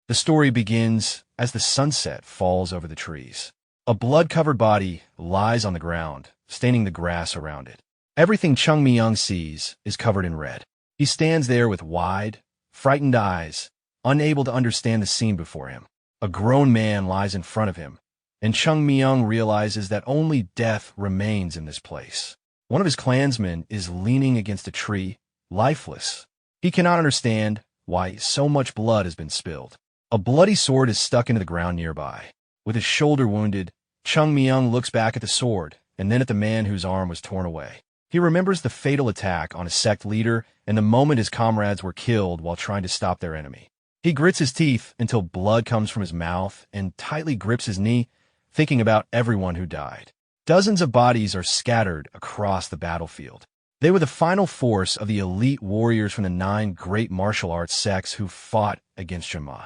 The story begins as the sunset falls over the trees. A blood-covered body lies on the ground, staining the grass around it. Everything Chung Myung sees is covered in red. He stands there with wide, frightened eyes, unable to understand the scene before him. A grown man lies in front of him, and Chung Myung realizes that only death remains in this place. One of his clansmen is leaning against a tree, lifeless. He cannot understand why so much blood has been spilled. A bloody sword is stuck into the ground nearby. With his shoulder wounded, Chung Myung looks back at the sword and then at the man whose arm was torn away. He remembers the fatal attack on his sect leader and the moment his comrades were killed while trying to stop their enemy. He grits his teeth until blood comes from his mouth and tightly grips his knee, thinking about everyone who died. Dozens of bodies are scattered across the battlefield. They were the final force of the elite warriors from the 9 great martial arts sects who fought against Chun Ma.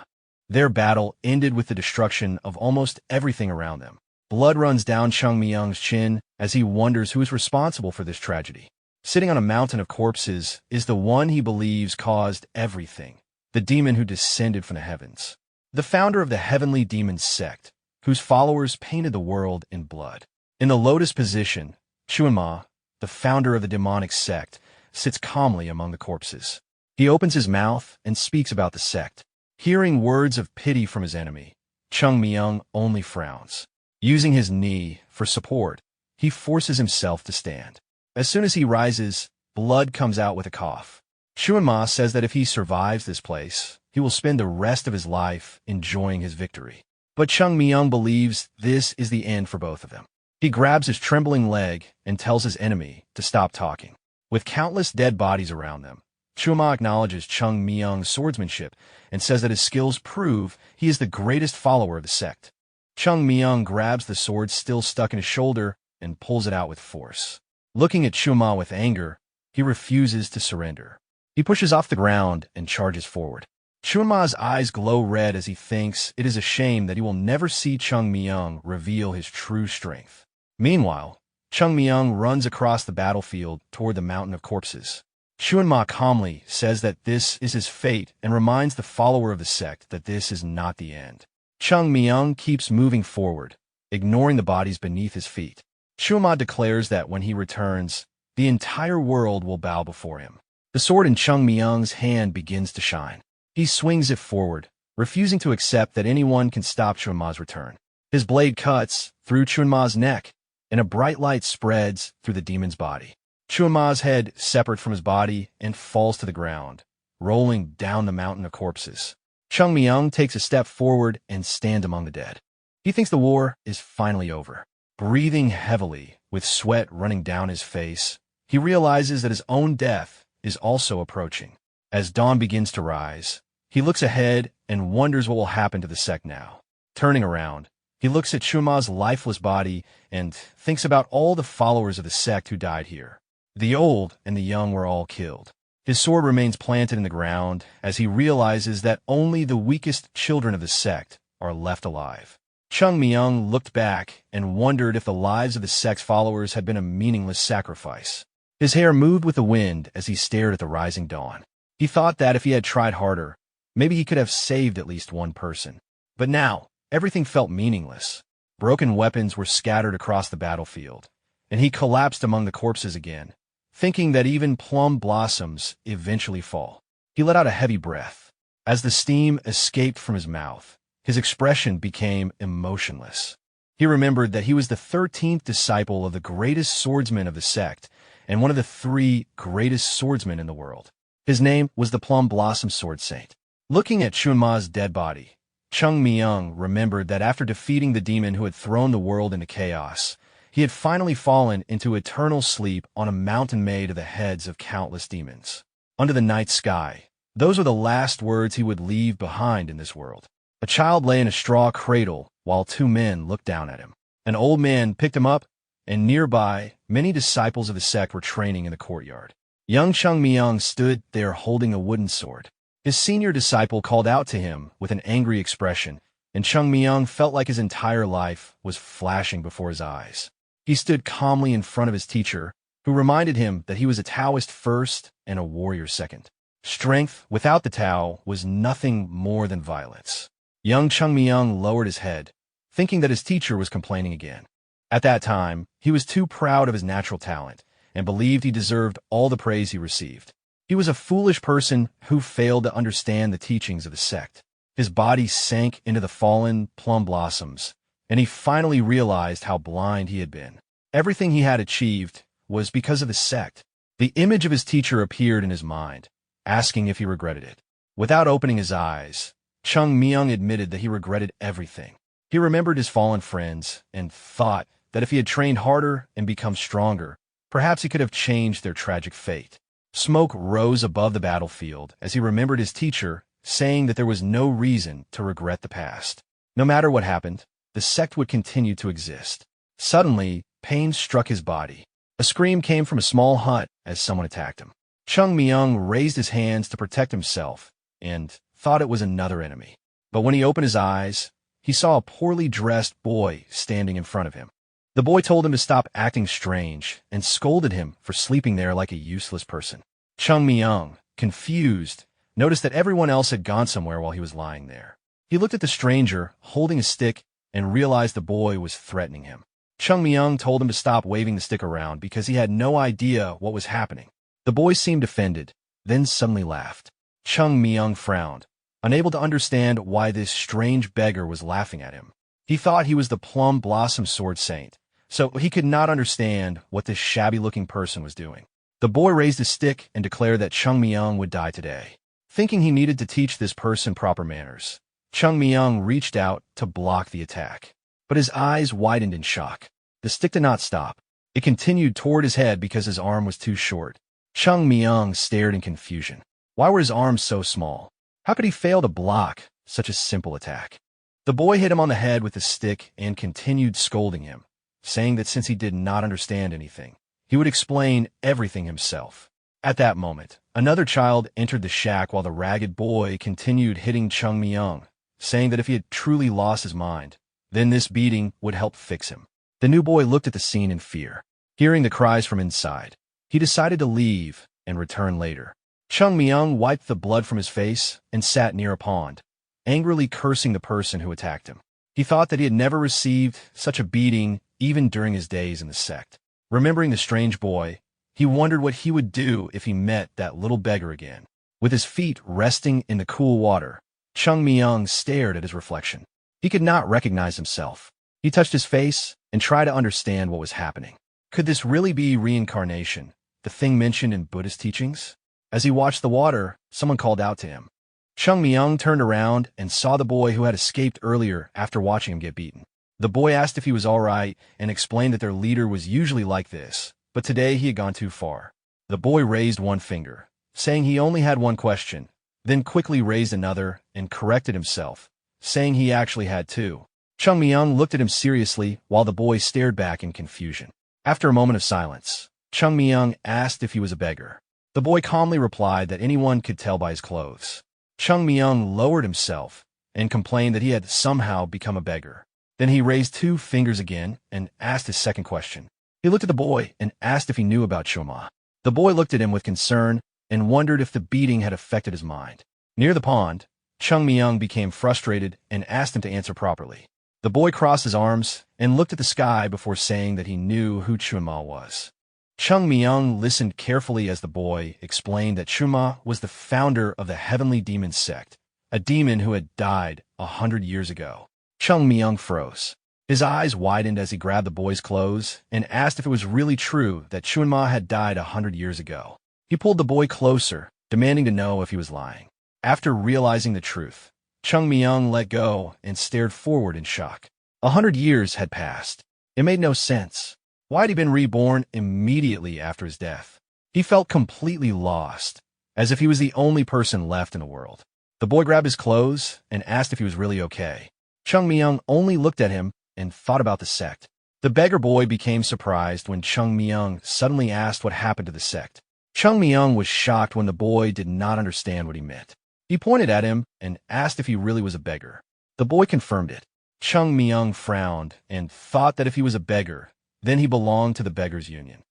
Their battle ended with the destruction of almost everything around them. Blood runs down Chung Myung's chin as he wonders who is responsible for this tragedy. Sitting on a mountain of corpses is the one he believes caused everything, the demon who descended from the heavens. The founder of the heavenly demon sect, whose followers painted the world in blood. In the lotus position, Chun Ma, the founder of the demonic sect, sits calmly among the corpses. He opens his mouth and speaks about the sect. Hearing words of pity from his enemy, Chung Myung only frowns. Using his knee for support, he forces himself to stand. As soon as he rises, blood comes out with a cough. Chun Ma says that if he survives this place, he will spend the rest of his life enjoying his victory. But Chung Myung believes this is the end for both of them. He grabs his trembling leg and tells his enemy to stop talking. With countless dead bodies around them, Chun Ma acknowledges Chung Myung's swordsmanship and says that his skills prove he is the greatest follower of the sect. Chung Myung grabs the sword still stuck in his shoulder and pulls it out with force. Looking at Chun Ma with anger, he refuses to surrender. He pushes off the ground and charges forward. Chun Ma's eyes glow red as he thinks it is a shame that he will never see Chung Myung reveal his true strength. Meanwhile, Chung Myung runs across the battlefield toward the mountain of corpses. Chun Ma calmly says that this is his fate and reminds the follower of the sect that this is not the end. Chung Myung keeps moving forward, ignoring the bodies beneath his feet. Chun Ma declares that when he returns, the entire world will bow before him. The sword in Chung Myung's hand begins to shine. He swings it forward, refusing to accept that anyone can stop Chun Ma's return. His blade cuts through Chun Ma's neck, and a bright light spreads through the demon's body. Chun Ma's head separates from his body and falls to the ground, rolling down the mountain of corpses. Chung Myung takes a step forward and stands among the dead. He thinks the war is finally over. Breathing heavily, with sweat running down his face, he realizes that his own death is also approaching. As dawn begins to rise, he looks ahead and wonders what will happen to the sect now. Turning around, he looks at Chun Ma's lifeless body and thinks about all the followers of the sect who died here. The old and the young were all killed. His sword remains planted in the ground as he realizes that only the weakest children of the sect are left alive. Chung Myung looked back and wondered if the lives of the sect's followers had been a meaningless sacrifice. His hair moved with the wind as he stared at the rising dawn. He thought that if he had tried harder, maybe he could have saved at least one person. But now, everything felt meaningless. Broken weapons were scattered across the battlefield, and he collapsed among the corpses again, thinking that even plum blossoms eventually fall. He let out a heavy breath. As the steam escaped from his mouth, his expression became emotionless. He remembered that he was the 13th disciple of the greatest swordsman of the sect and one of the 3 greatest swordsmen in the world. His name was the Plum Blossom Sword Saint. Looking at Chun Ma's dead body, Chung Myung remembered that after defeating the demon who had thrown the world into chaos, he had finally fallen into eternal sleep on a mountain made of the heads of countless demons. Under the night sky, those were the last words he would leave behind in this world. A child lay in a straw cradle while 2 men looked down at him. An old man picked him up, and nearby, many disciples of the sect were training in the courtyard. Young Chung Myung stood there holding a wooden sword. His senior disciple called out to him with an angry expression, and Chung Myung felt like his entire life was flashing before his eyes. He stood calmly in front of his teacher, who reminded him that he was a Taoist first and a warrior second. Strength without the Tao was nothing more than violence. Young Chung Myung lowered his head, thinking that his teacher was complaining again. At that time, he was too proud of his natural talent and believed he deserved all the praise he received. He was a foolish person who failed to understand the teachings of the sect. His body sank into the fallen plum blossoms, and he finally realized how blind he had been. Everything he had achieved was because of the sect. The image of his teacher appeared in his mind, asking if he regretted it. Without opening his eyes, Chung Myung admitted that he regretted everything. He remembered his fallen friends and thought that if he had trained harder and become stronger, perhaps he could have changed their tragic fate. Smoke rose above the battlefield as he remembered his teacher saying that there was no reason to regret the past. No matter what happened, the sect would continue to exist. Suddenly, pain struck his body. A scream came from a small hut as someone attacked him. Chung Myung raised his hands to protect himself and thought it was another enemy. But when he opened his eyes, he saw a poorly dressed boy standing in front of him. The boy told him to stop acting strange and scolded him for sleeping there like a useless person. Chung Myung, confused, noticed that everyone else had gone somewhere while he was lying there. He looked at the stranger, holding a stick, and realized the boy was threatening him. Chung Myung told him to stop waving the stick around because he had no idea what was happening. The boy seemed offended, then suddenly laughed. Chung Myung frowned, unable to understand why this strange beggar was laughing at him. He thought he was the Plum Blossom Sword Saint, so he could not understand what this shabby-looking person was doing. The boy raised his stick and declared that Chung Myung would die today. Thinking he needed to teach this person proper manners, Chung Myung reached out to block the attack. But his eyes widened in shock. The stick did not stop. It continued toward his head because his arm was too short. Chung Myung stared in confusion. Why were his arms so small? How could he fail to block such a simple attack? The boy hit him on the head with the stick and continued scolding him, saying that since he did not understand anything, he would explain everything himself. At that moment, another child entered the shack while the ragged boy continued hitting Chung Myung, saying that if he had truly lost his mind, then this beating would help fix him. The new boy looked at the scene in fear. Hearing the cries from inside, he decided to leave and return later. Chung Myung wiped the blood from his face and sat near a pond, angrily cursing the person who attacked him. He thought that he had never received such a beating even during his days in the sect. Remembering the strange boy, he wondered what he would do if he met that little beggar again. With his feet resting in the cool water, Chung Myung stared at his reflection. He could not recognize himself. He touched his face and tried to understand what was happening. Could this really be reincarnation, the thing mentioned in Buddhist teachings? As he watched the water, someone called out to him. Chung Myung turned around and saw the boy who had escaped earlier after watching him get beaten. The boy asked if he was all right and explained that their leader was usually like this, but today he had gone too far. The boy raised one finger, saying he only had one question, then quickly raised another and corrected himself, saying he actually had two. Chung Myung looked at him seriously while the boy stared back in confusion. After a moment of silence, Chung Myung asked if he was a beggar. The boy calmly replied that anyone could tell by his clothes. Chung Myung lowered himself and complained that he had somehow become a beggar. Then he raised two fingers again and asked his second question. He looked at the boy and asked if he knew about Chun Ma. The boy looked at him with concern and wondered if the beating had affected his mind. Near the pond, Chung Myung became frustrated and asked him to answer properly. The boy crossed his arms and looked at the sky before saying that he knew who Chun Ma was. Chung Myung listened carefully as the boy explained that Chun Ma was the founder of the Heavenly Demon Sect, a demon who had died 100 years ago. Chung Myung froze. His eyes widened as he grabbed the boy's clothes and asked if it was really true that Chun Ma had died 100 years ago. He pulled the boy closer, demanding to know if he was lying. After realizing the truth, Chung Myung let go and stared forward in shock. 100 years had passed. It made no sense. Why had he been reborn immediately after his death? He felt completely lost, as if he was the only person left in the world. The boy grabbed his clothes and asked if he was really okay. Chung Myung only looked at him and thought about the sect. The beggar boy became surprised when Chung Myung suddenly asked what happened to the sect. Chung Myung was shocked when the boy did not understand what he meant. He pointed at him and asked if he really was a beggar. The boy confirmed it. Chung Myung frowned and thought that if he was a beggar, then he belonged to the Beggars Union.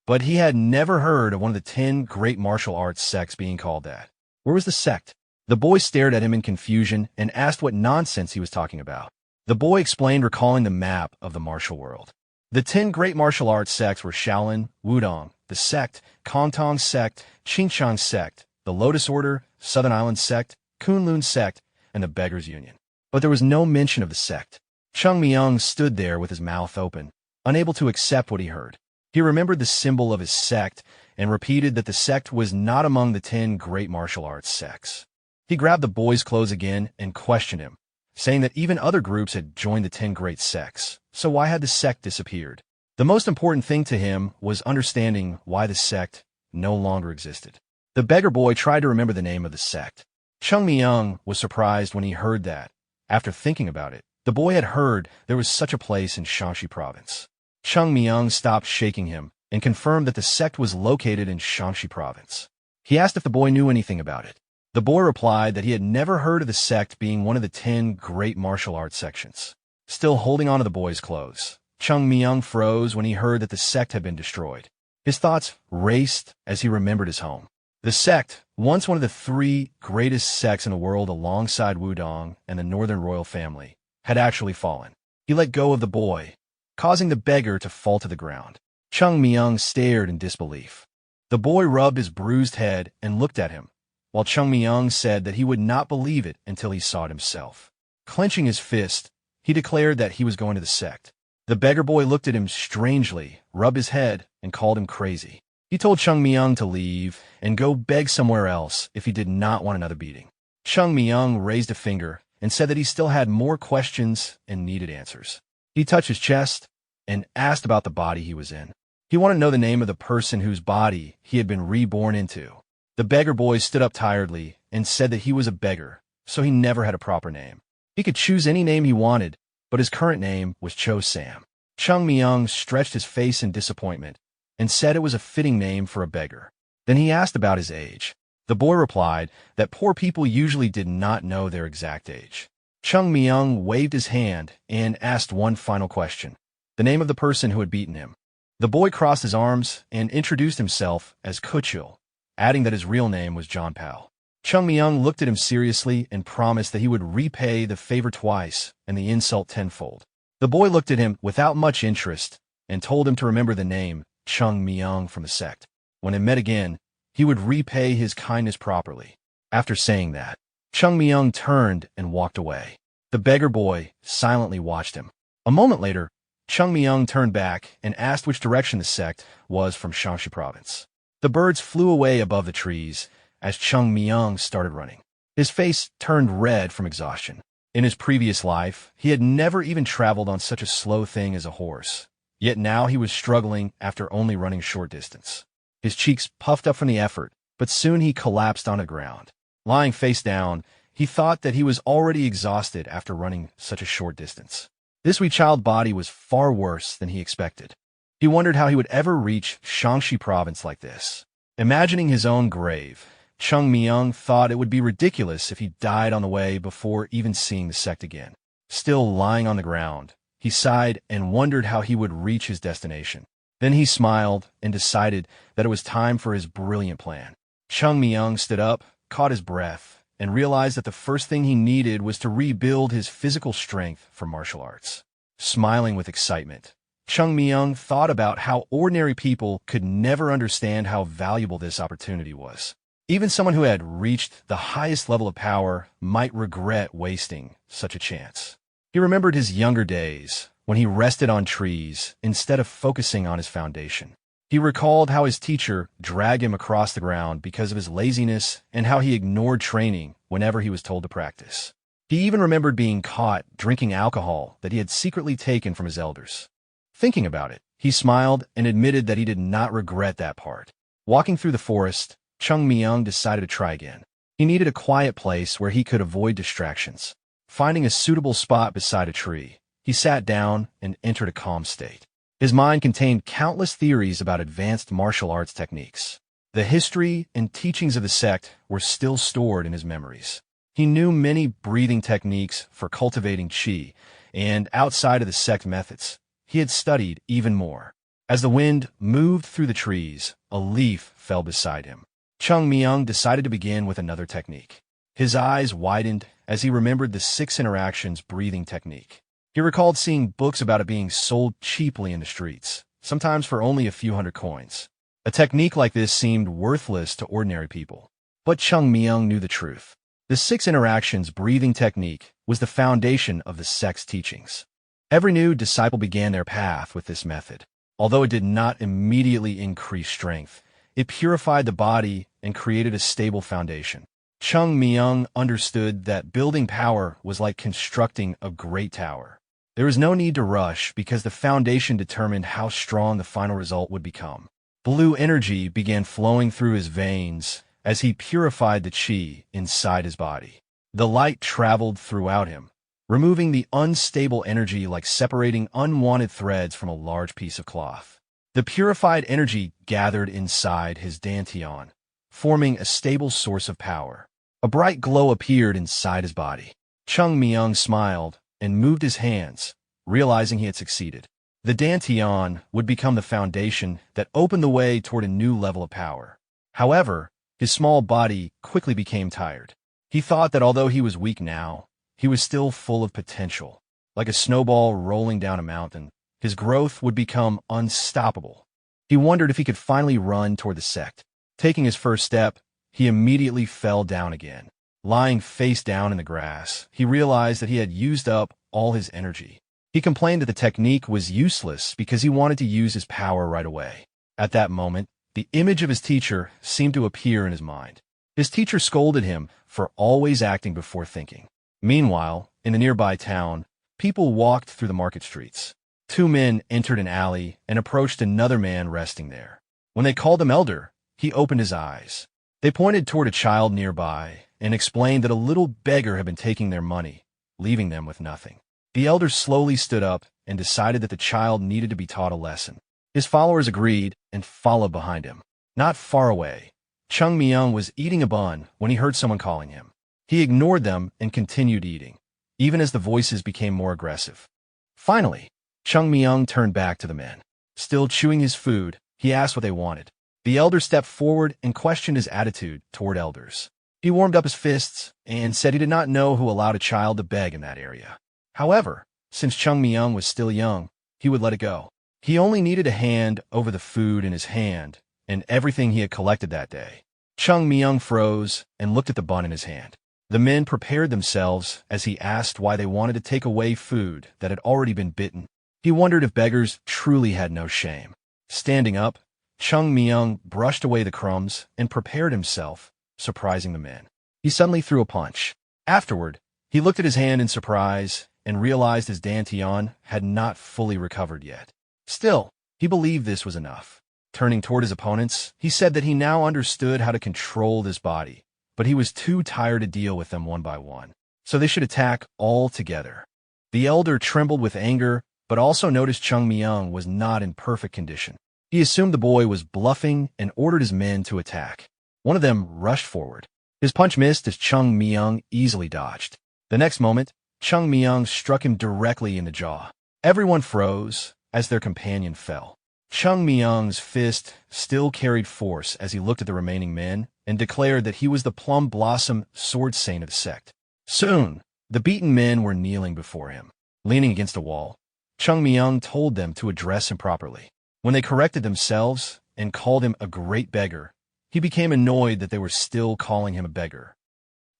But he had never heard of one of the 10 great martial arts sects being called that. Where was the sect? The boy stared at him in confusion and asked what nonsense he was talking about. The boy explained, recalling the map of the martial world. The 10 great martial arts sects were Shaolin, Wudong, the Sect, Kongtong Sect, Qingshang Sect, the Lotus Order, Southern Island Sect, Kunlun Sect, and the Beggars Union. But there was no mention of the sect. Chung Myung stood there with his mouth open, unable to accept what he heard. He remembered the symbol of his sect and repeated that the sect was not among the 10 great martial arts sects. He grabbed the boy's clothes again and questioned him, saying that even other groups had joined the 10 great sects, so why had the sect disappeared? The most important thing to him was understanding why the sect no longer existed. The beggar boy tried to remember the name of the sect. Chung Myung was surprised when he heard that. After thinking about it, the boy had heard there was such a place in Shaanxi province. Chung Myung stopped shaking him and confirmed that the sect was located in Shaanxi province. He asked if the boy knew anything about it. The boy replied that he had never heard of the sect being one of the 10 great martial arts sections. Still holding onto the boy's clothes, Chung Myung froze when he heard that the sect had been destroyed. His thoughts raced as he remembered his home. The sect, once one of the 3 greatest sects in the world alongside Wudong and the Northern Royal Family, had actually fallen. He let go of the boy, causing the beggar to fall to the ground. Chung Myung stared in disbelief. The boy rubbed his bruised head and looked at him, while Chung Myung said that he would not believe it until he saw it himself. Clenching his fist, he declared that he was going to the sect. The beggar boy looked at him strangely, rubbed his head, and called him crazy. He told Chung Myung to leave and go beg somewhere else if he did not want another beating. Chung Myung raised a finger and said that he still had more questions and needed answers. He touched his chest and asked about the body he was in. He wanted to know the name of the person whose body he had been reborn into. The beggar boy stood up tiredly and said that he was a beggar, so he never had a proper name. He could choose any name he wanted, but his current name was Cho Sam. Chung Myung stretched his face in disappointment and said it was a fitting name for a beggar. Then he asked about his age. The boy replied that poor people usually did not know their exact age. Chung Myung waved his hand and asked one final question, the name of the person who had beaten him. The boy crossed his arms and introduced himself as Kuchul, adding that his real name was John Pal. Chung Myung looked at him seriously and promised that he would repay the favor twice and the insult tenfold. The boy looked at him without much interest and told him to remember the name Chung Myung from the sect. When they met again, he would repay his kindness properly. After saying that, Chung Myung turned and walked away. The beggar boy silently watched him. A moment later, Chung Myung turned back and asked which direction the sect was from Shaanxi province. The birds flew away above the trees as Chung Myung started running. His face turned red from exhaustion. In his previous life, he had never even traveled on such a slow thing as a horse. Yet now he was struggling after only running short distance. His cheeks puffed up from the effort, but soon he collapsed on the ground. Lying face down, he thought that he was already exhausted after running such a short distance. This wee child body was far worse than he expected. He wondered how he would ever reach Shaanxi province like this. Imagining his own grave, Chung Myung thought it would be ridiculous if he died on the way before even seeing the sect again. Still lying on the ground, he sighed and wondered how he would reach his destination. Then he smiled and decided that it was time for his brilliant plan. Chung Myung stood up, caught his breath, and realized that the first thing he needed was to rebuild his physical strength for martial arts. Smiling with excitement, Chung Myung thought about how ordinary people could never understand how valuable this opportunity was. Even someone who had reached the highest level of power might regret wasting such a chance. He remembered his younger days when he rested on trees instead of focusing on his foundation. He recalled how his teacher dragged him across the ground because of his laziness and how he ignored training whenever he was told to practice. He even remembered being caught drinking alcohol that he had secretly taken from his elders. Thinking about it, he smiled and admitted that he did not regret that part. Walking through the forest, Chung Myung decided to try again. He needed a quiet place where he could avoid distractions. Finding a suitable spot beside a tree, he sat down and entered a calm state. His mind contained countless theories about advanced martial arts techniques. The history and teachings of the sect were still stored in his memories. He knew many breathing techniques for cultivating qi, and outside of the sect methods, he had studied even more. As the wind moved through the trees, a leaf fell beside him. Chung Myung decided to begin with another technique. His eyes widened as he remembered the 6 interactions breathing technique. He recalled seeing books about it being sold cheaply in the streets, sometimes for only a few hundred coins. A technique like this seemed worthless to ordinary people. But Chung Myung knew the truth. The 6 interactions breathing technique was the foundation of the sect's teachings. Every new disciple began their path with this method. Although it did not immediately increase strength, it purified the body and created a stable foundation. Chung Myung understood that building power was like constructing a great tower. There was no need to rush because the foundation determined how strong the final result would become. Blue energy began flowing through his veins as he purified the qi inside his body. The light traveled throughout him, removing the unstable energy like separating unwanted threads from a large piece of cloth. The purified energy gathered inside his dantian, forming a stable source of power. A bright glow appeared inside his body. Chung Myung smiled and moved his hands, realizing he had succeeded. The dantian would become the foundation that opened the way toward a new level of power. However, his small body quickly became tired. He thought that although he was weak now, he was still full of potential. Like a snowball rolling down a mountain, his growth would become unstoppable. He wondered if he could finally run toward the sect. Taking his first step, he immediately fell down again. Lying face down in the grass, he realized that he had used up all his energy. He complained that the technique was useless because he wanted to use his power right away. At that moment, the image of his teacher seemed to appear in his mind. His teacher scolded him for always acting before thinking. Meanwhile, in the nearby town, people walked through the market streets. 2 men entered an alley and approached another man resting there. When they called him elder, he opened his eyes. They pointed toward a child nearby and explained that a little beggar had been taking their money, leaving them with nothing. The elder slowly stood up and decided that the child needed to be taught a lesson. His followers agreed and followed behind him. Not far away, Chung Myung was eating a bun when he heard someone calling him. He ignored them and continued eating, even as the voices became more aggressive. Finally, Chung Myung turned back to the men. Still chewing his food, he asked what they wanted. The elder stepped forward and questioned his attitude toward elders. He warmed up his fists and said he did not know who allowed a child to beg in that area. However, since Chung Myung was still young, he would let it go. He only needed to hand over the food in his hand and everything he had collected that day. Chung Myung froze and looked at the bun in his hand. The men prepared themselves as he asked why they wanted to take away food that had already been bitten. He wondered if beggars truly had no shame. Standing up, Chung Myung brushed away the crumbs and prepared himself, surprising the men. He suddenly threw a punch. Afterward, he looked at his hand in surprise and realized his dantian had not fully recovered yet. Still, he believed this was enough. Turning toward his opponents, he said that he now understood how to control this body, but he was too tired to deal with them one by one, so they should attack all together. The elder trembled with anger, but also noticed Chung Myung was not in perfect condition. He assumed the boy was bluffing and ordered his men to attack. One of them rushed forward. His punch missed as Chung Myung easily dodged. The next moment, Chung Myung struck him directly in the jaw. Everyone froze as their companion fell. Chung Myung's fist still carried force as he looked at the remaining men and declared that he was the Plum Blossom Sword Saint of the sect. Soon, the beaten men were kneeling before him. Leaning against a wall, Chung Myung told them to address him properly. When they corrected themselves and called him a great beggar, he became annoyed that they were still calling him a beggar.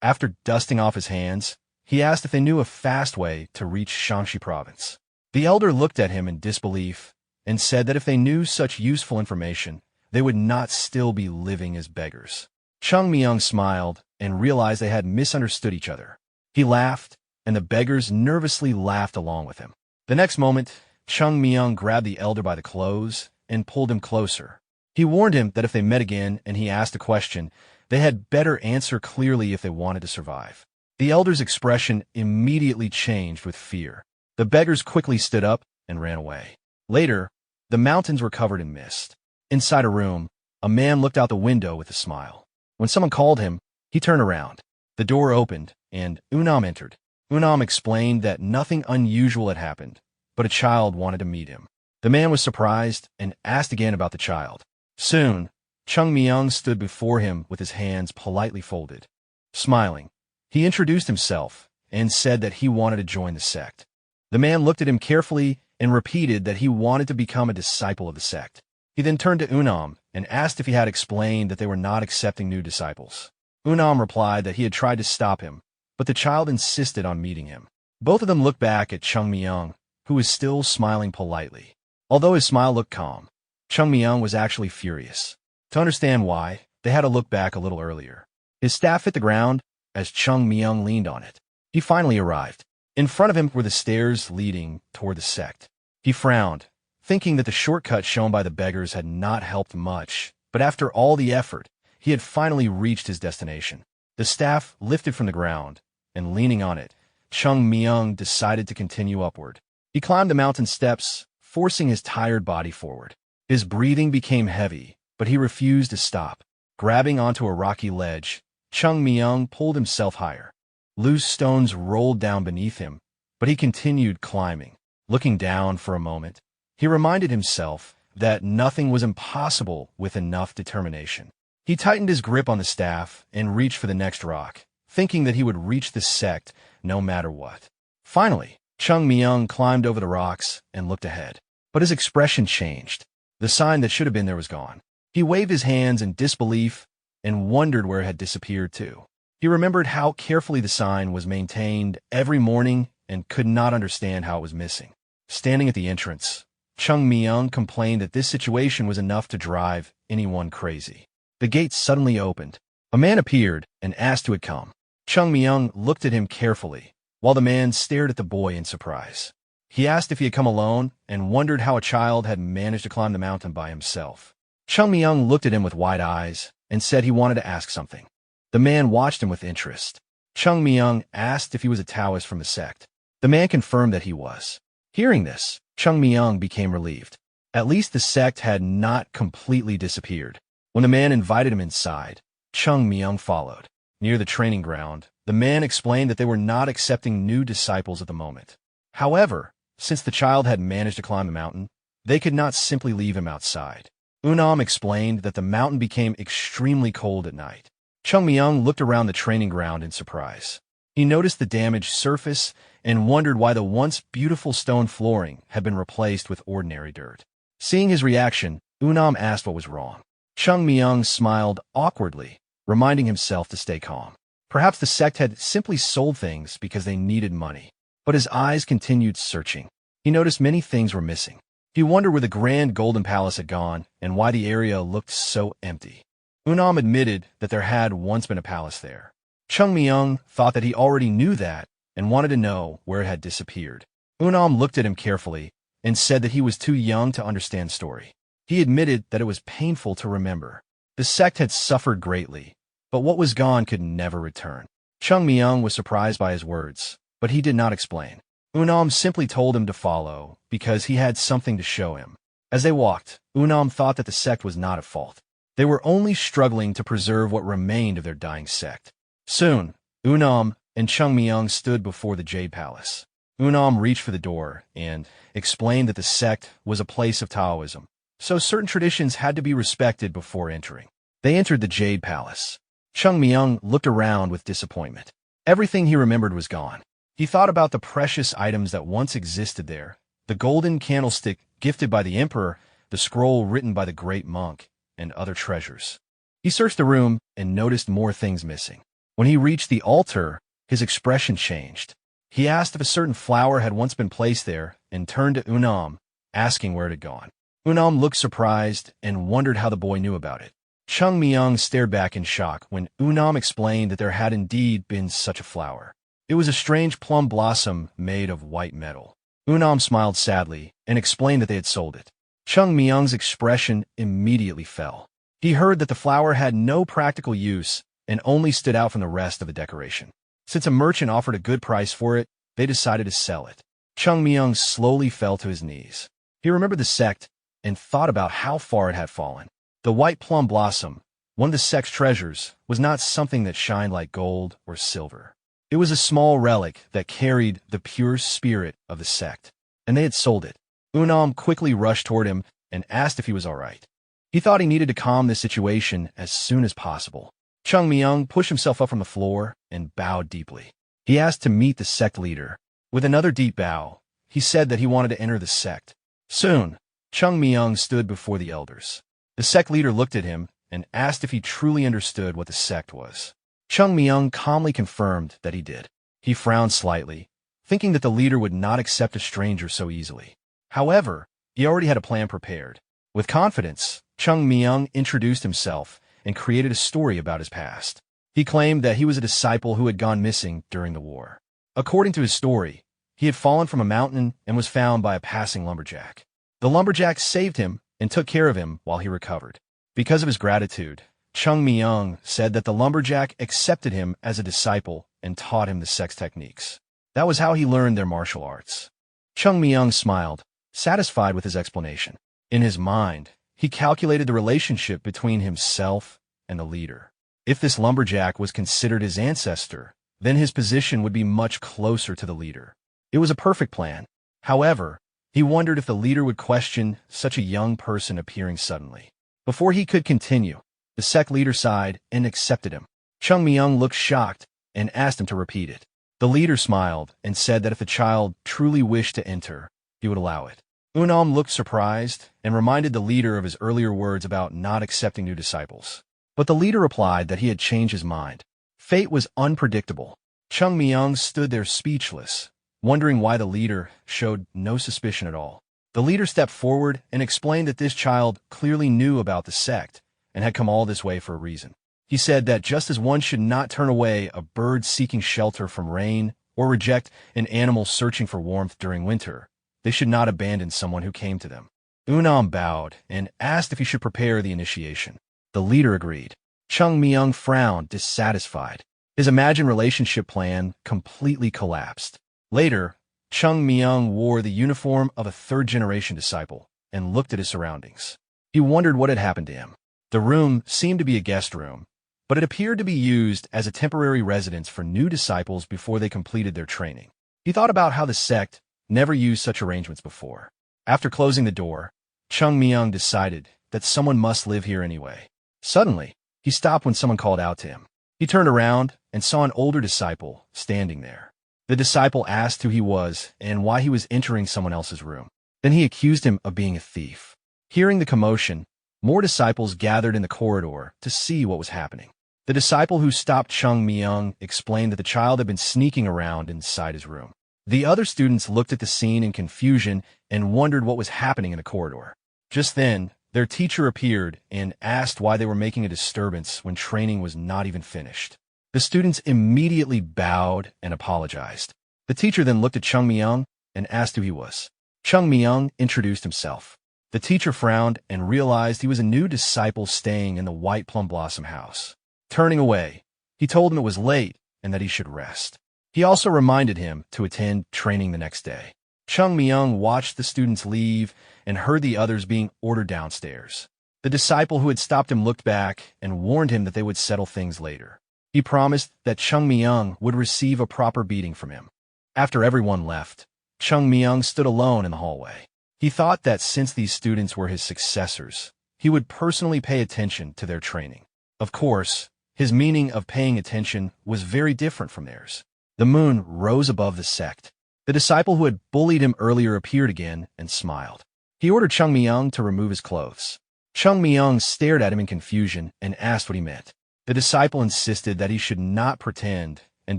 After dusting off his hands, he asked if they knew a fast way to reach Shaanxi province. The elder looked at him in disbelief and said that if they knew such useful information, they would not still be living as beggars. Chung Myung smiled and realized they had misunderstood each other. He laughed, and the beggars nervously laughed along with him. The next moment, Chung Myung grabbed the elder by the clothes and pulled him closer. He warned him that if they met again and he asked a question, they had better answer clearly if they wanted to survive. The elder's expression immediately changed with fear. The beggars quickly stood up and ran away. Later, the mountains were covered in mist. Inside a room, a man looked out the window with a smile. When someone called him, he turned around. The door opened, and Unam entered. Unam explained that nothing unusual had happened, but a child wanted to meet him. The man was surprised and asked again about the child. Soon, Chung Myung stood before him with his hands politely folded. Smiling, he introduced himself and said that he wanted to join the sect. The man looked at him carefully and repeated that he wanted to become a disciple of the sect. He then turned to Unam and asked if he had explained that they were not accepting new disciples. Unam replied that he had tried to stop him, but the child insisted on meeting him. Both of them looked back at Chung Myung, who was still smiling politely. Although his smile looked calm, Chung Myung was actually furious. To understand why, they had to look back a little earlier. His staff hit the ground as Chung Myung leaned on it. He finally arrived. In front of him were the stairs leading toward the sect. He frowned, thinking that the shortcut shown by the beggars had not helped much, but after all the effort, he had finally reached his destination. The staff lifted from the ground, and leaning on it, Chung Myung decided to continue upward. He climbed the mountain steps, forcing his tired body forward. His breathing became heavy, but he refused to stop. Grabbing onto a rocky ledge, Chung Myung pulled himself higher. Loose stones rolled down beneath him, but he continued climbing. Looking down for a moment, he reminded himself that nothing was impossible with enough determination. He tightened his grip on the staff and reached for the next rock, thinking that he would reach the sect no matter what. Finally, Chung Myung climbed over the rocks and looked ahead. But his expression changed. The sign that should have been there was gone. He waved his hands in disbelief and wondered where it had disappeared to. He remembered how carefully the sign was maintained every morning and could not understand how it was missing. Standing at the entrance, Chung Myung complained that this situation was enough to drive anyone crazy. The gate suddenly opened. A man appeared and asked who had come. Chung Myung looked at him carefully, while the man stared at the boy in surprise. He asked if he had come alone and wondered how a child had managed to climb the mountain by himself. Chung Myung looked at him with wide eyes and said he wanted to ask something. The man watched him with interest. Chung Myung asked if he was a Taoist from the sect. The man confirmed that he was. Hearing this, Chung Myung became relieved. At least the sect had not completely disappeared. When the man invited him inside, Chung Myung followed. Near the training ground, the man explained that they were not accepting new disciples at the moment. However, since the child had managed to climb the mountain, they could not simply leave him outside. Unam explained that the mountain became extremely cold at night. Chung Myung looked around the training ground in surprise. He noticed the damaged surface and wondered why the once beautiful stone flooring had been replaced with ordinary dirt. Seeing his reaction, Unam asked what was wrong. Chung Myung smiled awkwardly, reminding himself to stay calm. Perhaps the sect had simply sold things because they needed money. But his eyes continued searching. He noticed many things were missing. He wondered where the grand golden palace had gone and why the area looked so empty. Unam admitted that there had once been a palace there. Chung Myung thought that he already knew that and wanted to know where it had disappeared. Unam looked at him carefully and said that he was too young to understand story. He admitted that it was painful to remember. The sect had suffered greatly, but what was gone could never return. Chung Myung was surprised by his words, but he did not explain. Unam simply told him to follow because he had something to show him. As they walked, Unam thought that the sect was not at fault. They were only struggling to preserve what remained of their dying sect. Soon, Unam and Chung Myung stood before the Jade Palace. Unam reached for the door and explained that the sect was a place of Taoism, so certain traditions had to be respected before entering. They entered the Jade Palace. Chung Myung looked around with disappointment. Everything he remembered was gone. He thought about the precious items that once existed there, the golden candlestick gifted by the emperor, the scroll written by the great monk, and other treasures. He searched the room and noticed more things missing. When he reached the altar, his expression changed. He asked if a certain flower had once been placed there and turned to Unam, asking where it had gone. Unam looked surprised and wondered how the boy knew about it. Chung Myung stared back in shock when Unam explained that there had indeed been such a flower. It was a strange plum blossom made of white metal. Unam smiled sadly and explained that they had sold it. Chung Myung's expression immediately fell. He heard that the flower had no practical use and only stood out from the rest of the decoration. Since a merchant offered a good price for it, they decided to sell it. Chung Myung slowly fell to his knees. He remembered the sect and thought about how far it had fallen. The white plum blossom, one of the sect's treasures, was not something that shined like gold or silver. It was a small relic that carried the pure spirit of the sect, and they had sold it. Unam quickly rushed toward him and asked if he was all right. He thought he needed to calm the situation as soon as possible. Chung Myung pushed himself up from the floor and bowed deeply. He asked to meet the sect leader. With another deep bow, he said that he wanted to enter the sect. Soon, Chung Myung stood before the elders. The sect leader looked at him and asked if he truly understood what the sect was. Chung Myung calmly confirmed that he did. He frowned slightly, thinking that the leader would not accept a stranger so easily. However, he already had a plan prepared. With confidence, Chung Myung introduced himself and created a story about his past. He claimed that he was a disciple who had gone missing during the war. According to his story, he had fallen from a mountain and was found by a passing lumberjack. The lumberjack saved him and took care of him while he recovered. Because of his gratitude, Chung Myung said that the lumberjack accepted him as a disciple and taught him the sect's techniques. That was how he learned their martial arts. Chung Myung smiled, satisfied with his explanation. In his mind, he calculated the relationship between himself and the leader. If this lumberjack was considered his ancestor, then his position would be much closer to the leader. It was a perfect plan. However, he wondered if the leader would question such a young person appearing suddenly. Before he could continue, the sect leader sighed and accepted him. Chung Myung looked shocked and asked him to repeat it. The leader smiled and said that if the child truly wished to enter, he would allow it. Unam looked surprised and reminded the leader of his earlier words about not accepting new disciples. But the leader replied that he had changed his mind. Fate was unpredictable. Chung Myung stood there speechless, wondering why the leader showed no suspicion at all. The leader stepped forward and explained that this child clearly knew about the sect and had come all this way for a reason. He said that just as one should not turn away a bird seeking shelter from rain or reject an animal searching for warmth during winter, they should not abandon someone who came to them. Unam bowed and asked if he should prepare the initiation. The leader agreed. Chung Myung frowned, dissatisfied. His imagined relationship plan completely collapsed. Later, Chung Myung wore the uniform of a third-generation disciple and looked at his surroundings. He wondered what had happened to him. The room seemed to be a guest room, but it appeared to be used as a temporary residence for new disciples before they completed their training. He thought about how the sect never used such arrangements before. After closing the door, Chung Myung decided that someone must live here anyway. Suddenly, he stopped when someone called out to him. He turned around and saw an older disciple standing there. The disciple asked who he was and why he was entering someone else's room. Then he accused him of being a thief. Hearing the commotion, more disciples gathered in the corridor to see what was happening. The disciple who stopped Chung Myung explained that the child had been sneaking around inside his room. The other students looked at the scene in confusion and wondered what was happening in the corridor. Just then, their teacher appeared and asked why they were making a disturbance when training was not even finished. The students immediately bowed and apologized. The teacher then looked at Chung Myung and asked who he was. Chung Myung introduced himself. The teacher frowned and realized he was a new disciple staying in the White Plum Blossom house. Turning away, he told him it was late and that he should rest. He also reminded him to attend training the next day. Chung Myung watched the students leave and heard the others being ordered downstairs. The disciple who had stopped him looked back and warned him that they would settle things later. He promised that Chung Myung would receive a proper beating from him. After everyone left, Chung Myung stood alone in the hallway. He thought that since these students were his successors, he would personally pay attention to their training. Of course, his meaning of paying attention was very different from theirs. The moon rose above the sect. The disciple who had bullied him earlier appeared again and smiled. He ordered Chung Myung to remove his clothes. Chung Myung stared at him in confusion and asked what he meant. The disciple insisted that he should not pretend and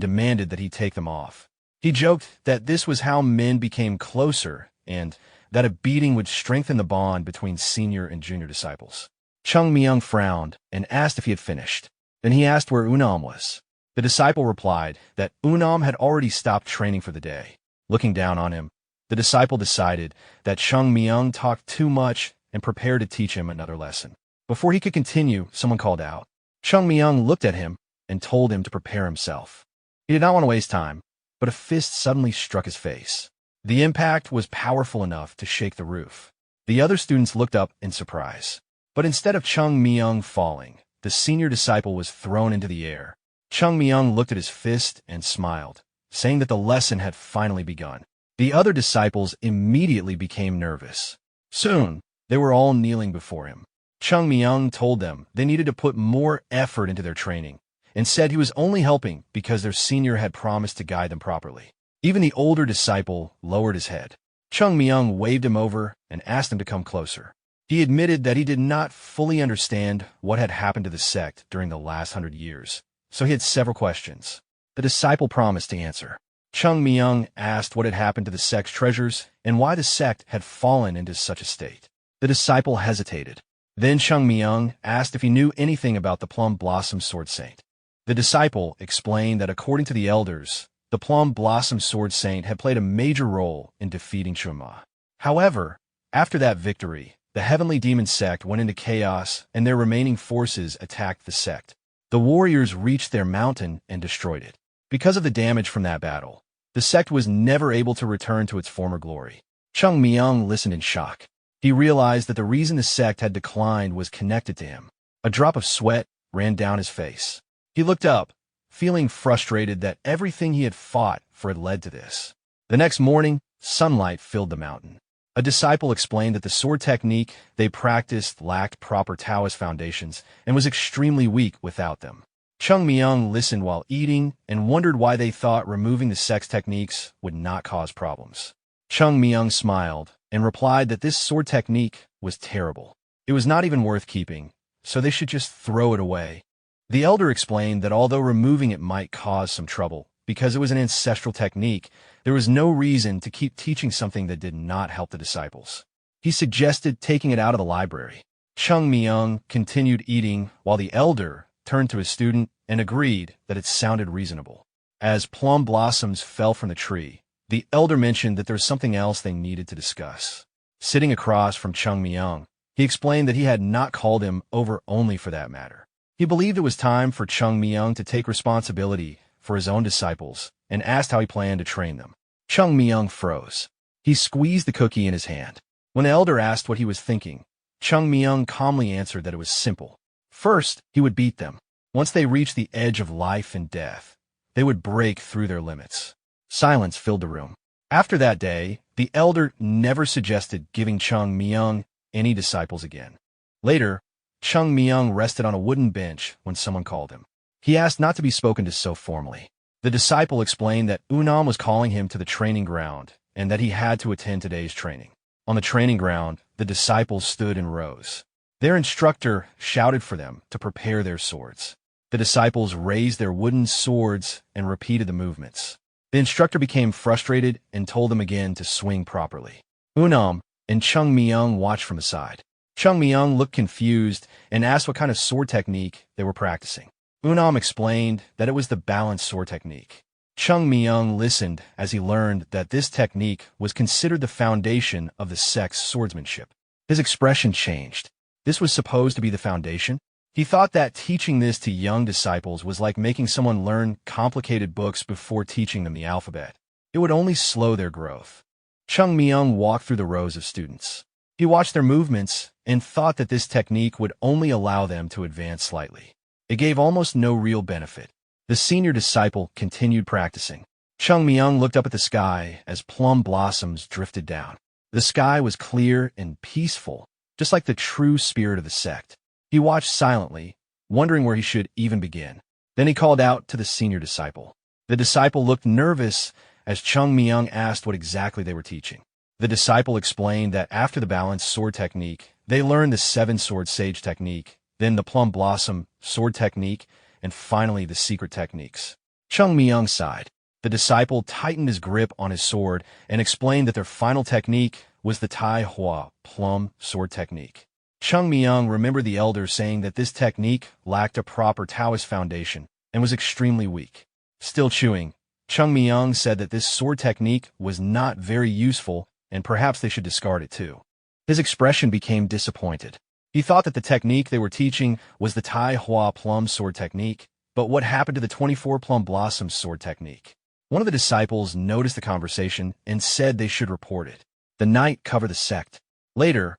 demanded that he take them off. He joked that this was how men became closer and that a beating would strengthen the bond between senior and junior disciples. Chung Myung frowned and asked if he had finished. Then he asked where Unam was. The disciple replied that Unam had already stopped training for the day. Looking down on him, the disciple decided that Chung Myung talked too much and prepared to teach him another lesson. Before he could continue, someone called out. Chung Myung looked at him and told him to prepare himself. He did not want to waste time, but a fist suddenly struck his face. The impact was powerful enough to shake the roof. The other students looked up in surprise. But instead of Chung Myung falling, the senior disciple was thrown into the air. Chung Myung looked at his fist and smiled, saying that the lesson had finally begun. The other disciples immediately became nervous. Soon, they were all kneeling before him. Chung Myung told them they needed to put more effort into their training, and said he was only helping because their senior had promised to guide them properly. Even the older disciple lowered his head. Chung Myung waved him over and asked him to come closer. He admitted that he did not fully understand what had happened to the sect during the last 100 years, so he had several questions. The disciple promised to answer. Chung Myung asked what had happened to the sect's treasures and why the sect had fallen into such a state. The disciple hesitated. Then Chung Myung asked if he knew anything about the Plum Blossom Sword Saint. The disciple explained that according to the elders, the Plum Blossom Sword Saint had played a major role in defeating Chun Ma. However, after that victory, the Heavenly Demon Sect went into chaos and their remaining forces attacked the sect. The warriors reached their mountain and destroyed it. Because of the damage from that battle, the sect was never able to return to its former glory. Chung Myung listened in shock. He realized that the reason the sect had declined was connected to him. A drop of sweat ran down his face. He looked up, feeling frustrated that everything he had fought for had led to this. The next morning, sunlight filled the mountain. A disciple explained that the sword technique they practiced lacked proper Taoist foundations and was extremely weak without them. Chung Myung listened while eating and wondered why they thought removing the sect's techniques would not cause problems. Chung Myung smiled and replied that this sword technique was terrible. It was not even worth keeping, so they should just throw it away. The elder explained that although removing it might cause some trouble, because it was an ancestral technique, there was no reason to keep teaching something that did not help the disciples. He suggested taking it out of the library. Chung Myung continued eating while the elder turned to his student and agreed that it sounded reasonable. As plum blossoms fell from the tree, the elder mentioned that there was something else they needed to discuss. Sitting across from Chung Myung, he explained that he had not called him over only for that matter. He believed it was time for Chung Myung to take responsibility for his own disciples and asked how he planned to train them. Chung Myung froze. He squeezed the cookie in his hand. When the elder asked what he was thinking, Chung Myung calmly answered that it was simple. First, he would beat them. Once they reached the edge of life and death, they would break through their limits. Silence filled the room. After that day, the elder never suggested giving Chung Myung any disciples again. Later, Chung Myung rested on a wooden bench when someone called him. He asked not to be spoken to so formally. The disciple explained that Unam was calling him to the training ground and that he had to attend today's training. On the training ground, the disciples stood in rows. Their instructor shouted for them to prepare their swords. The disciples raised their wooden swords and repeated the movements. The instructor became frustrated and told them again to swing properly. Unam and Chung Myung watched from the side. Chung Myung looked confused and asked what kind of sword technique they were practicing. Unam explained that it was the balanced sword technique. Chung Myung listened as he learned that this technique was considered the foundation of the sect's swordsmanship. His expression changed. This was supposed to be the foundation? He thought that teaching this to young disciples was like making someone learn complicated books before teaching them the alphabet. It would only slow their growth. Chung Myung walked through the rows of students. He watched their movements and thought that this technique would only allow them to advance slightly. It gave almost no real benefit. The senior disciple continued practicing. Chung Myung looked up at the sky as plum blossoms drifted down. The sky was clear and peaceful, just like the true spirit of the sect. He watched silently, wondering where he should even begin. Then he called out to the senior disciple. The disciple looked nervous as Chung Myung asked what exactly they were teaching. The disciple explained that after the balanced sword technique, they learned the seven-sword sage technique, then the plum blossom sword technique, and finally the secret techniques. Chung Myung sighed. The disciple tightened his grip on his sword and explained that their final technique was the Tai Hua plum sword technique. Chung Myung remembered the elder saying that this technique lacked a proper Taoist foundation and was extremely weak. Still chewing, Chung Myung said that this sword technique was not very useful and perhaps they should discard it too. His expression became disappointed. He thought that the technique they were teaching was the Tai Hua plum sword technique, but what happened to the 24 plum blossom sword technique? One of the disciples noticed the conversation and said they should report it. The night covered the sect. Later,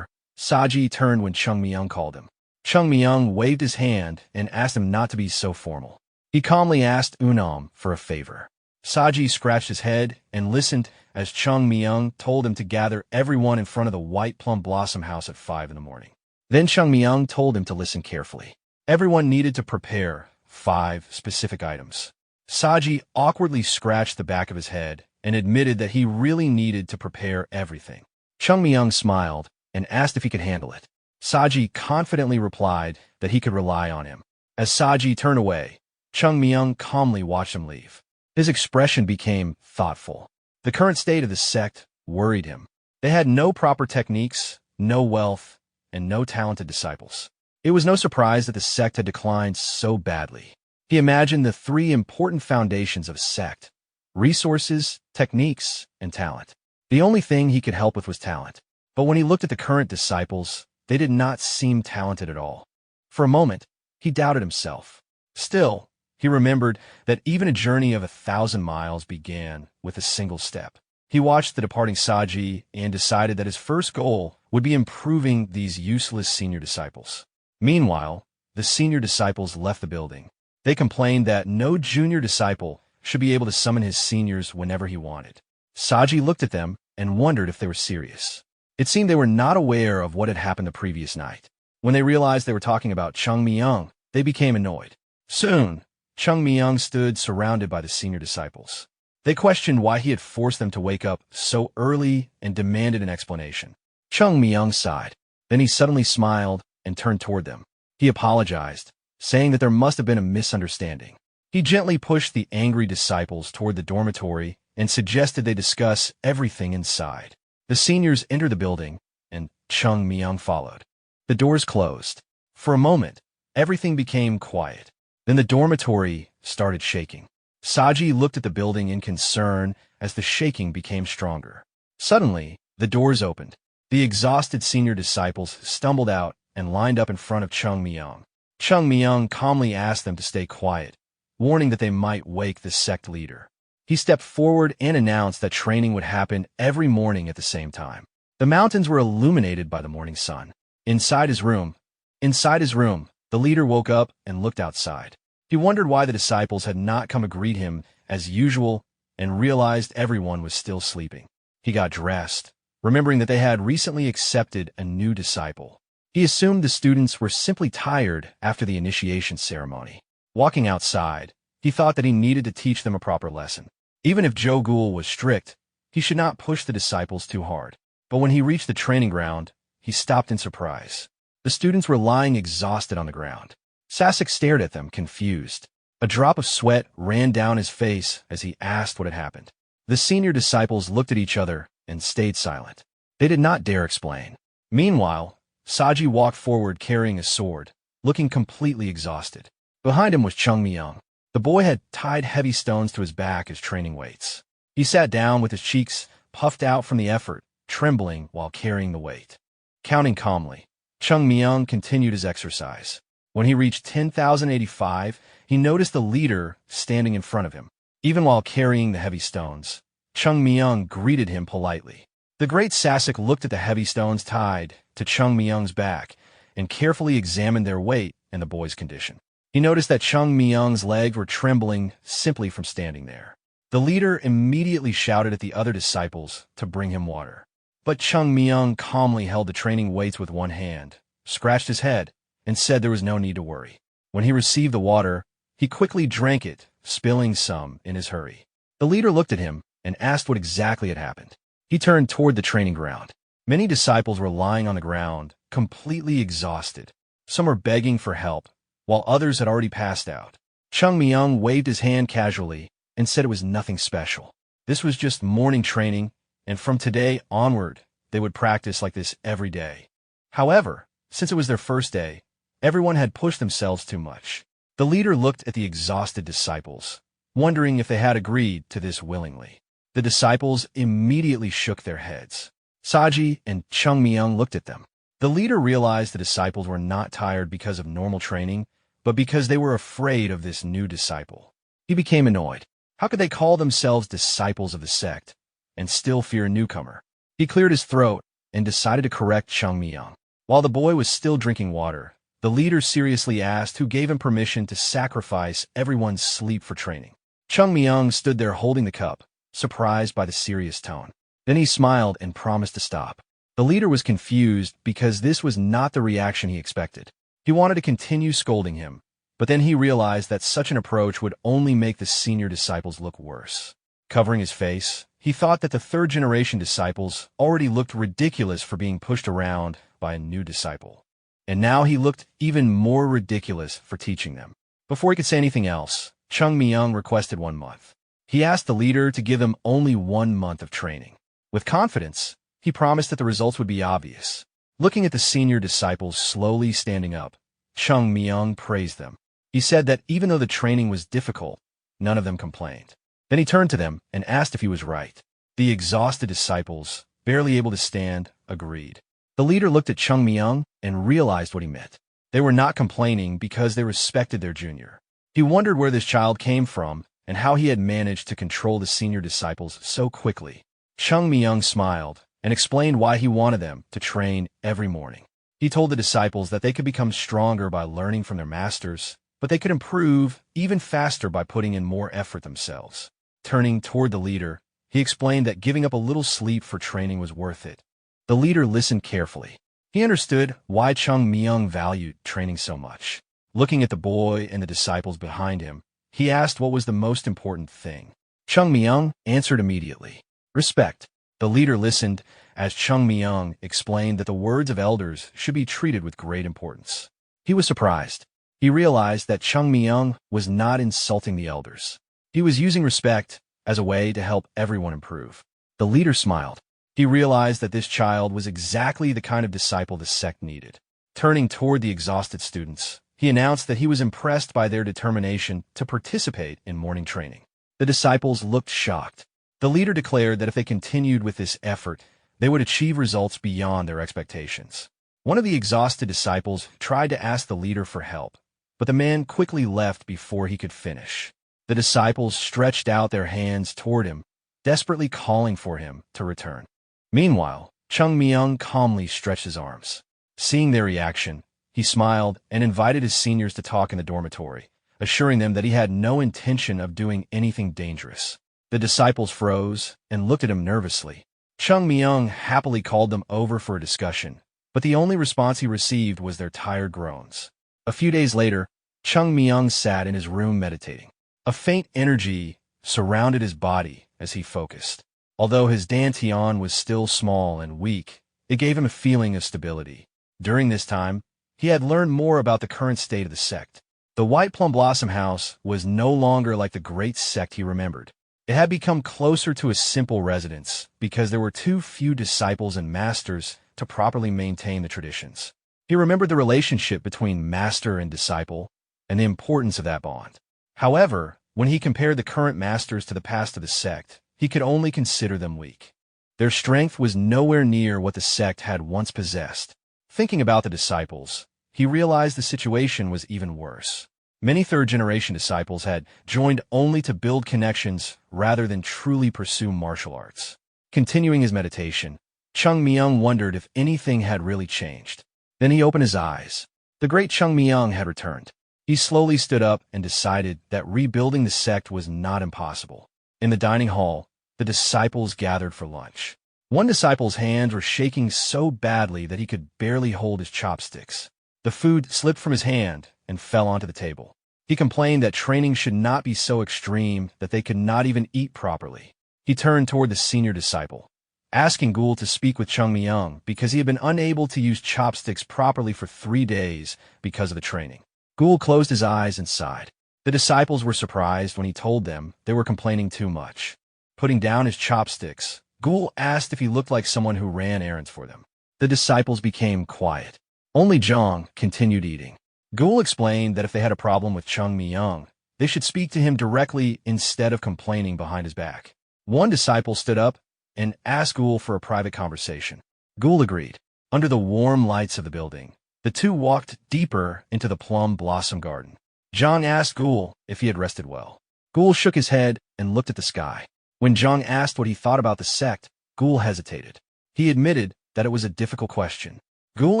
Saji turned when Chung Myung called him. Chung Myung waved his hand and asked him not to be so formal. He calmly asked Unam for a favor. Saji scratched his head and listened as Chung Myung told him to gather everyone in front of the white plum blossom house at 5 in the morning. Then Chung Myung told him to listen carefully. Everyone needed to prepare 5 specific items. Saji awkwardly scratched the back of his head and admitted that he really needed to prepare everything. Chung Myung smiled and asked if he could handle it. Saji confidently replied that he could rely on him. As Saji turned away, Chung Myung calmly watched him leave. His expression became thoughtful. The current state of the sect worried him. They had no proper techniques, no wealth, and no talented disciples. It was no surprise that the sect had declined so badly. He imagined the 3 important foundations of a sect: resources, techniques, and talent. The only thing he could help with was talent. But when he looked at the current disciples, they did not seem talented at all. For a moment, he doubted himself. Still, he remembered that even a journey of 1,000 miles began with a single step. He watched the departing Saji and decided that his first goal would be improving these useless senior disciples. Meanwhile, the senior disciples left the building. They complained that no junior disciple should be able to summon his seniors whenever he wanted. Saji looked at them and wondered if they were serious. It seemed they were not aware of what had happened the previous night. When they realized they were talking about Chung Myung, they became annoyed. Soon, Chung Myung stood surrounded by the senior disciples. They questioned why he had forced them to wake up so early and demanded an explanation. Chung Myung sighed. Then he suddenly smiled and turned toward them. He apologized, saying that there must have been a misunderstanding. He gently pushed the angry disciples toward the dormitory and suggested they discuss everything inside. The seniors entered the building, and Chung Myung followed. The doors closed. For a moment, everything became quiet. Then the dormitory started shaking. Saji looked at the building in concern as the shaking became stronger. Suddenly, the doors opened. The exhausted senior disciples stumbled out and lined up in front of Chung Myung. Chung Myung calmly asked them to stay quiet, warning that they might wake the sect leader. He stepped forward and announced that training would happen every morning at the same time. The mountains were illuminated by the morning sun. Inside his room, the leader woke up and looked outside. He wondered why the disciples had not come to greet him as usual and realized everyone was still sleeping. He got dressed, remembering that they had recently accepted a new disciple. He assumed the students were simply tired after the initiation ceremony. Walking outside, he thought that he needed to teach them a proper lesson. Even if Jogul was strict, he should not push the disciples too hard. But when he reached the training ground, he stopped in surprise. The students were lying exhausted on the ground. Sasek stared at them, confused. A drop of sweat ran down his face as he asked what had happened. The senior disciples looked at each other and stayed silent. They did not dare explain. Meanwhile, Saji walked forward carrying a sword, looking completely exhausted. Behind him was Chung Myung. The boy had tied heavy stones to his back as training weights. He sat down with his cheeks puffed out from the effort, trembling while carrying the weight. Counting calmly, Chung Myung continued his exercise. When he reached 10,085, he noticed the leader standing in front of him. Even while carrying the heavy stones, Chung Myung greeted him politely. The great Sasek looked at the heavy stones tied to Chung Myung's back and carefully examined their weight and the boy's condition. He noticed that Chung Myung's legs were trembling simply from standing there. The leader immediately shouted at the other disciples to bring him water. But Chung Myung calmly held the training weights with one hand, scratched his head, and said there was no need to worry. When he received the water, he quickly drank it, spilling some in his hurry. The leader looked at him and asked what exactly had happened. He turned toward the training ground. Many disciples were lying on the ground, completely exhausted. Some were begging for help, while others had already passed out. Chung Myung waved his hand casually and said it was nothing special. This was just morning training, and from today onward, they would practice like this every day. However, since it was their first day, everyone had pushed themselves too much. The leader looked at the exhausted disciples, wondering if they had agreed to this willingly. The disciples immediately shook their heads. Saji and Chung Myung looked at them. The leader realized the disciples were not tired because of normal training, but because they were afraid of this new disciple. He became annoyed. How could they call themselves disciples of the sect and still fear a newcomer? He cleared his throat and decided to correct Chung Myung. While the boy was still drinking water, the leader seriously asked who gave him permission to sacrifice everyone's sleep for training. Chung Myung stood there holding the cup, surprised by the serious tone. Then he smiled and promised to stop. The leader was confused because this was not the reaction he expected. He wanted to continue scolding him, but then he realized that such an approach would only make the senior disciples look worse. Covering his face, he thought that the third-generation disciples already looked ridiculous for being pushed around by a new disciple. And now he looked even more ridiculous for teaching them. Before he could say anything else, Chung Myung requested 1 month. He asked the leader to give him only 1 month of training. With confidence, he promised that the results would be obvious. Looking at the senior disciples slowly standing up, Chung Myung praised them. He said that even though the training was difficult, none of them complained. Then he turned to them and asked if he was right. The exhausted disciples, barely able to stand, agreed. The leader looked at Chung Myung and realized what he meant. They were not complaining because they respected their junior. He wondered where this child came from and how he had managed to control the senior disciples so quickly. Chung Myung smiled and explained why he wanted them to train every morning. He told the disciples that they could become stronger by learning from their masters, but they could improve even faster by putting in more effort themselves. Turning toward the leader, he explained that giving up a little sleep for training was worth it. The leader listened carefully. He understood why Chung Myung valued training so much. Looking at the boy and the disciples behind him, he asked what was the most important thing. Chung Myung answered immediately. Respect. The leader listened as Chung Myung explained that the words of elders should be treated with great importance. He was surprised. He realized that Chung Myung was not insulting the elders. He was using respect as a way to help everyone improve. The leader smiled. He realized that this child was exactly the kind of disciple the sect needed. Turning toward the exhausted students, he announced that he was impressed by their determination to participate in morning training. The disciples looked shocked. The leader declared that if they continued with this effort, they would achieve results beyond their expectations. One of the exhausted disciples tried to ask the leader for help, but the man quickly left before he could finish. The disciples stretched out their hands toward him, desperately calling for him to return. Meanwhile, Chung Myung calmly stretched his arms. Seeing their reaction, he smiled and invited his seniors to talk in the dormitory, assuring them that he had no intention of doing anything dangerous. The disciples froze and looked at him nervously. Chung Myung happily called them over for a discussion, but the only response he received was their tired groans. A few days later, Chung Myung sat in his room meditating. A faint energy surrounded his body as he focused. Although his dantian was still small and weak, it gave him a feeling of stability. During this time, he had learned more about the current state of the sect. The White Plum Blossom House was no longer like the Great Sect he remembered. It had become closer to a simple residence because there were too few disciples and masters to properly maintain the traditions. He remembered the relationship between master and disciple and the importance of that bond. However, when he compared the current masters to the past of the sect, he could only consider them weak. Their strength was nowhere near what the sect had once possessed. Thinking about the disciples, he realized the situation was even worse. Many third-generation disciples had joined only to build connections rather than truly pursue martial arts. Continuing his meditation, Chung Myung wondered if anything had really changed. Then he opened his eyes. The great Chung Myung had returned. He slowly stood up and decided that rebuilding the sect was not impossible. In the dining hall, the disciples gathered for lunch. One disciple's hands were shaking so badly that he could barely hold his chopsticks. The food slipped from his hand and fell onto the table. He complained that training should not be so extreme that they could not even eat properly. He turned toward the senior disciple, asking Gul to speak with Chung Myung because he had been unable to use chopsticks properly for 3 days because of the training. Gul closed his eyes and sighed. The disciples were surprised when he told them they were complaining too much. Putting down his chopsticks, Gul asked if he looked like someone who ran errands for them. The disciples became quiet. Only Zhang continued eating. Gul explained that if they had a problem with Chung Myung, they should speak to him directly instead of complaining behind his back. One disciple stood up and asked Gul for a private conversation. Gul agreed. Under the warm lights of the building, the two walked deeper into the Plum Blossom Garden. Zhang asked Gul if he had rested well. Gul shook his head and looked at the sky. When Zhang asked what he thought about the sect, Gul hesitated. He admitted that it was a difficult question. Gul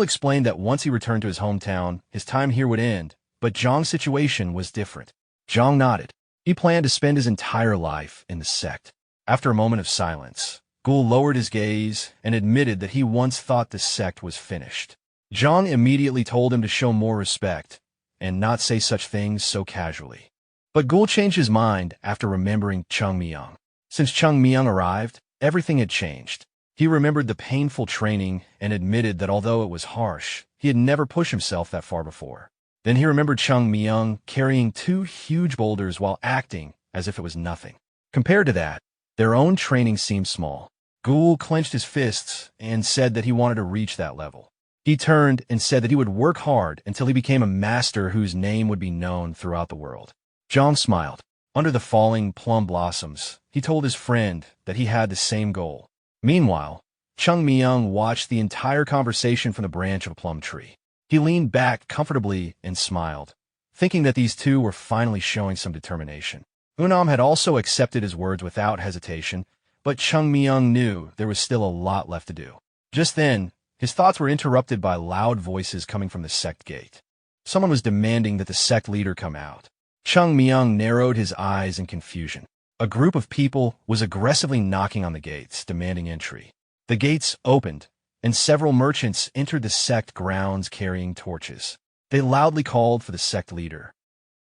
explained that once he returned to his hometown, his time here would end, but Zhang's situation was different. Zhang nodded. He planned to spend his entire life in the sect. After a moment of silence, Gul lowered his gaze and admitted that he once thought the sect was finished. Zhang immediately told him to show more respect and not say such things so casually. But Gul changed his mind after remembering Chung Myung. Since Chung Myung arrived, everything had changed. He remembered the painful training and admitted that although it was harsh, he had never pushed himself that far before. Then he remembered Chung Myung carrying 2 huge boulders while acting as if it was nothing. Compared to that, their own training seemed small. Gul clenched his fists and said that he wanted to reach that level. He turned and said that he would work hard until he became a master whose name would be known throughout the world. Zhang smiled. Under the falling plum blossoms, he told his friend that he had the same goal. Meanwhile, Chung Myung watched the entire conversation from the branch of a plum tree. He leaned back comfortably and smiled, thinking that these two were finally showing some determination. Unam had also accepted his words without hesitation, but Chung Myung knew there was still a lot left to do. Just then, his thoughts were interrupted by loud voices coming from the sect gate. Someone was demanding that the sect leader come out. Chung Myung narrowed his eyes in confusion. A group of people was aggressively knocking on the gates, demanding entry. The gates opened, and several merchants entered the sect grounds carrying torches. They loudly called for the sect leader.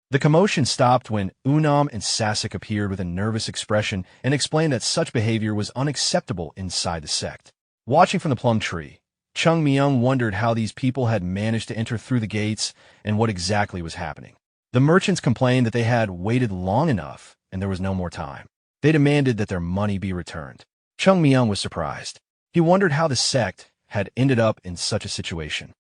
The commotion stopped when Unam and Sasek appeared with a nervous expression and explained that such behavior was unacceptable inside the sect. Watching from the plum tree, Chung Myung wondered how these people had managed to enter through the gates and what exactly was happening. The merchants complained that they had waited long enough and there was no more time. They demanded that their money be returned. Chung Myung was surprised. He wondered how the sect had ended up in such a situation.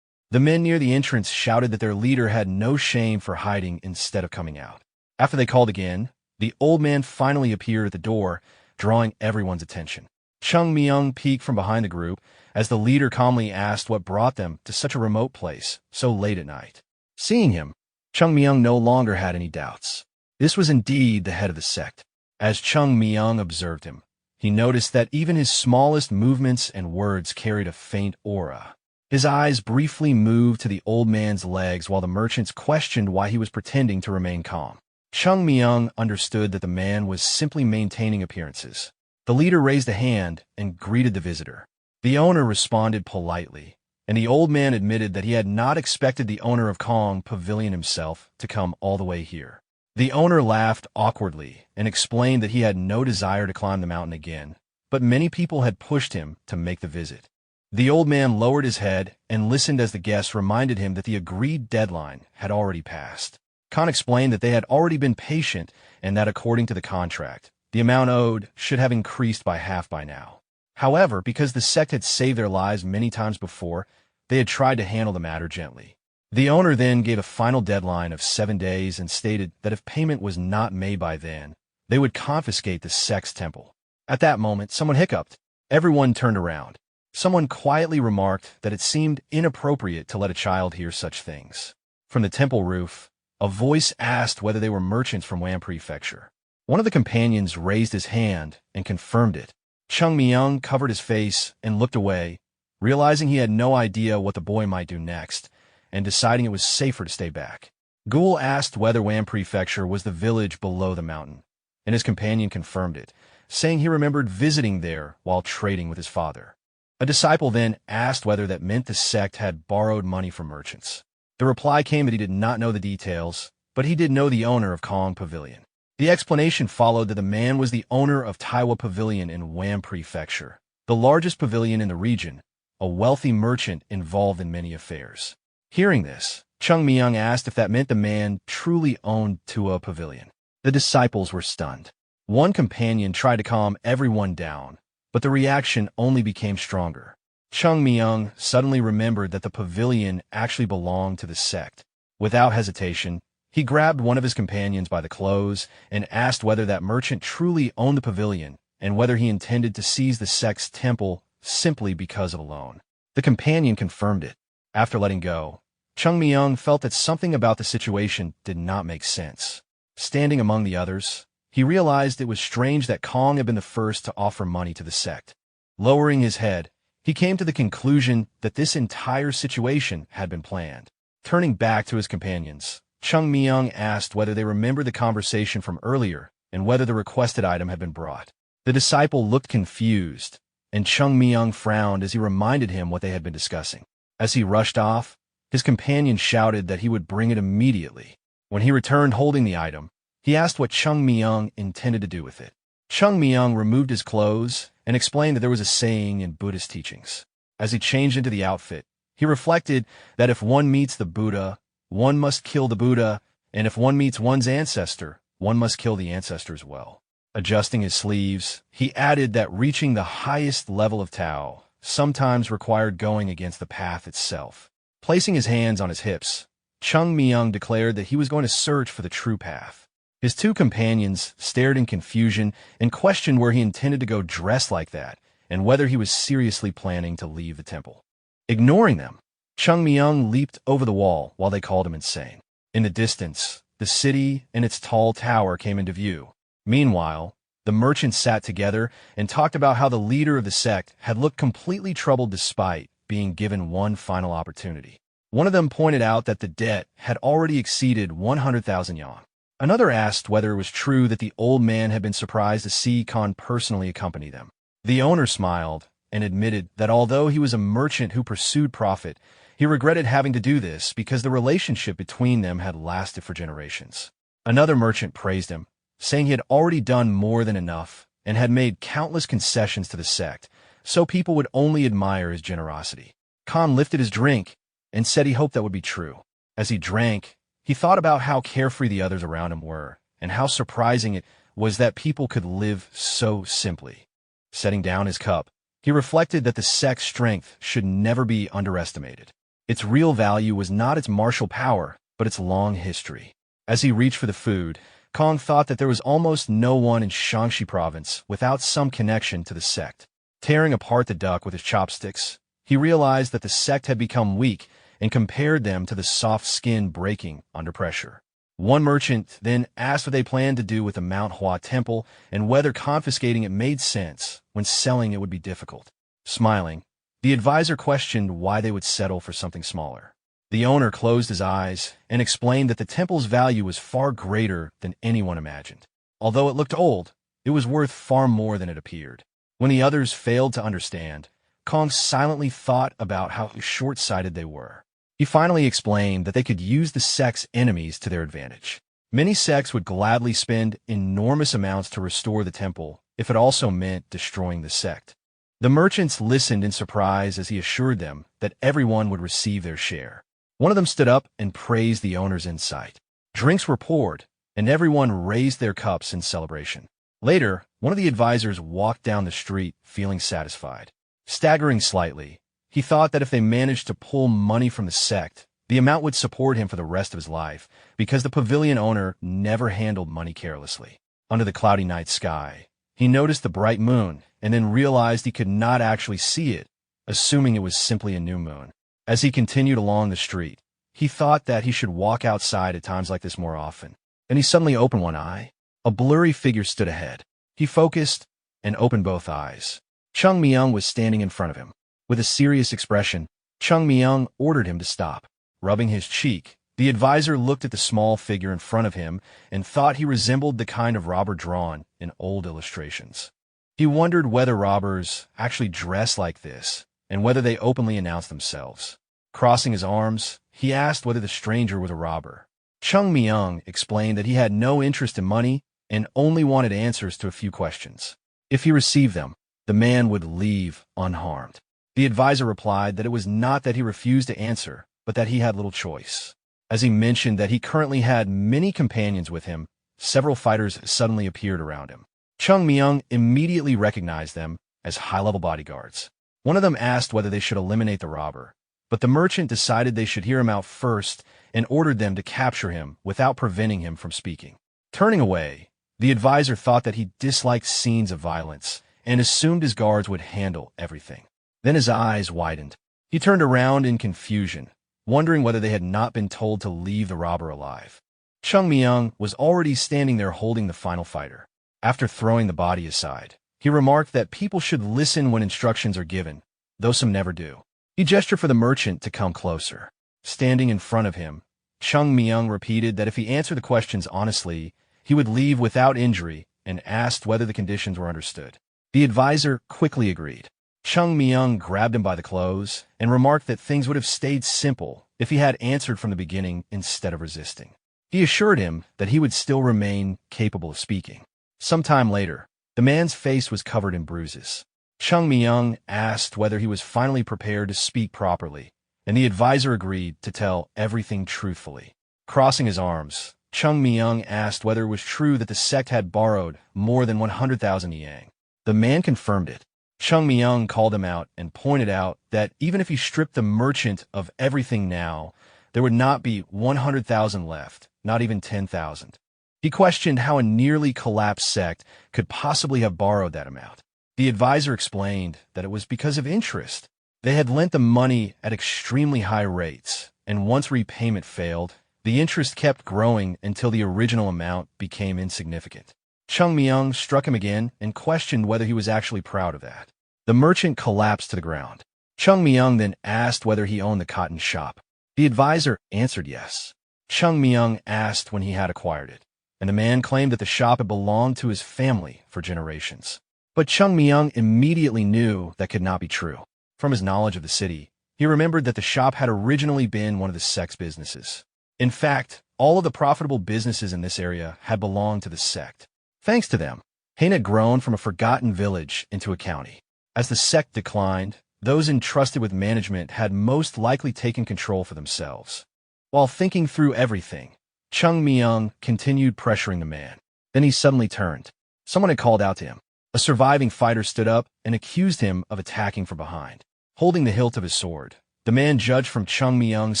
The men near the entrance shouted that their leader had no shame for hiding instead of coming out. After they called again, the old man finally appeared at the door, drawing everyone's attention. Chung Myung peeked from behind the group as the leader calmly asked what brought them to such a remote place so late at night. Seeing him, Chung Myung no longer had any doubts. This was indeed the head of the sect. As Chung Myung observed him, he noticed that even his smallest movements and words carried a faint aura. His eyes briefly moved to the old man's legs while the merchants questioned why he was pretending to remain calm. Chung Myung understood that the man was simply maintaining appearances. The leader raised a hand and greeted the visitor. The owner responded politely, and the old man admitted that he had not expected the owner of Kong Pavilion himself to come all the way here. The owner laughed awkwardly and explained that he had no desire to climb the mountain again, but many people had pushed him to make the visit. The old man lowered his head and listened as the guests reminded him that the agreed deadline had already passed. Khan explained that they had already been patient and that according to the contract, the amount owed should have increased by half by now. However, because the sect had saved their lives many times before, they had tried to handle the matter gently. The owner then gave a final deadline of 7 days and stated that if payment was not made by then, they would confiscate the sect's temple. At that moment, someone hiccuped. Everyone turned around. Someone quietly remarked that it seemed inappropriate to let a child hear such things. From the temple roof, a voice asked whether they were merchants from Wan Prefecture. One of the companions raised his hand and confirmed it. Chung Myung covered his face and looked away, realizing he had no idea what the boy might do next, and deciding it was safer to stay back. Gul asked whether Wan Prefecture was the village below the mountain, and his companion confirmed it, saying he remembered visiting there while trading with his father. A disciple then asked whether that meant the sect had borrowed money from merchants. The reply came that he did not know the details, but he did know the owner of Kong Pavilion. The explanation followed that the man was the owner of Taiwa Pavilion in Wan Prefecture, the largest pavilion in the region, a wealthy merchant involved in many affairs. Hearing this, Chung Myung asked if that meant the man truly owned Tua Pavilion. The disciples were stunned. One companion tried to calm everyone down, but the reaction only became stronger. Chung Myung suddenly remembered that the pavilion actually belonged to the sect. Without hesitation, he grabbed one of his companions by the clothes and asked whether that merchant truly owned the pavilion and whether he intended to seize the sect's temple simply because of a loan. The companion confirmed it. After letting go, Chung Myung felt that something about the situation did not make sense. Standing among the others, he realized it was strange that Kong had been the first to offer money to the sect. Lowering his head, he came to the conclusion that this entire situation had been planned. Turning back to his companions, Chung Myung asked whether they remembered the conversation from earlier and whether the requested item had been brought. The disciple looked confused, and Chung Myung frowned as he reminded him what they had been discussing. As he rushed off, his companion shouted that he would bring it immediately. When he returned holding the item, he asked what Chung Myung intended to do with it. Chung Myung removed his clothes and explained that there was a saying in Buddhist teachings. As he changed into the outfit, he reflected that if one meets the Buddha, one must kill the Buddha, and if one meets one's ancestor, one must kill the ancestor as well. Adjusting his sleeves, he added that reaching the highest level of Tao sometimes required going against the path itself. Placing his hands on his hips, Chung Myung declared that he was going to search for the true path. His two companions stared in confusion and questioned where he intended to go dressed like that and whether he was seriously planning to leave the temple. Ignoring them, Chung Myung leaped over the wall while they called him insane. In the distance, the city and its tall tower came into view. Meanwhile, the merchants sat together and talked about how the leader of the sect had looked completely troubled despite being given one final opportunity. One of them pointed out that the debt had already exceeded 100,000 yuan. Another asked whether it was true that the old man had been surprised to see Khan personally accompany them. The owner smiled and admitted that although he was a merchant who pursued profit, he regretted having to do this because the relationship between them had lasted for generations. Another merchant praised him, saying he had already done more than enough and had made countless concessions to the sect, so people would only admire his generosity. Khan lifted his drink and said he hoped that would be true. As he drank, he thought about how carefree the others around him were and how surprising it was that people could live so simply. Setting down his cup, he reflected that the sect's strength should never be underestimated. Its real value was not its martial power, but its long history. As he reached for the food, Kong thought that there was almost no one in Shaanxi province without some connection to the sect. Tearing apart the duck with his chopsticks, he realized that the sect had become weak and compared them to the soft skin breaking under pressure. One merchant then asked what they planned to do with the Mount Hua temple and whether confiscating it made sense when selling it would be difficult. Smiling, the advisor questioned why they would settle for something smaller. The owner closed his eyes and explained that the temple's value was far greater than anyone imagined. Although it looked old, it was worth far more than it appeared. When the others failed to understand, Kong silently thought about how short-sighted they were. He finally explained that they could use the sect's enemies to their advantage. Many sects would gladly spend enormous amounts to restore the temple if it also meant destroying the sect. The merchants listened in surprise as he assured them that everyone would receive their share. One of them stood up and praised the owner's insight. Drinks were poured, and everyone raised their cups in celebration. Later, one of the advisors walked down the street feeling satisfied. Staggering slightly, he thought that if they managed to pull money from the sect, the amount would support him for the rest of his life, because the pavilion owner never handled money carelessly. Under the cloudy night sky, he noticed the bright moon and then realized he could not actually see it, assuming it was simply a new moon. As he continued along the street, he thought that he should walk outside at times like this more often. Then he suddenly opened one eye. A blurry figure stood ahead. He focused and opened both eyes. Chung Myung was standing in front of him. With a serious expression, Chung Myung ordered him to stop. Rubbing his cheek, the advisor looked at the small figure in front of him and thought he resembled the kind of robber drawn in old illustrations. He wondered whether robbers actually dress like this and whether they openly announce themselves. Crossing his arms, he asked whether the stranger was a robber. Chung Myung explained that he had no interest in money and only wanted answers to a few questions. If he received them, the man would leave unharmed. The advisor replied that it was not that he refused to answer, but that he had little choice. As he mentioned that he currently had many companions with him, several fighters suddenly appeared around him. Chung Myung immediately recognized them as high-level bodyguards. One of them asked whether they should eliminate the robber, but the merchant decided they should hear him out first and ordered them to capture him without preventing him from speaking. Turning away, the advisor thought that he disliked scenes of violence and assumed his guards would handle everything. Then his eyes widened. He turned around in confusion, wondering whether they had not been told to leave the robber alive. Chung Myung was already standing there holding the final fighter. After throwing the body aside, he remarked that people should listen when instructions are given, though some never do. He gestured for the merchant to come closer. Standing in front of him, Chung Myung repeated that if he answered the questions honestly, he would leave without injury and asked whether the conditions were understood. The advisor quickly agreed. Chung Myung grabbed him by the clothes and remarked that things would have stayed simple if he had answered from the beginning instead of resisting. He assured him that he would still remain capable of speaking. Some time later, the man's face was covered in bruises. Chung Myung asked whether he was finally prepared to speak properly, and the advisor agreed to tell everything truthfully. Crossing his arms, Chung Myung asked whether it was true that the sect had borrowed more than 100,000 yang. The man confirmed it. Chung Myung called him out and pointed out that even if he stripped the merchant of everything now, there would not be 100,000 left, not even 10,000. He questioned how a nearly collapsed sect could possibly have borrowed that amount. The advisor explained that it was because of interest. They had lent the money at extremely high rates, and once repayment failed, the interest kept growing until the original amount became insignificant. Chung Myung struck him again and questioned whether he was actually proud of that. The merchant collapsed to the ground. Chung Myung then asked whether he owned the cotton shop. The advisor answered yes. Chung Myung asked when he had acquired it, and the man claimed that the shop had belonged to his family for generations. But Chung Myung immediately knew that could not be true. From his knowledge of the city, he remembered that the shop had originally been one of the sect's businesses. In fact, all of the profitable businesses in this area had belonged to the sect. Thanks to them, Hain had grown from a forgotten village into a county. As the sect declined, those entrusted with management had most likely taken control for themselves. While thinking through everything, Chung Myung continued pressuring the man. Then he suddenly turned. Someone had called out to him. A surviving fighter stood up and accused him of attacking from behind. Holding the hilt of his sword, the man judged from Chung Myung's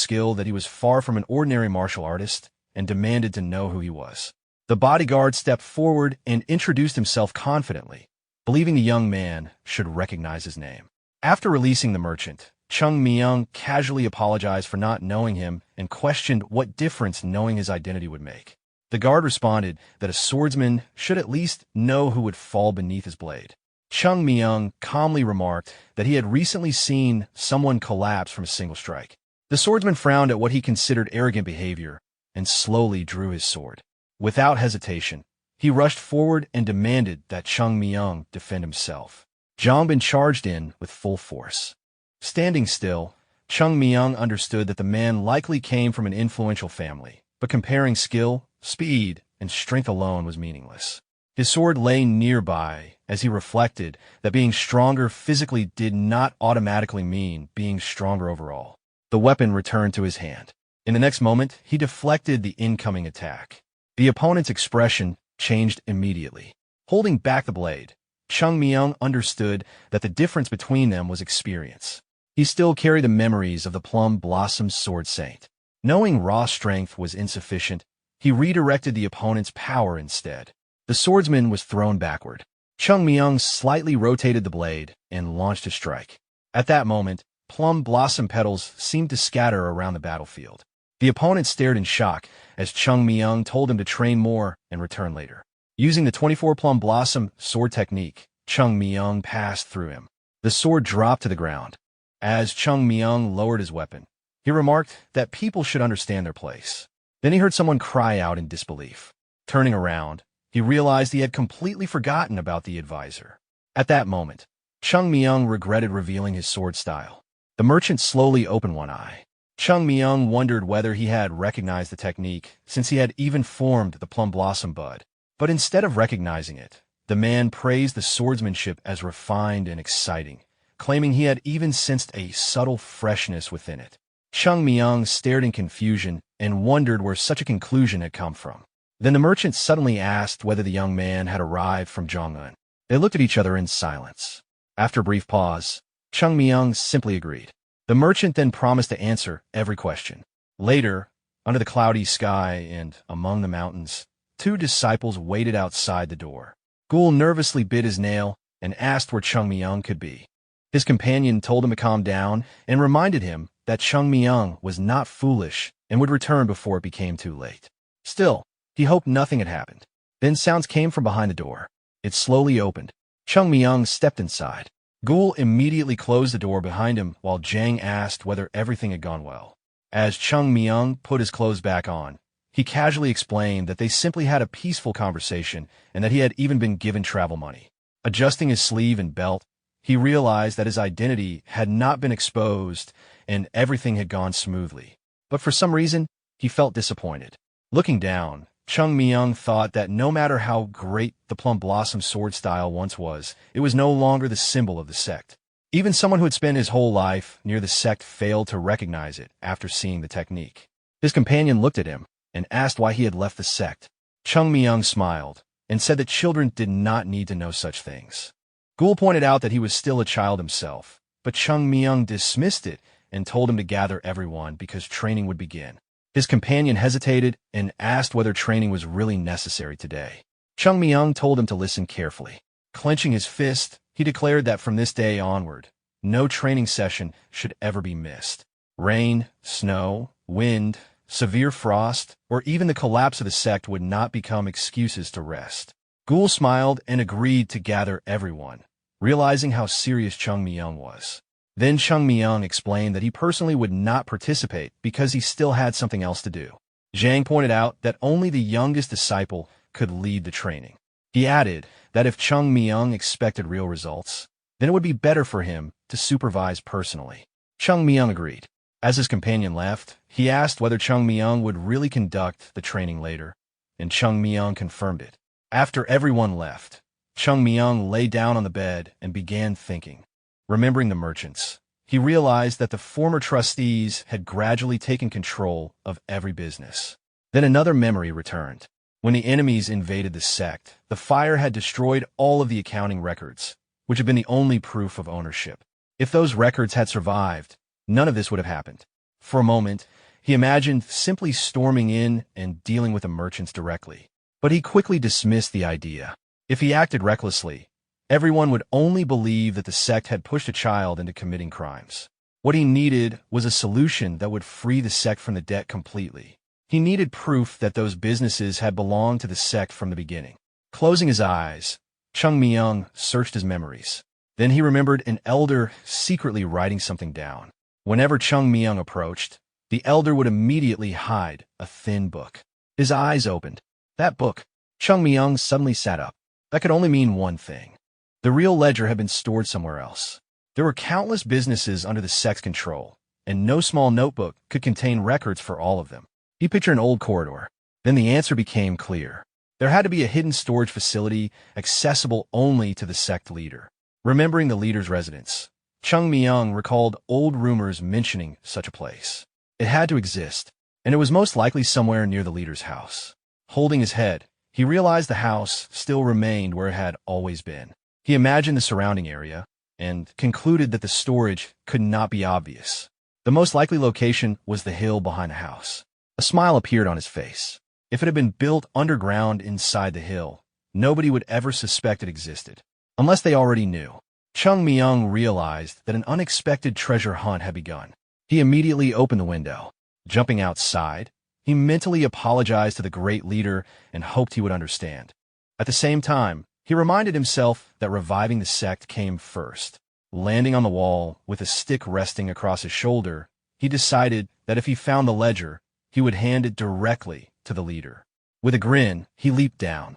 skill that he was far from an ordinary martial artist and demanded to know who he was. The bodyguard stepped forward and introduced himself confidently, believing the young man should recognize his name. After releasing the merchant, Chung Myung casually apologized for not knowing him and questioned what difference knowing his identity would make. The guard responded that a swordsman should at least know who would fall beneath his blade. Chung Myung calmly remarked that he had recently seen someone collapse from a single strike. The swordsman frowned at what he considered arrogant behavior and slowly drew his sword. Without hesitation, he rushed forward and demanded that Chung Myung defend himself. Jongbin charged in with full force. Standing still, Chung Myung understood that the man likely came from an influential family, but comparing skill, speed, and strength alone was meaningless. His sword lay nearby as he reflected that being stronger physically did not automatically mean being stronger overall. The weapon returned to his hand. In the next moment, he deflected the incoming attack. The opponent's expression changed immediately. Holding back the blade, Chung Myung understood that the difference between them was experience. He still carried the memories of the Plum Blossom Sword Saint. Knowing raw strength was insufficient, he redirected the opponent's power instead. The swordsman was thrown backward. Chung Myung slightly rotated the blade and launched a strike. At that moment, plum blossom petals seemed to scatter around the battlefield. The opponent stared in shock as Chung Myung told him to train more and return later. Using the 24 plum blossom sword technique, Chung Myung passed through him. The sword dropped to the ground. As Chung Myung lowered his weapon, he remarked that people should understand their place. Then he heard someone cry out in disbelief. Turning around, he realized he had completely forgotten about the advisor. At that moment, Chung Myung regretted revealing his sword style. The merchant slowly opened one eye. Chung Myung wondered whether he had recognized the technique since he had even formed the plum blossom bud. But instead of recognizing it, the man praised the swordsmanship as refined and exciting, claiming he had even sensed a subtle freshness within it. Chung Myung stared in confusion and wondered where such a conclusion had come from. Then the merchant suddenly asked whether the young man had arrived from Jong-un. They looked at each other in silence. After a brief pause, Chung Myung simply agreed. The merchant then promised to answer every question. Later, under the cloudy sky and among the mountains, two disciples waited outside the door. Gul nervously bit his nail and asked where Chung Myung could be. His companion told him to calm down and reminded him that Chung Myung was not foolish and would return before it became too late. Still, he hoped nothing had happened. Then sounds came from behind the door. It slowly opened. Chung Myung stepped inside. Gul immediately closed the door behind him while Jang asked whether everything had gone well. As Chung Myung put his clothes back on, He casually explained that they simply had a peaceful conversation and that he had even been given travel money. Adjusting his sleeve and belt, he realized that his identity had not been exposed and everything had gone smoothly. But for some reason, he felt disappointed. Looking down, Chung Myung thought that no matter how great the Plum Blossom Sword style once was, it was no longer the symbol of the sect. Even someone who had spent his whole life near the sect failed to recognize it after seeing the technique. His companion looked at him and asked why he had left the sect. Chung Myung smiled and said that children did not need to know such things. Gul pointed out that he was still a child himself, but Chung Myung dismissed it and told him to gather everyone because training would begin. His companion hesitated and asked whether training was really necessary today. Chung Myung told him to listen carefully. Clenching his fist, he declared that from this day onward, no training session should ever be missed. Rain, snow, wind, severe frost, or even the collapse of the sect would not become excuses to rest. Gul smiled and agreed to gather everyone, realizing how serious Chung Myung was. Then Chung Myung explained that he personally would not participate because he still had something else to do. Zhang pointed out that only the youngest disciple could lead the training. He added that if Chung Myung expected real results, then it would be better for him to supervise personally. Chung Myung agreed. As his companion left, he asked whether Chung Myung would really conduct the training later, and Chung Myung confirmed it. After everyone left, Chung Myung lay down on the bed and began thinking. Remembering the merchants, he realized that the former trustees had gradually taken control of every business. Then another memory returned. When the enemies invaded the sect, the fire had destroyed all of the accounting records, which had been the only proof of ownership. If those records had survived, none of this would have happened. For a moment, he imagined simply storming in and dealing with the merchants directly. But he quickly dismissed the idea. If he acted recklessly, everyone would only believe that the sect had pushed a child into committing crimes. What he needed was a solution that would free the sect from the debt completely. He needed proof that those businesses had belonged to the sect from the beginning. Closing his eyes, Chung Myung searched his memories. Then he remembered an elder secretly writing something down. Whenever Chung Myung approached, the elder would immediately hide a thin book. His eyes opened. That book. Chung Myung suddenly sat up. That could only mean one thing. The real ledger had been stored somewhere else. There were countless businesses under the sect's control, and no small notebook could contain records for all of them. He pictured an old corridor. Then the answer became clear. There had to be a hidden storage facility accessible only to the sect leader. Remembering the leader's residence, Chung Myung recalled old rumors mentioning such a place. It had to exist, and it was most likely somewhere near the leader's house. Holding his head, he realized the house still remained where it had always been. He imagined the surrounding area and concluded that the storage could not be obvious. The most likely location was the hill behind the house. A smile appeared on his face. If it had been built underground inside the hill, nobody would ever suspect it existed, unless they already knew. Chung Myung realized that an unexpected treasure hunt had begun. He immediately opened the window. Jumping outside, he mentally apologized to the great leader and hoped he would understand. At the same time, he reminded himself that reviving the sect came first. Landing on the wall with a stick resting across his shoulder, he decided that if he found the ledger, he would hand it directly to the leader. With a grin, he leaped down.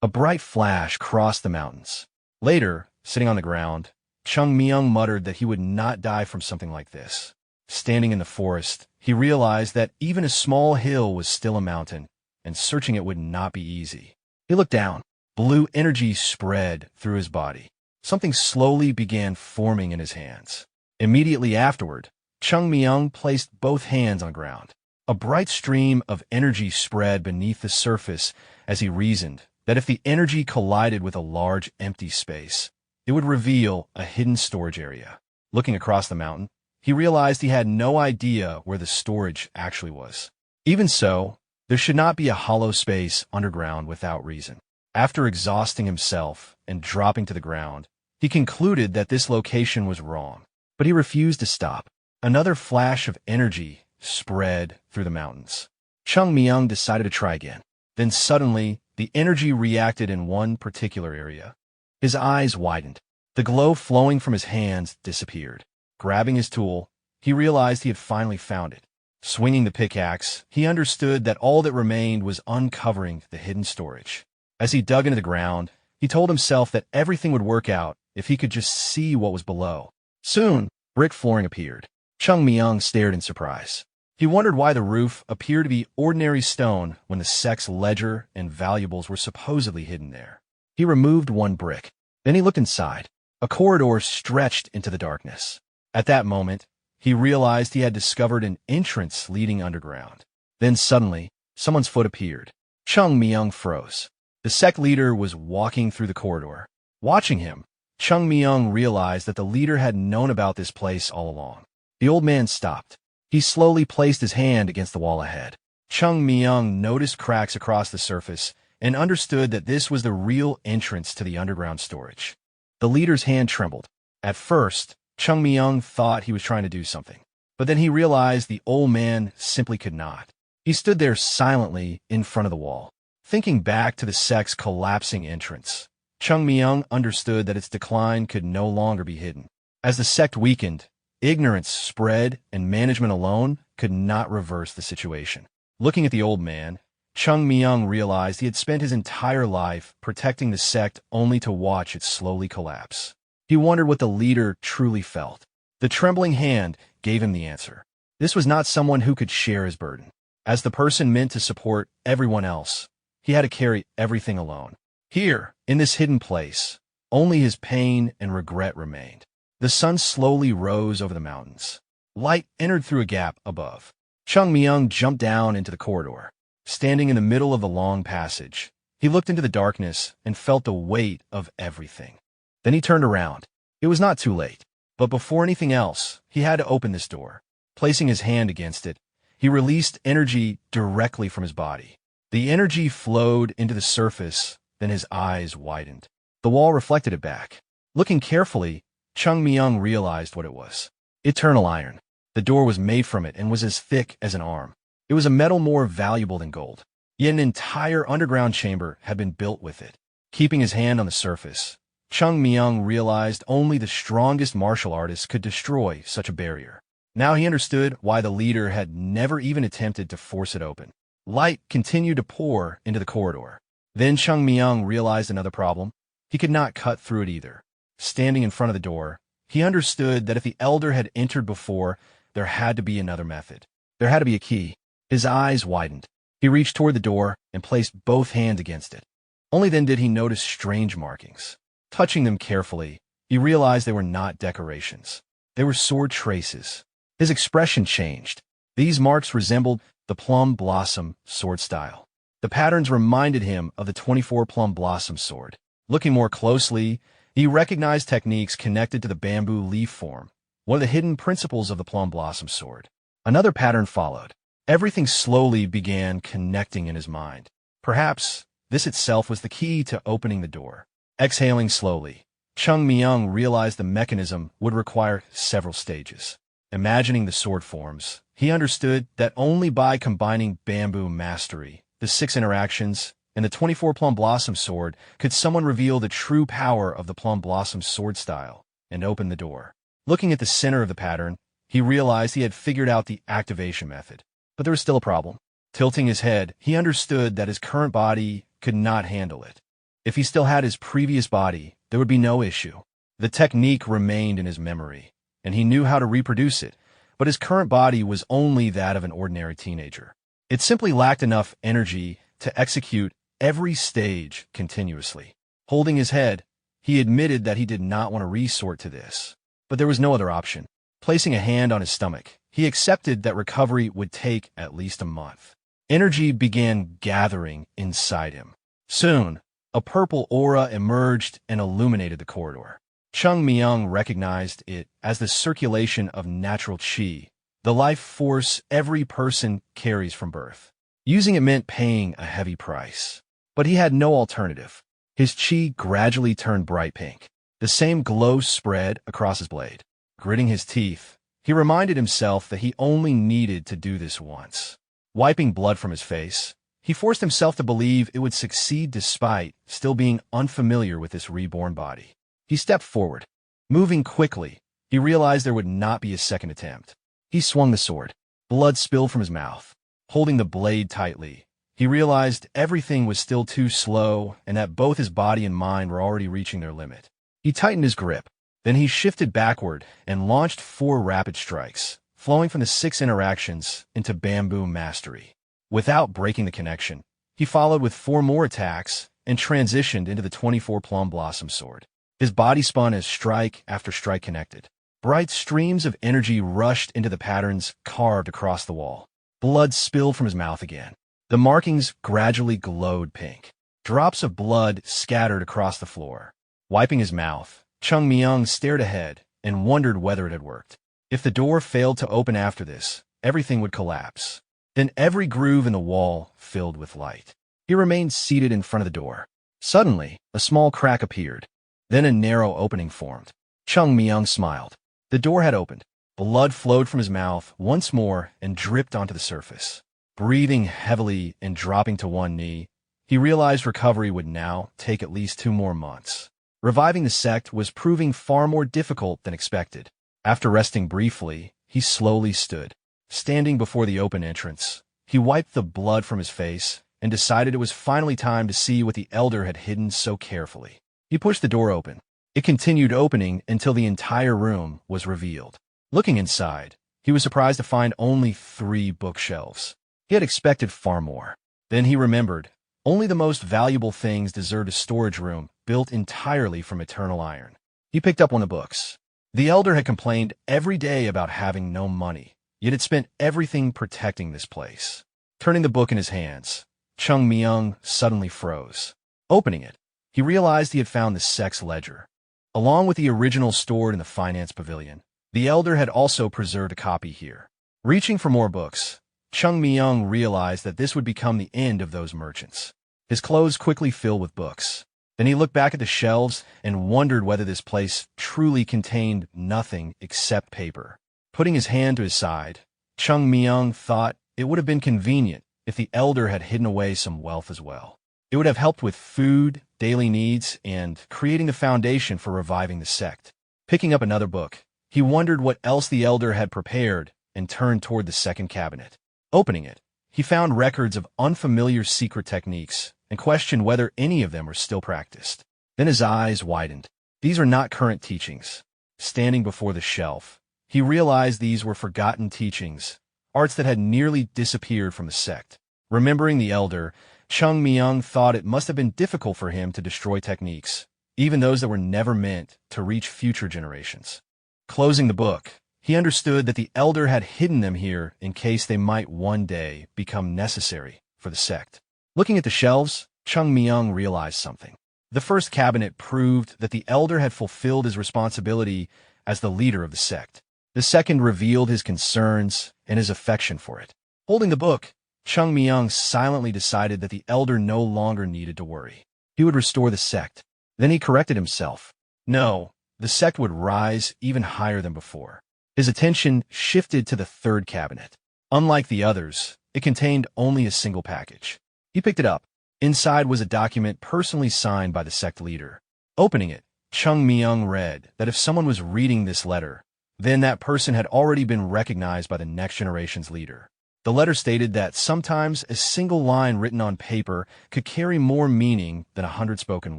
A bright flash crossed the mountains. Later, sitting on the ground, Chung Myung muttered that he would not die from something like this. Standing in the forest, he realized that even a small hill was still a mountain, and searching it would not be easy. He looked down. Blue energy spread through his body. Something slowly began forming in his hands. Immediately afterward, Chung Myung placed both hands on the ground. A bright stream of energy spread beneath the surface as he reasoned that if the energy collided with a large empty space, it would reveal a hidden storage area. Looking across the mountain, he realized he had no idea where the storage actually was. Even so, there should not be a hollow space underground without reason. After exhausting himself and dropping to the ground, he concluded that this location was wrong, but he refused to stop. Another flash of energy spread through the mountains. Chung Myung decided to try again. Then suddenly, the energy reacted in one particular area. His eyes widened. The glow flowing from his hands disappeared. Grabbing his tool, he realized he had finally found it. Swinging the pickaxe, he understood that all that remained was uncovering the hidden storage. As he dug into the ground, he told himself that everything would work out if he could just see what was below. Soon, brick flooring appeared. Chung Myung stared in surprise. He wondered why the roof appeared to be ordinary stone when the sect's ledger and valuables were supposedly hidden there. He removed one brick. Then he looked inside. A corridor stretched into the darkness. At that moment, he realized he had discovered an entrance leading underground. Then suddenly, someone's foot appeared. Chung Myung froze. The sect leader was walking through the corridor. Watching him, Chung Myung realized that the leader had known about this place all along. The old man stopped. He slowly placed his hand against the wall ahead. Chung Myung noticed cracks across the surface and understood that this was the real entrance to the underground storage. The leader's hand trembled. At first, Chung Myung thought he was trying to do something, but then he realized the old man simply could not. He stood there silently in front of the wall. Thinking back to the sect's collapsing entrance, Chung Myung understood that its decline could no longer be hidden. As the sect weakened, ignorance spread and management alone could not reverse the situation. Looking at the old man, Chung Myung realized he had spent his entire life protecting the sect only to watch it slowly collapse. He wondered what the leader truly felt. The trembling hand gave him the answer. This was not someone who could share his burden. As the person meant to support everyone else, he had to carry everything alone. Here, in this hidden place, only his pain and regret remained. The sun slowly rose over the mountains. Light entered through a gap above. Chung Myung jumped down into the corridor. Standing in the middle of the long passage, he looked into the darkness and felt the weight of everything. Then he turned around. It was not too late. But before anything else, he had to open this door. Placing his hand against it, he released energy directly from his body. The energy flowed into the surface, then his eyes widened. The wall reflected it back. Looking carefully, Chung Myung realized what it was. Eternal iron. The door was made from it and was as thick as an arm. It was a metal more valuable than gold. Yet an entire underground chamber had been built with it. Keeping his hand on the surface, Chung Myung realized only the strongest martial artists could destroy such a barrier. Now he understood why the leader had never even attempted to force it open. Light continued to pour into the corridor. Then Chung Myung realized another problem. He could not cut through it either. Standing in front of the door, he understood that if the elder had entered before, there had to be another method. There had to be a key. His eyes widened. He reached toward the door and placed both hands against it. Only then did he notice strange markings. Touching them carefully, he realized they were not decorations. They were sword traces. His expression changed. These marks resembled the Plum Blossom Sword style. The patterns reminded him of the 24 Plum Blossom Sword. Looking more closely, he recognized techniques connected to the bamboo leaf form, one of the hidden principles of the Plum Blossom Sword. Another pattern followed. Everything slowly began connecting in his mind. Perhaps this itself was the key to opening the door. Exhaling slowly, Chung Myung realized the mechanism would require several stages. Imagining the sword forms, he understood that only by combining bamboo mastery, the 6 interactions, and the 24 Plum Blossom Sword could someone reveal the true power of the Plum Blossom Sword style and open the door. Looking at the center of the pattern, he realized he had figured out the activation method. But there was still a problem. Tilting his head, he understood that his current body could not handle it. If he still had his previous body, there would be no issue. The technique remained in his memory, and he knew how to reproduce it, but his current body was only that of an ordinary teenager. It simply lacked enough energy to execute every stage continuously. Holding his head, he admitted that he did not want to resort to this. But there was no other option. Placing a hand on his stomach, he accepted that recovery would take at least a month. Energy began gathering inside him. Soon, a purple aura emerged and illuminated the corridor. Chung Myung recognized it as the circulation of natural qi, the life force every person carries from birth. Using it meant paying a heavy price. But he had no alternative. His qi gradually turned bright pink. The same glow spread across his blade. Gritting his teeth, he reminded himself that he only needed to do this once. Wiping blood from his face, he forced himself to believe it would succeed despite still being unfamiliar with this reborn body. He stepped forward. Moving quickly, he realized there would not be a second attempt. He swung the sword. Blood spilled from his mouth. Holding the blade tightly, he realized everything was still too slow and that both his body and mind were already reaching their limit. He tightened his grip. Then he shifted backward and launched 4 rapid strikes, flowing from the 6 interactions into bamboo mastery. Without breaking the connection, he followed with 4 more attacks and transitioned into the 24 Plum Blossom Sword. His body spun as strike after strike connected. Bright streams of energy rushed into the patterns carved across the wall. Blood spilled from his mouth again. The markings gradually glowed pink. Drops of blood scattered across the floor. Wiping his mouth, Chung Myung stared ahead and wondered whether it had worked. If the door failed to open after this, everything would collapse. Then every groove in the wall filled with light. He remained seated in front of the door. Suddenly, a small crack appeared. Then a narrow opening formed. Chung Myung smiled. The door had opened. Blood flowed from his mouth once more and dripped onto the surface. Breathing heavily and dropping to one knee, he realized recovery would now take at least 2 more months. Reviving the sect was proving far more difficult than expected. After resting briefly, he slowly stood. Standing before the open entrance, he wiped the blood from his face and decided it was finally time to see what the elder had hidden so carefully. He pushed the door open. It continued opening until the entire room was revealed. Looking inside, he was surprised to find only 3 bookshelves. He had expected far more. Then he remembered, only the most valuable things deserved a storage room built entirely from eternal iron. He picked up one of the books. The elder had complained every day about having no money, yet had spent everything protecting this place. Turning the book in his hands, Chung Myung suddenly froze. Opening it, he realized he had found the sect's ledger. Along with the original stored in the finance pavilion, the elder had also preserved a copy here. Reaching for more books, Chung Myung realized that this would become the end of those merchants. His clothes quickly filled with books. Then he looked back at the shelves and wondered whether this place truly contained nothing except paper. Putting his hand to his side, Chung Myung thought it would have been convenient if the elder had hidden away some wealth as well. It would have helped with food, daily needs, and creating the foundation for reviving the sect. Picking up another book, he wondered what else the elder had prepared and turned toward the second cabinet. Opening it, he found records of unfamiliar secret techniques and questioned whether any of them were still practiced. Then his eyes widened. These are not current teachings. Standing before the shelf, he realized these were forgotten teachings, arts that had nearly disappeared from the sect. Remembering the elder, Chung Myung thought it must have been difficult for him to destroy techniques, even those that were never meant to reach future generations. Closing the book, he understood that the elder had hidden them here in case they might one day become necessary for the sect. Looking at the shelves, Chung Myung realized something. The first cabinet proved that the elder had fulfilled his responsibility as the leader of the sect. The second revealed his concerns and his affection for it. Holding the book, Chung Myung silently decided that the elder no longer needed to worry. He would restore the sect. Then he corrected himself. No, the sect would rise even higher than before. His attention shifted to the third cabinet. Unlike the others, it contained only a single package. He picked it up. Inside was a document personally signed by the sect leader. Opening it, Chung Myung read that if someone was reading this letter, then that person had already been recognized by the next generation's leader. The letter stated that sometimes a single line written on paper could carry more meaning than 100 spoken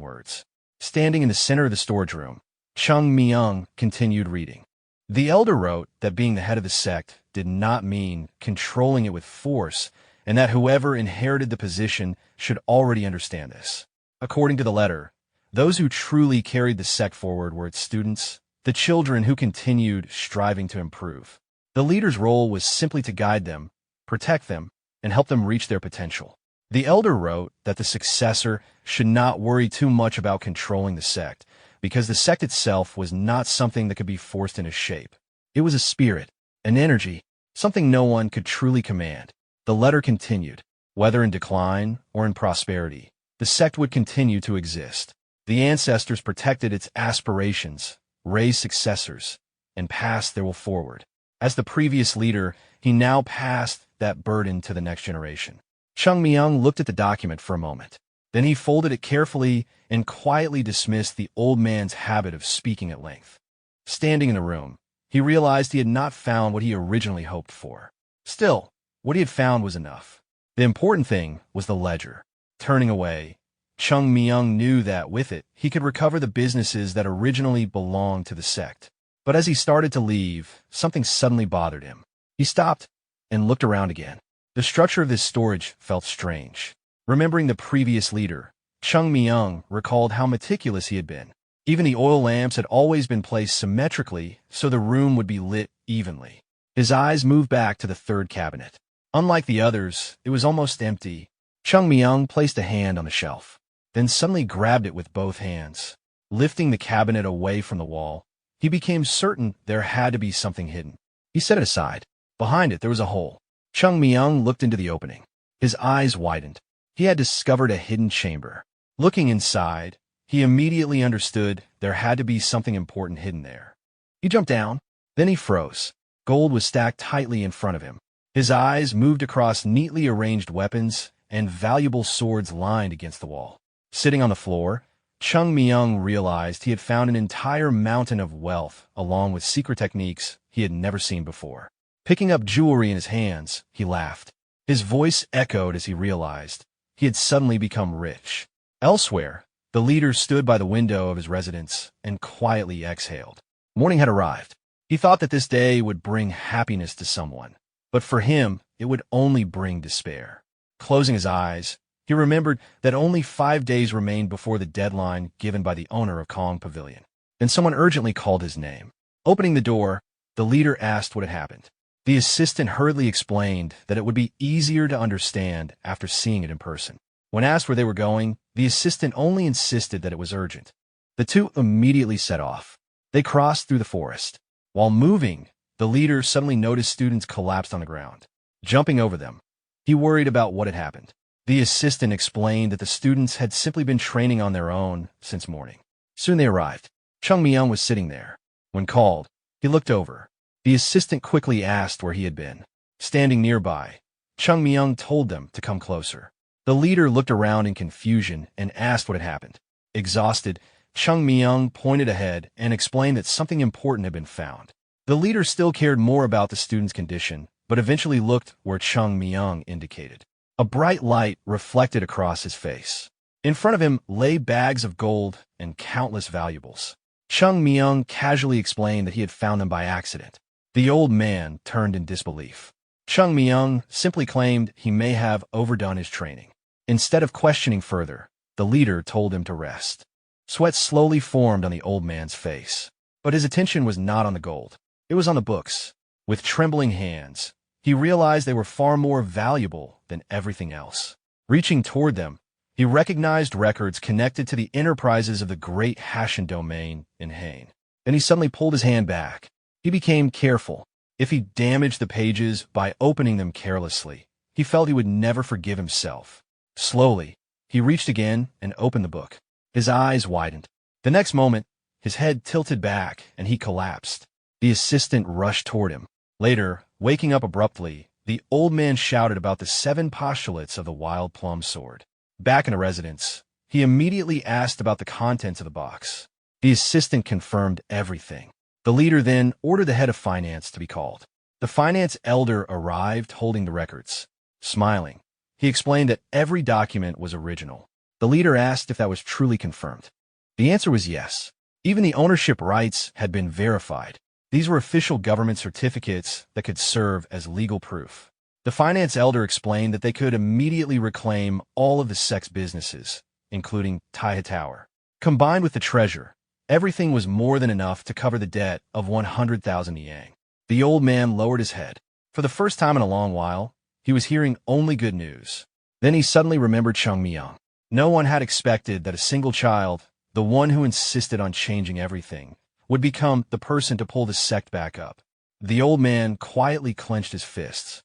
words. Standing in the center of the storage room, Chung Myung continued reading. The elder wrote that being the head of the sect did not mean controlling it with force, and that whoever inherited the position should already understand this. According to the letter, those who truly carried the sect forward were its students, the children who continued striving to improve. The leader's role was simply to guide them, protect them, and help them reach their potential. The elder wrote that the successor should not worry too much about controlling the sect, because the sect itself was not something that could be forced into shape. It was a spirit, an energy, something no one could truly command. The letter continued. Whether in decline or in prosperity, the sect would continue to exist. The ancestors protected its aspirations, raised successors, and passed their will forward. As the previous leader, he now passed that burden to the next generation. Chung Myung looked at the document for a moment. Then he folded it carefully and quietly dismissed the old man's habit of speaking at length. Standing in the room, he realized he had not found what he originally hoped for. Still, what he had found was enough. The important thing was the ledger. Turning away, Chung Myung knew that with it, he could recover the businesses that originally belonged to the sect. But as he started to leave, something suddenly bothered him. He stopped and looked around again. The structure of this storage felt strange. Remembering the previous leader, Chung Myung recalled how meticulous he had been. Even the oil lamps had always been placed symmetrically so the room would be lit evenly. His eyes moved back to the third cabinet. Unlike the others, it was almost empty. Chung Myung placed a hand on the shelf, then suddenly grabbed it with both hands. Lifting the cabinet away from the wall, he became certain there had to be something hidden. He set it aside. Behind it, there was a hole. Chung Myung looked into the opening. His eyes widened. He had discovered a hidden chamber. Looking inside, he immediately understood there had to be something important hidden there. He jumped down, then he froze. Gold was stacked tightly in front of him. His eyes moved across neatly arranged weapons and valuable swords lined against the wall. Sitting on the floor, Chung Myung realized he had found an entire mountain of wealth along with secret techniques he had never seen before. Picking up jewelry in his hands, he laughed. His voice echoed as he realized he had suddenly become rich. Elsewhere, the leader stood by the window of his residence and quietly exhaled. Morning had arrived. He thought that this day would bring happiness to someone, but for him, it would only bring despair. Closing his eyes, he remembered that only 5 days remained before the deadline given by the owner of Kong Pavilion. Then someone urgently called his name. Opening the door, the leader asked what had happened. The assistant hurriedly explained that it would be easier to understand after seeing it in person. When asked where they were going, the assistant only insisted that it was urgent. The two immediately set off. They crossed through the forest. While moving, the leader suddenly noticed students collapsed on the ground. Jumping over them, he worried about what had happened. The assistant explained that the students had simply been training on their own since morning. Soon they arrived. Chung Myung was sitting there. When called, he looked over. The assistant quickly asked where he had been. Standing nearby, Chung Myung told them to come closer. The leader looked around in confusion and asked what had happened. Exhausted, Chung Myung pointed ahead and explained that something important had been found. The leader still cared more about the student's condition, but eventually looked where Chung Myung indicated. A bright light reflected across his face. In front of him lay bags of gold and countless valuables. Chung Myung casually explained that he had found them by accident. The old man turned in disbelief. Chung Myung simply claimed he may have overdone his training. Instead of questioning further, the leader told him to rest. Sweat slowly formed on the old man's face. But his attention was not on the gold. It was on the books. With trembling hands, he realized they were far more valuable than everything else. Reaching toward them, he recognized records connected to the enterprises of the Great Huashan domain in Hain. Then he suddenly pulled his hand back. He became careful. If he damaged the pages by opening them carelessly, he felt he would never forgive himself. Slowly, he reached again and opened the book. His eyes widened. The next moment, his head tilted back and he collapsed. The assistant rushed toward him. Later, waking up abruptly, the old man shouted about the 7 postulates of the Wild Plum Sword. Back in the residence, he immediately asked about the contents of the box. The assistant confirmed everything. The leader then ordered the head of finance to be called. The finance elder arrived holding the records. Smiling, he explained that every document was original. The leader asked if that was truly confirmed. The answer was yes. Even the ownership rights had been verified. These were official government certificates that could serve as legal proof. The finance elder explained that they could immediately reclaim all of the sect's businesses, including Taiha Tower. Combined with the treasure, everything was more than enough to cover the debt of 100,000 yang. The old man lowered his head. For the first time in a long while, he was hearing only good news. Then he suddenly remembered Chung Myung. No one had expected that a single child, the one who insisted on changing everything, would become the person to pull the sect back up. The old man quietly clenched his fists.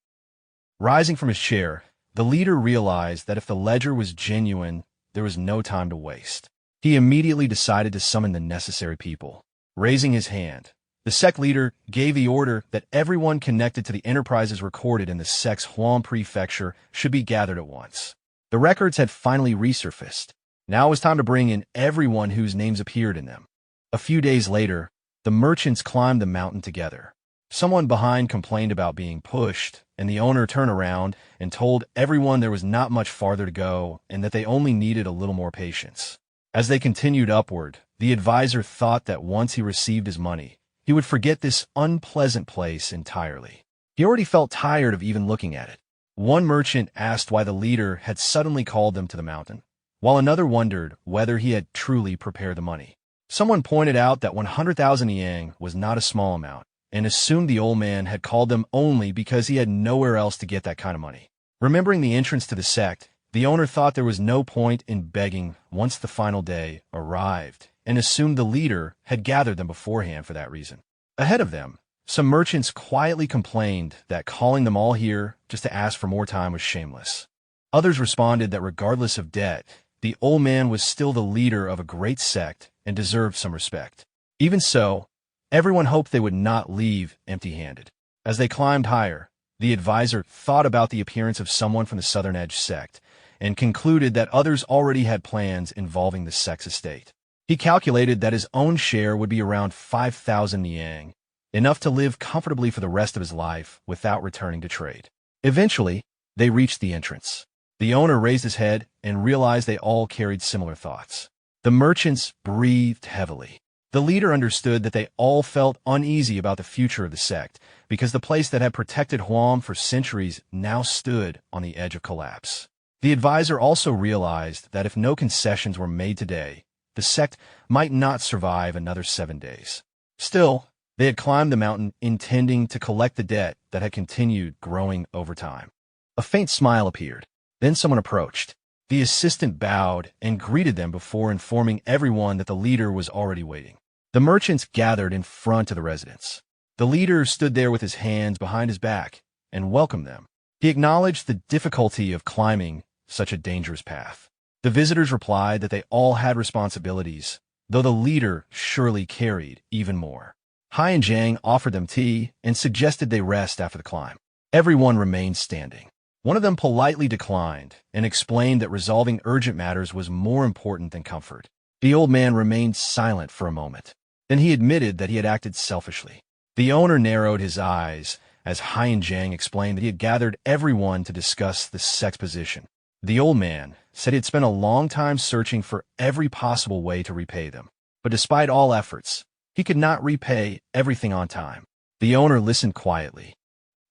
Rising from his chair, the leader realized that if the ledger was genuine, there was no time to waste. He immediately decided to summon the necessary people. Raising his hand, the sect leader gave the order that everyone connected to the enterprises recorded in the sect's Huan prefecture should be gathered at once. The records had finally resurfaced. Now it was time to bring in everyone whose names appeared in them. A few days later, the merchants climbed the mountain together. Someone behind complained about being pushed, and the owner turned around and told everyone there was not much farther to go and that they only needed a little more patience. As they continued upward, the advisor thought that once he received his money, he would forget this unpleasant place entirely. He already felt tired of even looking at it. One merchant asked why the leader had suddenly called them to the mountain, while another wondered whether he had truly prepared the money. Someone pointed out that 100,000 yang was not a small amount, and assumed the old man had called them only because he had nowhere else to get that kind of money. Remembering the entrance to the sect, the owner thought there was no point in begging once the final day arrived, and assumed the leader had gathered them beforehand for that reason. Ahead of them, some merchants quietly complained that calling them all here just to ask for more time was shameless. Others responded that regardless of debt, the old man was still the leader of a great sect and deserved some respect. Even so, everyone hoped they would not leave empty-handed. As they climbed higher, the advisor thought about the appearance of someone from the Southern Edge sect and concluded that others already had plans involving the sect's estate. He calculated that his own share would be around 5,000 yang, enough to live comfortably for the rest of his life without returning to trade. Eventually, they reached the entrance. The owner raised his head and realized they all carried similar thoughts. The merchants breathed heavily. The leader understood that they all felt uneasy about the future of the sect because the place that had protected Huam for centuries now stood on the edge of collapse. The advisor also realized that if no concessions were made today, the sect might not survive another 7 days. Still, they had climbed the mountain intending to collect the debt that had continued growing over time. A faint smile appeared. Then someone approached. The assistant bowed and greeted them before informing everyone that the leader was already waiting. The merchants gathered in front of the residence. The leader stood there with his hands behind his back and welcomed them. He acknowledged the difficulty of climbing such a dangerous path. The visitors replied that they all had responsibilities, though the leader surely carried even more. Hai and Jiang offered them tea and suggested they rest after the climb. Everyone remained standing. One of them politely declined and explained that resolving urgent matters was more important than comfort. The old man remained silent for a moment. Then he admitted that he had acted selfishly. The owner narrowed his eyes as Hai and Jiang explained that he had gathered everyone to discuss the sect's position. The old man said he had spent a long time searching for every possible way to repay them. But despite all efforts, he could not repay everything on time. The owner listened quietly.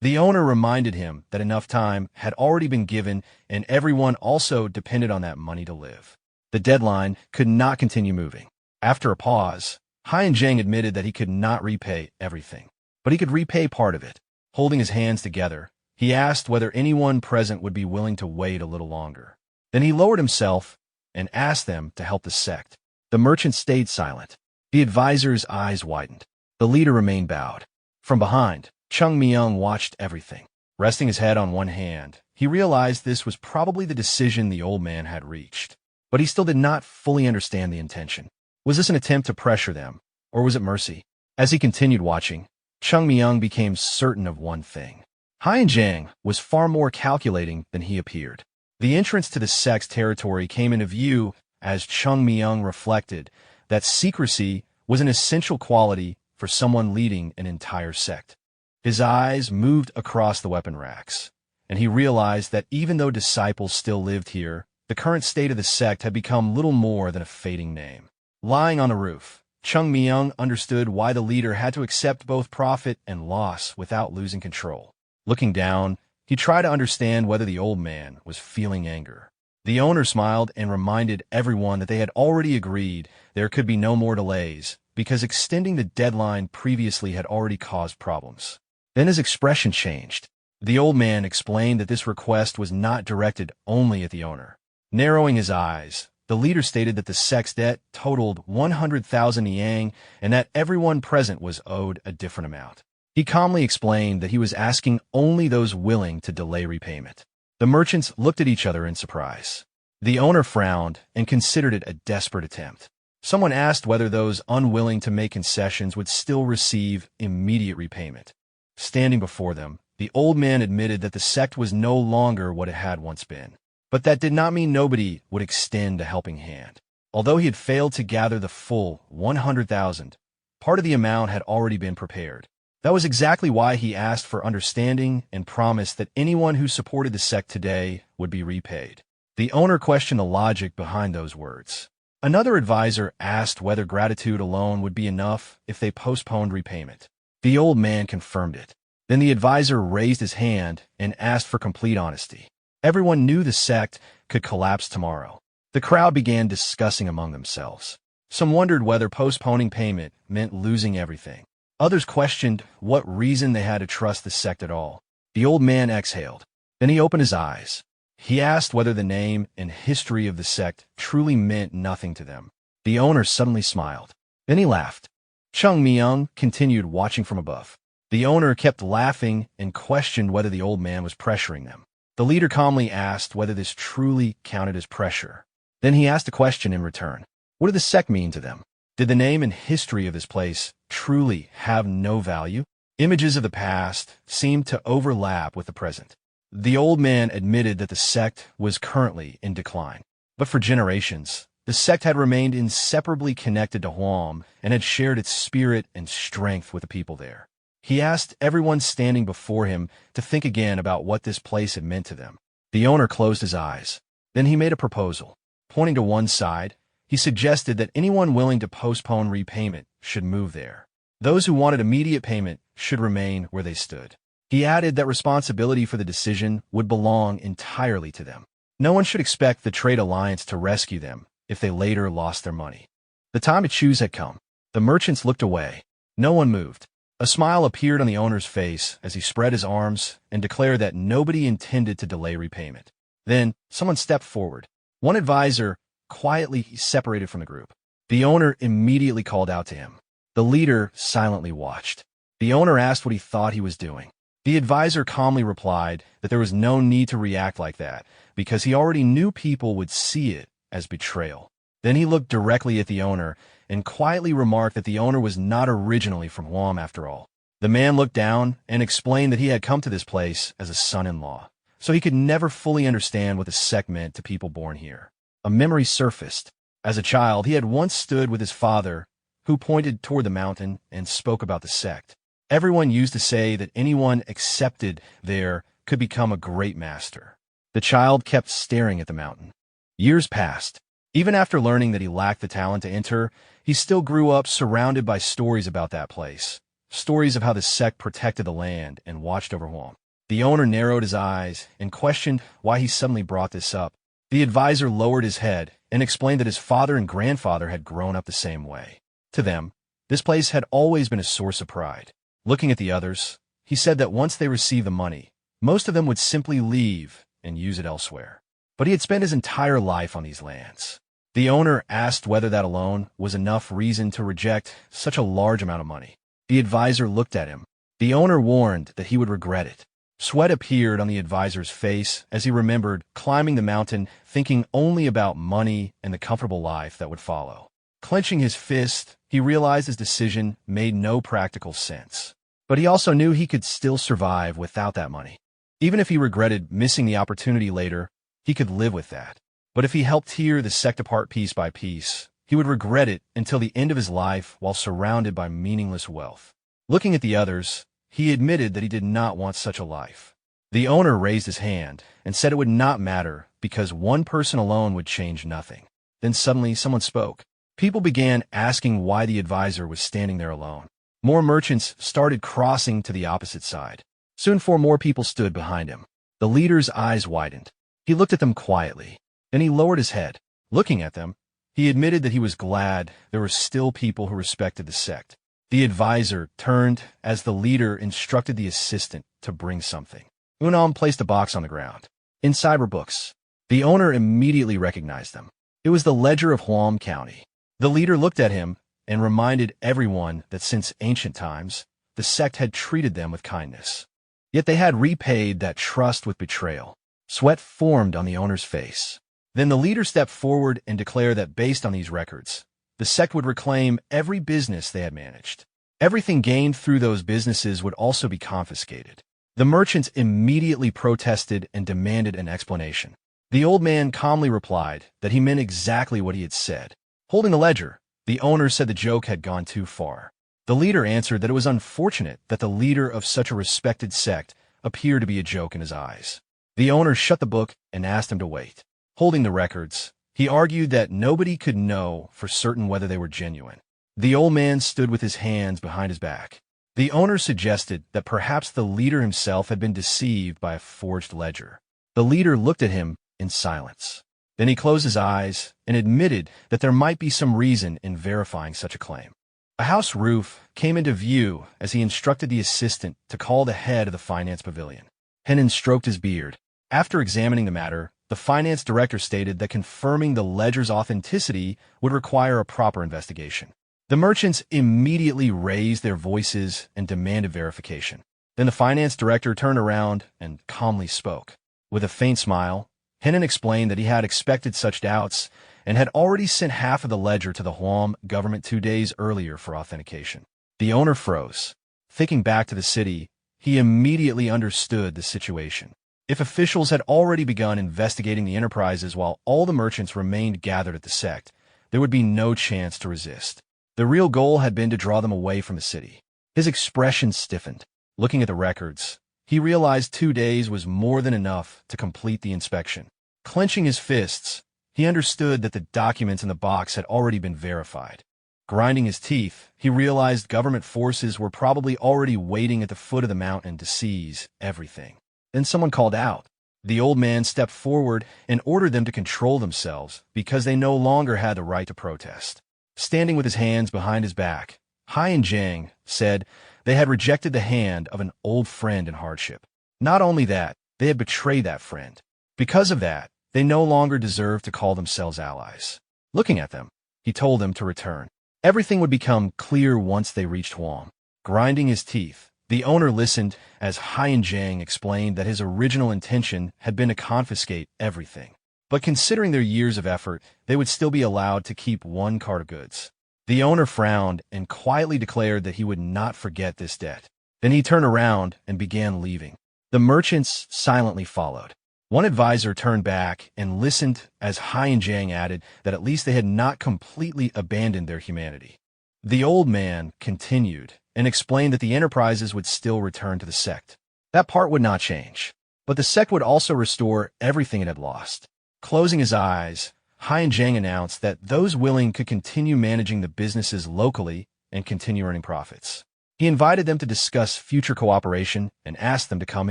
The owner reminded him that enough time had already been given and everyone also depended on that money to live. The deadline could not continue moving. After a pause, Hai and Jiang admitted that he could not repay everything, but he could repay part of it. Holding his hands together, he asked whether anyone present would be willing to wait a little longer. Then he lowered himself and asked them to help the sect. The merchant stayed silent. The advisor's eyes widened. The leader remained bowed. From behind, Chung Myung watched everything. Resting his head on one hand, he realized this was probably the decision the old man had reached. But he still did not fully understand the intention. Was this an attempt to pressure them, or was it mercy? As he continued watching, Chung Myung became certain of one thing. Hai and Jiang was far more calculating than he appeared. The entrance to the sect's territory came into view as Chung Myung reflected that secrecy was an essential quality for someone leading an entire sect. His eyes moved across the weapon racks, and he realized that even though disciples still lived here, the current state of the sect had become little more than a fading name. Lying on the roof, Chung Myung understood why the leader had to accept both profit and loss without losing control. Looking down, he tried to understand whether the old man was feeling anger. The owner smiled and reminded everyone that they had already agreed there could be no more delays because extending the deadline previously had already caused problems. Then his expression changed. The old man explained that this request was not directed only at the owner. Narrowing his eyes, the leader stated that the sect's debt totaled 100,000 yang and that everyone present was owed a different amount. He calmly explained that he was asking only those willing to delay repayment. The merchants looked at each other in surprise. The owner frowned and considered it a desperate attempt. Someone asked whether those unwilling to make concessions would still receive immediate repayment. Standing before them, the old man admitted that the sect was no longer what it had once been. But that did not mean nobody would extend a helping hand. Although he had failed to gather the full 100,000, part of the amount had already been prepared. That was exactly why he asked for understanding and promised that anyone who supported the sect today would be repaid. The owner questioned the logic behind those words. Another advisor asked whether gratitude alone would be enough if they postponed repayment. The old man confirmed it. Then the advisor raised his hand and asked for complete honesty. Everyone knew the sect could collapse tomorrow. The crowd began discussing among themselves. Some wondered whether postponing payment meant losing everything. Others questioned what reason they had to trust the sect at all. The old man exhaled. Then he opened his eyes. He asked whether the name and history of the sect truly meant nothing to them. The owner suddenly smiled. Then he laughed. Chung Myung continued watching from above. The owner kept laughing and questioned whether the old man was pressuring them. The leader calmly asked whether this truly counted as pressure. Then he asked a question in return. What did the sect mean to them? Did the name and history of this place truly have no value? Images of the past seemed to overlap with the present. The old man admitted that the sect was currently in decline. But for generations, the sect had remained inseparably connected to Huam and had shared its spirit and strength with the people there. He asked everyone standing before him to think again about what this place had meant to them. The owner closed his eyes. Then he made a proposal. Pointing to one side, he suggested that anyone willing to postpone repayment should move there. Those who wanted immediate payment should remain where they stood. He added that responsibility for the decision would belong entirely to them. No one should expect the trade alliance to rescue them if they later lost their money. The time to choose had come. The merchants looked away. No one moved. A smile appeared on the owner's face as he spread his arms and declared that nobody intended to delay repayment. Then, someone stepped forward. One advisor quietly separated from the group. The owner immediately called out to him. The leader silently watched. The owner asked what he thought he was doing. The advisor calmly replied that there was no need to react like that because he already knew people would see it as betrayal. Then he looked directly at the owner and quietly remarked that the owner was not originally from Huam after all. The man looked down and explained that he had come to this place as a son-in-law, so he could never fully understand what the sect meant to people born here. A memory surfaced. As a child, he had once stood with his father, who pointed toward the mountain and spoke about the sect. Everyone used to say that anyone accepted there could become a great master. The child kept staring at the mountain. Years passed. Even after learning that he lacked the talent to enter, he still grew up surrounded by stories about that place. Stories of how the sect protected the land and watched over Huam. The owner narrowed his eyes and questioned why he suddenly brought this up. The advisor lowered his head and explained that his father and grandfather had grown up the same way. To them, this place had always been a source of pride. Looking at the others, he said that once they received the money, most of them would simply leave and use it elsewhere. But he had spent his entire life on these lands. The owner asked whether that alone was enough reason to reject such a large amount of money. The advisor looked at him. The owner warned that he would regret it. Sweat appeared on the advisor's face as he remembered climbing the mountain, thinking only about money and the comfortable life that would follow. Clenching his fist, he realized his decision made no practical sense. But he also knew he could still survive without that money. Even if he regretted missing the opportunity later, he could live with that. But if he helped tear the sect apart piece by piece, he would regret it until the end of his life while surrounded by meaningless wealth. Looking at the others, he admitted that he did not want such a life. The owner raised his hand and said it would not matter because one person alone would change nothing. Then suddenly someone spoke. People began asking why the advisor was standing there alone. More merchants started crossing to the opposite side. Soon 4 more people stood behind him. The leader's eyes widened. He looked at them quietly. Then he lowered his head. Looking at them, he admitted that he was glad there were still people who respected the sect. The advisor turned as the leader instructed the assistant to bring something. Unam placed a box on the ground. Inside were books. The owner immediately recognized them. It was the ledger of Huam County. The leader looked at him and reminded everyone that since ancient times, the sect had treated them with kindness. Yet they had repaid that trust with betrayal. Sweat formed on the owner's face. Then the leader stepped forward and declared that based on these records, the sect would reclaim every business they had managed. Everything gained through those businesses would also be confiscated. The merchants immediately protested and demanded an explanation. The old man calmly replied that he meant exactly what he had said. Holding the ledger, the owner said the joke had gone too far. The leader answered that it was unfortunate that the leader of such a respected sect appeared to be a joke in his eyes. The owner shut the book and asked him to wait. Holding the records, he argued that nobody could know for certain whether they were genuine. The old man stood with his hands behind his back. The owner suggested that perhaps the leader himself had been deceived by a forged ledger. The leader looked at him in silence. Then he closed his eyes and admitted that there might be some reason in verifying such a claim. A house roof came into view as he instructed the assistant to call the head of the finance pavilion. Henan stroked his beard. After examining the matter, the finance director stated that confirming the ledger's authenticity would require a proper investigation. The merchants immediately raised their voices and demanded verification. Then the finance director turned around and calmly spoke. With a faint smile, Henan explained that he had expected such doubts and had already sent half of the ledger to the Huam government 2 days earlier for authentication. The owner froze. Thinking back to the city, he immediately understood the situation. If officials had already begun investigating the enterprises while all the merchants remained gathered at the sect, there would be no chance to resist. The real goal had been to draw them away from the city. His expression stiffened. Looking at the records, he realized 2 days was more than enough to complete the inspection. Clenching his fists, he understood that the documents in the box had already been verified. Grinding his teeth, he realized government forces were probably already waiting at the foot of the mountain to seize everything. Then someone called out. The old man stepped forward and ordered them to control themselves because they no longer had the right to protest. Standing with his hands behind his back, Huashan-Sekte said they had rejected the hand of an old friend in hardship. Not only that, they had betrayed that friend. Because of that, they no longer deserved to call themselves allies. Looking at them, he told them to return. Everything would become clear once they reached Huam. Grinding his teeth, the owner listened as Huashan-Sekte explained that his original intention had been to confiscate everything. But considering their years of effort, they would still be allowed to keep 1 cart of goods. The owner frowned and quietly declared that he would not forget this debt. Then he turned around and began leaving. The merchants silently followed. One advisor turned back and listened as Huashan-Sekte added that at least they had not completely abandoned their humanity. The old man continued and explained that the enterprises would still return to the sect. That part would not change, but the sect would also restore everything it had lost. Closing his eyes, Huashan-Sekte announced that those willing could continue managing the businesses locally and continue earning profits. He invited them to discuss future cooperation and asked them to come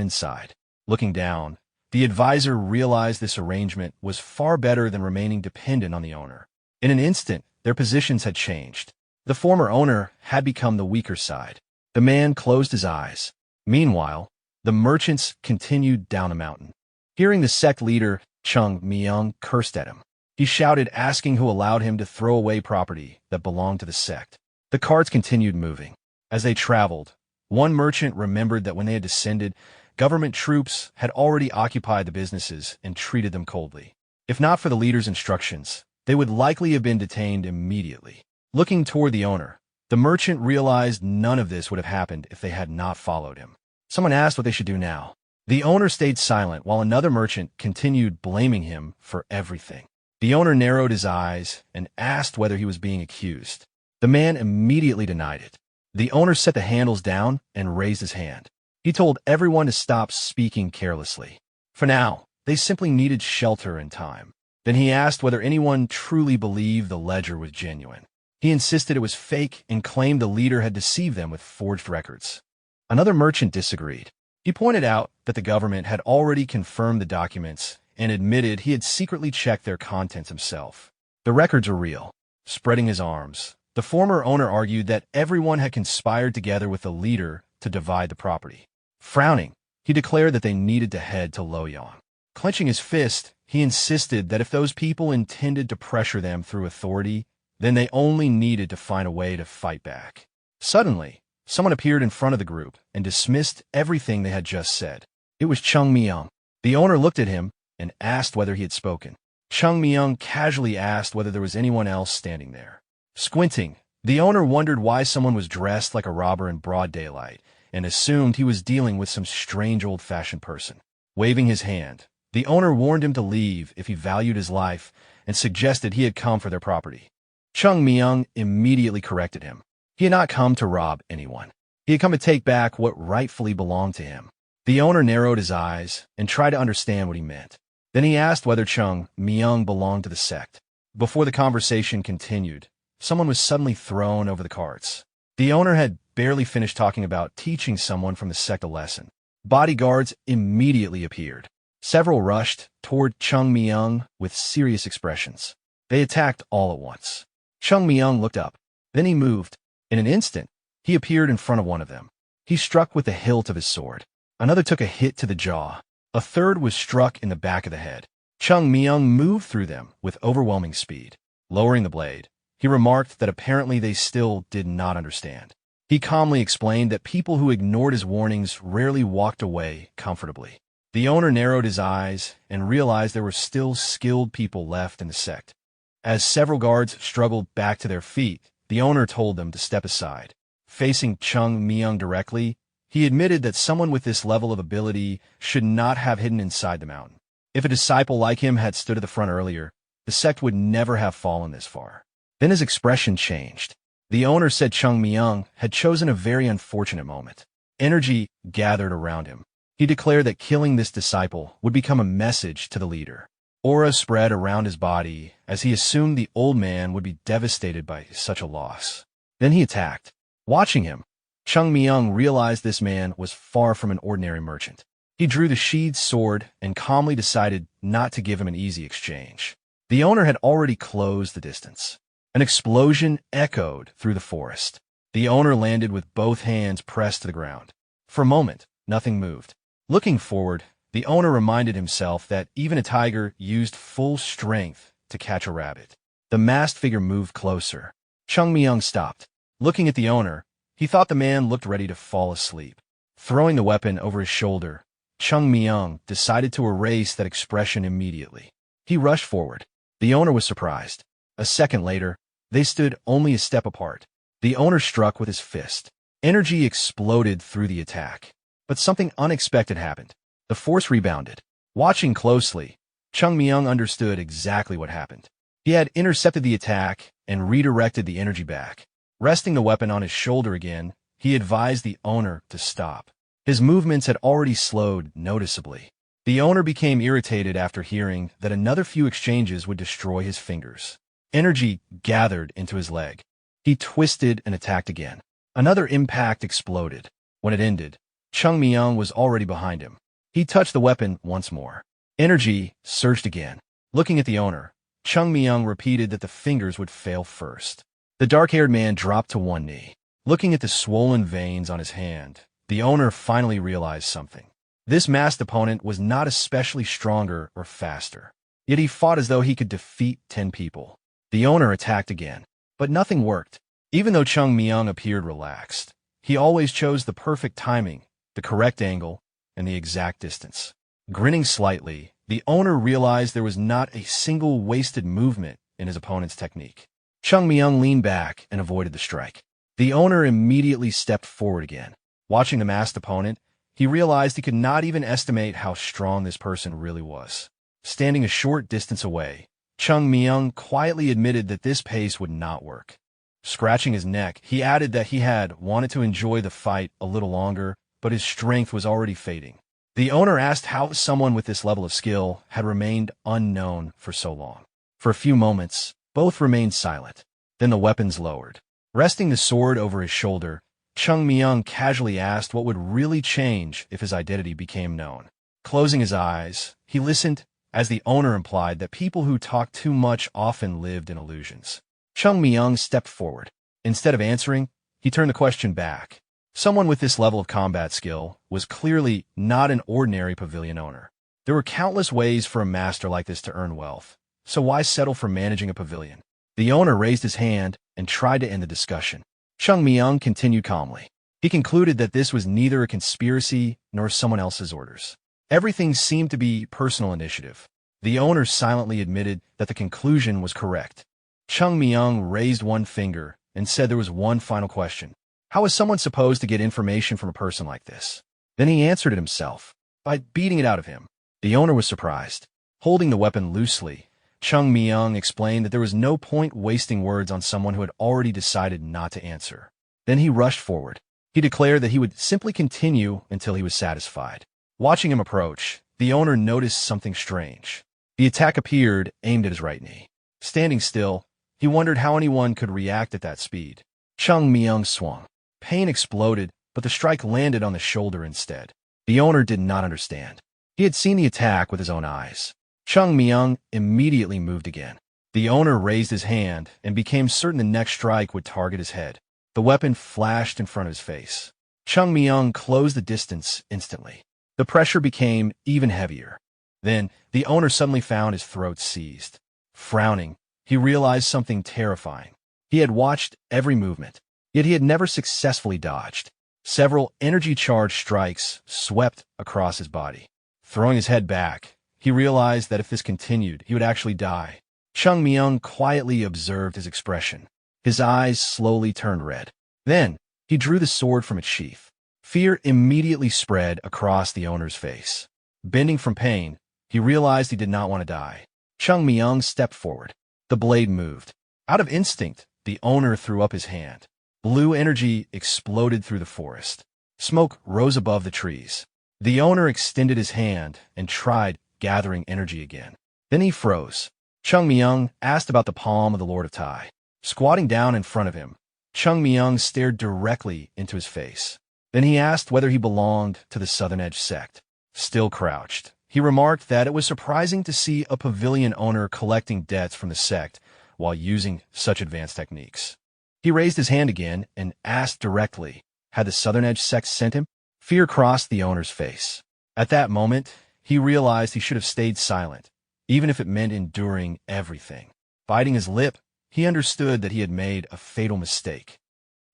inside. Looking down, the advisor realized this arrangement was far better than remaining dependent on the owner. In an instant, their positions had changed. The former owner had become the weaker side. The man closed his eyes. Meanwhile, the merchants continued down the mountain. Hearing the sect leader, Chung Myung, cursed at him. He shouted, asking who allowed him to throw away property that belonged to the sect. The carts continued moving. As they traveled, one merchant remembered that when they had descended, government troops had already occupied the businesses and treated them coldly. If not for the leader's instructions, they would likely have been detained immediately. Looking toward the owner, the merchant realized none of this would have happened if they had not followed him. Someone asked what they should do now. The owner stayed silent while another merchant continued blaming him for everything. The owner narrowed his eyes and asked whether he was being accused. The man immediately denied it. The owner set the handles down and raised his hand. He told everyone to stop speaking carelessly. For now, they simply needed shelter and time. Then he asked whether anyone truly believed the ledger was genuine. He insisted it was fake and claimed the leader had deceived them with forged records. Another merchant disagreed. He pointed out that the government had already confirmed the documents and admitted he had secretly checked their contents himself. The records were real. Spreading his arms, the former owner argued that everyone had conspired together with the leader to divide the property. Frowning, he declared that they needed to head to Loyang. Clenching his fist, he insisted that if those people intended to pressure them through authority, then they only needed to find a way to fight back. Suddenly, someone appeared in front of the group and dismissed everything they had just said. It was Chung Myung. The owner looked at him and asked whether he had spoken. Chung Myung casually asked whether there was anyone else standing there. Squinting, the owner wondered why someone was dressed like a robber in broad daylight and assumed he was dealing with some strange old-fashioned person. Waving his hand, the owner warned him to leave if he valued his life and suggested he had come for their property. Chung Myung immediately corrected him. He had not come to rob anyone. He had come to take back what rightfully belonged to him. The owner narrowed his eyes and tried to understand what he meant. Then he asked whether Chung Myung belonged to the sect. Before the conversation continued, someone was suddenly thrown over the carts. The owner had barely finished talking about teaching someone from the sect a lesson. Bodyguards immediately appeared. Several rushed toward Chung Myung with serious expressions. They attacked all at once. Chung Myung looked up. Then he moved. In an instant, he appeared in front of one of them. He struck with the hilt of his sword. Another took a hit to the jaw. A third was struck in the back of the head. Chung Myung moved through them with overwhelming speed. Lowering the blade, he remarked that apparently they still did not understand. He calmly explained that people who ignored his warnings rarely walked away comfortably. The owner narrowed his eyes and realized there were still skilled people left in the sect. As several guards struggled back to their feet, the owner told them to step aside. Facing Chung Myung directly, he admitted that someone with this level of ability should not have hidden inside the mountain. If a disciple like him had stood at the front earlier, the sect would never have fallen this far. Then his expression changed. The owner said Chung Myung had chosen a very unfortunate moment. Energy gathered around him. He declared that killing this disciple would become a message to the leader. Aura spread around his body as he assumed the old man would be devastated by such a loss. Then he attacked. Watching him, Chung Myung realized this man was far from an ordinary merchant. He drew the sheathed sword and calmly decided not to give him an easy exchange. The owner had already closed the distance. An explosion echoed through the forest. The owner landed with both hands pressed to the ground. For a moment, nothing moved. Looking forward, the owner reminded himself that even a tiger used full strength to catch a rabbit. The masked figure moved closer. Chung Myung stopped. Looking at the owner, he thought the man looked ready to fall asleep. Throwing the weapon over his shoulder, Chung Myung decided to erase that expression immediately. He rushed forward. The owner was surprised. A second later, they stood only a step apart. The owner struck with his fist. Energy exploded through the attack. But something unexpected happened. The force rebounded. Watching closely, Chung Myung understood exactly what happened. He had intercepted the attack and redirected the energy back. Resting the weapon on his shoulder again, he advised the owner to stop. His movements had already slowed noticeably. The owner became irritated after hearing that another few exchanges would destroy his fingers. Energy gathered into his leg. He twisted and attacked again. Another impact exploded. When it ended, Chung Myung was already behind him. He touched the weapon once more. Energy surged again. Looking at the owner, Chung Myung repeated that the fingers would fail first. The dark-haired man dropped to one knee. Looking at the swollen veins on his hand, the owner finally realized something. This masked opponent was not especially stronger or faster. Yet he fought as though he could defeat 10 people. The owner attacked again, but nothing worked. Even though Chung Myung appeared relaxed, he always chose the perfect timing, the correct angle, and the exact distance. Grinning slightly, the owner realized there was not a single wasted movement in his opponent's technique. Chung Myung leaned back and avoided the strike. The owner immediately stepped forward again. Watching the masked opponent, he realized he could not even estimate how strong this person really was. Standing a short distance away, Chung Myung quietly admitted that this pace would not work. Scratching his neck, he added that he had wanted to enjoy the fight a little longer, but his strength was already fading. The owner asked how someone with this level of skill had remained unknown for so long. For a few moments, both remained silent. Then the weapons lowered. Resting the sword over his shoulder, Chung Myung casually asked what would really change if his identity became known. Closing his eyes, he listened as the owner implied that people who talk too much often lived in illusions. Chung Myung stepped forward. Instead of answering, he turned the question back. Someone with this level of combat skill was clearly not an ordinary pavilion owner. There were countless ways for a master like this to earn wealth, so why settle for managing a pavilion? The owner raised his hand and tried to end the discussion. Chung Myung continued calmly. He concluded that this was neither a conspiracy nor someone else's orders. Everything seemed to be personal initiative. The owner silently admitted that the conclusion was correct. Chung Myung raised one finger and said there was one final question. How is someone supposed to get information from a person like this? Then he answered it himself, by beating it out of him. The owner was surprised. Holding the weapon loosely, Chung Myung explained that there was no point wasting words on someone who had already decided not to answer. Then he rushed forward. He declared that he would simply continue until he was satisfied. Watching him approach, the owner noticed something strange. The attack appeared, aimed at his right knee. Standing still, he wondered how anyone could react at that speed. Chung Myung swung. Pain exploded, but the strike landed on the shoulder instead. The owner did not understand. He had seen the attack with his own eyes. Chung Myung immediately moved again. The owner raised his hand and became certain the next strike would target his head. The weapon flashed in front of his face. Chung Myung closed the distance instantly. The pressure became even heavier. Then, the owner suddenly found his throat seized. Frowning, he realized something terrifying. He had watched every movement, yet he had never successfully dodged. Several energy-charged strikes swept across his body. Throwing his head back, he realized that if this continued, he would actually die. Chung Myung quietly observed his expression. His eyes slowly turned red. Then, he drew the sword from its sheath. Fear immediately spread across the owner's face. Bending from pain, he realized he did not want to die. Chung Myung stepped forward. The blade moved. Out of instinct, the owner threw up his hand. Blue energy exploded through the forest. Smoke rose above the trees. The owner extended his hand and tried gathering energy again. Then he froze. Chung Myung asked about the palm of the Lord of Tai. Squatting down in front of him, Chung Myung stared directly into his face. Then he asked whether he belonged to the Southern Edge sect. Still crouched, he remarked that it was surprising to see a pavilion owner collecting debts from the sect while using such advanced techniques. He raised his hand again and asked directly, had the Southern Edge sect sent him? Fear crossed the owner's face. At that moment, he realized he should have stayed silent, even if it meant enduring everything. Biting his lip, he understood that he had made a fatal mistake.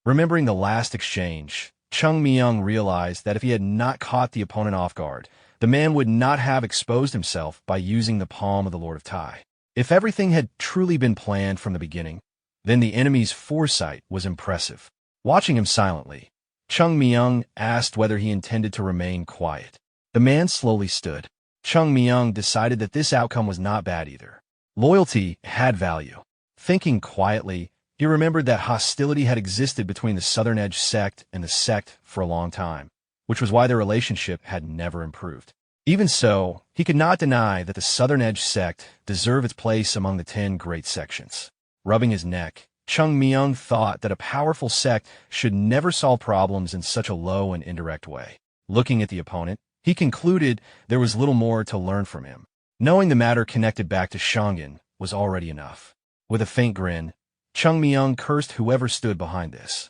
Remembering the last exchange, Chung Myung realized that if he had not caught the opponent off guard, the man would not have exposed himself by using the palm of the Lord of Tai. If everything had truly been planned from the beginning, then the enemy's foresight was impressive. Watching him silently, Chung Myung asked whether he intended to remain quiet. The man slowly stood. Chung Myung decided that this outcome was not bad either. Loyalty had value. Thinking quietly, he remembered that hostility had existed between the Southern Edge sect and the sect for a long time, which was why their relationship had never improved. Even so, he could not deny that the Southern Edge sect deserved its place among the 10 great sections. Rubbing his neck, Chung Myung thought that a powerful sect should never solve problems in such a low and indirect way. Looking at the opponent, he concluded there was little more to learn from him. Knowing the matter connected back to Shongan was already enough. With a faint grin, Chung Myung cursed whoever stood behind this.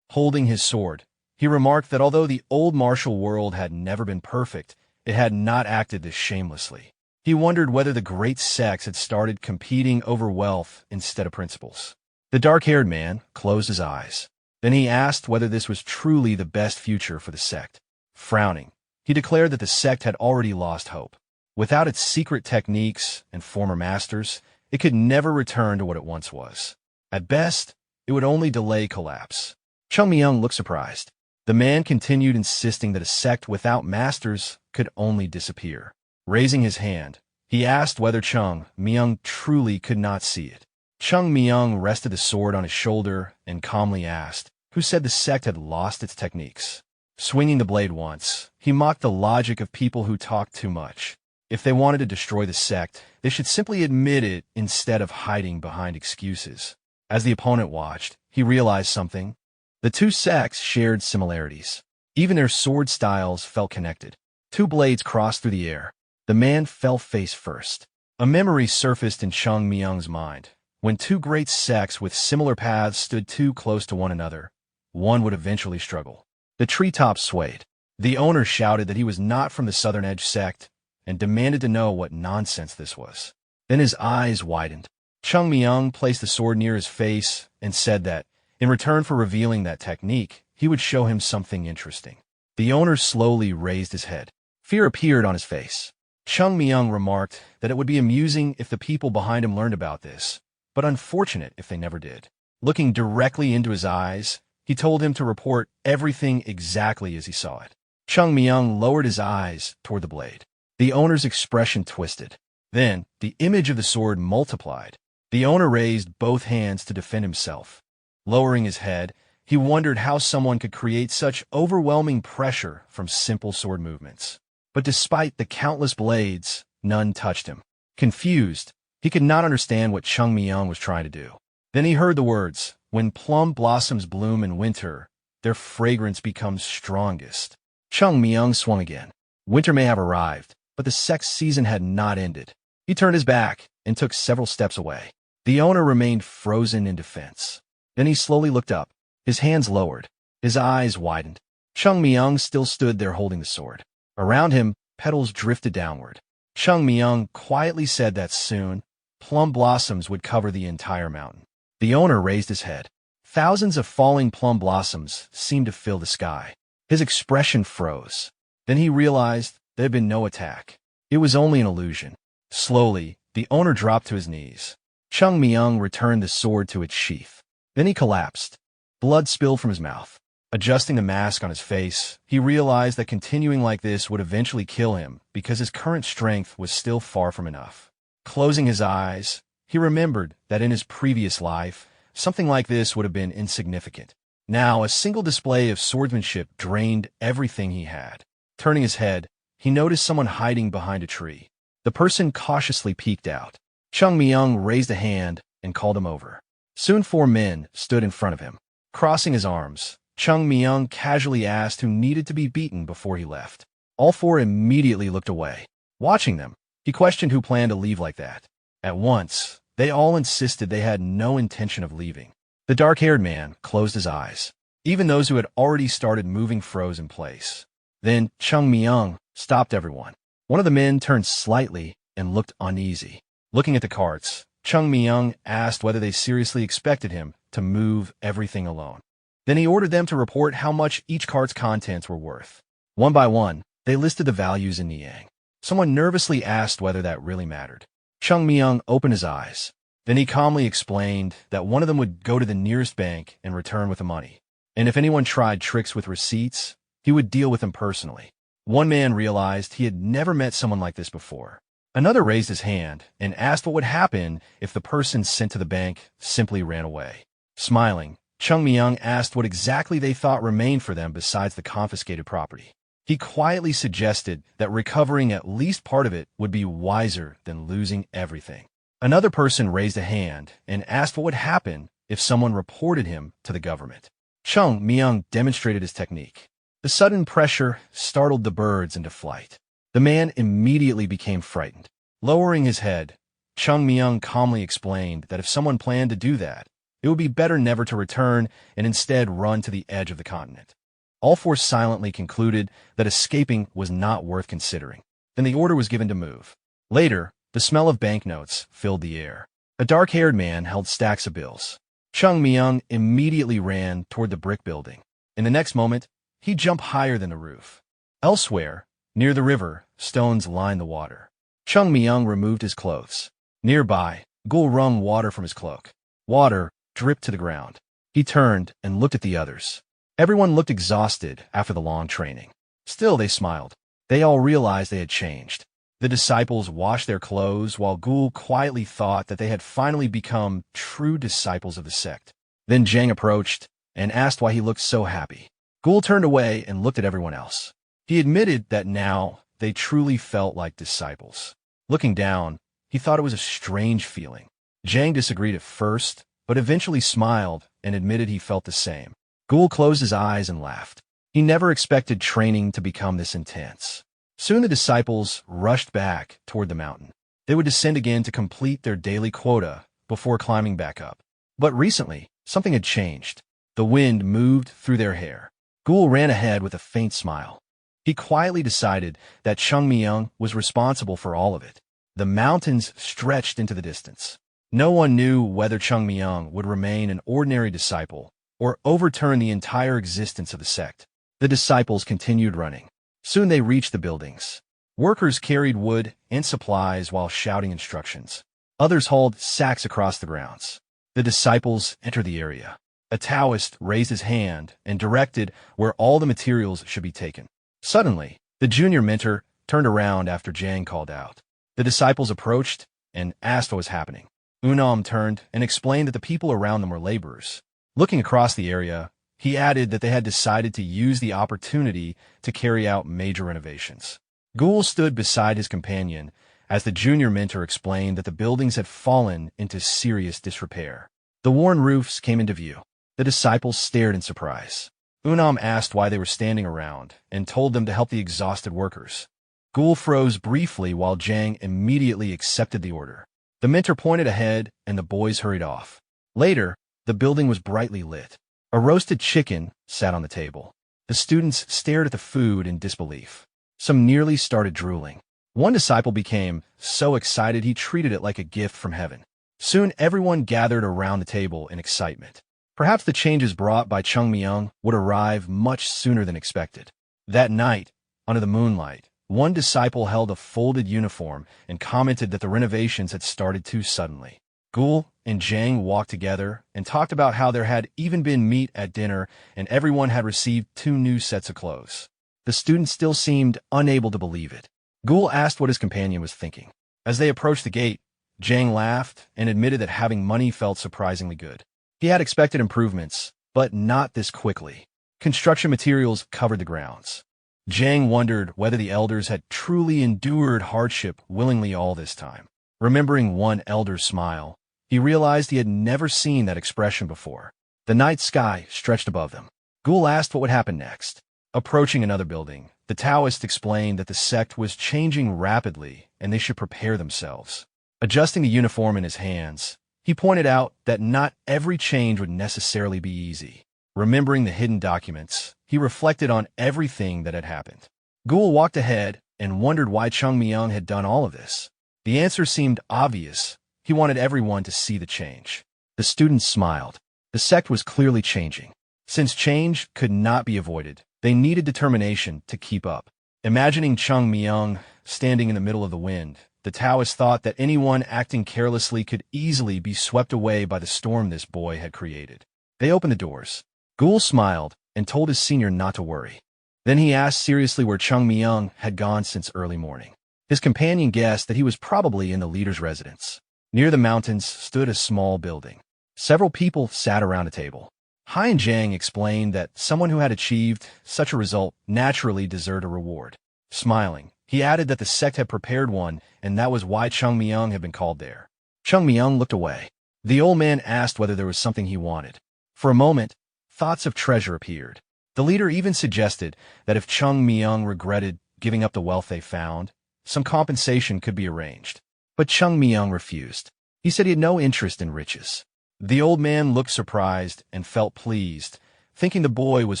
Holding his sword, he remarked that although the old martial world had never been perfect, it had not acted this shamelessly. He wondered whether the great sects had started competing over wealth instead of principles. The dark-haired man closed his eyes. Then he asked whether this was truly the best future for the sect. Frowning, he declared that the sect had already lost hope. Without its secret techniques and former masters, it could never return to what it once was. At best, it would only delay collapse. Chung Myung looked surprised. The man continued insisting that a sect without masters could only disappear. Raising his hand, he asked whether Chung Myung truly could not see it. Chung Myung rested the sword on his shoulder and calmly asked, who said the sect had lost its techniques? Swinging the blade once, he mocked the logic of people who talked too much. If they wanted to destroy the sect, they should simply admit it instead of hiding behind excuses. As the opponent watched, he realized something. The two sects shared similarities. Even their sword styles felt connected. Two blades crossed through the air. The man fell face first. A memory surfaced in Chung Myung's mind. When two great sects with similar paths stood too close to one another, one would eventually struggle. The treetops swayed. The owner shouted that he was not from the Southern Edge sect and demanded to know what nonsense this was. Then his eyes widened. Chung Myung placed the sword near his face and said that, in return for revealing that technique, he would show him something interesting. The owner slowly raised his head. Fear appeared on his face. Chung Myung remarked that it would be amusing if the people behind him learned about this, but unfortunate if they never did. Looking directly into his eyes, he told him to report everything exactly as he saw it. Chung Myung lowered his eyes toward the blade. The owner's expression twisted. Then, the image of the sword multiplied. The owner raised both hands to defend himself. Lowering his head, He wondered how someone could create such overwhelming pressure from simple sword movements. But despite the countless blades, none touched him. Confused, he could not understand what Chung Myung was trying to do. Then he heard the words, "When plum blossoms bloom in winter, their fragrance becomes strongest." Chung Myung swung again. Winter may have arrived, but the sect's season had not ended. He turned his back and took several steps away. The owner remained frozen in defense. Then he slowly looked up. His hands lowered. His eyes widened. Chung Myung still stood there holding the sword. Around him, petals drifted downward. Chung Myung quietly said that soon, plum blossoms would cover the entire mountain. The owner raised his head. Thousands of falling plum blossoms seemed to fill the sky. His expression froze. Then he realized there had been no attack. It was only an illusion. Slowly, the owner dropped to his knees. Chung Myung returned the sword to its sheath. Then he collapsed. Blood spilled from his mouth. Adjusting the mask on his face, he realized that continuing like this would eventually kill him because his current strength was still far from enough. Closing his eyes, he remembered that in his previous life, something like this would have been insignificant. Now, a single display of swordsmanship drained everything he had. Turning his head, he noticed someone hiding behind a tree. The person cautiously peeked out. Chung Myung raised a hand and called him over. Soon 4 men stood in front of him. Crossing his arms, Chung Myung casually asked who needed to be beaten before he left. All 4 immediately looked away. Watching them, he questioned who planned to leave like that. At once, they all insisted they had no intention of leaving. The dark-haired man closed his eyes. Even those who had already started moving froze in place. Then Chung Myung stopped everyone. One of the men turned slightly and looked uneasy. Looking at the carts, Chung Myung asked whether they seriously expected him to move everything alone. Then he ordered them to report how much each cart's contents were worth. One by one, they listed the values in Niang. Someone nervously asked whether that really mattered. Chung Myung opened his eyes. Then he calmly explained that one of them would go to the nearest bank and return with the money. And if anyone tried tricks with receipts, he would deal with them personally. One man realized he had never met someone like this before. Another raised his hand and asked what would happen if the person sent to the bank simply ran away. Smiling, Chung Myung asked what exactly they thought remained for them besides the confiscated property. He quietly suggested that recovering at least part of it would be wiser than losing everything. Another person raised a hand and asked what would happen if someone reported him to the government. Chung Myung demonstrated his technique. The sudden pressure startled the birds into flight. The man immediately became frightened. Lowering his head, Chung Myung calmly explained that if someone planned to do that, it would be better never to return and instead run to the edge of the continent. All 4 silently concluded that escaping was not worth considering. Then the order was given to move. Later, the smell of banknotes filled the air. A dark-haired man held stacks of bills. Chung Myung immediately ran toward the brick building. In the next moment, he jumped higher than the roof. Elsewhere, near the river, stones lined the water. Chung Myung removed his clothes. Nearby, Gul wrung water from his cloak. Water dripped to the ground. He turned and looked at the others. Everyone looked exhausted after the long training. Still, they smiled. They all realized they had changed. The disciples washed their clothes while Gul quietly thought that they had finally become true disciples of the sect. Then Zhang approached and asked why he looked so happy. Gul turned away and looked at everyone else. He admitted that now they truly felt like disciples. Looking down, he thought it was a strange feeling. Zhang disagreed at first, but eventually smiled and admitted he felt the same. Gul closed his eyes and laughed. He never expected training to become this intense. Soon the disciples rushed back toward the mountain. They would descend again to complete their daily quota before climbing back up. But recently, something had changed. The wind moved through their hair. Gul ran ahead with a faint smile. He quietly decided that Chung Myung was responsible for all of it. The mountains stretched into the distance. No one knew whether Chung Myung would remain an ordinary disciple or overturn the entire existence of the sect. The disciples continued running. Soon they reached the buildings. Workers carried wood and supplies while shouting instructions. Others hauled sacks across the grounds. The disciples entered the area. A Taoist raised his hand and directed where all the materials should be taken. Suddenly, the junior mentor turned around after Zhang called out. The disciples approached and asked what was happening. Unam turned and explained that the people around them were laborers. Looking across the area, He added that they had decided to use the opportunity to carry out major renovations. Ghoul stood beside his companion as the junior mentor explained that the buildings had fallen into serious disrepair. The worn roofs came into view. The disciples stared in surprise. Unam asked why they were standing around and told them to help the exhausted workers. Ghoul froze briefly while Jang immediately accepted the order. The mentor pointed ahead and the boys hurried off. Later, the building was brightly lit. A roasted chicken sat on the table. The students stared at the food in disbelief. Some nearly started drooling. One disciple became so excited he treated it like a gift from heaven. Soon everyone gathered around the table in excitement. Perhaps the changes brought by Chung Myung would arrive much sooner than expected. That night, under the moonlight, one disciple held a folded uniform and commented that the renovations had started too suddenly. Ghoul and Jang walked together and talked about how there had even been meat at dinner and everyone had received 2 new sets of clothes. The students still seemed unable to believe it. Ghoul asked what his companion was thinking. As they approached the gate, Jang laughed and admitted that having money felt surprisingly good. He had expected improvements, but not this quickly. Construction materials covered the grounds. Jang wondered whether the elders had truly endured hardship willingly all this time. Remembering one elder's smile, he realized he had never seen that expression before. The night sky stretched above them. Ghoul asked what would happen next. Approaching another building, the Taoist explained that the sect was changing rapidly and they should prepare themselves. Adjusting the uniform in his hands, he pointed out that not every change would necessarily be easy. Remembering the hidden documents, he reflected on everything that had happened. Ghoul walked ahead and wondered why Chung Myung had done all of this. The answer seemed obvious. He wanted everyone to see the change. The students smiled. The sect was clearly changing. Since change could not be avoided, they needed determination to keep up. Imagining Chung Myung standing in the middle of the wind, the Taoist thought that anyone acting carelessly could easily be swept away by the storm this boy had created. They opened the doors. Ghoul smiled and told his senior not to worry. Then he asked seriously where Chung Myung had gone since early morning. His companion guessed that he was probably in the leader's residence. Near the mountains stood a small building. Several people sat around a table. Hai and Jang explained that someone who had achieved such a result naturally deserved a reward. Smiling, he added that the sect had prepared one, and that was why Chung Myung had been called there. Chung Myung looked away. The old man asked whether there was something he wanted. For a moment, thoughts of treasure appeared. The leader even suggested that if Chung Myung regretted giving up the wealth they found, some compensation could be arranged. But Chung Myung refused. He said he had no interest in riches. The old man looked surprised and felt pleased, thinking the boy was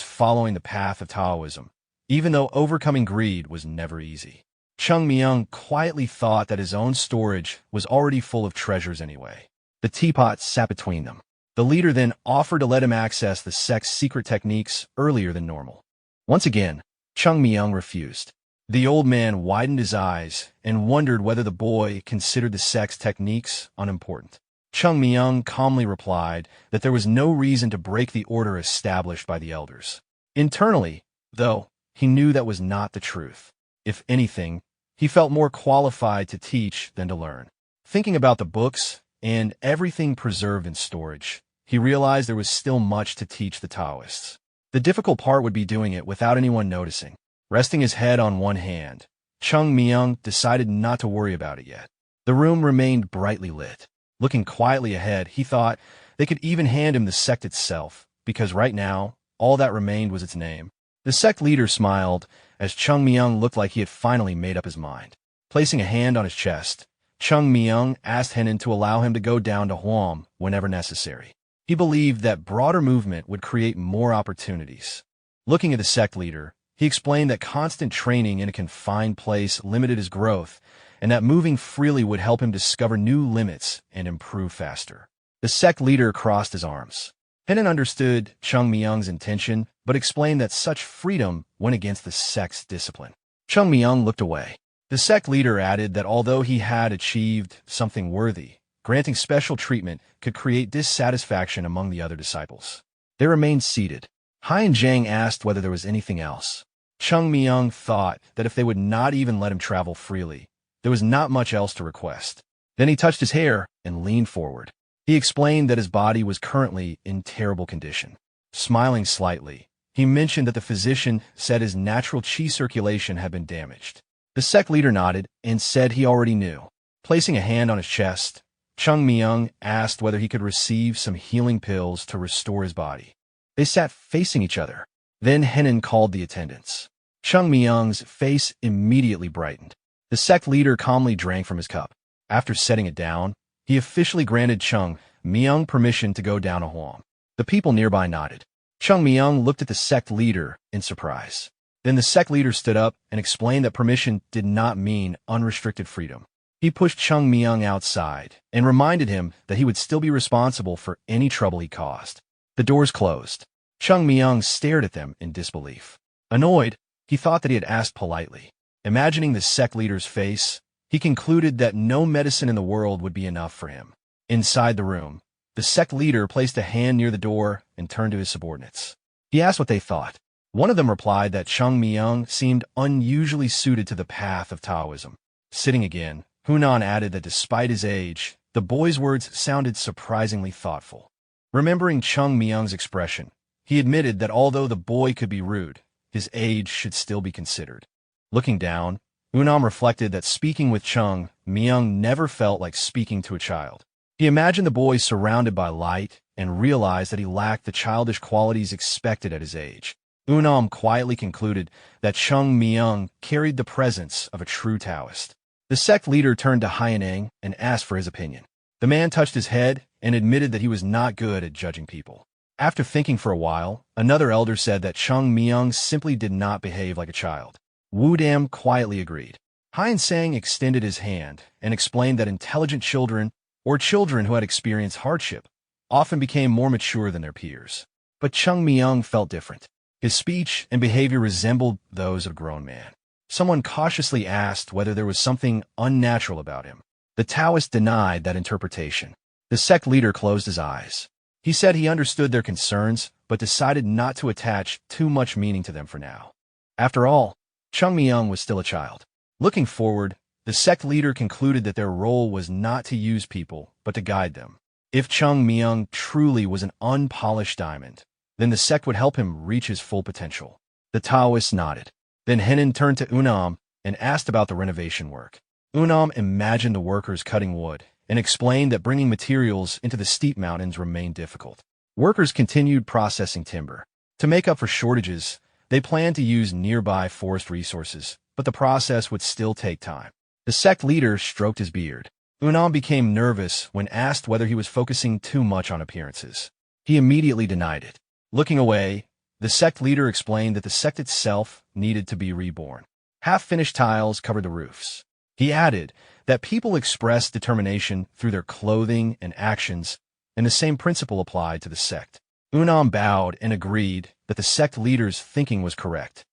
following the path of Taoism, even though overcoming greed was never easy. Chung Myung quietly thought that his own storage was already full of treasures anyway. The teapot sat between them. The leader then offered to let him access the sect's secret techniques earlier than normal. Once again, Chung Myung refused. The old man widened his eyes and wondered whether the boy considered the sect's techniques unimportant. Chung Myung calmly replied that there was no reason to break the order established by the elders. Internally, though, he knew that was not the truth. If anything, he felt more qualified to teach than to learn. Thinking about the books and everything preserved in storage, he realized there was still much to teach the Taoists. The difficult part would be doing it without anyone noticing. Resting his head on one hand, Chung Myung decided not to worry about it yet. The room remained brightly lit. Looking quietly ahead, he thought they could even hand him the sect itself, because right now, all that remained was its name. The sect leader smiled as Chung Myung looked like he had finally made up his mind. Placing a hand on his chest, Chung Myung asked Henan to allow him to go down to Huam whenever necessary. He believed that broader movement would create more opportunities. Looking at the sect leader, he explained that constant training in a confined place limited his growth, and that moving freely would help him discover new limits and improve faster. The sect leader crossed his arms. Henan understood Chung Myung's intention, but explained that such freedom went against the sect's discipline. Chung Myung looked away. The sect leader added that although he had achieved something worthy, granting special treatment could create dissatisfaction among the other disciples. They remained seated. Hai and Jang asked whether there was anything else. Chung Myung thought that if they would not even let him travel freely, there was not much else to request. Then he touched his hair and leaned forward. He explained that his body was currently in terrible condition. Smiling slightly, he mentioned that the physician said his natural qi circulation had been damaged. The sect leader nodded and said he already knew. Placing a hand on his chest, Chung Myung asked whether he could receive some healing pills to restore his body. They sat facing each other. Then Henan called the attendants. Chung Myung's face immediately brightened. The sect leader calmly drank from his cup. After setting it down, he officially granted Chung Myung permission to go down a huam. The people nearby nodded. Chung Myung looked at the sect leader in surprise. Then the sect leader stood up and explained that permission did not mean unrestricted freedom. He pushed Chung Myung outside and reminded him that he would still be responsible for any trouble he caused. The doors closed. Chung Myung stared at them in disbelief. Annoyed, he thought that he had asked politely. Imagining the sect leader's face, he concluded that no medicine in the world would be enough for him. Inside the room, the sect leader placed a hand near the door and turned to his subordinates. He asked what they thought. One of them replied that Chung Myung seemed unusually suited to the path of Taoism. Sitting again, Hunan added that despite his age, the boy's words sounded surprisingly thoughtful. Remembering Chung Myung's expression, he admitted that although the boy could be rude, his age should still be considered. Looking down, Hunan reflected that speaking with Chung Myung never felt like speaking to a child. He imagined the boy surrounded by light and realized that he lacked the childish qualities expected at his age. Hunan quietly concluded that Chung Myung carried the presence of a true Taoist. The sect leader turned to Haiyaneng and asked for his opinion. The man touched his head and admitted that he was not good at judging people. After thinking for a while, another elder said that Chung Myung simply did not behave like a child. Wu Dam quietly agreed. Haiyan-Sang extended his hand and explained that intelligent children, or children who had experienced hardship, often became more mature than their peers. But Chung Myung felt different. His speech and behavior resembled those of a grown man. Someone cautiously asked whether there was something unnatural about him. The Taoist denied that interpretation. The sect leader closed his eyes. He said he understood their concerns, but decided not to attach too much meaning to them for now. After all, Chung Myung was still a child. Looking forward, the sect leader concluded that their role was not to use people, but to guide them. If Chung Myung truly was an unpolished diamond, then the sect would help him reach his full potential. The Taoist nodded. Then Henan turned to Unam and asked about the renovation work. Unam imagined the workers cutting wood and explained that bringing materials into the steep mountains remained difficult. Workers continued processing timber. To make up for shortages, they planned to use nearby forest resources, but the process would still take time. The sect leader stroked his beard. Unam became nervous when asked whether he was focusing too much on appearances. He immediately denied it. Looking away, the sect leader explained that the sect itself needed to be reborn. Half-finished tiles covered the roofs. He added that people expressed determination through their clothing and actions, and the same principle applied to the sect. Unam bowed and agreed that the sect leader's thinking was correct.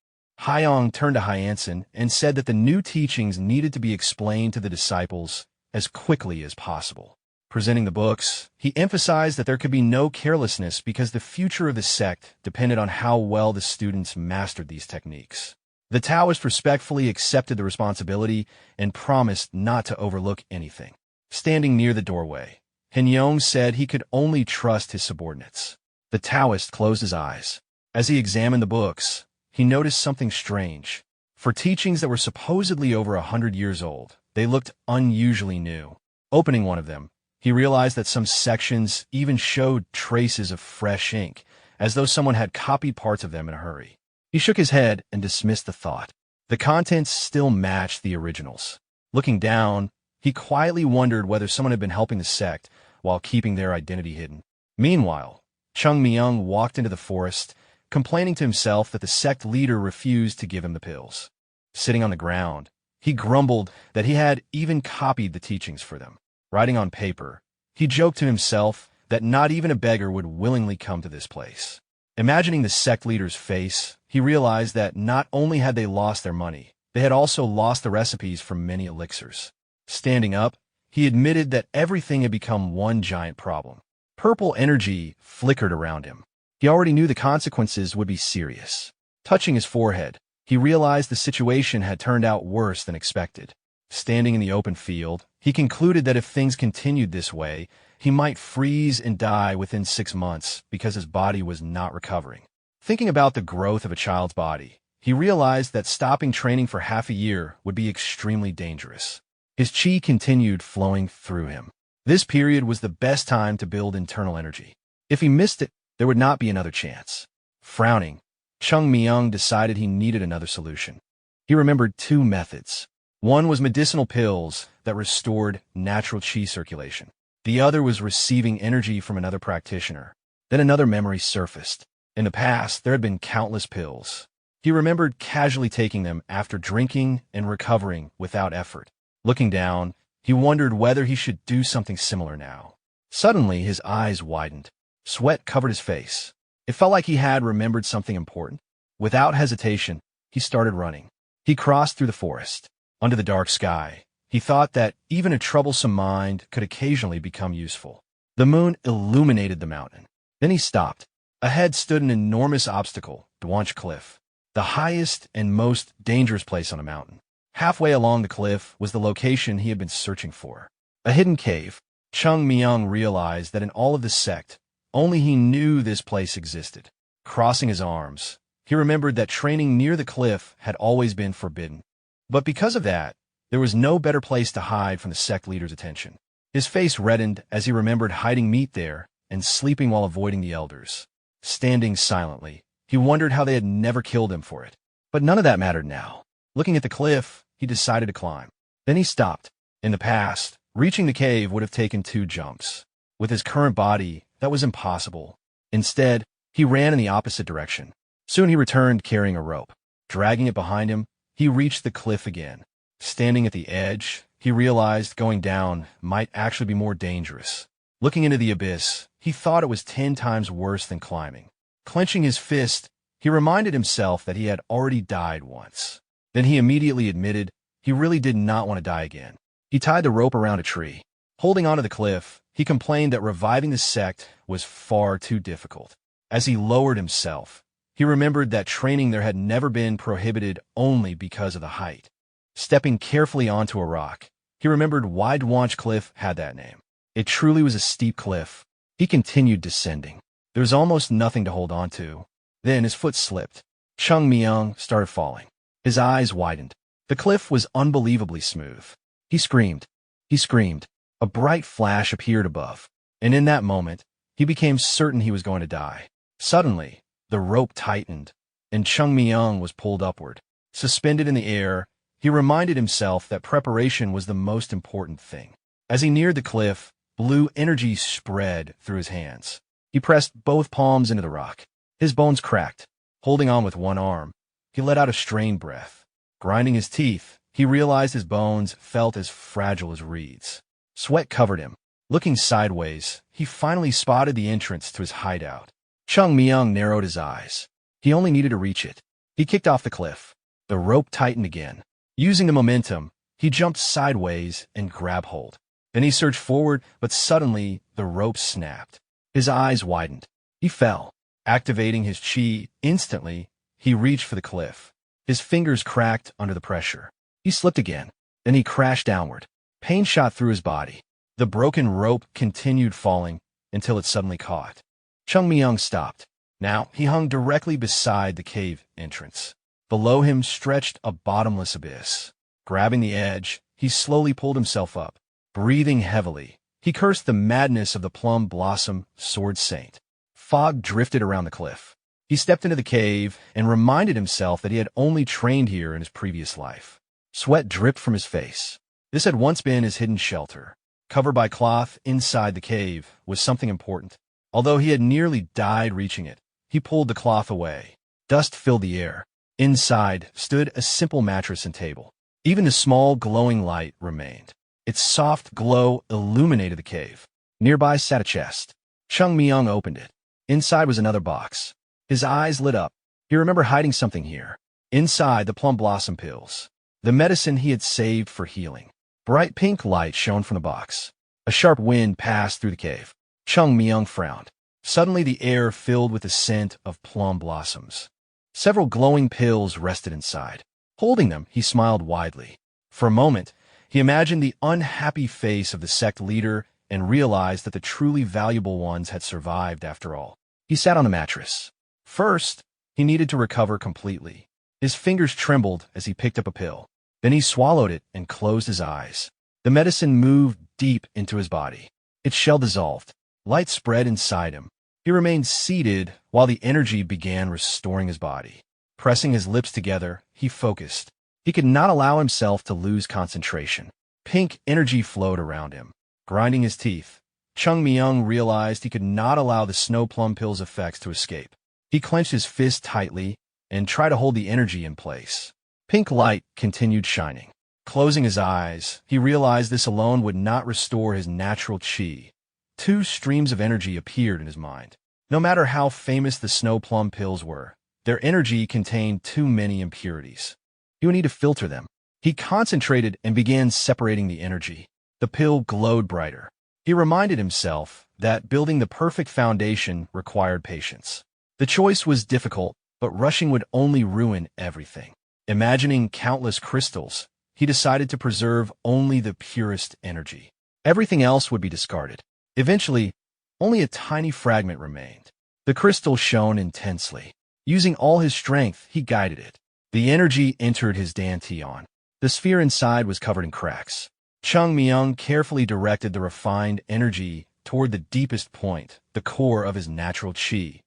Haiyang turned to Hyansen and said that the new teachings needed to be explained to the disciples as quickly as possible. Presenting the books, he emphasized that there could be no carelessness because the future of the sect depended on how well the students mastered these techniques. The Taoist respectfully accepted the responsibility and promised not to overlook anything. Standing near the doorway, Henyong said he could only trust his subordinates. The Taoist closed his eyes. As he examined the books, he noticed something strange. For teachings that were supposedly over 100 years old, they looked unusually new. Opening one of them, he realized that some sections even showed traces of fresh ink, as though someone had copied parts of them in a hurry. He shook his head and dismissed the thought. The contents still matched the originals. Looking down, he quietly wondered whether someone had been helping the sect while keeping their identity hidden. Meanwhile, Chung Myung walked into the forest, complaining to himself that the sect leader refused to give him the pills. Sitting on the ground, he grumbled that he had even copied the teachings for them. Writing on paper, he joked to himself that not even a beggar would willingly come to this place. Imagining the sect leader's face, he realized that not only had they lost their money, they had also lost the recipes for many elixirs. Standing up, he admitted that everything had become one giant problem. Purple energy flickered around him. He already knew the consequences would be serious. Touching his forehead, he realized the situation had turned out worse than expected. Standing in the open field, he concluded that if things continued this way, he might freeze and die within 6 months because his body was not recovering. Thinking about the growth of a child's body, he realized that stopping training for half a year would be extremely dangerous. His chi continued flowing through him. This period was the best time to build internal energy. If he missed it, there would not be another chance. Frowning, Chung Myung decided he needed another solution. He remembered 2 methods. One was medicinal pills that restored natural chi circulation. The other was receiving energy from another practitioner. Then another memory surfaced. In the past, there had been countless pills. He remembered casually taking them after drinking and recovering without effort. Looking down, he wondered whether he should do something similar now. Suddenly, his eyes widened. Sweat covered his face. It felt like he had remembered something important. Without hesitation, he started running. He crossed through the forest. Under the dark sky, he thought that even a troublesome mind could occasionally become useful. The moon illuminated the mountain. Then he stopped. Ahead stood an enormous obstacle, Dwanch Cliff, the highest and most dangerous place on a mountain. Halfway along the cliff was the location he had been searching for. A hidden cave. Chung Myung realized that in all of the sect, only he knew this place existed. Crossing his arms, he remembered that training near the cliff had always been forbidden. But because of that, there was no better place to hide from the sect leader's attention. His face reddened as he remembered hiding meat there and sleeping while avoiding the elders. Standing silently, he wondered how they had never killed him for it. But none of that mattered now. Looking at the cliff, he decided to climb. Then he stopped. In the past, reaching the cave would have taken 2 jumps. With his current body, that was impossible. Instead, he ran in the opposite direction. Soon he returned carrying a rope. Dragging it behind him, he reached the cliff again. Standing at the edge, he realized going down might actually be more dangerous. Looking into the abyss, he thought it was 10 times worse than climbing. Clenching his fist, he reminded himself that he had already died once. Then he immediately admitted he really did not want to die again. He tied the rope around a tree. Holding onto the cliff, he complained that reviving the sect was far too difficult. As he lowered himself, he remembered that training there had never been prohibited only because of the height. Stepping carefully onto a rock, he remembered why Dwanch Cliff had that name. It truly was a steep cliff. He continued descending. There was almost nothing to hold on to. Then his foot slipped. Chung Myung started falling. His eyes widened. The cliff was unbelievably smooth. He screamed. He screamed. A bright flash appeared above, and in that moment, he became certain he was going to die. Suddenly, the rope tightened, and Chung Myung was pulled upward. Suspended in the air, he reminded himself that preparation was the most important thing. As he neared the cliff, blue energy spread through his hands. He pressed both palms into the rock. His bones cracked. Holding on with one arm, he let out a strained breath. Grinding his teeth, he realized his bones felt as fragile as reeds. Sweat covered him. Looking sideways, he finally spotted the entrance to his hideout. Chung Myung narrowed his eyes. He only needed to reach it. He kicked off the cliff. The rope tightened again. Using the momentum, he jumped sideways and grabbed hold. Then he surged forward, but suddenly the rope snapped. His eyes widened. He fell. Activating his chi instantly, he reached for the cliff. His fingers cracked under the pressure. He slipped again. Then he crashed downward. Pain shot through his body. The broken rope continued falling until it suddenly caught. Chung Myung stopped. Now he hung directly beside the cave entrance. Below him stretched a bottomless abyss. Grabbing the edge, he slowly pulled himself up. Breathing heavily, he cursed the madness of the Plum Blossom Sword Saint. Fog drifted around the cliff. He stepped into the cave and reminded himself that he had only trained here in his previous life. Sweat dripped from his face. This had once been his hidden shelter. Covered by cloth inside the cave was something important. Although he had nearly died reaching it, he pulled the cloth away. Dust filled the air. Inside stood a simple mattress and table. Even the small glowing light remained. Its soft glow illuminated the cave. Nearby sat a chest. Chung Myung opened it. Inside was another box. His eyes lit up. He remembered hiding something here. Inside, the plum blossom pills. The medicine he had saved for healing. Bright pink light shone from the box. A sharp wind passed through the cave. Chung Myung frowned. Suddenly the air filled with the scent of plum blossoms. Several glowing pills rested inside. Holding them, he smiled widely. For a moment, he imagined the unhappy face of the sect leader and realized that the truly valuable ones had survived after all. He sat on the mattress. First, he needed to recover completely. His fingers trembled as he picked up a pill. Then he swallowed it and closed his eyes. The medicine moved deep into his body. Its shell dissolved. Light spread inside him. He remained seated while the energy began restoring his body. Pressing his lips together, he focused. He could not allow himself to lose concentration. Pink energy flowed around him. Grinding his teeth, Chung Myung realized he could not allow the snow plum pill's effects to escape. He clenched his fist tightly and tried to hold the energy in place. Pink light continued shining. Closing his eyes, he realized this alone would not restore his natural chi. Two streams of energy appeared in his mind. No matter how famous the snow plum pills were, their energy contained too many impurities. He would need to filter them. He concentrated and began separating the energy. The pill glowed brighter. He reminded himself that building the perfect foundation required patience. The choice was difficult, but rushing would only ruin everything. Imagining countless crystals, he decided to preserve only the purest energy. Everything else would be discarded. Eventually, only a tiny fragment remained. The crystal shone intensely. Using all his strength, he guided it. The energy entered his dantian. The sphere inside was covered in cracks. Chung Myung carefully directed the refined energy toward the deepest point, the core of his natural chi.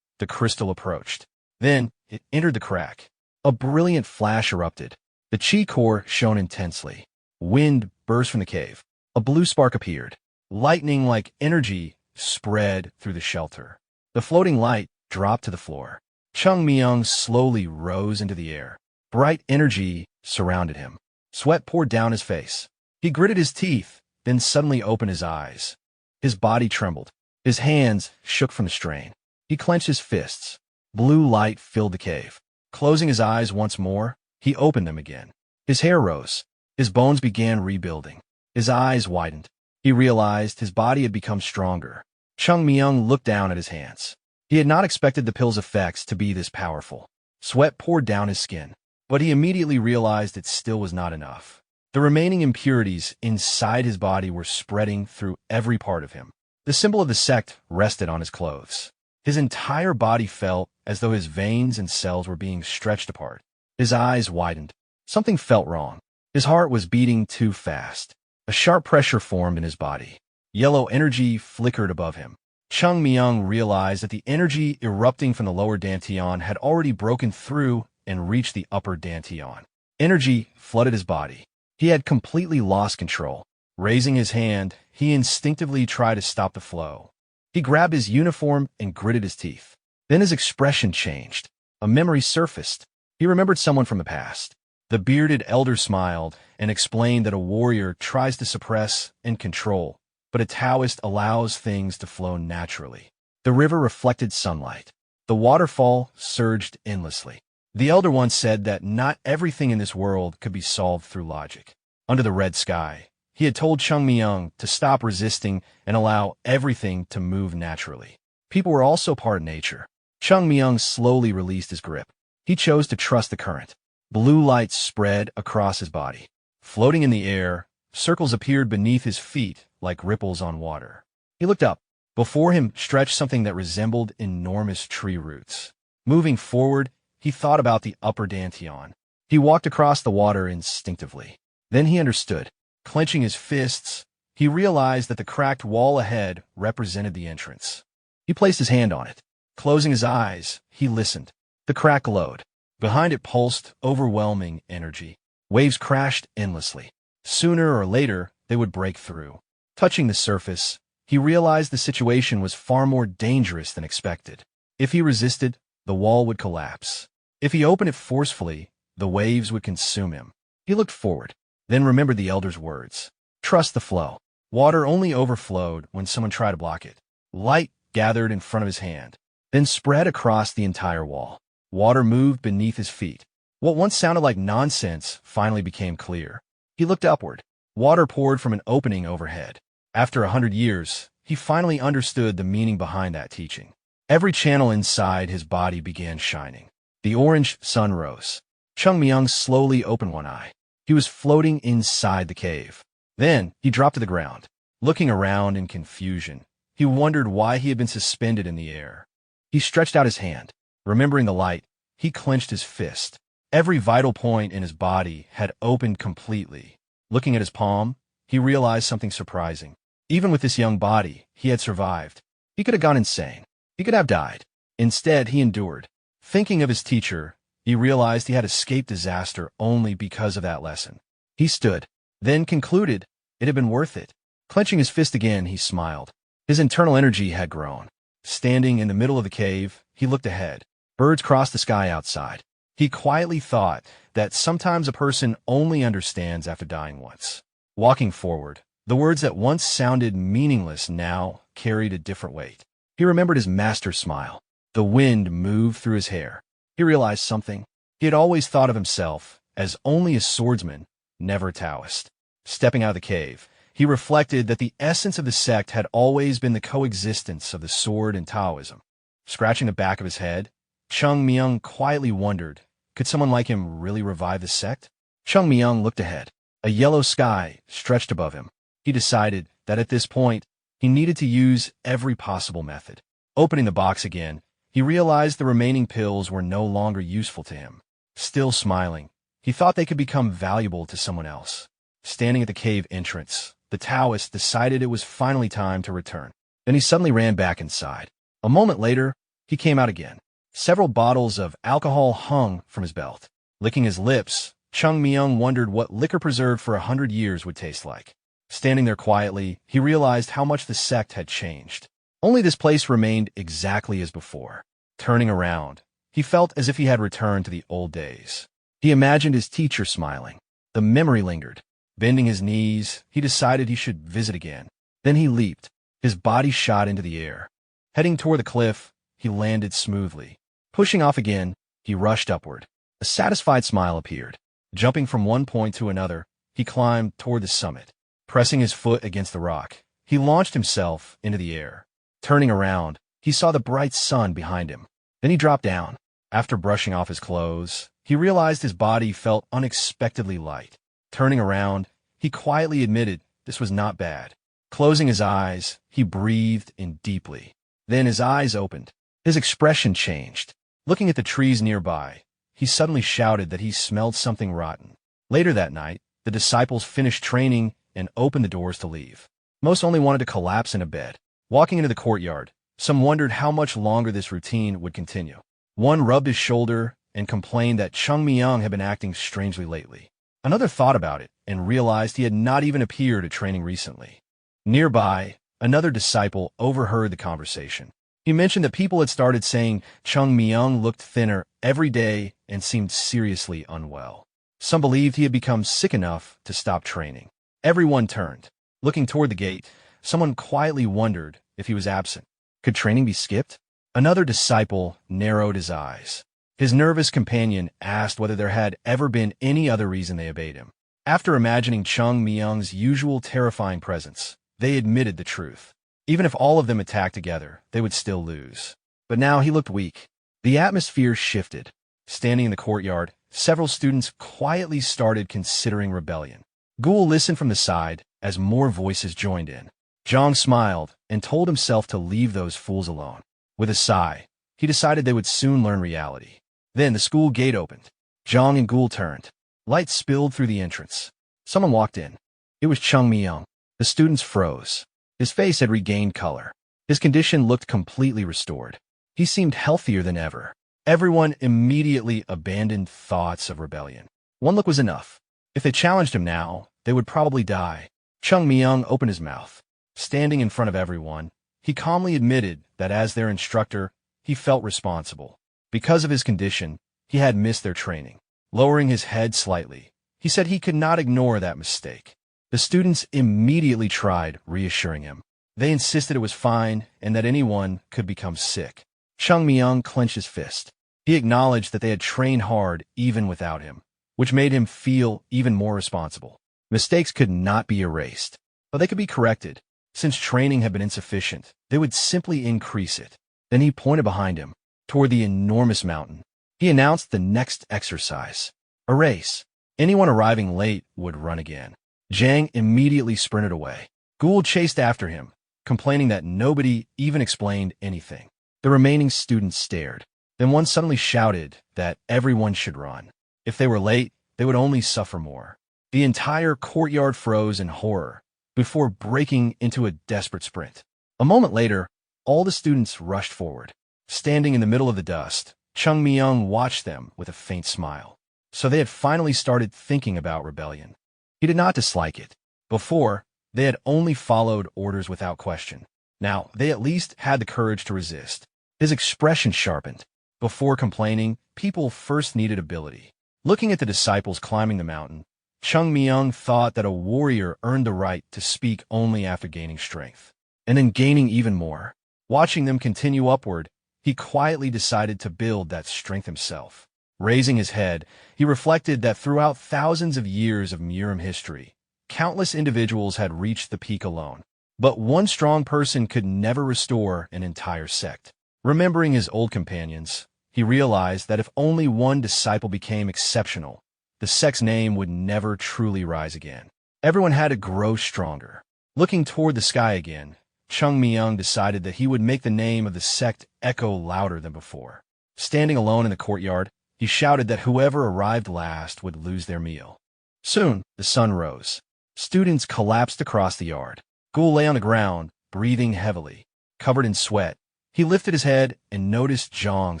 The crystal approached. Then, it entered the crack. A brilliant flash erupted. The chi core shone intensely. Wind burst from the cave. A blue spark appeared. Lightning-like energy spread through the shelter. The floating light dropped to the floor. Chung Myung slowly rose into the air. Bright energy surrounded him. Sweat poured down his face. He gritted his teeth, then suddenly opened his eyes. His body trembled. His hands shook from the strain. He clenched his fists. Blue light filled the cave. Closing his eyes once more, he opened them again. His hair rose. His bones began rebuilding. His eyes widened. He realized his body had become stronger. Chung Myung looked down at his hands. He had not expected the pill's effects to be this powerful. Sweat poured down his skin, but he immediately realized it still was not enough. The remaining impurities inside his body were spreading through every part of him. The symbol of the sect rested on his clothes. His entire body felt as though his veins and cells were being stretched apart. His eyes widened. Something felt wrong. His heart was beating too fast. A sharp pressure formed in his body. Yellow energy flickered above him. Chung Myung realized that the energy erupting from the lower dantian had already broken through and reached the upper dantian. Energy flooded his body. He had completely lost control. Raising his hand, he instinctively tried to stop the flow. He grabbed his uniform and gritted his teeth. Then his expression changed. A memory surfaced. He remembered someone from the past. The bearded elder smiled and explained that a warrior tries to suppress and control, but a Taoist allows things to flow naturally. The river reflected sunlight. The waterfall surged endlessly. The elder once said that not everything in this world could be solved through logic. Under the red sky, he had told Chung Myung to stop resisting and allow everything to move naturally. People were also part of nature. Chung Myung slowly released his grip. He chose to trust the current. Blue light spread across his body. Floating in the air, circles appeared beneath his feet like ripples on water. He looked up. Before him stretched something that resembled enormous tree roots. Moving forward, he thought about the upper dantian. He walked across the water instinctively. Then he understood. Clenching his fists, he realized that the cracked wall ahead represented the entrance. He placed his hand on it. Closing his eyes, he listened. The crack glowed. Behind it pulsed overwhelming energy. Waves crashed endlessly. Sooner or later, they would break through. Touching the surface, he realized the situation was far more dangerous than expected. If he resisted, the wall would collapse. If he opened it forcefully, the waves would consume him. He looked forward, then remembered the elder's words. Trust the flow. Water only overflowed when someone tried to block it. Light gathered in front of his hand, then spread across the entire wall. Water moved beneath his feet. What once sounded like nonsense finally became clear. He looked upward. Water poured from an opening overhead. After 100 years, he finally understood the meaning behind that teaching. Every channel inside his body began shining. The orange sun rose. Chung Myung slowly opened one eye. He was floating inside the cave. Then he dropped to the ground. Looking around in confusion, he wondered why he had been suspended in the air. He stretched out his hand. Remembering the light, he clenched his fist. Every vital point in his body had opened completely. Looking at his palm, he realized something surprising. Even with this young body, he had survived. He could have gone insane. He could have died. Instead, he endured. Thinking of his teacher, he realized he had escaped disaster only because of that lesson. He stood, then concluded it had been worth it. Clenching his fist again, he smiled. His internal energy had grown. Standing in the middle of the cave, he looked ahead. Birds crossed the sky outside. He quietly thought that sometimes a person only understands after dying once. Walking forward, the words that once sounded meaningless now carried a different weight. He remembered his master's smile. The wind moved through his hair. He realized something. He had always thought of himself as only a swordsman, never a Taoist. Stepping out of the cave, he reflected that the essence of the sect had always been the coexistence of the sword and Taoism. Scratching the back of his head, Chung Myung quietly wondered, could someone like him really revive the sect? Chung Myung looked ahead. A yellow sky stretched above him. He decided that at this point, he needed to use every possible method. Opening the box again, he realized the remaining pills were no longer useful to him. Still smiling, he thought they could become valuable to someone else. Standing at the cave entrance, the Taoist decided it was finally time to return. Then he suddenly ran back inside. A moment later, he came out again. Several bottles of alcohol hung from his belt. Licking his lips, Chung Myung wondered what liquor preserved for 100 years would taste like. Standing there quietly, he realized how much the sect had changed. Only this place remained exactly as before. Turning around, he felt as if he had returned to the old days. He imagined his teacher smiling. The memory lingered. Bending his knees, he decided he should visit again. Then he leaped. His body shot into the air. Heading toward the cliff, he landed smoothly. Pushing off again, he rushed upward. A satisfied smile appeared. Jumping from one point to another, he climbed toward the summit. Pressing his foot against the rock, he launched himself into the air. Turning around, he saw the bright sun behind him. Then he dropped down. After brushing off his clothes, he realized his body felt unexpectedly light. Turning around, he quietly admitted this was not bad. Closing his eyes, he breathed in deeply. Then his eyes opened. His expression changed. Looking at the trees nearby, he suddenly shouted that he smelled something rotten. Later that night, the disciples finished training and opened the doors to leave. Most only wanted to collapse in a bed. Walking into the courtyard, some wondered how much longer this routine would continue. One rubbed his shoulder and complained that Chung Myung had been acting strangely lately. Another thought about it and realized he had not even appeared at training recently. Nearby, another disciple overheard the conversation. He mentioned that people had started saying Chung Myung looked thinner every day and seemed seriously unwell. Some believed he had become sick enough to stop training. Everyone turned. Looking toward the gate, someone quietly wondered if he was absent. Could training be skipped? Another disciple narrowed his eyes. His nervous companion asked whether there had ever been any other reason they obeyed him. After imagining Chung Myung's usual terrifying presence, they admitted the truth. Even if all of them attacked together, they would still lose. But now he looked weak. The atmosphere shifted. Standing in the courtyard, several students quietly started considering rebellion. Ghoul listened from the side as more voices joined in. Zhang smiled and told himself to leave those fools alone. With a sigh, he decided they would soon learn reality. Then the school gate opened. Zhang and Ghoul turned. Light spilled through the entrance. Someone walked in. It was Chung Myung. The students froze. His face had regained color. His condition looked completely restored. He seemed healthier than ever. Everyone immediately abandoned thoughts of rebellion. One look was enough. If they challenged him now, they would probably die. Chung Myung opened his mouth. Standing in front of everyone, he calmly admitted that as their instructor, he felt responsible. Because of his condition, he had missed their training. Lowering his head slightly, he said he could not ignore that mistake. The students immediately tried reassuring him. They insisted it was fine and that anyone could become sick. Chung Myung clenched his fist. He acknowledged that they had trained hard even without him, which made him feel even more responsible. Mistakes could not be erased, but they could be corrected. Since training had been insufficient, they would simply increase it. Then he pointed behind him, toward the enormous mountain. He announced the next exercise. A race. Anyone arriving late would run again. Zhang immediately sprinted away. Ghoul chased after him, complaining that nobody even explained anything. The remaining students stared. Then one suddenly shouted that everyone should run. If they were late, they would only suffer more. The entire courtyard froze in horror before breaking into a desperate sprint. A moment later, all the students rushed forward. Standing in the middle of the dust, Chung Myung watched them with a faint smile. So they had finally started thinking about rebellion. He did not dislike it. Before, they had only followed orders without question. Now, they at least had the courage to resist. His expression sharpened. Before complaining, people first needed ability. Looking at the disciples climbing the mountain, Chung Myung thought that a warrior earned the right to speak only after gaining strength, and then gaining even more. Watching them continue upward, he quietly decided to build that strength himself. Raising his head, he reflected that throughout thousands of years of Murim history, countless individuals had reached the peak alone. But one strong person could never restore an entire sect. Remembering his old companions, he realized that if only one disciple became exceptional, the sect's name would never truly rise again. Everyone had to grow stronger. Looking toward the sky again, Chung Myung decided that he would make the name of the sect echo louder than before. Standing alone in the courtyard, he shouted that whoever arrived last would lose their meal. Soon, the sun rose. Students collapsed across the yard. Ghoul lay on the ground, breathing heavily. Covered in sweat, he lifted his head and noticed Zhang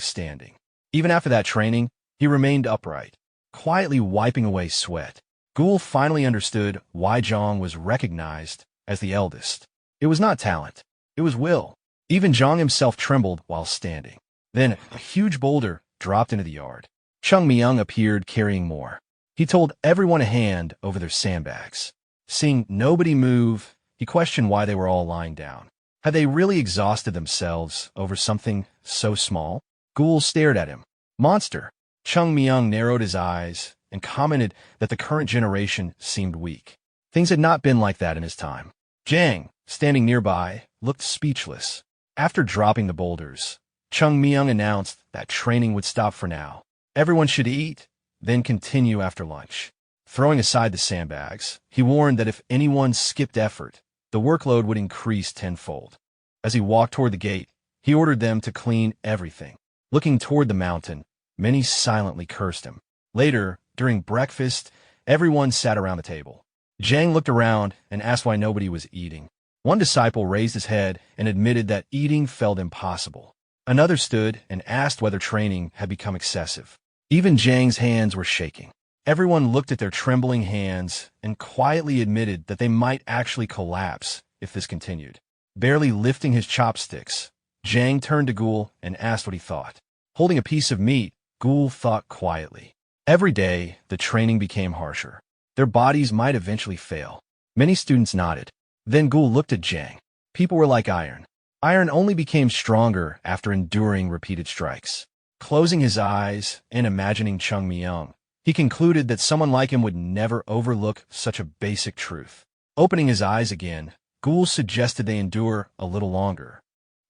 standing. Even after that training, he remained upright, quietly wiping away sweat. Ghoul finally understood why Zhang was recognized as the eldest. It was not talent, it was will. Even Zhang himself trembled while standing. Then, a huge boulder dropped into the yard. Chung Myung appeared carrying more. He told everyone to hand over their sandbags. Seeing nobody move, he questioned why they were all lying down. Had they really exhausted themselves over something so small? Ghoul stared at him. Monster. Chung Myung narrowed his eyes and commented that the current generation seemed weak. Things had not been like that in his time. Jang, standing nearby, looked speechless. After dropping the boulders, Chung Myung announced that training would stop for now. Everyone should eat, then continue after lunch. Throwing aside the sandbags, he warned that if anyone skipped effort, the workload would increase tenfold. As he walked toward the gate, he ordered them to clean everything. Looking toward the mountain, many silently cursed him. Later, during breakfast, everyone sat around the table. Zhang looked around and asked why nobody was eating. One disciple raised his head and admitted that eating felt impossible. Another stood and asked whether training had become excessive. Even Zhang's hands were shaking. Everyone looked at their trembling hands and quietly admitted that they might actually collapse if this continued. Barely lifting his chopsticks, Zhang turned to Ghoul and asked what he thought. Holding a piece of meat, Ghoul thought quietly. Every day, the training became harsher. Their bodies might eventually fail. Many students nodded. Then Ghoul looked at Zhang. People were like iron. Iron only became stronger after enduring repeated strikes. Closing his eyes and imagining Chung Myung, he concluded that someone like him would never overlook such a basic truth. Opening his eyes again, Ghoul suggested they endure a little longer.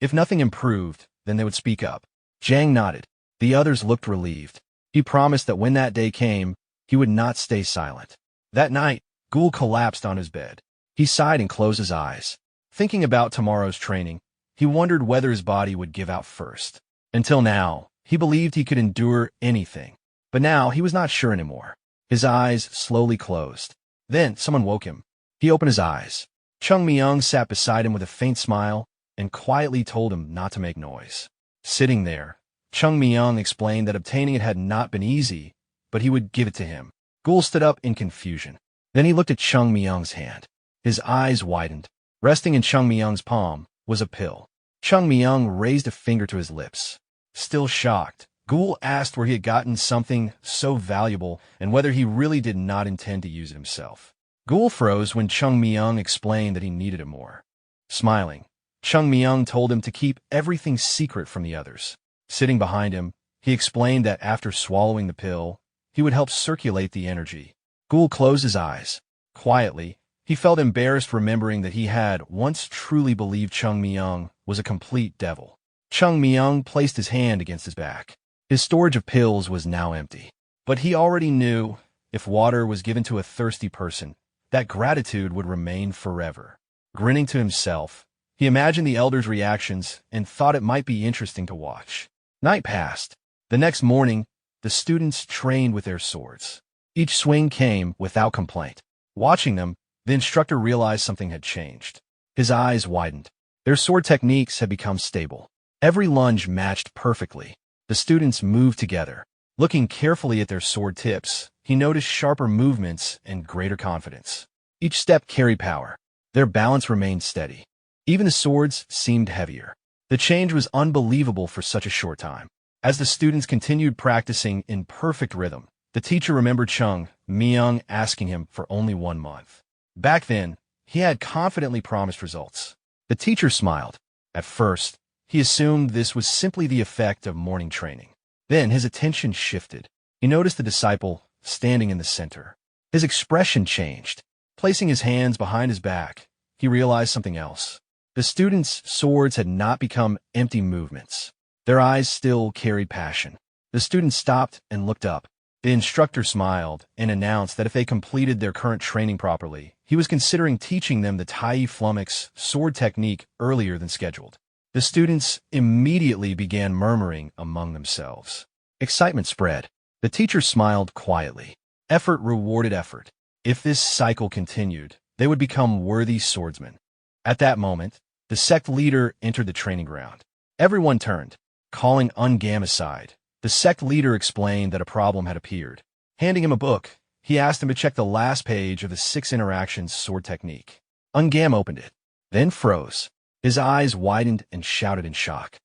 If nothing improved, then they would speak up. Zhang nodded. The others looked relieved. He promised that when that day came, he would not stay silent. That night, Ghoul collapsed on his bed. He sighed and closed his eyes. Thinking about tomorrow's training, he wondered whether his body would give out first. Until now, he believed he could endure anything. But now he was not sure anymore. His eyes slowly closed. Then someone woke him. He opened his eyes. Chung Myung sat beside him with a faint smile and quietly told him not to make noise. Sitting there, Chung Myung explained that obtaining it had not been easy, but he would give it to him. Ghoul stood up in confusion. Then he looked at Chung Myung's hand. His eyes widened. Resting in Chung Myung's palm was a pill. Chung Myung raised a finger to his lips. Still shocked, Ghoul asked where he had gotten something so valuable and whether he really did not intend to use it himself. Ghoul froze when Chung Myung explained that he needed it more. Smiling, Chung Myung told him to keep everything secret from the others. Sitting behind him, he explained that after swallowing the pill, he would help circulate the energy. Ghoul closed his eyes. Quietly, he felt embarrassed remembering that he had once truly believed Chung Myung was a complete devil. Chung Myung placed his hand against his back. His storage of pills was now empty. But he already knew, if water was given to a thirsty person, that gratitude would remain forever. Grinning to himself, he imagined the elders' reactions and thought it might be interesting to watch. Night passed. The next morning, the students trained with their swords. Each swing came without complaint. Watching them, the instructor realized something had changed. His eyes widened. Their sword techniques had become stable. Every lunge matched perfectly. The students moved together. Looking carefully at their sword tips, he noticed sharper movements and greater confidence. Each step carried power. Their balance remained steady. Even the swords seemed heavier. The change was unbelievable for such a short time. As the students continued practicing in perfect rhythm, the teacher remembered Chung Myung asking him for only 1 month. Back then, he had confidently promised results. The teacher smiled. At first, he assumed this was simply the effect of morning training. Then his attention shifted. He noticed the disciple standing in the center. His expression changed. Placing his hands behind his back, he realized something else. The students' swords had not become empty movements. Their eyes still carried passion. The students stopped and looked up. The instructor smiled and announced that if they completed their current training properly, he was considering teaching them the Tai Flummox sword technique earlier than scheduled. The students immediately began murmuring among themselves. Excitement spread. The teacher smiled quietly. Effort rewarded effort. If this cycle continued, they would become worthy swordsmen. At that moment, the sect leader entered the training ground. Everyone turned. Calling Ungam aside, the sect leader explained that a problem had appeared. Handing him a book, he asked him to check the last page of the 6 interactions sword technique. Ungam opened it, then froze. His eyes widened and shouted in shock.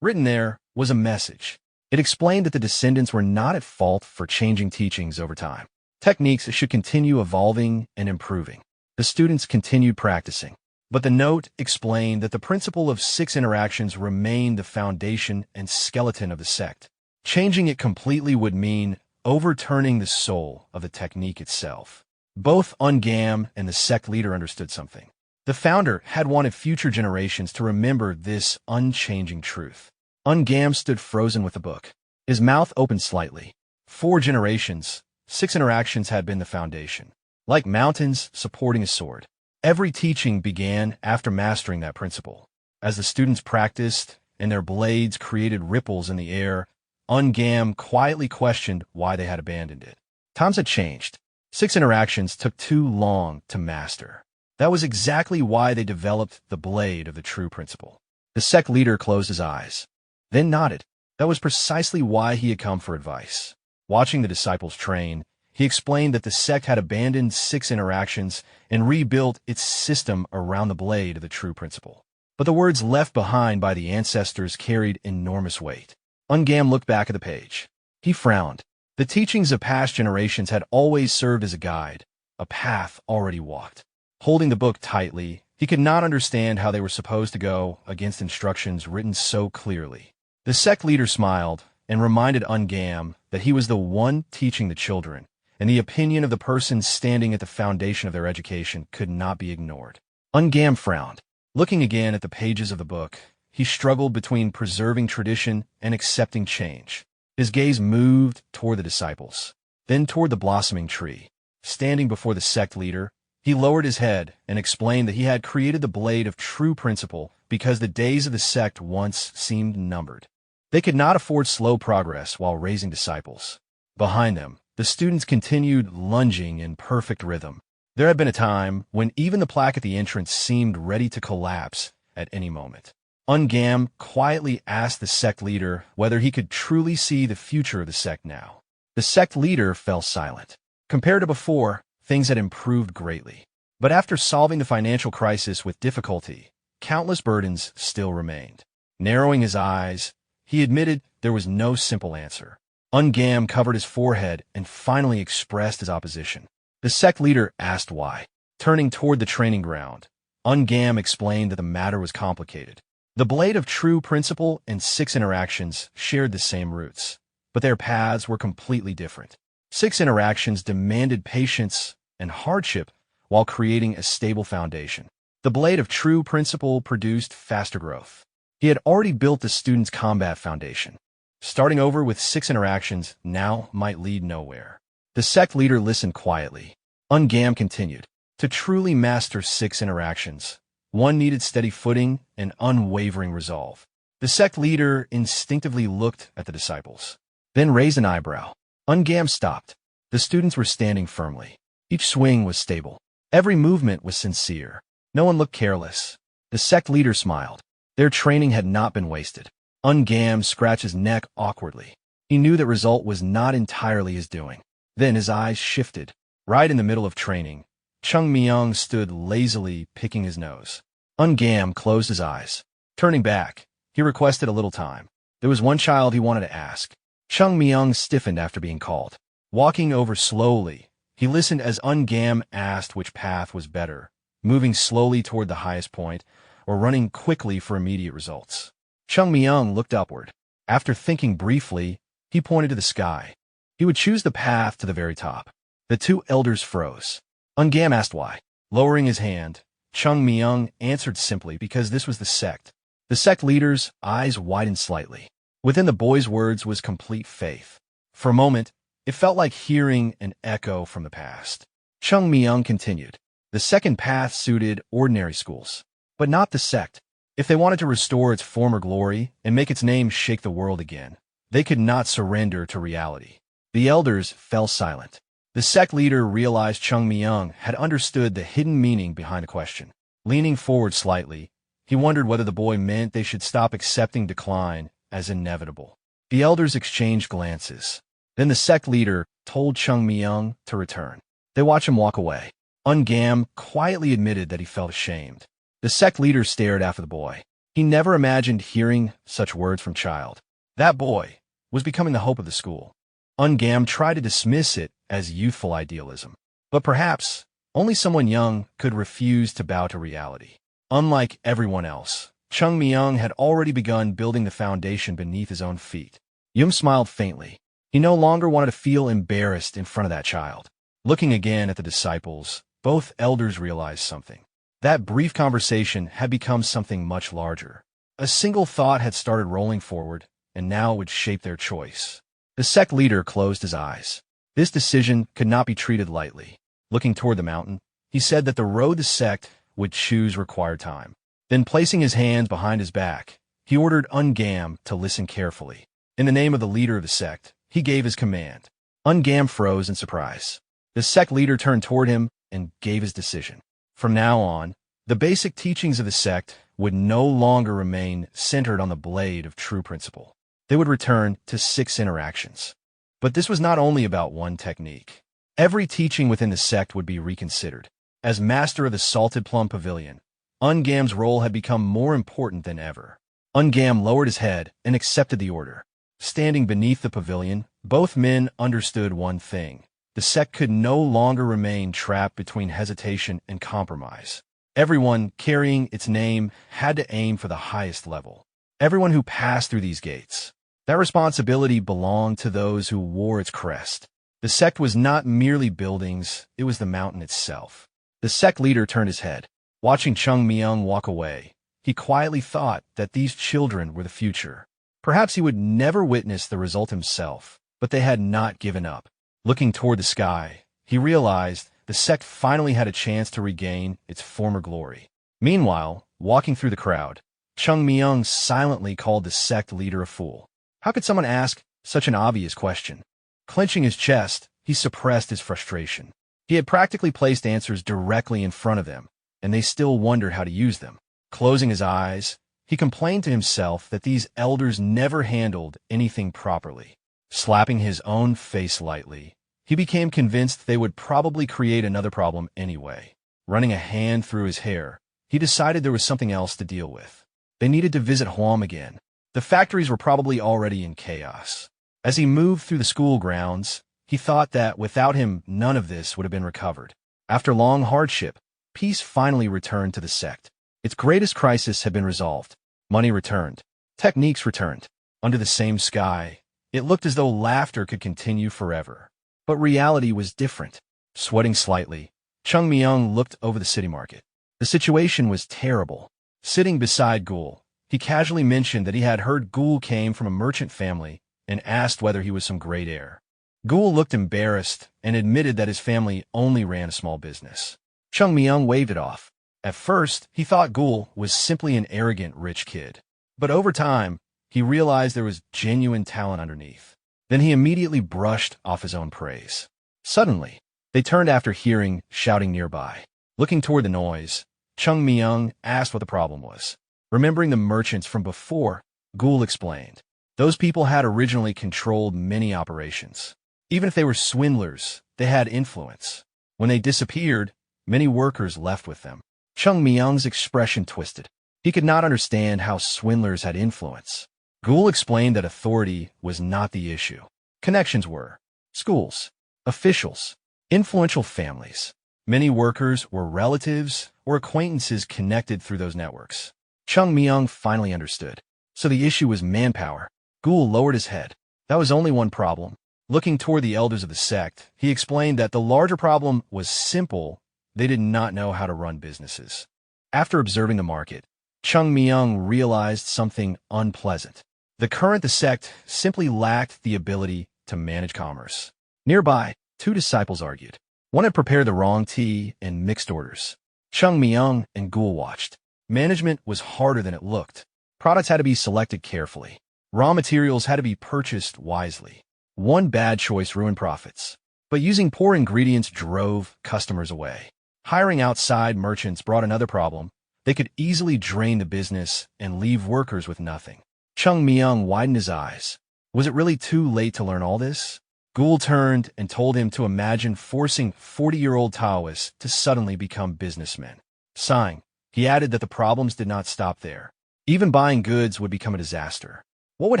Written there was a message. It explained that the descendants were not at fault for changing teachings over time. Techniques should continue evolving and improving. The students continued practicing. But the note explained that the principle of 6 interactions remained the foundation and skeleton of the sect. Changing it completely would mean overturning the soul of the technique itself. Both Ungam and the sect leader understood something. The founder had wanted future generations to remember this unchanging truth. Ungam stood frozen with the book. His mouth opened slightly. 4 generations, 6 interactions had been the foundation. Like mountains supporting a sword. Every teaching began after mastering that principle. As the students practiced and their blades created ripples in the air, Ungam quietly questioned why they had abandoned it. Times had changed. 6 interactions took too long to master. That was exactly why they developed the blade of the true principle. The sect leader closed his eyes, then nodded. That was precisely why he had come for advice. Watching the disciples train, he explained that the sect had abandoned 6 interactions and rebuilt its system around the blade of the true principle. But the words left behind by the ancestors carried enormous weight. Ungam looked back at the page. He frowned. The teachings of past generations had always served as a guide, a path already walked. Holding the book tightly, he could not understand how they were supposed to go against instructions written so clearly. The sect leader smiled and reminded Ungam that he was the one teaching the children, and the opinion of the person standing at the foundation of their education could not be ignored. Ungam frowned. Looking again at the pages of the book, he struggled between preserving tradition and accepting change. His gaze moved toward the disciples, then toward the blossoming tree. Standing before the sect leader, he lowered his head and explained that he had created the blade of true principle because the days of the sect once seemed numbered. They could not afford slow progress while raising disciples. Behind them, the students continued lunging in perfect rhythm. There had been a time when even the plaque at the entrance seemed ready to collapse at any moment. Ungam quietly asked the sect leader whether he could truly see the future of the sect now. The sect leader fell silent. Compared to before, things had improved greatly. But after solving the financial crisis with difficulty, countless burdens still remained. Narrowing his eyes, he admitted there was no simple answer. Ungam covered his forehead and finally expressed his opposition. The sect leader asked why. Turning toward the training ground, Ungam explained that the matter was complicated. The blade of true principle and 6 interactions shared the same roots, but their paths were completely different. 6 interactions demanded patience and hardship while creating a stable foundation. The blade of true principle produced faster growth. He had already built the student's combat foundation. Starting over with 6 interactions now might lead nowhere. The sect leader listened quietly. Ungam continued. To truly master 6 interactions, One needed steady footing and unwavering resolve. The sect leader instinctively looked at the disciples, then raised an eyebrow. Ungam stopped. The students were standing firmly. Each swing was stable. Every movement was sincere. No one looked careless. The sect leader smiled. Their training had not been wasted. Ungam scratched his neck awkwardly. He knew the result was not entirely his doing. Then his eyes shifted. Right in the middle of training, Chung Myung stood lazily picking his nose. Ungam closed his eyes. Turning back, he requested a little time. There was one child he wanted to ask. Chung Myung stiffened after being called. Walking over slowly, he listened as Ungam asked which path was better, moving slowly toward the highest point, or running quickly for immediate results. Chung Myung looked upward. After thinking briefly, he pointed to the sky. He would choose the path to the very top. The two elders froze. Ungam asked why. Lowering his hand, Chung Myung answered simply because this was the sect. The sect leader's eyes widened slightly. Within the boy's words was complete faith. For a moment, it felt like hearing an echo from the past. Chung Myung continued. The second path suited ordinary schools, but not the sect. If they wanted to restore its former glory and make its name shake the world again, they could not surrender to reality. The elders fell silent. The sect leader realized Chung Myung had understood the hidden meaning behind the question. Leaning forward slightly, he wondered whether the boy meant they should stop accepting decline as inevitable. The elders exchanged glances. Then the sect leader told Chung Myung to return. They watched him walk away. Ungam quietly admitted that he felt ashamed. The sect leader stared after the boy. He never imagined hearing such words from child. That boy was becoming the hope of the school. Ungam tried to dismiss it as youthful idealism. But perhaps only someone young could refuse to bow to reality. Unlike everyone else, Chung Myung had already begun building the foundation beneath his own feet. Yum smiled faintly. He no longer wanted to feel embarrassed in front of that child. Looking again at the disciples, both elders realized something. That brief conversation had become something much larger. A single thought had started rolling forward, and now it would shape their choice. The sect leader closed his eyes. This decision could not be treated lightly. Looking toward the mountain, he said that the road the sect would choose required time. Then placing his hands behind his back, he ordered Ungam to listen carefully. In the name of the leader of the sect, he gave his command. Ungam froze in surprise. The sect leader turned toward him and gave his decision. From now on, the basic teachings of the sect would no longer remain centered on the blade of true principle. They would return to 6 interactions. But this was not only about one technique. Every teaching within the sect would be reconsidered. As master of the Salted Plum Pavilion, Ungam's role had become more important than ever. Ungam lowered his head and accepted the order. Standing beneath the pavilion, both men understood one thing. The sect could no longer remain trapped between hesitation and compromise. Everyone carrying its name had to aim for the highest level. Everyone who passed through these gates. That responsibility belonged to those who wore its crest. The sect was not merely buildings, it was the mountain itself. The sect leader turned his head. Watching Chung Myung walk away, he quietly thought that these children were the future. Perhaps he would never witness the result himself, but they had not given up. Looking toward the sky, he realized the sect finally had a chance to regain its former glory. Meanwhile, walking through the crowd, Chung Myung silently called the sect leader a fool. How could someone ask such an obvious question? Clenching his chest, he suppressed his frustration. He had practically placed answers directly in front of them, and they still wondered how to use them. Closing his eyes, he complained to himself that these elders never handled anything properly. Slapping his own face lightly, he became convinced they would probably create another problem anyway. Running a hand through his hair, he decided there was something else to deal with. They needed to visit Huam again. The factories were probably already in chaos. As he moved through the school grounds, he thought that without him, none of this would have been recovered. After long hardship, peace finally returned to the sect. Its greatest crisis had been resolved. Money returned. Techniques returned. Under the same sky, it looked as though laughter could continue forever. But reality was different. Sweating slightly, Chung Myung looked over the city market. The situation was terrible. Sitting beside Gul, he casually mentioned that he had heard Gul came from a merchant family and asked whether he was some great heir. Gul looked embarrassed and admitted that his family only ran a small business. Chung Myung waved it off. At first, he thought Ghoul was simply an arrogant rich kid. But over time, he realized there was genuine talent underneath. Then he immediately brushed off his own praise. Suddenly, they turned after hearing shouting nearby. Looking toward the noise, Chung Myung asked what the problem was. Remembering the merchants from before, Ghoul explained. Those people had originally controlled many operations. Even if they were swindlers, they had influence. When they disappeared, many workers left with them. Chung Myung's expression twisted. He could not understand how swindlers had influence. Ghoul explained that authority was not the issue. Connections were. Schools, officials, influential families. Many workers were relatives or acquaintances connected through those networks. Chung Myung finally understood. So the issue was manpower. Ghoul lowered his head. That was only one problem. Looking toward the elders of the sect, he explained that the larger problem was simple. They did not know how to run businesses. After observing the market, Chung Myung realized something unpleasant. The sect simply lacked the ability to manage commerce. Nearby, two disciples argued. One had prepared the wrong tea and mixed orders. Chung Myung and Ghoul watched. Management was harder than it looked. Products had to be selected carefully. Raw materials had to be purchased wisely. One bad choice ruined profits. But using poor ingredients drove customers away. Hiring outside merchants brought another problem. They could easily drain the business and leave workers with nothing. Chung Myung widened his eyes. Was it really too late to learn all this? Ghoul turned and told him to imagine forcing 40-year-old Taoists to suddenly become businessmen. Sighing, he added that the problems did not stop there. Even buying goods would become a disaster. What would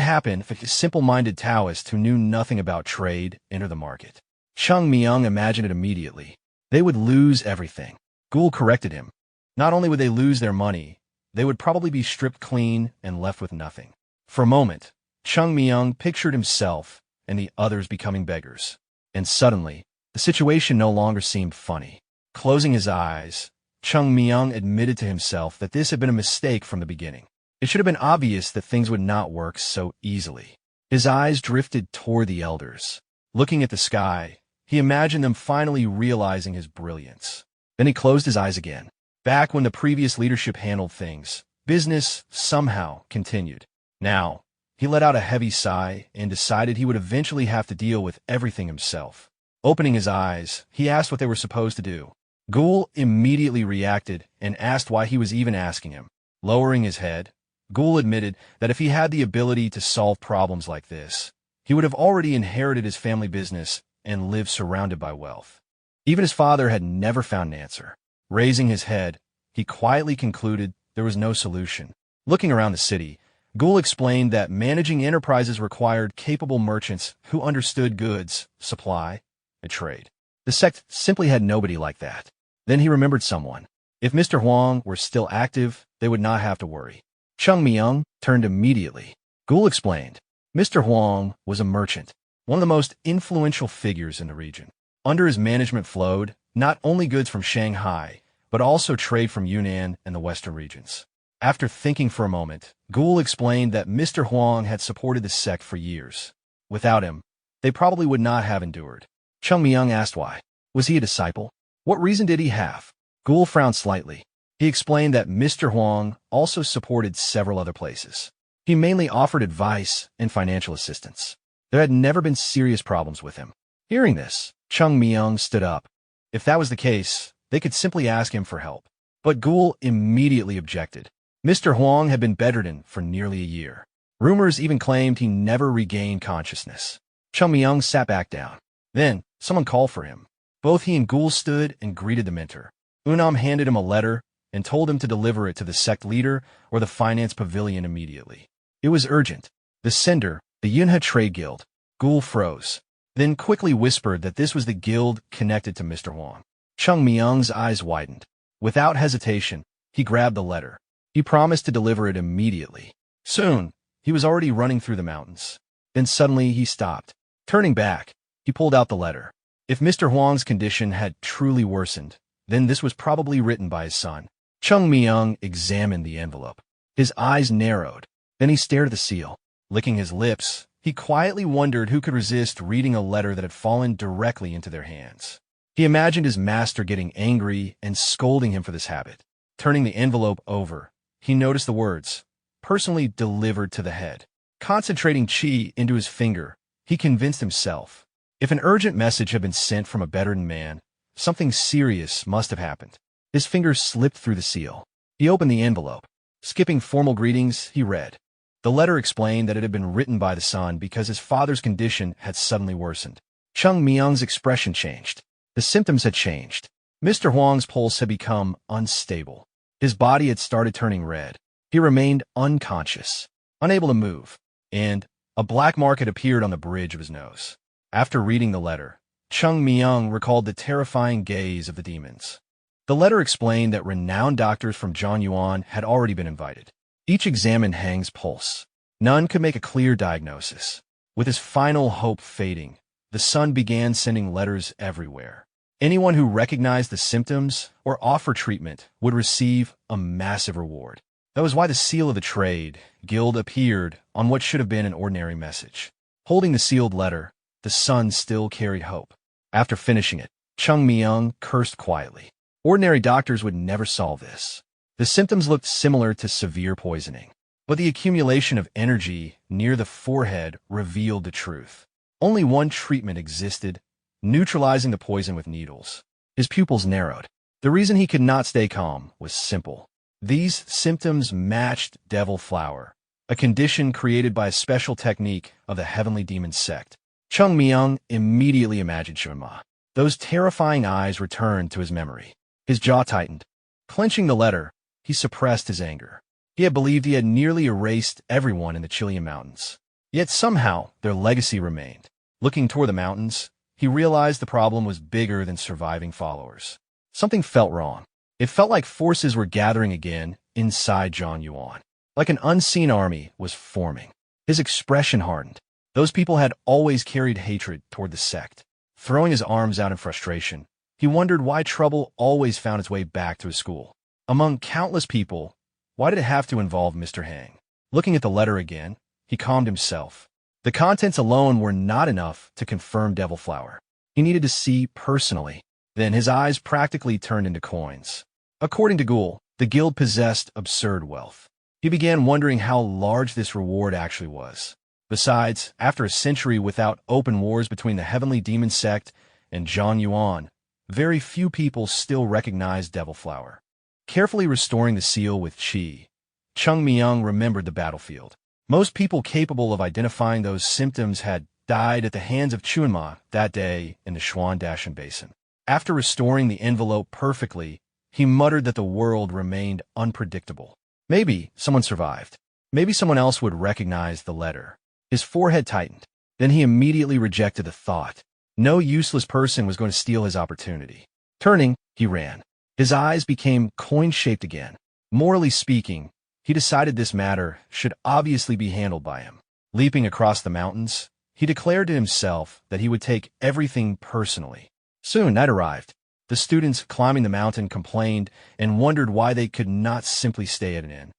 happen if a simple-minded Taoist who knew nothing about trade entered the market? Chung Myung imagined it immediately. They would lose everything. Ghoul corrected him. Not only would they lose their money, they would probably be stripped clean and left with nothing. For a moment, Chung Myung pictured himself and the others becoming beggars. And suddenly, the situation no longer seemed funny. Closing his eyes, Chung Myung admitted to himself that this had been a mistake from the beginning. It should have been obvious that things would not work so easily. His eyes drifted toward the elders. Looking at the sky, he imagined them finally realizing his brilliance. Then he closed his eyes again. Back when the previous leadership handled things, business somehow continued. Now, he let out a heavy sigh and decided he would eventually have to deal with everything himself. Opening his eyes, he asked what they were supposed to do. Ghoul immediately reacted and asked why he was even asking him. Lowering his head, Ghoul admitted that if he had the ability to solve problems like this, he would have already inherited his family business and lived surrounded by wealth. Even his father had never found an answer. Raising his head, he quietly concluded there was no solution. Looking around the city, Ghoul explained that managing enterprises required capable merchants who understood goods, supply, and trade. The sect simply had nobody like that. Then he remembered someone. If Mr. Huang were still active, they would not have to worry. Chung Myung turned immediately. Ghoul explained. Mr. Huang was a merchant, one of the most influential figures in the region. Under his management flowed not only goods from Shanghai, but also trade from Yunnan and the western regions. After thinking for a moment, Ghoul explained that Mr. Huang had supported the sect for years. Without him, they probably would not have endured. Chung Myung asked why. Was he a disciple? What reason did he have? Ghoul frowned slightly. He explained that Mr. Huang also supported several other places. He mainly offered advice and financial assistance. There had never been serious problems with him. Hearing this, Chung Myung stood up. If that was the case, they could simply ask him for help. But Ghoul immediately objected. Mr. Huang had been bedridden for nearly a year. Rumors even claimed he never regained consciousness. Chung Myung sat back down. Then, someone called for him. Both he and Ghoul stood and greeted the mentor. Unam handed him a letter and told him to deliver it to the sect leader or the finance pavilion immediately. It was urgent. The sender, the Yunhe Trade Guild. Ghoul froze, then quickly whispered that this was the guild connected to Mr. Huang. Chung Myung's eyes widened. Without hesitation, he grabbed the letter. He promised to deliver it immediately. Soon, he was already running through the mountains. Then suddenly he stopped. Turning back, he pulled out the letter. If Mr. Huang's condition had truly worsened, then this was probably written by his son. Chung Myung examined the envelope. His eyes narrowed. Then he stared at the seal. Licking his lips, he quietly wondered who could resist reading a letter that had fallen directly into their hands. He imagined his master getting angry and scolding him for this habit. Turning the envelope over, he noticed the words, "Personally delivered to the head." Concentrating chi into his finger, he convinced himself, if an urgent message had been sent from a veteran man, something serious must have happened. His fingers slipped through the seal. He opened the envelope. Skipping formal greetings, he read. The letter explained that it had been written by the son because his father's condition had suddenly worsened. Chung Myung's expression changed. The symptoms had changed. Mr. Huang's pulse had become unstable. His body had started turning red. He remained unconscious, unable to move, and a black mark had appeared on the bridge of his nose. After reading the letter, Chung Myung recalled the terrifying gaze of the demons. The letter explained that renowned doctors from Zhongyuan had already been invited. Each examined Hang's pulse. None could make a clear diagnosis. With his final hope fading, the son began sending letters everywhere. Anyone who recognized the symptoms or offered treatment would receive a massive reward. That was why the seal of the trade guild appeared on what should have been an ordinary message. Holding the sealed letter, the son still carried hope. After finishing it, Chung Myung cursed quietly. Ordinary doctors would never solve this. The symptoms looked similar to severe poisoning, but the accumulation of energy near the forehead revealed the truth. Only one treatment existed, neutralizing the poison with needles. His pupils narrowed. The reason he could not stay calm was simple. These symptoms matched devil flower, a condition created by a special technique of the heavenly demon sect. Chung Myung immediately imagined Chun Ma. Those terrifying eyes returned to his memory. His jaw tightened. Clenching the letter, he suppressed his anger. He had believed he had nearly erased everyone in the Chilean mountains. Yet somehow their legacy remained. Looking toward the mountains, he realized the problem was bigger than surviving followers. Something felt wrong. It felt like forces were gathering again inside Zhongyuan. Like an unseen army was forming. His expression hardened. Those people had always carried hatred toward the sect. Throwing his arms out in frustration, he wondered why trouble always found its way back to his school. Among countless people, why did it have to involve Mr. Hang? Looking at the letter again, he calmed himself. The contents alone were not enough to confirm Devil Flower. He needed to see personally. Then his eyes practically turned into coins. According to Ghoul, the guild possessed absurd wealth. He began wondering how large this reward actually was. Besides, after a century without open wars between the Heavenly Demon Sect and Zhongyuan, very few people still recognized Devil Flower. Carefully restoring the seal with chi, Chung Myung remembered the battlefield. Most people capable of identifying those symptoms had died at the hands of Chun Ma that day in the Huashan-Sekte Basin. After restoring the envelope perfectly, he muttered that the world remained unpredictable. Maybe someone survived. Maybe someone else would recognize the letter. His forehead tightened. Then he immediately rejected the thought. No useless person was going to steal his opportunity. Turning, he ran. His eyes became coin-shaped again. Morally speaking, he decided this matter should obviously be handled by him. Leaping across the mountains, he declared to himself that he would take everything personally. Soon night arrived. The students climbing the mountain complained and wondered why they could not simply stay at an inn.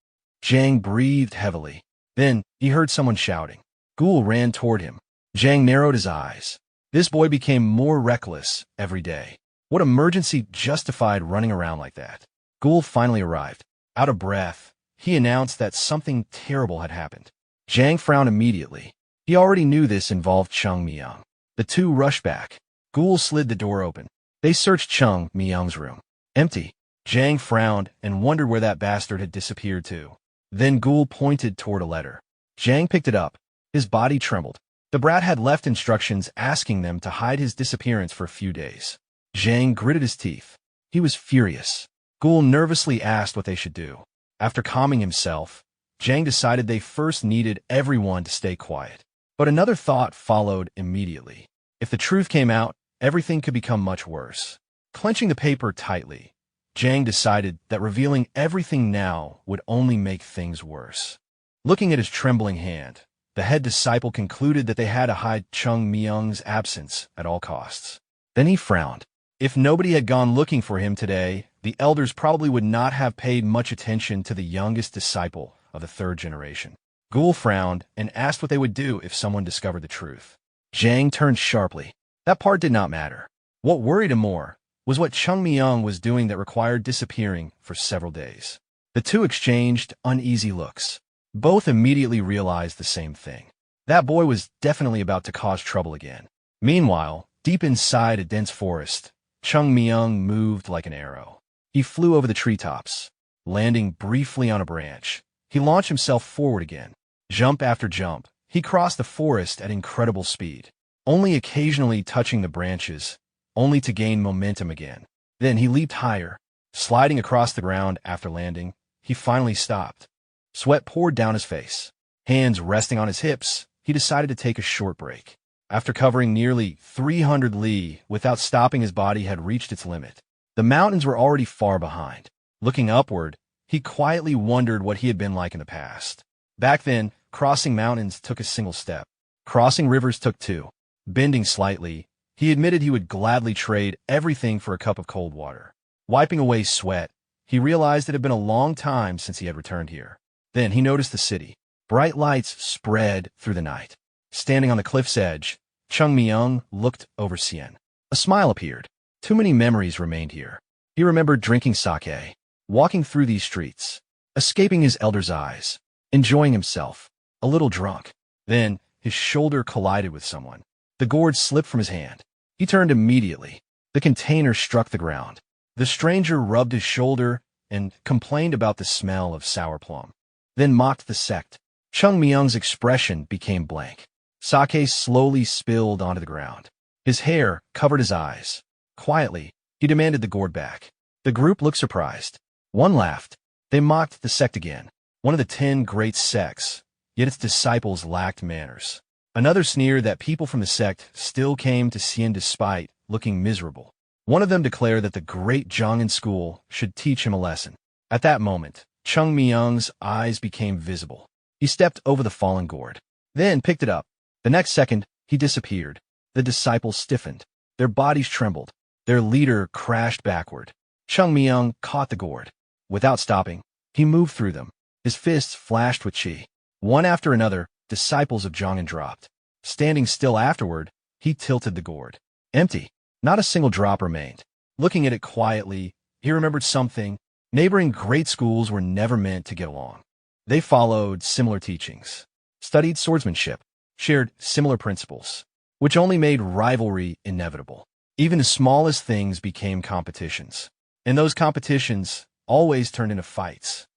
Zhang breathed heavily. Then he heard someone shouting. Ghoul ran toward him. Zhang narrowed his eyes. This boy became more reckless every day. What emergency justified running around like that? Ghoul finally arrived. Out of breath, he announced that something terrible had happened. Zhang frowned immediately. He already knew this involved Chung Myung. The two rushed back. Ghoul slid the door open. They searched Chung Myung's room. Empty. Zhang frowned and wondered where that bastard had disappeared to. Then Ghoul pointed toward a letter. Zhang picked it up. His body trembled. The brat had left instructions asking them to hide his disappearance for a few days. Zhang gritted his teeth. He was furious. Ghoul nervously asked what they should do. After calming himself, Zhang decided they first needed everyone to stay quiet. But another thought followed immediately. If the truth came out, everything could become much worse. Clenching the paper tightly, Zhang decided that revealing everything now would only make things worse. Looking at his trembling hand, the head disciple concluded that they had to hide Chung Myung's absence at all costs. Then he frowned. If nobody had gone looking for him today, the elders probably would not have paid much attention to the youngest disciple of the third generation. Ghoul frowned and asked what they would do if someone discovered the truth. Zhang turned sharply. That part did not matter. What worried him more was what Chung Myung was doing that required disappearing for several days. The two exchanged uneasy looks. Both immediately realized the same thing. That boy was definitely about to cause trouble again. Meanwhile, deep inside a dense forest, Chung Myung moved like an arrow. He flew over the treetops, landing briefly on a branch. He launched himself forward again. Jump after jump, he crossed the forest at incredible speed, only occasionally touching the branches, only to gain momentum again. Then he leaped higher. Sliding across the ground after landing, he finally stopped. Sweat poured down his face. Hands resting on his hips, he decided to take a short break. After covering nearly 300 li without stopping, his body had reached its limit. The mountains were already far behind. Looking upward, he quietly wondered what he had been like in the past. Back then, crossing mountains took a single step. Crossing rivers took two. Bending slightly, he admitted he would gladly trade everything for a cup of cold water. Wiping away sweat, he realized it had been a long time since he had returned here. Then he noticed the city. Bright lights spread through the night. Standing on the cliff's edge, Chung Myung looked over Sien. A smile appeared. Too many memories remained here. He remembered drinking sake, walking through these streets, escaping his elder's eyes, enjoying himself, a little drunk. Then his shoulder collided with someone. The gourd slipped from his hand. He turned immediately. The container struck the ground. The stranger rubbed his shoulder and complained about the smell of sour plum, then mocked the sect. Chung Myung's expression became blank. Sake slowly spilled onto the ground. His hair covered his eyes. Quietly, he demanded the gourd back. The group looked surprised. One laughed. They mocked the sect again. One of the 10 great sects, yet its disciples lacked manners. Another sneered that people from the sect still came to Sien despite looking miserable. One of them declared that the great Zhongin school should teach him a lesson. At that moment, Chung Myung's eyes became visible. He stepped over the fallen gourd, then picked it up. The next second, he disappeared. The disciples stiffened. Their bodies trembled. Their leader crashed backward. Chung Myung caught the gourd. Without stopping, he moved through them. His fists flashed with chi. One after another, disciples of Zhongin dropped. Standing still afterward, he tilted the gourd. Empty. Not a single drop remained. Looking at it quietly, he remembered something. Neighboring great schools were never meant to get along. They followed similar teachings, studied swordsmanship, shared similar principles, which only made rivalry inevitable. Even the smallest things became competitions. And those competitions always turned into fights.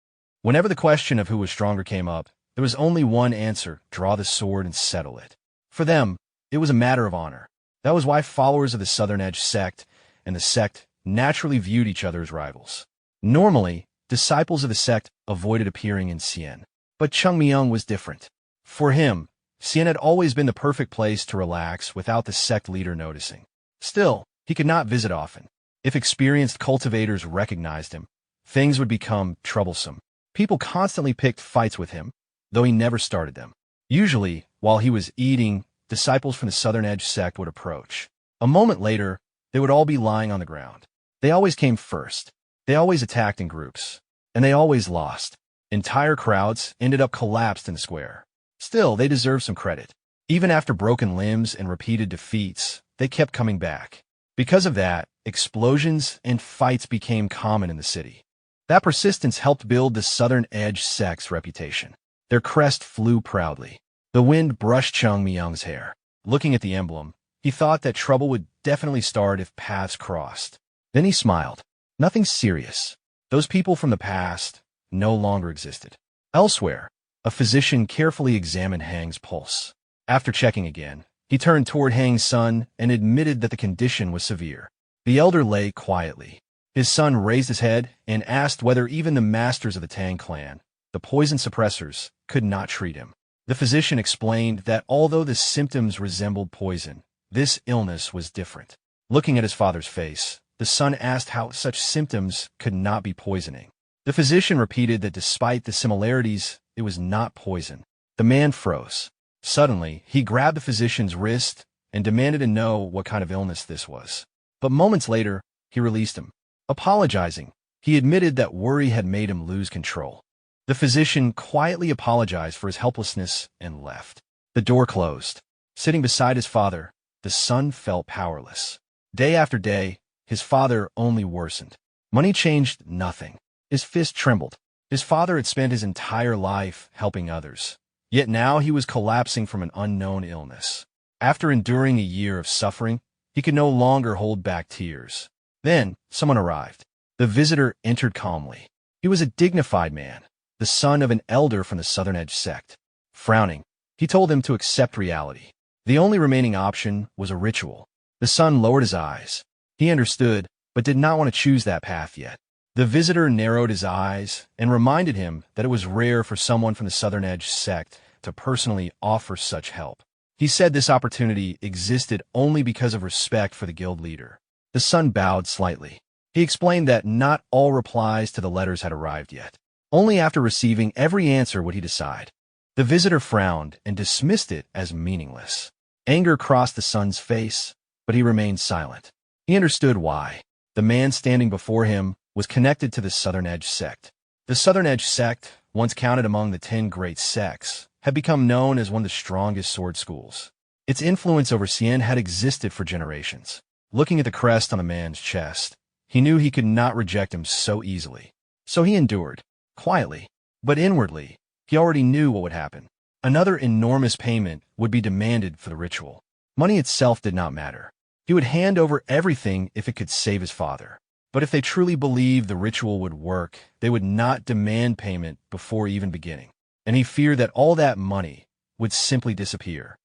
Whenever the question of who was stronger came up, there was only one answer: draw the sword and settle it. For them, it was a matter of honor. That was why followers of the Southern Edge sect and the sect naturally viewed each other as rivals. Normally, disciples of the sect avoided appearing in Sien. But Chung Myung was different. For him, Sien had always been the perfect place to relax without the sect leader noticing. Still, he could not visit often. If experienced cultivators recognized him, things would become troublesome. People constantly picked fights with him, though he never started them. Usually, while he was eating, disciples from the Southern Edge sect would approach. A moment later, they would all be lying on the ground. They always came first. They always attacked in groups. And they always lost. Entire crowds ended up collapsed in the square. Still, they deserved some credit. Even after broken limbs and repeated defeats, they kept coming back. Because of that, explosions and fights became common in the city. That persistence helped build the Southern Edge sect's reputation. Their crest flew proudly. The wind brushed Chung Myung's hair. Looking at the emblem, he thought that trouble would definitely start if paths crossed. Then he smiled. Nothing serious. Those people from the past no longer existed. Elsewhere, a physician carefully examined Hang's pulse. After checking again, he turned toward Hang's son and admitted that the condition was severe. The elder lay quietly. His son raised his head and asked whether even the masters of the Tang clan, the poison suppressors, could not treat him. The physician explained that although the symptoms resembled poison, this illness was different. Looking at his father's face, the son asked how such symptoms could not be poisoning. The physician repeated that despite the similarities, it was not poison. The man froze. Suddenly, he grabbed the physician's wrist and demanded to know what kind of illness this was. But moments later, he released him. Apologizing, he admitted that worry had made him lose control. The physician quietly apologized for his helplessness and left. The door closed. Sitting beside his father, the son felt powerless. Day after day, his father only worsened. Money changed nothing. His fist trembled. His father had spent his entire life helping others. Yet now he was collapsing from an unknown illness. After enduring a year of suffering, he could no longer hold back tears. Then, someone arrived. The visitor entered calmly. He was a dignified man, the son of an elder from the Southern Edge sect. Frowning, he told them to accept reality. The only remaining option was a ritual. The son lowered his eyes. He understood, but did not want to choose that path yet. The visitor narrowed his eyes and reminded him that it was rare for someone from the Southern Edge sect to personally offer such help. He said this opportunity existed only because of respect for the guild leader. The son bowed slightly. He explained that not all replies to the letters had arrived yet. Only after receiving every answer would he decide. The visitor frowned and dismissed it as meaningless. Anger crossed the son's face, but he remained silent. He understood why. The man standing before him was connected to the Southern Edge sect. The Southern Edge sect, once counted among the 10 great sects, had become known as one of the strongest sword schools. Its influence over Xian had existed for generations. Looking at the crest on the man's chest, he knew he could not reject him so easily. So he endured, quietly, but inwardly, he already knew what would happen. Another enormous payment would be demanded for the ritual. Money itself did not matter. He would hand over everything if it could save his father. But if they truly believed the ritual would work, they would not demand payment before even beginning. And he feared that all that money would simply disappear.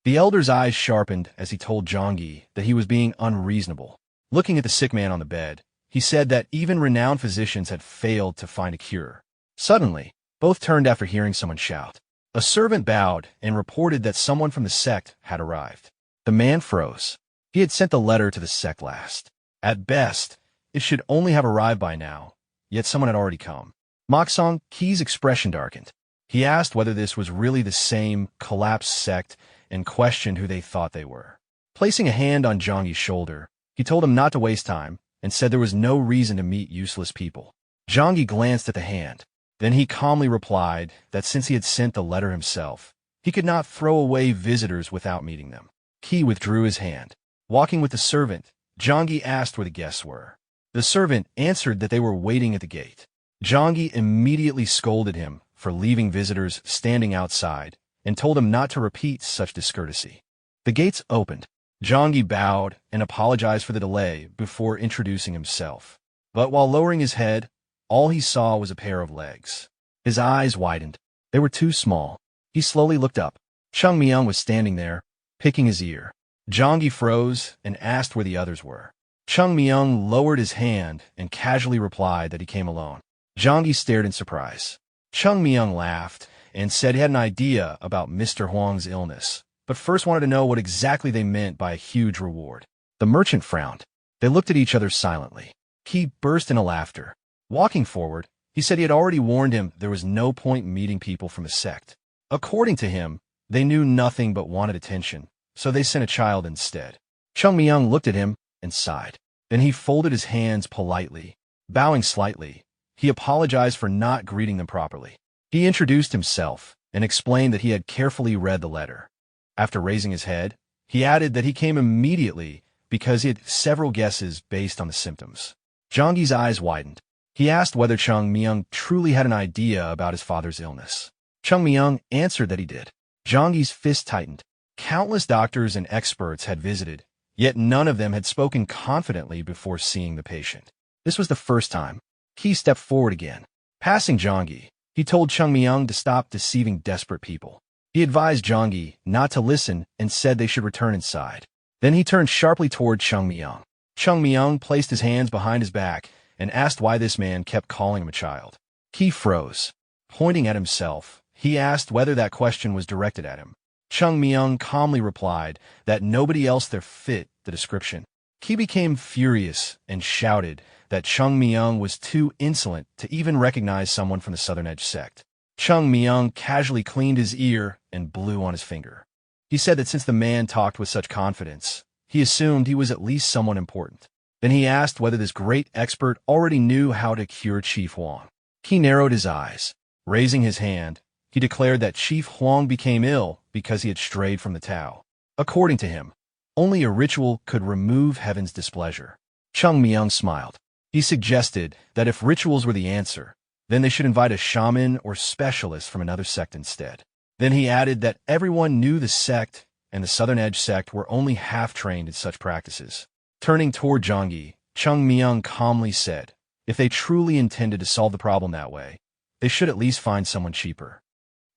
The elder's eyes sharpened as he told Zhangyi that he was being unreasonable. Looking at the sick man on the bed, he said that even renowned physicians had failed to find a cure. Suddenly, both turned after hearing someone shout. A servant bowed and reported that someone from the sect had arrived. The man froze. He had sent the letter to the sect last. At best, it should only have arrived by now, yet someone had already come. Moksong Qi's expression darkened. He asked whether this was really the same collapsed sect and questioned who they thought they were. Placing a hand on Zhangyi's shoulder, he told him not to waste time and said there was no reason to meet useless people. Zhangyi glanced at the hand. Then he calmly replied that since he had sent the letter himself, he could not throw away visitors without meeting them. Qi withdrew his hand. Walking with the servant, Zhangyi asked where the guests were. The servant answered that they were waiting at the gate. Zhangyi immediately scolded him for leaving visitors standing outside and told him not to repeat such discourtesy. The gates opened. Zhangyi bowed and apologized for the delay before introducing himself. But while lowering his head, all he saw was a pair of legs. His eyes widened. They were too small. He slowly looked up. Chung Myung was standing there, picking his ear. Zhangyi froze and asked where the others were. Chung Myung lowered his hand and casually replied that he came alone. Zhangyi stared in surprise. Chung Myung laughed and said he had an idea about Mr. Huang's illness, but first wanted to know what exactly they meant by a huge reward. The merchant frowned. They looked at each other silently. Qi burst into laughter. Walking forward, he said he had already warned him there was no point meeting people from the sect. According to him, they knew nothing but wanted attention, so they sent a child instead. Chung Myung looked at him and sighed. Then he folded his hands politely. Bowing slightly, he apologized for not greeting them properly. He introduced himself and explained that he had carefully read the letter. After raising his head, he added that he came immediately because he had several guesses based on the symptoms. Zhangyi's eyes widened. He asked whether Chung Myung truly had an idea about his father's illness. Chung Myung answered that he did. Zhangyi's fist tightened. Countless doctors and experts had visited, yet none of them had spoken confidently before seeing the patient. This was the first time. Qi stepped forward again. Passing Zhangyi, he told Chung Myung to stop deceiving desperate people. He advised Zhangyi not to listen and said they should return inside. Then he turned sharply toward Chung Myung. Chung Myung placed his hands behind his back and asked why this man kept calling him a child. Qi froze. Pointing at himself, he asked whether that question was directed at him. Chung Myung calmly replied that nobody else there fit the description. Qi became furious and shouted that Chung Myung was too insolent to even recognize someone from the Southern Edge sect. Chung Myung casually cleaned his ear and blew on his finger. He said that since the man talked with such confidence, he assumed he was at least someone important. Then he asked whether this great expert already knew how to cure Chief Huang. Qi narrowed his eyes. Raising his hand, he declared that Chief Huang became ill because he had strayed from the Tao. According to him, only a ritual could remove heaven's displeasure. Chung Myung smiled. He suggested that if rituals were the answer, then they should invite a shaman or specialist from another sect instead. Then he added that everyone knew the sect and the Southern Edge sect were only half-trained in such practices. Turning toward Jonggi, Chung Myung calmly said, if they truly intended to solve the problem that way, they should at least find someone cheaper.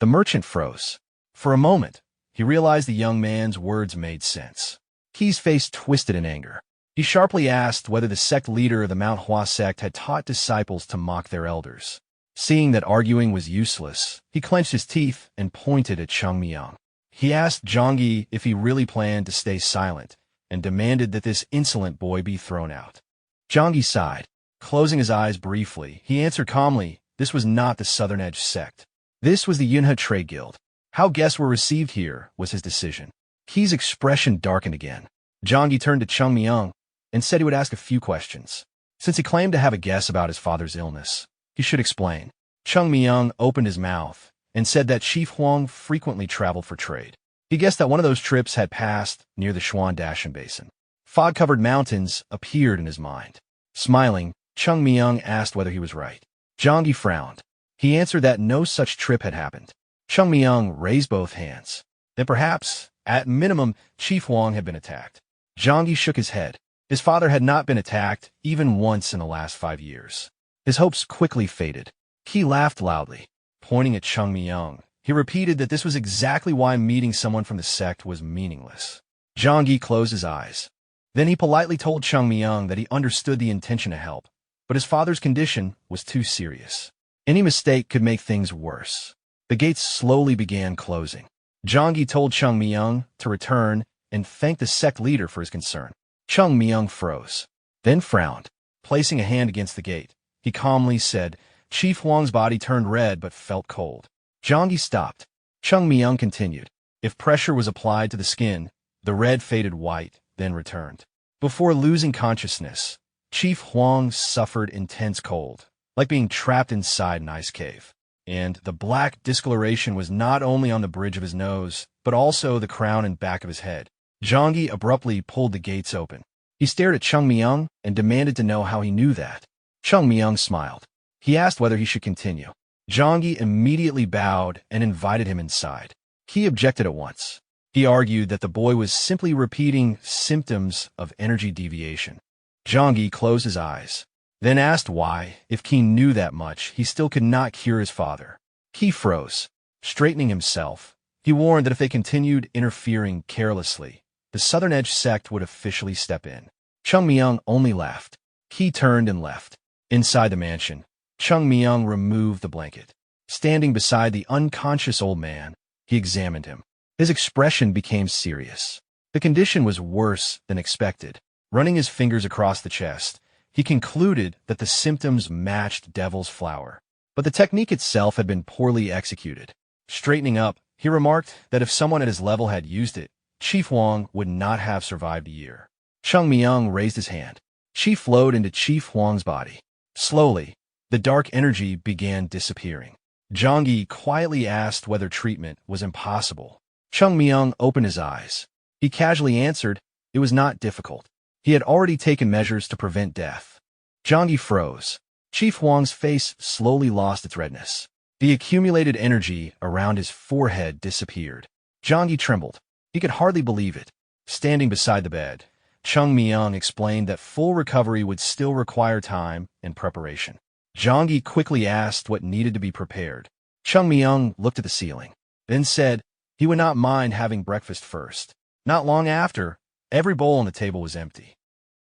The merchant froze. For a moment, he realized the young man's words made sense. His face twisted in anger. He sharply asked whether the sect leader of the Mount Hua Sect had taught disciples to mock their elders. Seeing that arguing was useless, he clenched his teeth and pointed at Chung Myung. He asked Jonggi if he really planned to stay silent and demanded that this insolent boy be thrown out. Jonggi sighed. Closing his eyes briefly, he answered calmly, this was not the Southern Edge sect. This was the Yunhe Trade Guild. How guests were received here was his decision. His expression darkened again. Jonggi turned to Chung Myung and said he would ask a few questions. Since he claimed to have a guess about his father's illness, he should explain. Chung Myung opened his mouth and said that Chief Huang frequently traveled for trade. He guessed that one of those trips had passed near the Shuan-Dashan Basin. Fog-covered mountains appeared in his mind. Smiling, Chung Myung asked whether he was right. Jonggi frowned. He answered that no such trip had happened. Chung Myung raised both hands. Then perhaps, at minimum, Chief Huang had been attacked. Jonggi shook his head. His father had not been attacked even once in the last 5 years. His hopes quickly faded. He laughed loudly. Pointing at Chung Myung, he repeated that this was exactly why meeting someone from the sect was meaningless. Jonggi closed his eyes. Then he politely told Chung Myung that he understood the intention to help, but his father's condition was too serious. Any mistake could make things worse. The gates slowly began closing. Jonggi told Chung Myung to return and thanked the sect leader for his concern. Chung Myung froze, then frowned. Placing a hand against the gate, he calmly said, Chief Huang's body turned red but felt cold. Jonggi stopped. Chung Myung continued. If pressure was applied to the skin, the red faded white, then returned. Before losing consciousness, Chief Huang suffered intense cold, like being trapped inside an ice cave. And the black discoloration was not only on the bridge of his nose, but also the crown and back of his head. Jonggi abruptly pulled the gates open. He stared at Chung Myung and demanded to know how he knew that. Chung Myung smiled. He asked whether he should continue. Jonggi immediately bowed and invited him inside. He objected at once. He argued that the boy was simply repeating symptoms of energy deviation. Jonggi closed his eyes, then asked why, if Qin knew that much, he still could not cure his father. He froze. Straightening himself, he warned that if they continued interfering carelessly, the Southern Edge sect would officially step in. Chung Myung only laughed. He turned and left. Inside the mansion, Chung Myung removed the blanket. Standing beside the unconscious old man, he examined him. His expression became serious. The condition was worse than expected. Running his fingers across the chest, he concluded that the symptoms matched devil's flower. But the technique itself had been poorly executed. Straightening up, he remarked that if someone at his level had used it, Chief Huang would not have survived a year. Chung Myung raised his hand. Qi flowed into Chief Huang's body. Slowly, the dark energy began disappearing. Jonggi quietly asked whether treatment was impossible. Chung Myung opened his eyes. He casually answered, it was not difficult. He had already taken measures to prevent death. Jonggi froze. Chief Huang's face slowly lost its redness. The accumulated energy around his forehead disappeared. Jonggi trembled. He could hardly believe it. Standing beside the bed, Chung Myung explained that full recovery would still require time and preparation. Jonggi quickly asked what needed to be prepared. Chung Myung looked at the ceiling, then said he would not mind having breakfast first. Not long after, every bowl on the table was empty.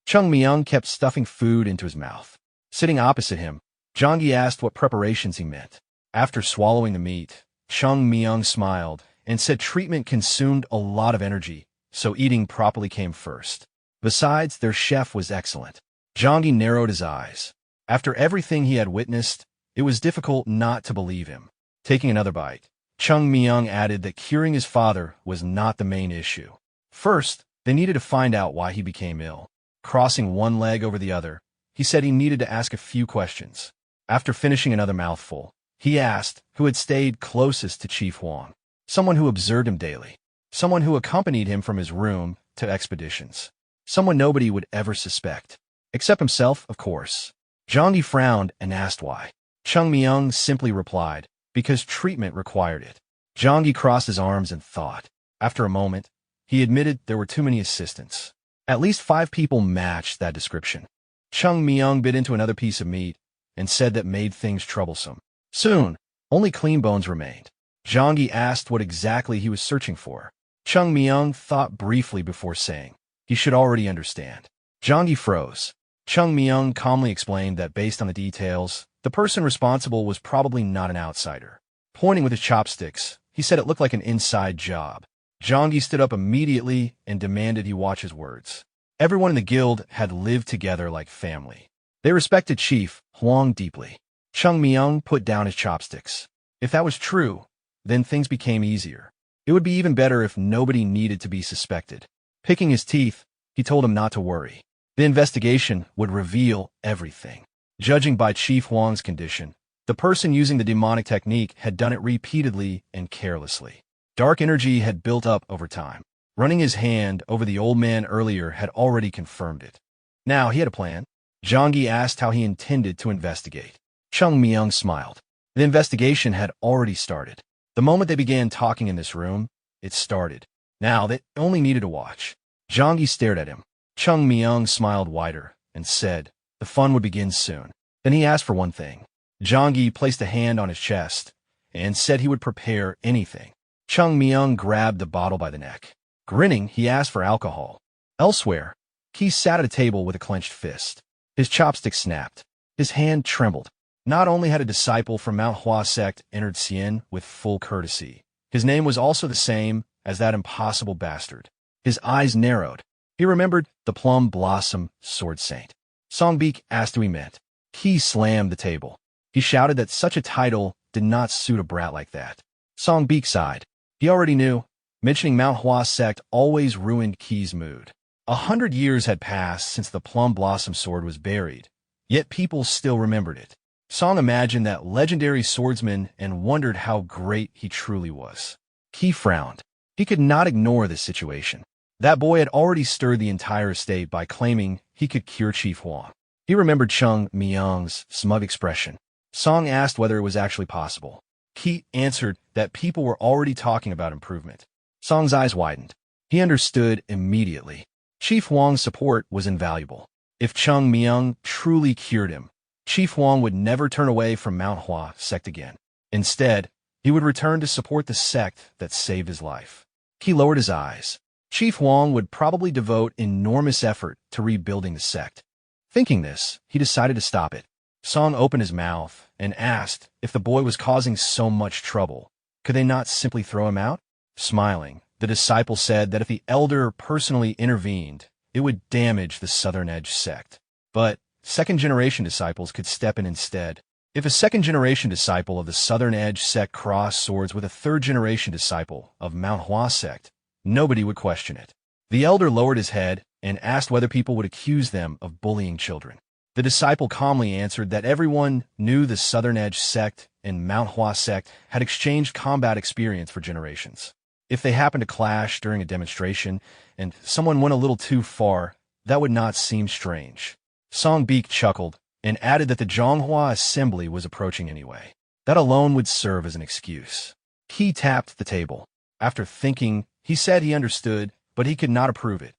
Chung Myung kept stuffing food into his mouth. Sitting opposite him, Jonggi asked what preparations he meant. After swallowing the meat, Chung Myung smiled and said treatment consumed a lot of energy, so eating properly came first. Besides, their chef was excellent. Jonggi narrowed his eyes. After everything he had witnessed, it was difficult not to believe him. Taking another bite, Chung Myung added that curing his father was not the main issue. First, they needed to find out why he became ill. Crossing one leg over the other, he said he needed to ask a few questions. After finishing another mouthful, he asked who had stayed closest to Chief Huang. Someone who observed him daily. Someone who accompanied him from his room to expeditions. Someone nobody would ever suspect. Except himself, of course. Zhangyi frowned and asked why. Chung Myung simply replied, because treatment required it. Zhangyi crossed his arms and thought. After a moment, he admitted there were too many assistants. At least 5 people matched that description. Chung Myung bit into another piece of meat and said that made things troublesome. Soon, only clean bones remained. Zhangyi asked what exactly he was searching for. Chung Myung thought briefly before saying, he should already understand. Zhangyi froze. Chung Myung calmly explained that based on the details, the person responsible was probably not an outsider. Pointing with his chopsticks, he said it looked like an inside job. Zhangyi stood up immediately and demanded he watch his words. Everyone in the guild had lived together like family. They respected Chief Huang deeply. Chung Myung put down his chopsticks. If that was true, then things became easier. It would be even better if nobody needed to be suspected. Picking his teeth, he told him not to worry. The investigation would reveal everything. Judging by Chief Huang's condition, the person using the demonic technique had done it repeatedly and carelessly. Dark energy had built up over time. Running his hand over the old man earlier had already confirmed it. Now he had a plan. Zhangyi asked how he intended to investigate. Chung Myung smiled. The investigation had already started. The moment they began talking in this room, it started. Now they only needed to watch. Zhangyi stared at him. Chung Myung smiled wider and said, the fun would begin soon. Then he asked for one thing. Zhangyi placed a hand on his chest and said he would prepare anything. Chung Myung grabbed the bottle by the neck. Grinning, he asked for alcohol. Elsewhere, he sat at a table with a clenched fist. His chopstick snapped. His hand trembled. Not only had a disciple from Mount Hua Sect entered Xian with full courtesy, his name was also the same as that impossible bastard. His eyes narrowed. He remembered the Plum Blossom Sword Saint. Songbeak asked who he meant. He slammed the table. He shouted that such a title did not suit a brat like that. Songbeak sighed. He already knew. Mentioning Mount Hua Sect always ruined Ki's mood. 100 years had passed since the Plum Blossom Sword was buried, yet people still remembered it. Song imagined that legendary swordsman and wondered how great he truly was. Ki frowned. He could not ignore this situation. That boy had already stirred the entire estate by claiming he could cure Chief Huang. He remembered Chung Myung's smug expression. Song asked whether it was actually possible. Ki answered that people were already talking about improvement. Song's eyes widened. He understood immediately. Chief Huang's support was invaluable. If Chung Myung truly cured him, Chief Huang would never turn away from Mount Hua Sect again. Instead, he would return to support the sect that saved his life. He lowered his eyes. Chief Huang would probably devote enormous effort to rebuilding the sect. Thinking this, he decided to stop it. Song opened his mouth and asked if the boy was causing so much trouble. Could they not simply throw him out? Smiling, the disciple said that if the elder personally intervened, it would damage the Southern Edge sect. But second-generation disciples could step in instead. If a second-generation disciple of the Southern Edge sect crossed swords with a third-generation disciple of Mount Hua Sect, nobody would question it. The elder lowered his head and asked whether people would accuse them of bullying children. The disciple calmly answered that everyone knew the Southern Edge sect and Mount Hua Sect had exchanged combat experience for generations. If they happened to clash during a demonstration and someone went a little too far, that would not seem strange. Songbeak chuckled and added that the Zhonghua assembly was approaching anyway. That alone would serve as an excuse. He tapped the table. After thinking, he said he understood, but he could not approve it.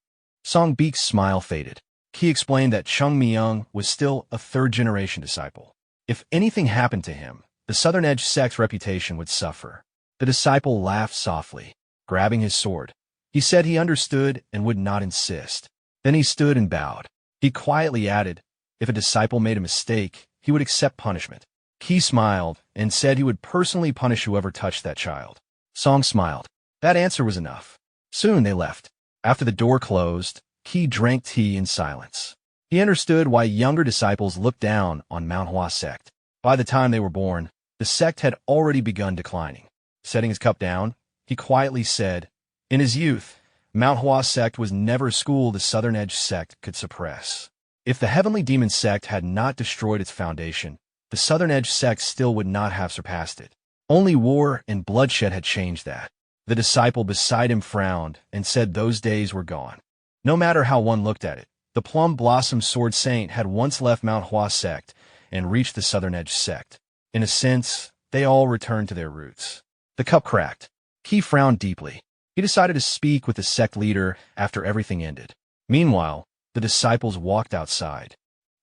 Songbeak's smile faded. He explained that Chung Myung was still a third-generation disciple. If anything happened to him, the Southern Edge sect's reputation would suffer. The disciple laughed softly, grabbing his sword. He said he understood and would not insist. Then he stood and bowed. He quietly added, if a disciple made a mistake, he would accept punishment. He smiled and said he would personally punish whoever touched that child. Song smiled. That answer was enough. Soon they left. After the door closed, Ki drank tea in silence. He understood why younger disciples looked down on Mount Hua Sect. By the time they were born, the sect had already begun declining. Setting his cup down, he quietly said, in his youth, Mount Hua Sect was never a school the Southern Edge sect could suppress. If the Heavenly Demon sect had not destroyed its foundation, the Southern Edge sect still would not have surpassed it. Only war and bloodshed had changed that. The disciple beside him frowned and said those days were gone. No matter how one looked at it, The Plum Blossom Sword Saint had once left Hua Sect and reached the Southern Edge Sect. In a sense, they all returned to their roots. The cup cracked. He frowned deeply. He decided to speak with the sect leader after everything ended. Meanwhile, the disciples walked outside.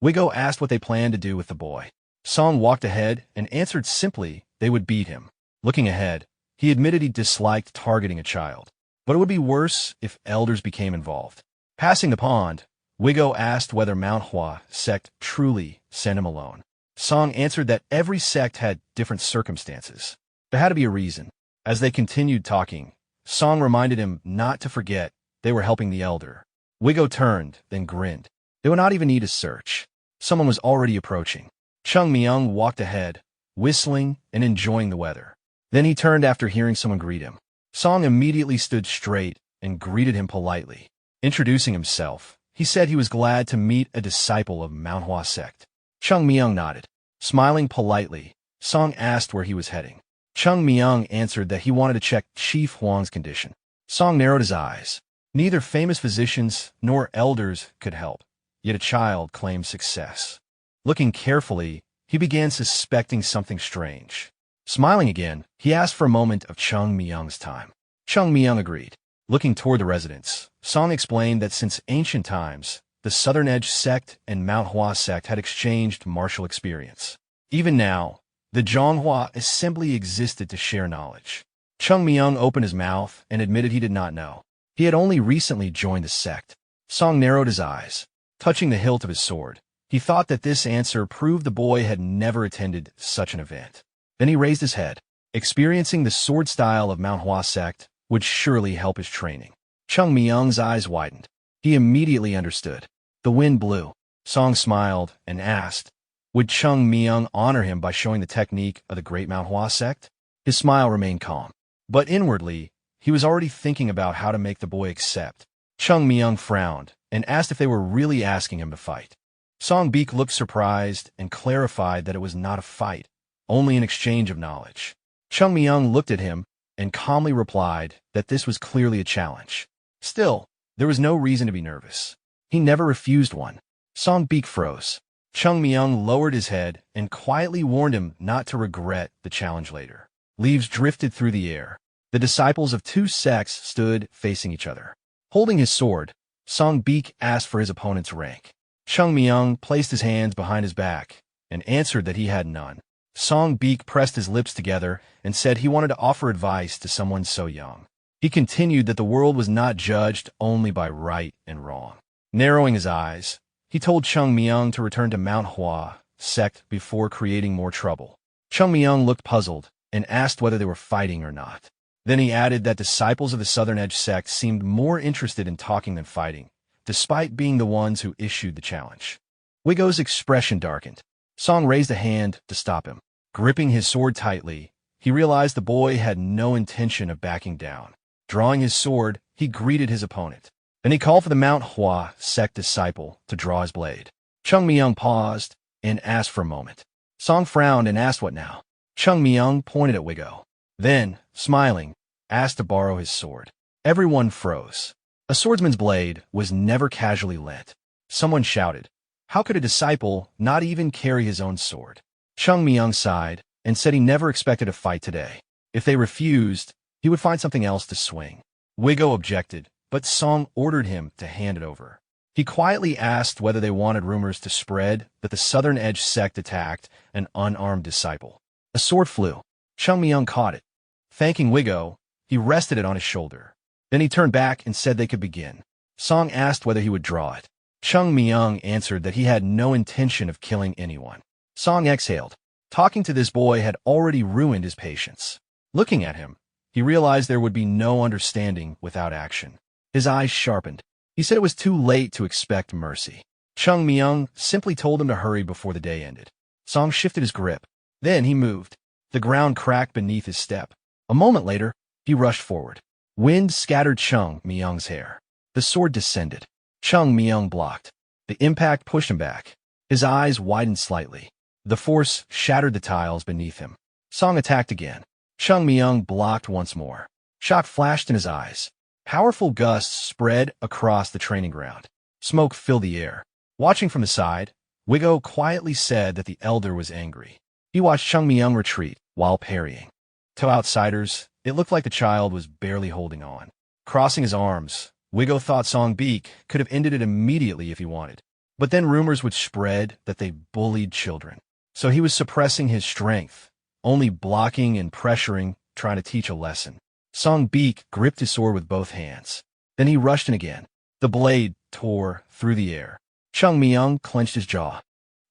Wigo asked what they planned to do with the boy. Song walked ahead and answered simply they would beat him. Looking ahead, he admitted he disliked targeting a child, but it would be worse if elders became involved. Passing the pond, Wigo asked whether Manhwa Sect truly sent him alone. Song answered that every sect had different circumstances. There had to be a reason. As they continued talking, Song reminded him not to forget they were helping the elder. Wigo turned, then grinned. They would not even need a search. Someone was already approaching. Chung Myung walked ahead, whistling and enjoying the weather. Then he turned after hearing someone greet him. Song immediately stood straight and greeted him politely. Introducing himself, he said he was glad to meet a disciple of Manhwa Sect. Chung Myung nodded. Smiling politely, Song asked where he was heading. Chung Myung answered that he wanted to check Chief Huang's condition. Song narrowed his eyes. Neither famous physicians nor elders could help, yet a child claimed success. Looking carefully, he began suspecting something strange. Smiling again, he asked for a moment of Chung Myung's time. Chung Myung agreed. Looking toward the residence, Song explained that since ancient times, the Southern Edge Sect and Manhwa Sect had exchanged martial experience. Even now, the Zhonghua assembly existed to share knowledge. Chung Myung opened his mouth and admitted he did not know. He had only recently joined the sect. Song narrowed his eyes. Touching the hilt of his sword, he thought that this answer proved the boy had never attended such an event. Then he raised his head. Experiencing the sword style of Manhwa Sect would surely help his training. Chung Myung's eyes widened. He immediately understood. The wind blew. Song smiled and asked, would Chung Myung honor him by showing the technique of the Great Manhwa Sect? His smile remained calm. But inwardly, he was already thinking about how to make the boy accept. Chung Myung frowned and asked if they were really asking him to fight. Song Beek looked surprised and clarified that it was not a fight, only an exchange of knowledge. Chung Myung looked at him and calmly replied that this was clearly a challenge. Still, there was no reason to be nervous. He never refused one. Song Beek froze. Chung Myung lowered his head and quietly warned him not to regret the challenge later. Leaves drifted through the air. The disciples of two sects stood facing each other. Holding his sword, Song Beek asked for his opponent's rank. Chung Myung placed his hands behind his back and answered that he had none. Song Beek pressed his lips together and said he wanted to offer advice to someone so young. He continued that the world was not judged only by right and wrong. Narrowing his eyes, he told Chung Myung to return to Manhwa Sect before creating more trouble. Chung Myung looked puzzled and asked whether they were fighting or not. Then he added that disciples of the Southern Edge Sect seemed more interested in talking than fighting, despite being the ones who issued the challenge. Wigo's expression darkened. Song raised a hand to stop him. Gripping his sword tightly, he realized the boy had no intention of backing down. Drawing his sword, he greeted his opponent. Then he called for the Manhwa Sect disciple to draw his blade. Chung Myung paused and asked for a moment. Song frowned and asked what now. Chung Myung pointed at Wigo. Then, smiling, asked to borrow his sword. Everyone froze. A swordsman's blade was never casually lent. Someone shouted, how could a disciple not even carry his own sword? Chung Myung sighed and said he never expected a fight today. If they refused, he would find something else to swing. Wigo objected, but Song ordered him to hand it over. He quietly asked whether they wanted rumors to spread that the Southern Edge Sect attacked an unarmed disciple. A sword flew. Chung Myung caught it. Thanking Wigo, he rested it on his shoulder. Then he turned back and said they could begin. Song asked whether he would draw it. Chung Myung answered that he had no intention of killing anyone. Song exhaled. Talking to this boy had already ruined his patience. Looking at him, he realized there would be no understanding without action. His eyes sharpened. He said it was too late to expect mercy. Chung Myung simply told him to hurry before the day ended. Song shifted his grip. Then he moved. The ground cracked beneath his step. A moment later, he rushed forward. Wind scattered Chung Myung's hair. The sword descended. Chung Myung blocked. The impact pushed him back. His eyes widened slightly. The force shattered the tiles beneath him. Song attacked again. Chung Myung blocked once more. Shock flashed in his eyes. Powerful gusts spread across the training ground. Smoke filled the air. Watching from the side, Wigo quietly said that the elder was angry. He watched Chung Myung retreat while parrying. To outsiders, it looked like the child was barely holding on. Crossing his arms, Wigo thought Song Beek could have ended it immediately if he wanted. But then rumors would spread that they bullied children. So he was suppressing his strength, only blocking and pressuring, trying to teach a lesson. Song Beek gripped his sword with both hands. Then he rushed in again. The blade tore through the air. Chung Myung clenched his jaw.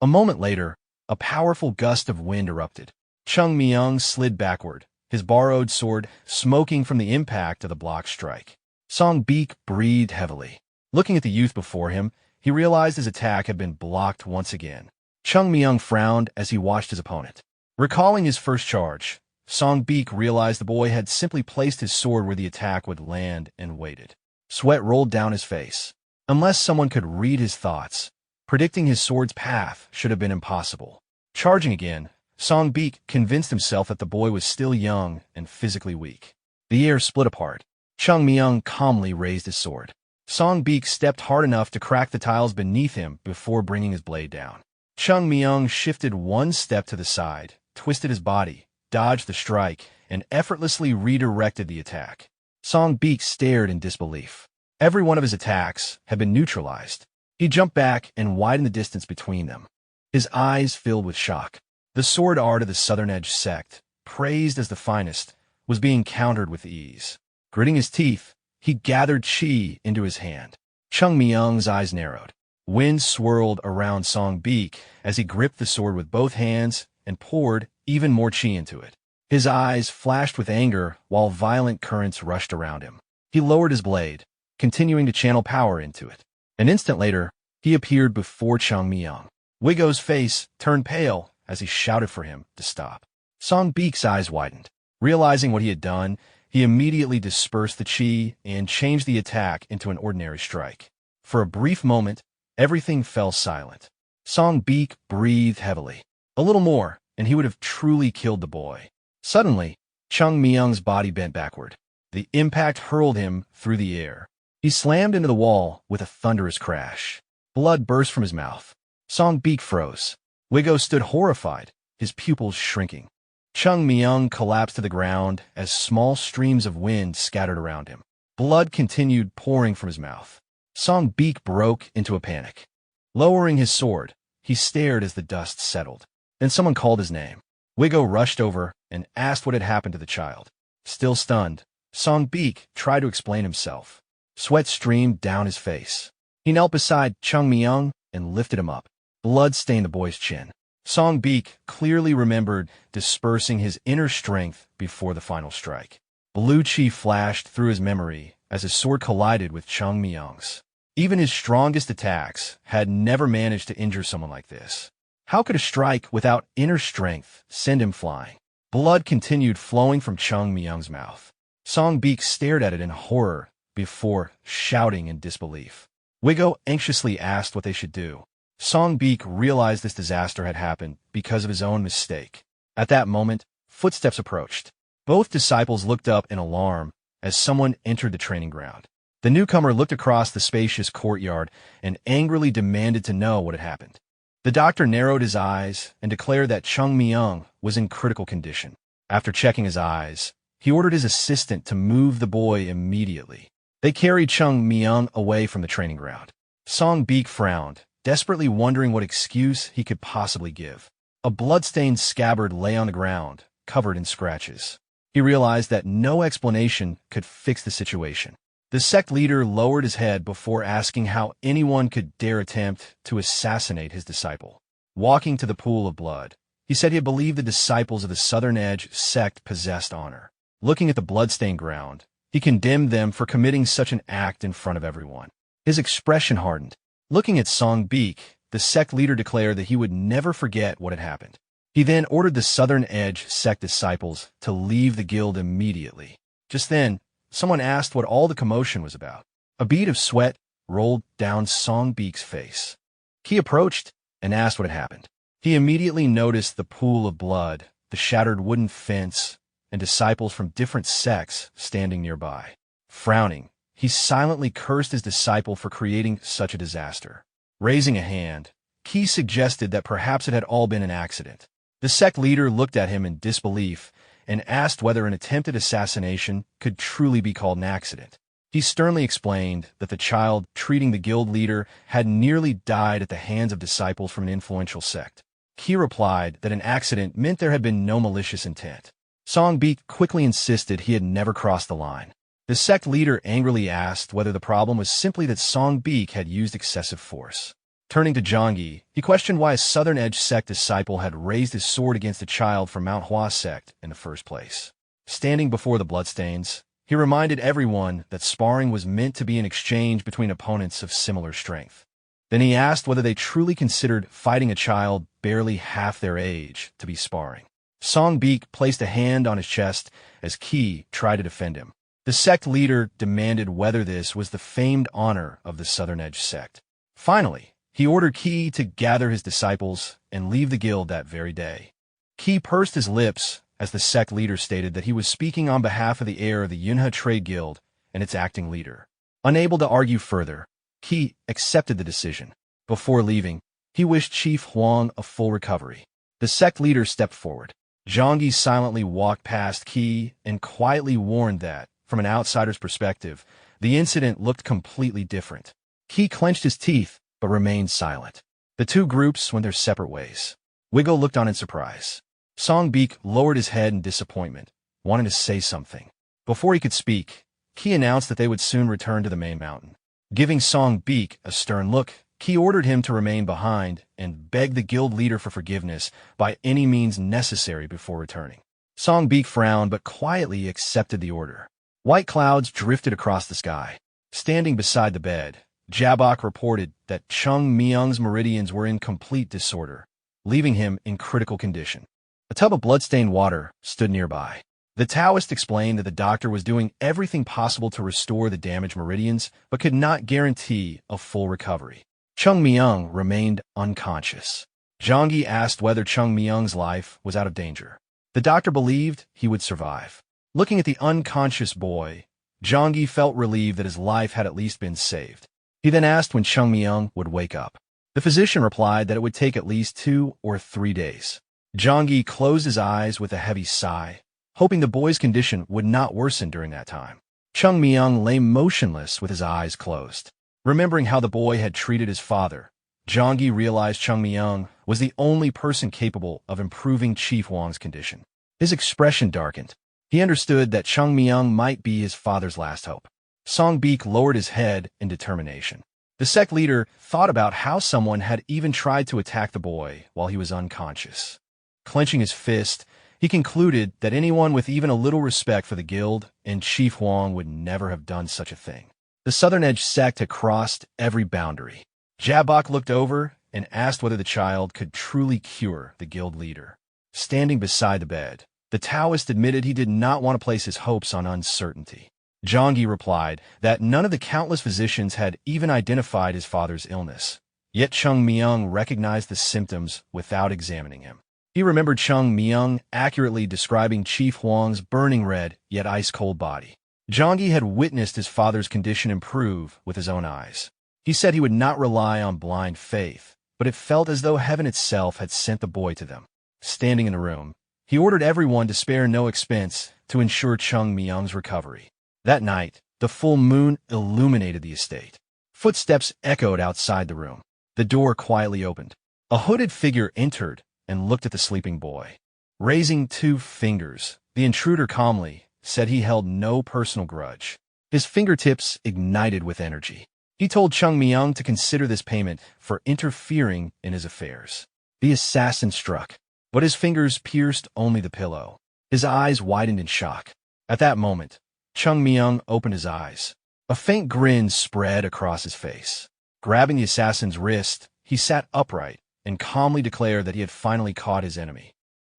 A moment later, a powerful gust of wind erupted. Chung Myung slid backward, his borrowed sword smoking from the impact of the block strike. Song Beek breathed heavily. Looking at the youth before him, he realized his attack had been blocked once again. Chung Myung frowned as he watched his opponent. Recalling his first charge, Song Beek realized the boy had simply placed his sword where the attack would land and waited. Sweat rolled down his face. Unless someone could read his thoughts, predicting his sword's path should have been impossible. Charging again, Song Beek convinced himself that the boy was still young and physically weak. The air split apart. Chung Myung calmly raised his sword. Song Beek stepped hard enough to crack the tiles beneath him before bringing his blade down. Chung Myung shifted one step to the side, twisted his body, dodged the strike, and effortlessly redirected the attack. Song Beek stared in disbelief. Every one of his attacks had been neutralized. He jumped back and widened the distance between them. His eyes filled with shock. The sword art of the Southern Edge sect, praised as the finest, was being countered with ease. Gritting his teeth, he gathered chi into his hand. Chung Myung's eyes narrowed. Wind swirled around Song Beek as he gripped the sword with both hands and poured even more chi into it. His eyes flashed with anger while violent currents rushed around him. He lowered his blade, continuing to channel power into it. An instant later, he appeared before Chung Myung. Wigo's face turned pale as he shouted for him to stop. Song Beek's eyes widened. Realizing what he had done, he immediately dispersed the chi and changed the attack into an ordinary strike. For a brief moment, everything fell silent. Song Beek breathed heavily. A little more, and he would have truly killed the boy. Suddenly, Chung Myung's body bent backward. The impact hurled him through the air. He slammed into the wall with a thunderous crash. Blood burst from his mouth. Song Beek froze. Wigo stood horrified, his pupils shrinking. Chung Myung collapsed to the ground as small streams of wind scattered around him. Blood continued pouring from his mouth. Song Beek broke into a panic. Lowering his sword, he stared as the dust settled. Then someone called his name. Wigo rushed over and asked what had happened to the child. Still stunned, Song Beek tried to explain himself. Sweat streamed down his face. He knelt beside Chung Myung and lifted him up. Blood stained the boy's chin. Song Beek clearly remembered dispersing his inner strength before the final strike. Blue chi flashed through his memory as his sword collided with Chung Myung's. Even his strongest attacks had never managed to injure someone like this. How could a strike without inner strength send him flying? Blood continued flowing from Chung Myung's mouth. Song Beek stared at it in horror before shouting in disbelief. Wigo anxiously asked what they should do. Song Beek realized this disaster had happened because of his own mistake. At that moment, footsteps approached. Both disciples looked up in alarm as someone entered the training ground. The newcomer looked across the spacious courtyard and angrily demanded to know what had happened. The doctor narrowed his eyes and declared that Chung Myung was in critical condition. After checking his eyes, he ordered his assistant to move the boy immediately. They carried Chung Myung away from the training ground. Song Beek frowned, desperately wondering what excuse he could possibly give. A blood-stained scabbard lay on the ground, covered in scratches. He realized that no explanation could fix the situation. The sect leader lowered his head before asking how anyone could dare attempt to assassinate his disciple. Walking to the pool of blood, he said he believed the disciples of the Southern Edge sect possessed honor. Looking at the blood-stained ground, he condemned them for committing such an act in front of everyone. His expression hardened. Looking at Song Beek, the sect leader declared that he would never forget what had happened. He then ordered the Southern Edge sect disciples to leave the guild immediately. Just then, someone asked what all the commotion was about. A bead of sweat rolled down Song Beek's face. He approached and asked what had happened. He immediately noticed the pool of blood, the shattered wooden fence, and disciples from different sects standing nearby. Frowning, he silently cursed his disciple for creating such a disaster. Raising a hand, Qi suggested that perhaps it had all been an accident. The sect leader looked at him in disbelief and asked whether an attempted assassination could truly be called an accident. He sternly explained that the child treating the guild leader had nearly died at the hands of disciples from an influential sect. Qi replied that an accident meant there had been no malicious intent. Song Beek quickly insisted he had never crossed the line. The sect leader angrily asked whether the problem was simply that Song Beek had used excessive force. Turning to Zhangyi, he questioned why a Southern Edge sect disciple had raised his sword against a child from Mount Hua Sect in the first place. Standing before the bloodstains, he reminded everyone that sparring was meant to be an exchange between opponents of similar strength. Then he asked whether they truly considered fighting a child barely half their age to be sparring. Song Beek placed a hand on his chest as Qi tried to defend him. The sect leader demanded whether this was the famed honor of the Southern Edge sect. Finally, he ordered Qi to gather his disciples and leave the guild that very day. Qi pursed his lips as the sect leader stated that he was speaking on behalf of the heir of the Yunhe Trade Guild and its acting leader. Unable to argue further, Qi accepted the decision. Before leaving, he wished Chief Huang a full recovery. The sect leader stepped forward. Zhangyi silently walked past Qi and quietly warned that, from an outsider's perspective, the incident looked completely different. Qi clenched his teeth, but remained silent. The two groups went their separate ways. Wiggle looked on in surprise. Song Beek lowered his head in disappointment, wanting to say something. Before he could speak, Qi announced that they would soon return to the main mountain. Giving Song Beek a stern look, Qi ordered him to remain behind and begged the guild leader for forgiveness by any means necessary before returning. Song Beek frowned but quietly accepted the order. White clouds drifted across the sky. Standing beside the bed, Jabok reported that Chung Myung's meridians were in complete disorder, leaving him in critical condition. A tub of bloodstained water stood nearby. The Taoist explained that the doctor was doing everything possible to restore the damaged meridians, but could not guarantee a full recovery. Chung Myung remained unconscious. Zhangyi asked whether Chung Myung's life was out of danger. The doctor believed he would survive. Looking at the unconscious boy, Zhangyi felt relieved that his life had at least been saved. He then asked when Chung Myung would wake up. The physician replied that it would take at least 2 or 3 days. Zhangyi closed his eyes with a heavy sigh, hoping the boy's condition would not worsen during that time. Chung Myung lay motionless with his eyes closed. Remembering how the boy had treated his father, Zhangyi realized Chung Myung was the only person capable of improving Chief Huang's condition. His expression darkened. He understood that Chung Myung might be his father's last hope. Song Beek lowered his head in determination. The sect leader thought about how someone had even tried to attack the boy while he was unconscious. Clenching his fist, he concluded that anyone with even a little respect for the guild and Chief Huang would never have done such a thing. The Southern Edge sect had crossed every boundary. Jabok looked over and asked whether the child could truly cure the guild leader. Standing beside the bed, the Taoist admitted he did not want to place his hopes on uncertainty. Zhangyi replied that none of the countless physicians had even identified his father's illness. Yet Chung Myung recognized the symptoms without examining him. He remembered Chung Myung accurately describing Chief Huang's burning red yet ice-cold body. Zhangyi had witnessed his father's condition improve with his own eyes. He said he would not rely on blind faith, but it felt as though heaven itself had sent the boy to them. Standing in the room, he ordered everyone to spare no expense to ensure Chung Myung's recovery. That night, the full moon illuminated the estate. Footsteps echoed outside the room. The door quietly opened. A hooded figure entered and looked at the sleeping boy. Raising 2 fingers, the intruder calmly said he held no personal grudge. His fingertips ignited with energy. He told Chung Myung to consider this payment for interfering in his affairs. The assassin struck, but his fingers pierced only the pillow. His eyes widened in shock. At that moment, Chung Myung opened his eyes. A faint grin spread across his face. Grabbing the assassin's wrist, he sat upright and calmly declared that he had finally caught his enemy.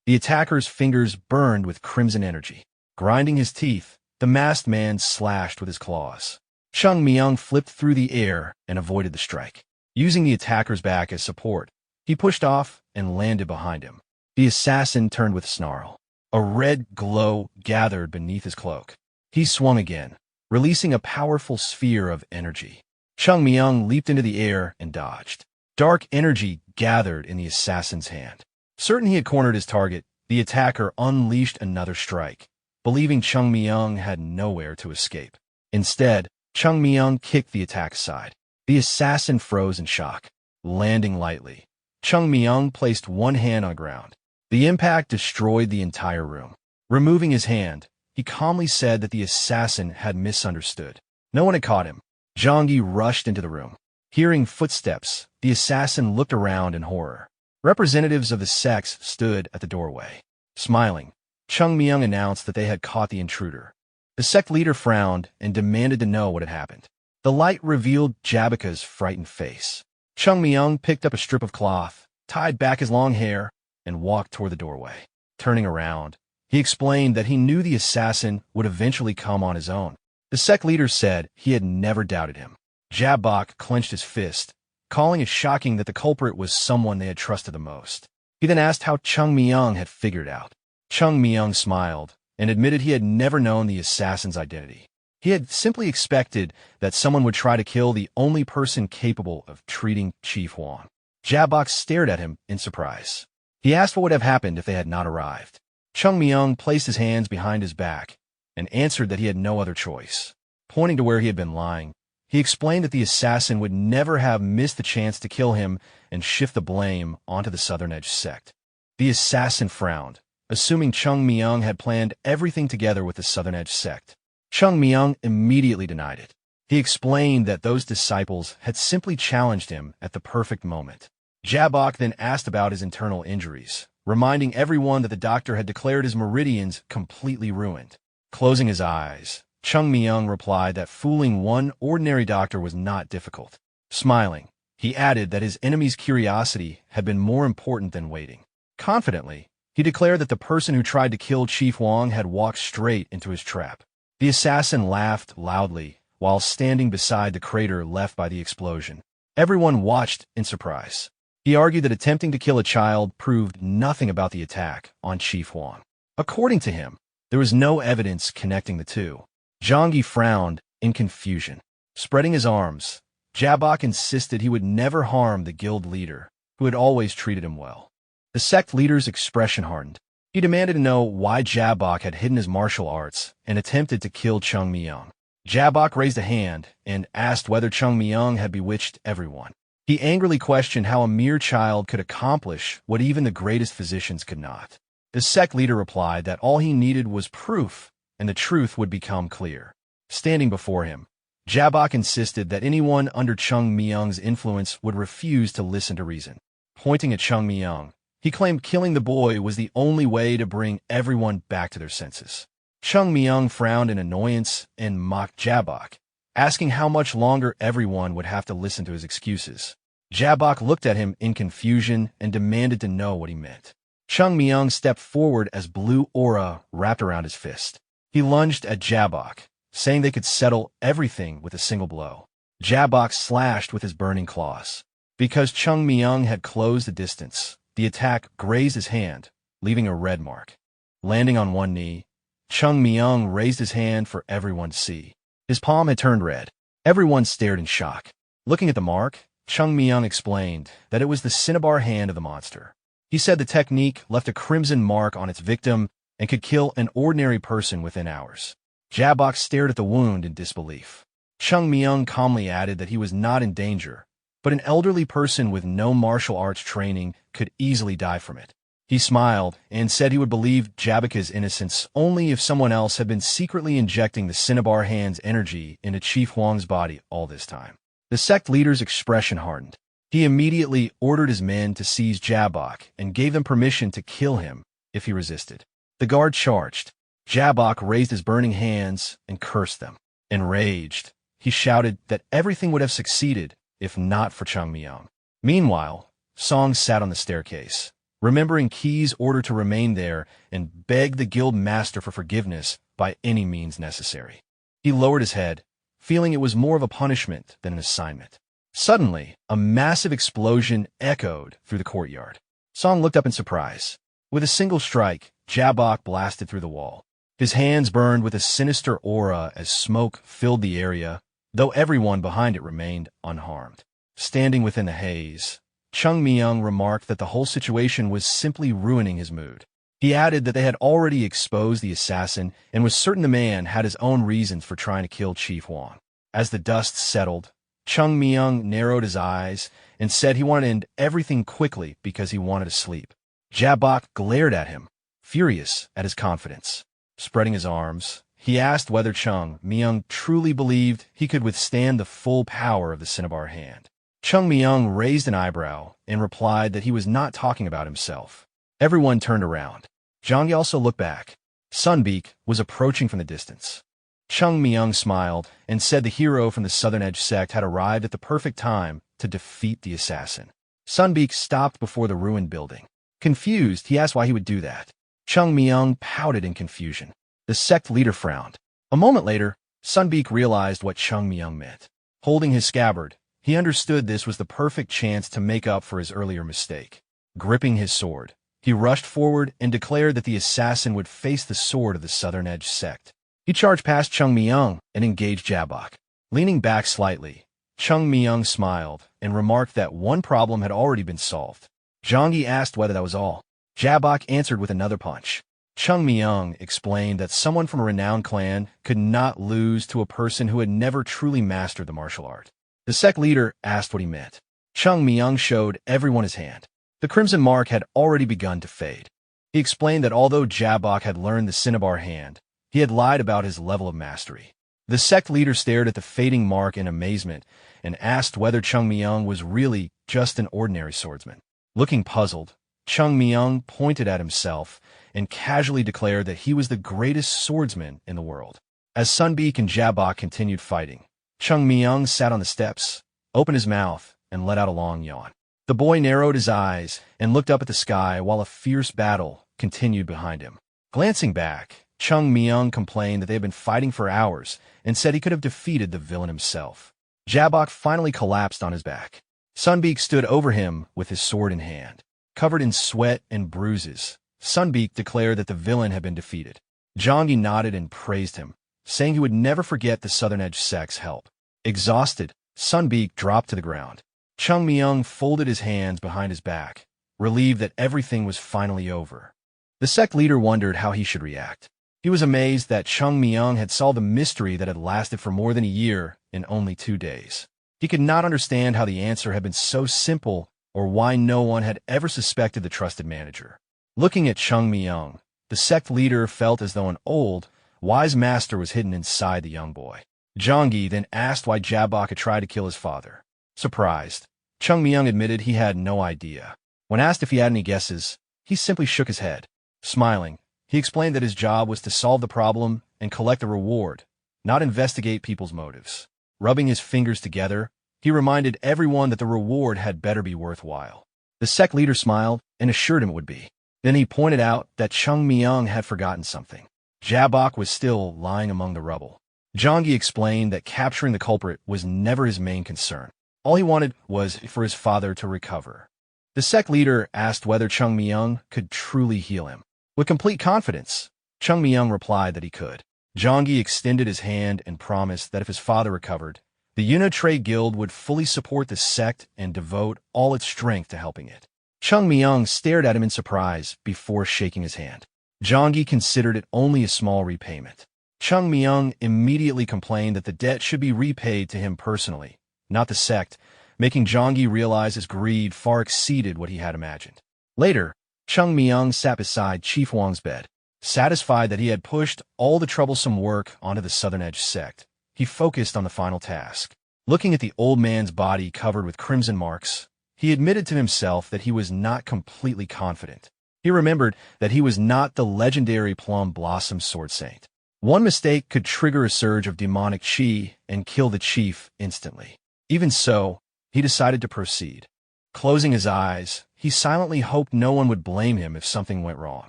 The attacker's fingers burned with crimson energy. Grinding his teeth, the masked man slashed with his claws. Chung Myung flipped through the air and avoided the strike. Using the attacker's back as support, he pushed off and landed behind him. The assassin turned with a snarl. A red glow gathered beneath his cloak. He swung again, releasing a powerful sphere of energy. Chung Myung leaped into the air and dodged. Dark energy gathered in the assassin's hand. Certain he had cornered his target, the attacker unleashed another strike, believing Chung Myung had nowhere to escape. Instead, Chung Myung kicked the attack aside. The assassin froze in shock, landing lightly. Chung Myung placed one hand on the ground. The impact destroyed the entire room. Removing his hand, he calmly said that the assassin had misunderstood. No one had caught him. Zhangyi rushed into the room. Hearing footsteps, the assassin looked around in horror. Representatives of the sects stood at the doorway. Smiling, Chung Myung announced that they had caught the intruder. The sect leader frowned and demanded to know what had happened. The light revealed Jabaka's frightened face. Chung Myung picked up a strip of cloth, tied back his long hair, and walked toward the doorway. Turning around, he explained that he knew the assassin would eventually come on his own. The sect leader said he had never doubted him. Jabak clenched his fist, calling it shocking that the culprit was someone they had trusted the most. He then asked how Chung Myung had figured out. Chung Myung smiled and admitted he had never known the assassin's identity. He had simply expected that someone would try to kill the only person capable of treating Chief Huan. Jabak stared at him in surprise. He asked what would have happened if they had not arrived. Chung Myung placed his hands behind his back and answered that he had no other choice. Pointing to where he had been lying, he explained that the assassin would never have missed the chance to kill him and shift the blame onto the Southern Edge sect. The assassin frowned, assuming Chung Myung had planned everything together with the Southern Edge sect. Chung Myung immediately denied it. He explained that those disciples had simply challenged him at the perfect moment. Jabak then asked about his internal injuries, reminding everyone that the doctor had declared his meridians completely ruined. Closing his eyes, Chung Myung replied that fooling one ordinary doctor was not difficult. Smiling, he added that his enemy's curiosity had been more important than waiting. Confidently, he declared that the person who tried to kill Chief Huang had walked straight into his trap. The assassin laughed loudly while standing beside the crater left by the explosion. Everyone watched in surprise. He argued that attempting to kill a child proved nothing about the attack on Chief Huang. According to him, there was no evidence connecting the two. Zhangyi frowned in confusion. Spreading his arms, Jabak insisted he would never harm the guild leader, who had always treated him well. The sect leader's expression hardened. He demanded to know why Jabak had hidden his martial arts and attempted to kill Chung Myung. Jabak raised a hand and asked whether Chung Myung had bewitched everyone. He angrily questioned how a mere child could accomplish what even the greatest physicians could not. The sect leader replied that all he needed was proof, and the truth would become clear. Standing before him, Jabak insisted that anyone under Chung Myung's influence would refuse to listen to reason. Pointing at Chung Myung, he claimed killing the boy was the only way to bring everyone back to their senses. Chung Myung frowned in annoyance and mocked Jabak, asking how much longer everyone would have to listen to his excuses. Jabak looked at him in confusion and demanded to know what he meant. Chung Myung stepped forward as blue aura wrapped around his fist. He lunged at Jabak, saying they could settle everything with a single blow. Jabak slashed with his burning claws. Because Chung Myung had closed the distance, the attack grazed his hand, leaving a red mark. Landing on one knee, Chung Myung raised his hand for everyone to see. His palm had turned red. Everyone stared in shock. Looking at the mark, Chung Myung explained that it was the cinnabar hand of the monster. He said the technique left a crimson mark on its victim and could kill an ordinary person within hours. Jabak stared at the wound in disbelief. Chung Myung calmly added that he was not in danger, but an elderly person with no martial arts training could easily die from it. He smiled and said he would believe Jabaka's innocence only if someone else had been secretly injecting the cinnabar hand's energy into Chief Huang's body all this time. The sect leader's expression hardened. He immediately ordered his men to seize Jabak and gave them permission to kill him if he resisted. The guard charged. Jabak raised his burning hands and cursed them. Enraged, he shouted that everything would have succeeded if not for Chung Myung. Meanwhile, Song sat on the staircase, remembering Qi's order to remain there and beg the guild master for forgiveness by any means necessary. He lowered his head, feeling it was more of a punishment than an assignment. Suddenly, a massive explosion echoed through the courtyard. Song looked up in surprise. With a single strike, Jabak blasted through the wall. His hands burned with a sinister aura as smoke filled the area, though everyone behind it remained unharmed. Standing within the haze, Chung Myung remarked that the whole situation was simply ruining his mood. He added that they had already exposed the assassin and was certain the man had his own reasons for trying to kill Chief Huang. As the dust settled, Chung Myung narrowed his eyes and said he wanted to end everything quickly because he wanted to sleep. Jabok glared at him, furious at his confidence. Spreading his arms, he asked whether Chung Myung truly believed he could withstand the full power of the Cinnabar hand. Chung Myung raised an eyebrow and replied that he was not talking about himself. Everyone turned around. Zhangyi also looked back. Sunbeak was approaching from the distance. Chung Myung smiled and said the hero from the Southern Edge sect had arrived at the perfect time to defeat the assassin. Sunbeak stopped before the ruined building. Confused, he asked why he would do that. Chung Myung pouted in confusion. The sect leader frowned. A moment later, Sunbeak realized what Chung Myung meant. Holding his scabbard, he understood this was the perfect chance to make up for his earlier mistake. Gripping his sword, he rushed forward and declared that the assassin would face the sword of the Southern Edge sect. He charged past Chung Myung and engaged Jabok. Leaning back slightly, Chung Myung smiled and remarked that one problem had already been solved. Zhangyi asked whether that was all. Jabok answered with another punch. Chung Myung explained that someone from a renowned clan could not lose to a person who had never truly mastered the martial art. The sect leader asked what he meant. Chung Myung showed everyone his hand. The crimson mark had already begun to fade. He explained that although Jabok had learned the Cinnabar hand, he had lied about his level of mastery. The sect leader stared at the fading mark in amazement and asked whether Chung Myung was really just an ordinary swordsman. Looking puzzled, Chung Myung pointed at himself and casually declared that he was the greatest swordsman in the world. As Sunbeak and Jabok continued fighting, Chung Myung sat on the steps, opened his mouth, and let out a long yawn. The boy narrowed his eyes and looked up at the sky while a fierce battle continued behind him. Glancing back, Chung Myung complained that they had been fighting for hours and said he could have defeated the villain himself. Jabok finally collapsed on his back. Sunbeak stood over him with his sword in hand. Covered in sweat and bruises, Sunbeak declared that the villain had been defeated. Zhangyi nodded and praised him, saying he would never forget the Southern Edge sect's help. Exhausted, Sunbeak dropped to the ground. Chung Myung folded his hands behind his back, relieved that everything was finally over. The sect leader wondered how he should react. He was amazed that Chung Myung had solved a mystery that had lasted for more than a year in only 2 days. He could not understand how the answer had been so simple or why no one had ever suspected the trusted manager. Looking at Chung Myung, the sect leader felt as though an old, wise master was hidden inside the young boy. Zhangyi then asked why Jabok had tried to kill his father. Surprised, Chung Myung admitted he had no idea. When asked if he had any guesses, he simply shook his head. Smiling, he explained that his job was to solve the problem and collect a reward, not investigate people's motives. Rubbing his fingers together, he reminded everyone that the reward had better be worthwhile. The sect leader smiled and assured him it would be. Then he pointed out that Chung Myung had forgotten something. Jabok was still lying among the rubble. Zhangyi explained that capturing the culprit was never his main concern. All he wanted was for his father to recover. The sect leader asked whether Chung Myung could truly heal him. With complete confidence, Chung Myung replied that he could. Zhangyi extended his hand and promised that if his father recovered, the Unitrade Guild would fully support the sect and devote all its strength to helping it. Chung Myung stared at him in surprise before shaking his hand. Zhangyi considered it only a small repayment. Chung Myung immediately complained that the debt should be repaid to him personally, not the sect, making Zhangyi realize his greed far exceeded what he had imagined. Later, Chung Myung sat beside Chief Huang's bed. Satisfied that he had pushed all the troublesome work onto the Southern Edge sect, he focused on the final task. Looking at the old man's body covered with crimson marks, he admitted to himself that he was not completely confident. He remembered that he was not the legendary Plum Blossom Sword Saint. One mistake could trigger a surge of demonic chi and kill the chief instantly. Even so, he decided to proceed. Closing his eyes, he silently hoped no one would blame him if something went wrong.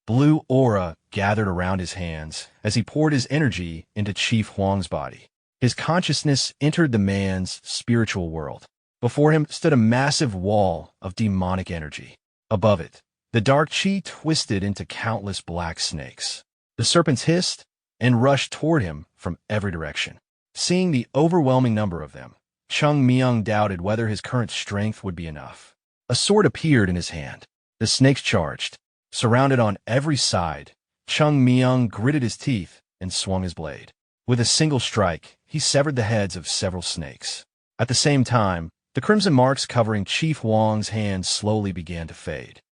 Blue aura gathered around his hands as he poured his energy into Chief Huang's body. His consciousness entered the man's spiritual world. Before him stood a massive wall of demonic energy. Above it, the dark chi twisted into countless black snakes. The serpents hissed and rushed toward him from every direction. Seeing the overwhelming number of them, Chung Myung doubted whether his current strength would be enough. A sword appeared in his hand. The snakes charged. Surrounded on every side, Chung Myung gritted his teeth and swung his blade. With a single strike, he severed the heads of several snakes. At the same time, the crimson marks covering Chief Wang's hand slowly began to fade.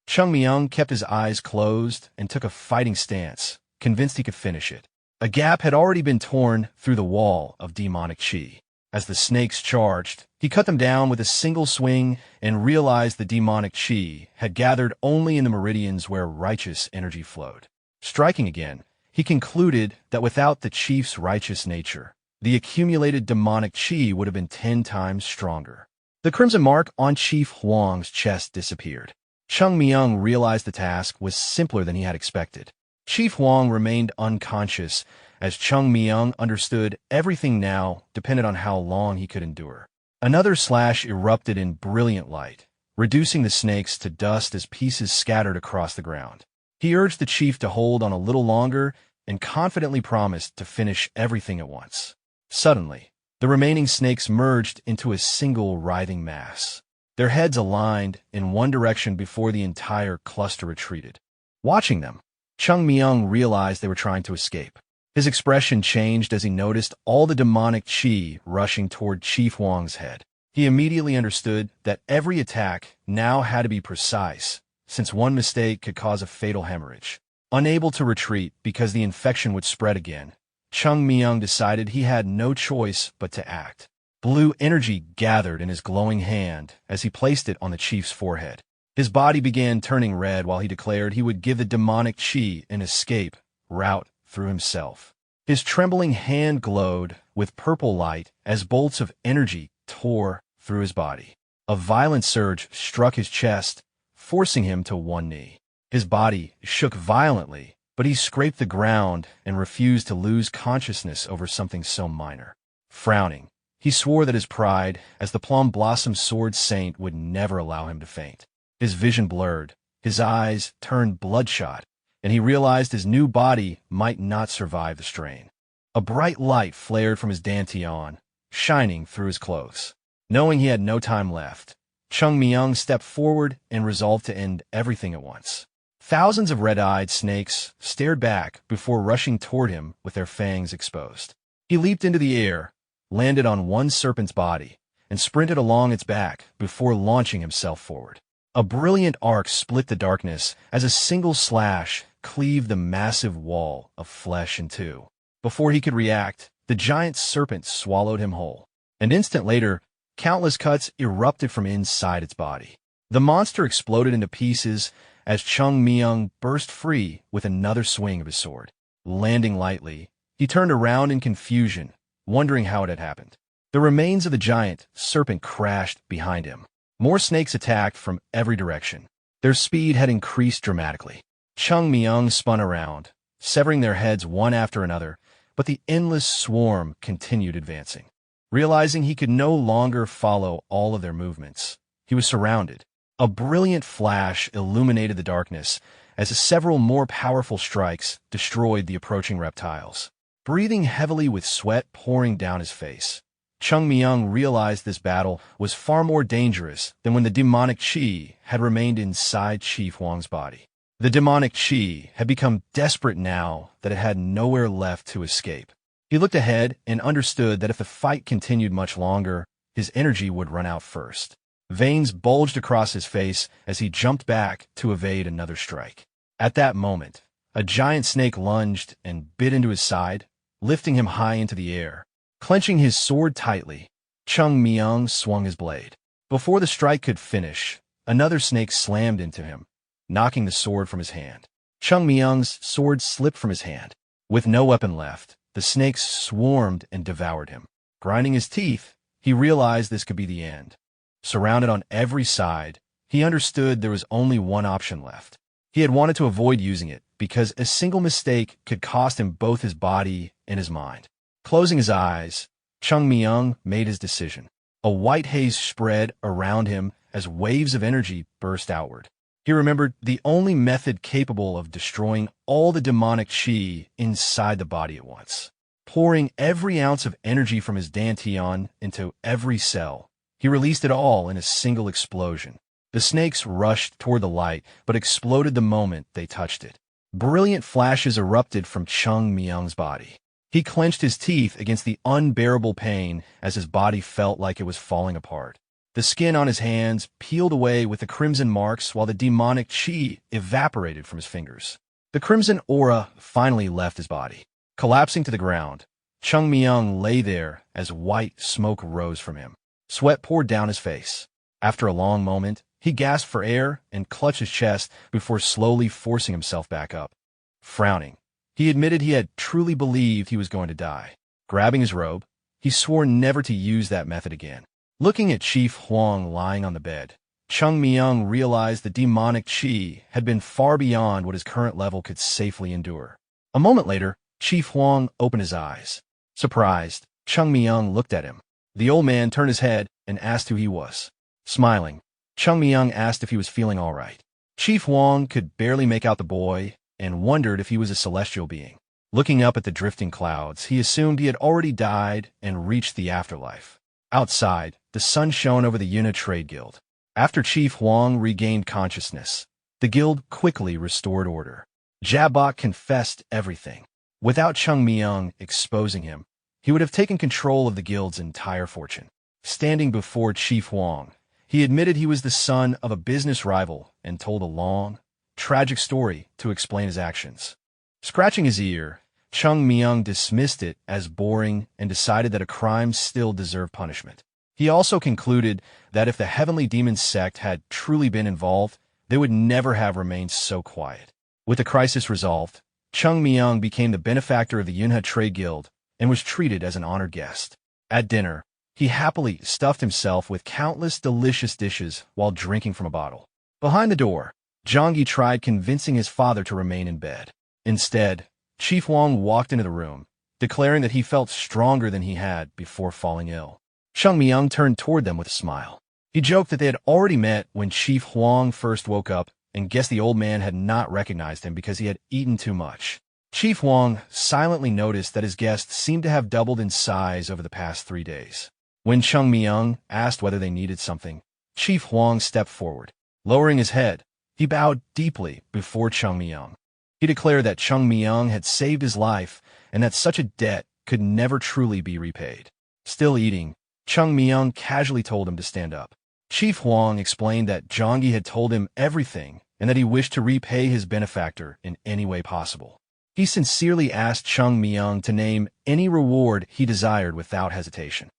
Chung Myung kept his eyes closed and took a fighting stance, convinced he could finish it. A gap had already been torn through the wall of demonic chi. As the snakes charged, he cut them down with a single swing and realized the demonic chi had gathered only in the meridians where righteous energy flowed. Striking again, he concluded that without the chief's righteous nature, the accumulated demonic chi would have been 10 times stronger. The crimson mark on Chief Huang's chest disappeared. Chung Myung realized the task was simpler than he had expected. Chief Huang remained unconscious as Chung Myung understood everything now depended on how long he could endure. Another slash erupted in brilliant light, reducing the snakes to dust as pieces scattered across the ground. He urged the chief to hold on a little longer and confidently promised to finish everything at once. Suddenly, the remaining snakes merged into a single writhing mass. Their heads aligned in one direction before the entire cluster retreated. Watching them, Chung Myung realized they were trying to escape. His expression changed as he noticed all the demonic chi rushing toward Chief Wang's head. He immediately understood that every attack now had to be precise, since one mistake could cause a fatal hemorrhage. Unable to retreat because the infection would spread again, Chung Myung decided he had no choice but to act. Blue energy gathered in his glowing hand as he placed it on the chief's forehead. His body began turning red while he declared he would give the demonic chi an escape route through himself. His trembling hand glowed with purple light as bolts of energy tore through his body. A violent surge struck his chest, forcing him to one knee. His body shook violently, but he scraped the ground and refused to lose consciousness over something so minor. Frowning, he swore that his pride as the Plum Blossom Sword Saint would never allow him to faint. His vision blurred, his eyes turned bloodshot, and he realized his new body might not survive the strain. A bright light flared from his dantian, shining through his clothes. Knowing he had no time left, Chung Myung stepped forward and resolved to end everything at once. Thousands of red-eyed snakes stared back before rushing toward him with their fangs exposed. He leaped into the air, landed on one serpent's body, and sprinted along its back before launching himself forward. A brilliant arc split the darkness as a single slash cleaved the massive wall of flesh in two. Before he could react, the giant serpent swallowed him whole. An instant later, countless cuts erupted from inside its body. The monster exploded into pieces as Chung Myung burst free with another swing of his sword. Landing lightly, he turned around in confusion, wondering how it had happened. The remains of the giant serpent crashed behind him. More snakes attacked from every direction. Their speed had increased dramatically. Chung Myung spun around, severing their heads one after another, but the endless swarm continued advancing. Realizing he could no longer follow all of their movements, he was surrounded. A brilliant flash illuminated the darkness as several more powerful strikes destroyed the approaching reptiles. Breathing heavily with sweat pouring down his face, Chung Myung realized this battle was far more dangerous than when the demonic chi had remained inside Chief Wang's body. The demonic chi had become desperate now that it had nowhere left to escape. He looked ahead and understood that if the fight continued much longer, his energy would run out first. Veins bulged across his face as he jumped back to evade another strike. At that moment, a giant snake lunged and bit into his side, lifting him high into the air. Clenching his sword tightly, Chung Myung swung his blade. Before the strike could finish, another snake slammed into him, knocking the sword from his hand. Chung Myung's sword slipped from his hand. With no weapon left, the snakes swarmed and devoured him. Grinding his teeth, he realized this could be the end. Surrounded on every side, he understood there was only one option left. He had wanted to avoid using it because a single mistake could cost him both his body and his mind. Closing his eyes, Chung Myung made his decision. A white haze spread around him as waves of energy burst outward. He remembered the only method capable of destroying all the demonic chi inside the body at once. Pouring every ounce of energy from his dantian into every cell, he released it all in a single explosion. The snakes rushed toward the light, but exploded the moment they touched it. Brilliant flashes erupted from Chung Myung's body. He clenched his teeth against the unbearable pain as his body felt like it was falling apart. The skin on his hands peeled away with the crimson marks while the demonic chi evaporated from his fingers. The crimson aura finally left his body. Collapsing to the ground, Chung Myung lay there as white smoke rose from him. Sweat poured down his face. After a long moment, he gasped for air and clutched his chest before slowly forcing himself back up. Frowning, he admitted he had truly believed he was going to die. Grabbing his robe, he swore never to use that method again. Looking at Chief Huang lying on the bed, Chung Myung realized the demonic chi had been far beyond what his current level could safely endure. A moment later, Chief Huang opened his eyes. Surprised, Chung Myung looked at him. The old man turned his head and asked who he was. Smiling, Chung Myung asked if he was feeling all right. Chief Huang could barely make out the boy and wondered if he was a celestial being. Looking up at the drifting clouds, he assumed he had already died and reached the afterlife. Outside, the sun shone over the Yuna Trade Guild. After Chief Huang regained consciousness, the guild quickly restored order. Jabok confessed everything. Without Chung Myung exposing him, he would have taken control of the guild's entire fortune. Standing before Chief Huang, he admitted he was the son of a business rival and told a long, tragic story to explain his actions. Scratching his ear, Chung Myung dismissed it as boring and decided that a crime still deserved punishment. He also concluded that if the Heavenly Demon Sect had truly been involved, they would never have remained so quiet. With the crisis resolved, Chung Myung became the benefactor of the Yunha Trade Guild and was treated as an honored guest. At dinner, he happily stuffed himself with countless delicious dishes while drinking from a bottle. Behind the door, Zhangyi tried convincing his father to remain in bed. Instead, Chief Huang walked into the room, declaring that he felt stronger than he had before falling ill. Chung Myung turned toward them with a smile. He joked that they had already met when Chief Huang first woke up and guessed the old man had not recognized him because he had eaten too much. Chief Huang silently noticed that his guest seemed to have doubled in size over the past 3 days. When Chung Myung asked whether they needed something, Chief Huang stepped forward. Lowering his head, he bowed deeply before Chung Myung. He declared that Chung Myung had saved his life and that such a debt could never truly be repaid. Still eating, Chung Myung casually told him to stand up. Chief Huang explained that Zhangyi had told him everything and that he wished to repay his benefactor in any way possible. He sincerely asked Chung Myung to name any reward he desired without hesitation.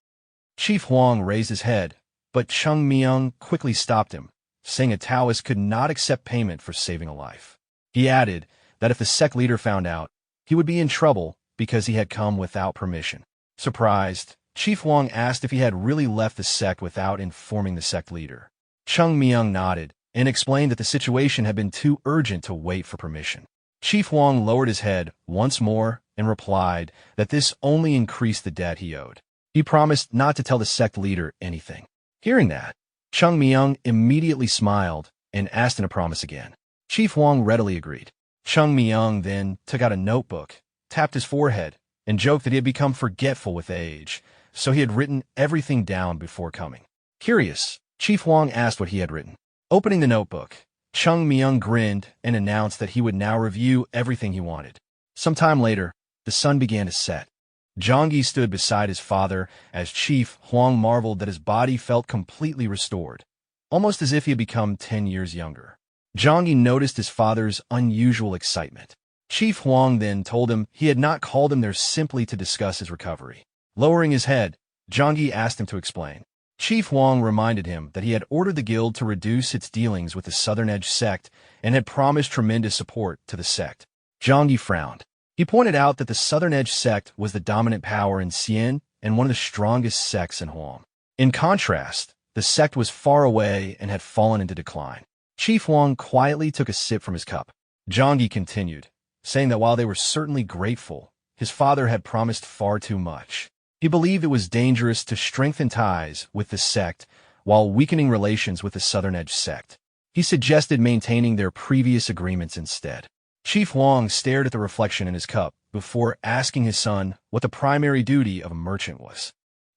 Chief Huang raised his head, but Chung Myung quickly stopped him, saying a Taoist could not accept payment for saving a life. He added that if the sect leader found out, he would be in trouble because he had come without permission. Surprised, Chief Huang asked if he had really left the sect without informing the sect leader. Chung Myung nodded and explained that the situation had been too urgent to wait for permission. Chief Huang lowered his head once more and replied that this only increased the debt he owed. He promised not to tell the sect leader anything. Hearing that, Chung Myung immediately smiled and asked him to promise again. Chief Huang readily agreed. Chung Myung then took out a notebook, tapped his forehead, and joked that he had become forgetful with age, so he had written everything down before coming. Curious, Chief Huang asked what he had written. Opening the notebook, Chung Myung grinned and announced that he would now review everything he wanted. Some time later, the sun began to set. Zhangyi stood beside his father as Chief Huang marveled that his body felt completely restored, almost as if he had become 10 years younger. Zhangyi noticed his father's unusual excitement. Chief Huang then told him he had not called him there simply to discuss his recovery. Lowering his head, Zhangyi asked him to explain. Chief Huang reminded him that he had ordered the guild to reduce its dealings with the Southern Edge sect and had promised tremendous support to the sect. Zhangyi frowned. He pointed out that the Southern Edge sect was the dominant power in Xian and one of the strongest sects in Huang. In contrast, the sect was far away and had fallen into decline. Chief Huang quietly took a sip from his cup. Zhangyi continued, saying that while they were certainly grateful, his father had promised far too much. He believed it was dangerous to strengthen ties with the sect while weakening relations with the Southern Edge sect. He suggested maintaining their previous agreements instead. Chief Huang stared at the reflection in his cup before asking his son what the primary duty of a merchant was.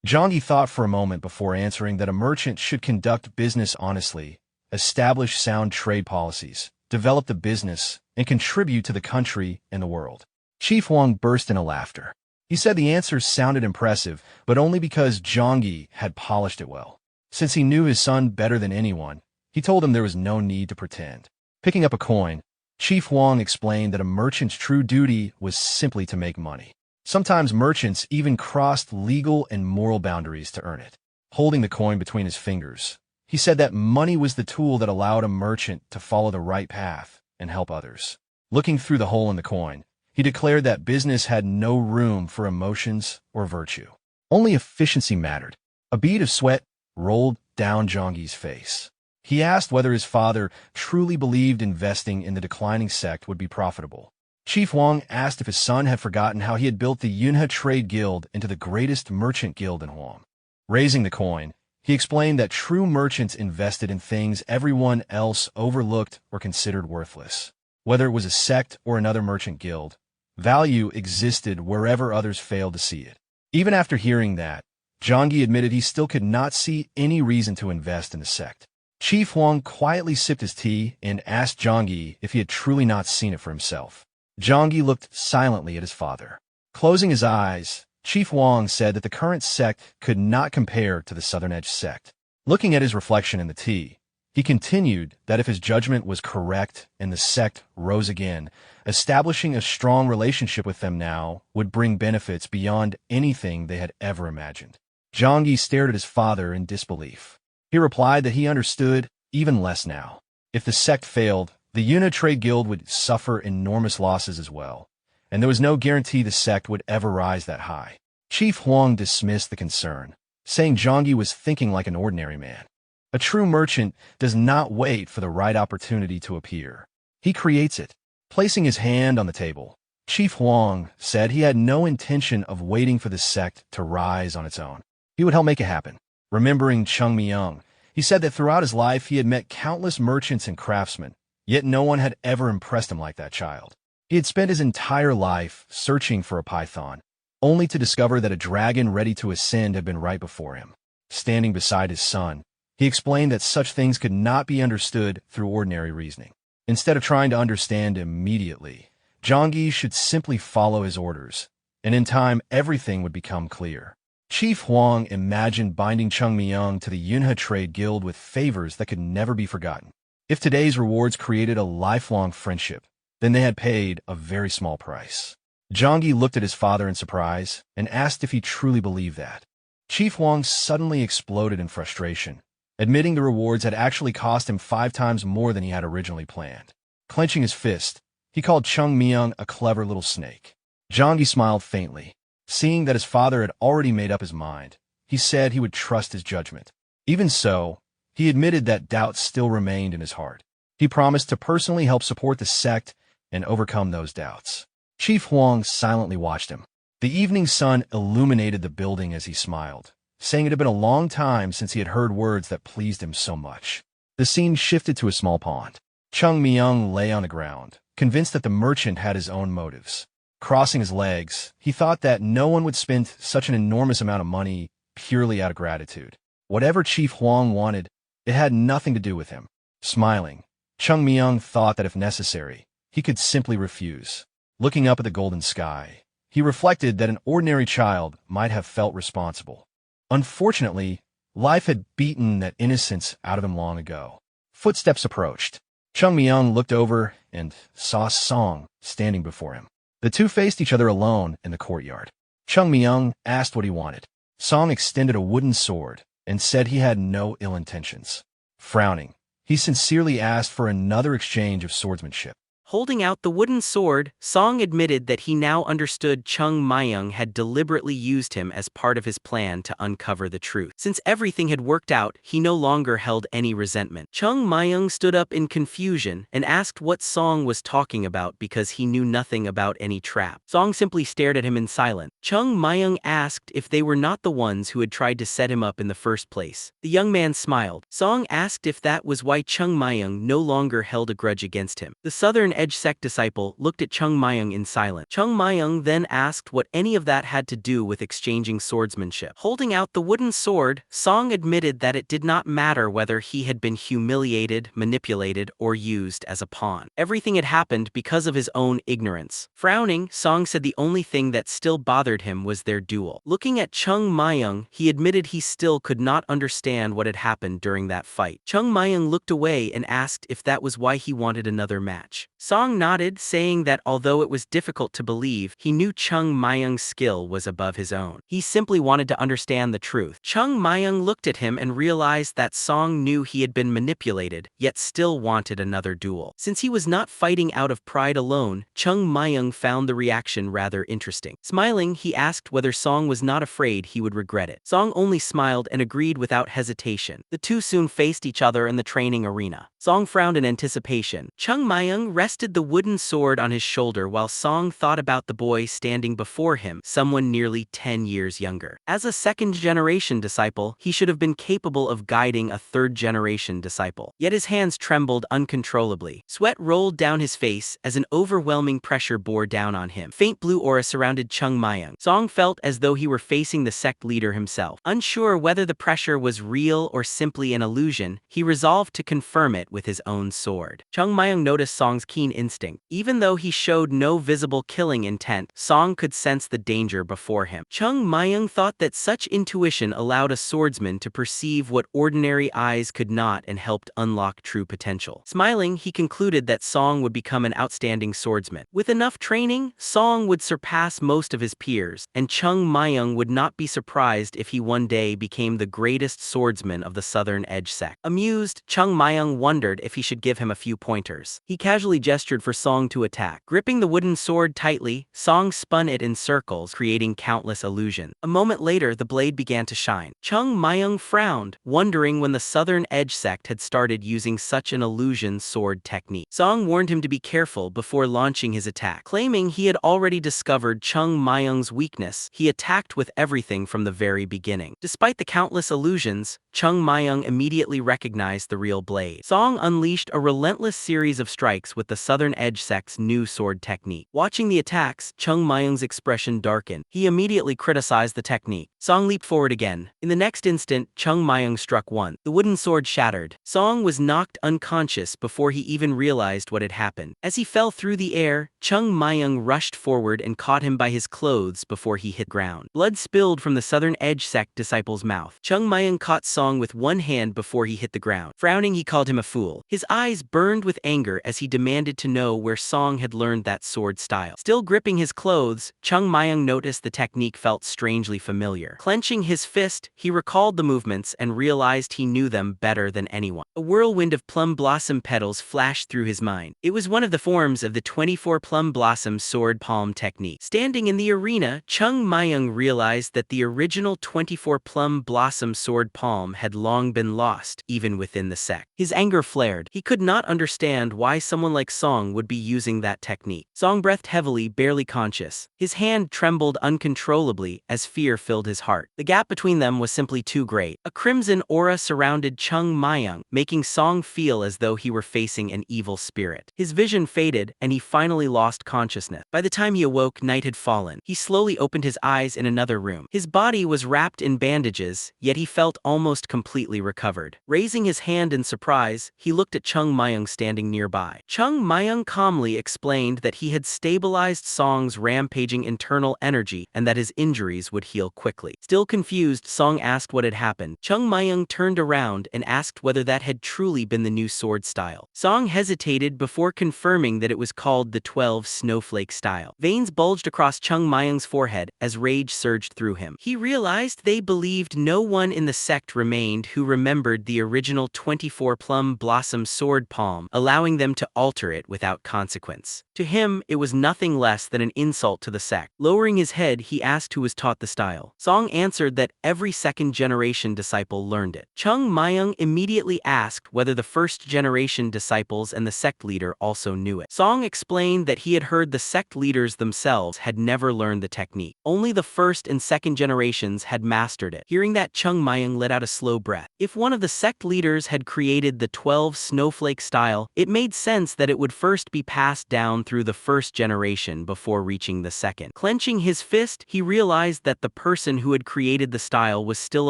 Zhang thought for a moment before answering that a merchant should conduct business honestly, establish sound trade policies, develop the business, and contribute to the country and the world. Chief Huang burst into laughter. He said the answer sounded impressive, but only because Zhang had polished it well. Since he knew his son better than anyone, he told him there was no need to pretend. Picking up a coin, Chief Huang explained that a merchant's true duty was simply to make money. Sometimes merchants even crossed legal and moral boundaries to earn it. Holding the coin between his fingers, he said that money was the tool that allowed a merchant to follow the right path and help others. Looking through the hole in the coin, he declared that business had no room for emotions or virtue. Only efficiency mattered. A bead of sweat rolled down Zhang's face. He asked whether his father truly believed investing in the declining sect would be profitable. Chief Huang asked if his son had forgotten how he had built the Yunhe Trade Guild into the greatest merchant guild in Huam. Raising the coin, he explained that true merchants invested in things everyone else overlooked or considered worthless. Whether it was a sect or another merchant guild, value existed wherever others failed to see it. Even after hearing that, Zhang admitted he still could not see any reason to invest in the sect. Chief Huang quietly sipped his tea and asked Zhang if he had truly not seen it for himself. Zhang looked silently at his father. Closing his eyes, Chief Huang said that the current sect could not compare to the Southern Edge sect. Looking at his reflection in the tea, he continued that if his judgment was correct and the sect rose again, establishing a strong relationship with them now would bring benefits beyond anything they had ever imagined. Zhang stared at his father in disbelief. He replied that he understood even less now. If the sect failed, the Yunhe Trade Guild would suffer enormous losses as well, and there was no guarantee the sect would ever rise that high. Chief Huang dismissed the concern, saying Zhang was thinking like an ordinary man. A true merchant does not wait for the right opportunity to appear. He creates it. Placing his hand on the table, Chief Huang said he had no intention of waiting for the sect to rise on its own. He would help make it happen. Remembering Chung Myung, he said that throughout his life he had met countless merchants and craftsmen, yet no one had ever impressed him like that child. He had spent his entire life searching for a python, only to discover that a dragon ready to ascend had been right before him. Standing beside his son, he explained that such things could not be understood through ordinary reasoning. Instead of trying to understand immediately, Zhang should simply follow his orders, and in time everything would become clear. Chief Huang imagined binding Chung Myung to the Yunhe Trade Guild with favors that could never be forgotten. If today's rewards created a lifelong friendship, then they had paid a very small price. Zhang looked at his father in surprise and asked if he truly believed that. Chief Huang suddenly exploded in frustration, admitting the rewards had actually cost him 5 times more than he had originally planned. Clenching his fist, he called Chung Myung a clever little snake. Zhang smiled faintly. Seeing that his father had already made up his mind, he said he would trust his judgment. Even so, he admitted that doubt still remained in his heart. He promised to personally help support the sect and overcome those doubts. Chief Huang silently watched him. The evening sun illuminated the building as he smiled, saying it had been a long time since he had heard words that pleased him so much. The scene shifted to a small pond. Chung Myung lay on the ground, convinced that the merchant had his own motives. Crossing his legs, he thought that no one would spend such an enormous amount of money purely out of gratitude. Whatever Chief Huang wanted, it had nothing to do with him. Smiling, Chung Myung thought that if necessary, he could simply refuse. Looking up at the golden sky, he reflected that an ordinary child might have felt responsible. Unfortunately, life had beaten that innocence out of him long ago. Footsteps approached. Chung Myung looked over and saw Song standing before him. The two faced each other alone in the courtyard. Chung Myung asked what he wanted. Song extended a wooden sword and said he had no ill intentions. Frowning, he sincerely asked for another exchange of swordsmanship. Holding out the wooden sword, Song admitted that he now understood Chung Myung had deliberately used him as part of his plan to uncover the truth. Since everything had worked out, he no longer held any resentment. Chung Myung stood up in confusion and asked what Song was talking about because he knew nothing about any trap. Song simply stared at him in silence. Chung Myung asked if they were not the ones who had tried to set him up in the first place. The young man smiled. Song asked if that was why Chung Myung no longer held a grudge against him. The Southern Edge Sect disciple looked at Chung Myung in silence. Chung Myung then asked what any of that had to do with exchanging swordsmanship. Holding out the wooden sword, Song admitted that it did not matter whether he had been humiliated, manipulated, or used as a pawn. Everything had happened because of his own ignorance. Frowning, Song said the only thing that still bothered him was their duel. Looking at Chung Myung, he admitted he still could not understand what had happened during that fight. Chung Myung looked away and asked if that was why he wanted another match. Song nodded, saying that although it was difficult to believe, he knew Chung Myung's skill was above his own. He simply wanted to understand the truth. Chung Myung looked at him and realized that Song knew he had been manipulated, yet still wanted another duel. Since he was not fighting out of pride alone, Chung Myung found the reaction rather interesting. Smiling, he asked whether Song was not afraid he would regret it. Song only smiled and agreed without hesitation. The two soon faced each other in the training arena. Song frowned in anticipation. Chung Myung rested the wooden sword on his shoulder while Song thought about the boy standing before him, someone nearly 10 years younger. As a second-generation disciple, he should have been capable of guiding a third-generation disciple. Yet his hands trembled uncontrollably. Sweat rolled down his face as an overwhelming pressure bore down on him. Faint blue aura surrounded Chung Myung. Song felt as though he were facing the sect leader himself. Unsure whether the pressure was real or simply an illusion, he resolved to confirm it with his own sword. Chung Myung noticed Song's keen instinct. Even though he showed no visible killing intent, Song could sense the danger before him. Chung Myung thought that such intuition allowed a swordsman to perceive what ordinary eyes could not and helped unlock true potential. Smiling, he concluded that Song would become an outstanding swordsman. With enough training, Song would surpass most of his peers, and Chung Myung would not be surprised if he one day became the greatest swordsman of the Southern Edge Sect. Amused, Chung Myung wondered if he should give him a few pointers. He casually gestured for Song to attack. Gripping the wooden sword tightly, Song spun it in circles, creating countless illusions. A moment later, the blade began to shine. Chung Myung frowned, wondering when the Southern Edge Sect had started using such an illusion sword technique. Song warned him to be careful before launching his attack. Claiming he had already discovered Chung Myung's weakness, he attacked with everything from the very beginning. Despite the countless illusions, Chung Myung immediately recognized the real blade. Song unleashed a relentless series of strikes with the Southern Edge Sect's new sword technique. Watching the attacks, Chung Myung's expression darkened. He immediately criticized the technique. Song leaped forward again. In the next instant, Chung Myung struck once. The wooden sword shattered. Song was knocked unconscious before he even realized what had happened. As he fell through the air, Chung Myung rushed forward and caught him by his clothes before he hit ground. Blood spilled from the Southern Edge Sect disciple's mouth. Chung Myung caught Song with one hand before he hit the ground. Frowning, he called him a fool. His eyes burned with anger as he demanded to know where Song had learned that sword style. Still gripping his clothes, Chung Myung noticed the technique felt strangely familiar. Clenching his fist, he recalled the movements and realized he knew them better than anyone. A whirlwind of plum blossom petals flashed through his mind. It was one of the forms of the 24 plum blossom sword palm technique. Standing in the arena, Chung Myung realized that the original 24 plum blossom sword palm had long been lost, even within the sect. His anger flared. He could not understand why someone like Song would be using that technique. Song breathed heavily, barely conscious. His hand trembled uncontrollably as fear filled his heart. The gap between them was simply too great. A crimson aura surrounded Chung Myung, making Song feel as though he were facing an evil spirit. His vision faded, and he finally lost consciousness. By the time he awoke, night had fallen. He slowly opened his eyes in another room. His body was wrapped in bandages, yet he felt almost completely recovered. Raising his hand in surprise, he looked at Chung Myung standing nearby. Chung Myung calmly explained that he had stabilized Song's rampaging internal energy and that his injuries would heal quickly. Still confused, Song asked what had happened. Chung Myung turned around and asked whether that had truly been the new sword style. Song hesitated before confirming that it was called the 12 snowflake style. Veins bulged across Chung Myung's forehead as rage surged through him. He realized they believed no one in the sect remained who remembered the original 24 plum blossom sword palm, allowing them to alter enter it without consequence. To him, it was nothing less than an insult to the sect. Lowering his head, he asked who was taught the style. Song answered that every second-generation disciple learned it. Chung Myung immediately asked whether the first-generation disciples and the sect leader also knew it. Song explained that he had heard the sect leaders themselves had never learned the technique. Only the first and second generations had mastered it. Hearing that, Chung Myung let out a slow breath. If one of the sect leaders had created the 12 snowflake style, it made sense that it would first be passed down through the first generation before reaching the second. Clenching his fist, he realized that the person who had created the style was still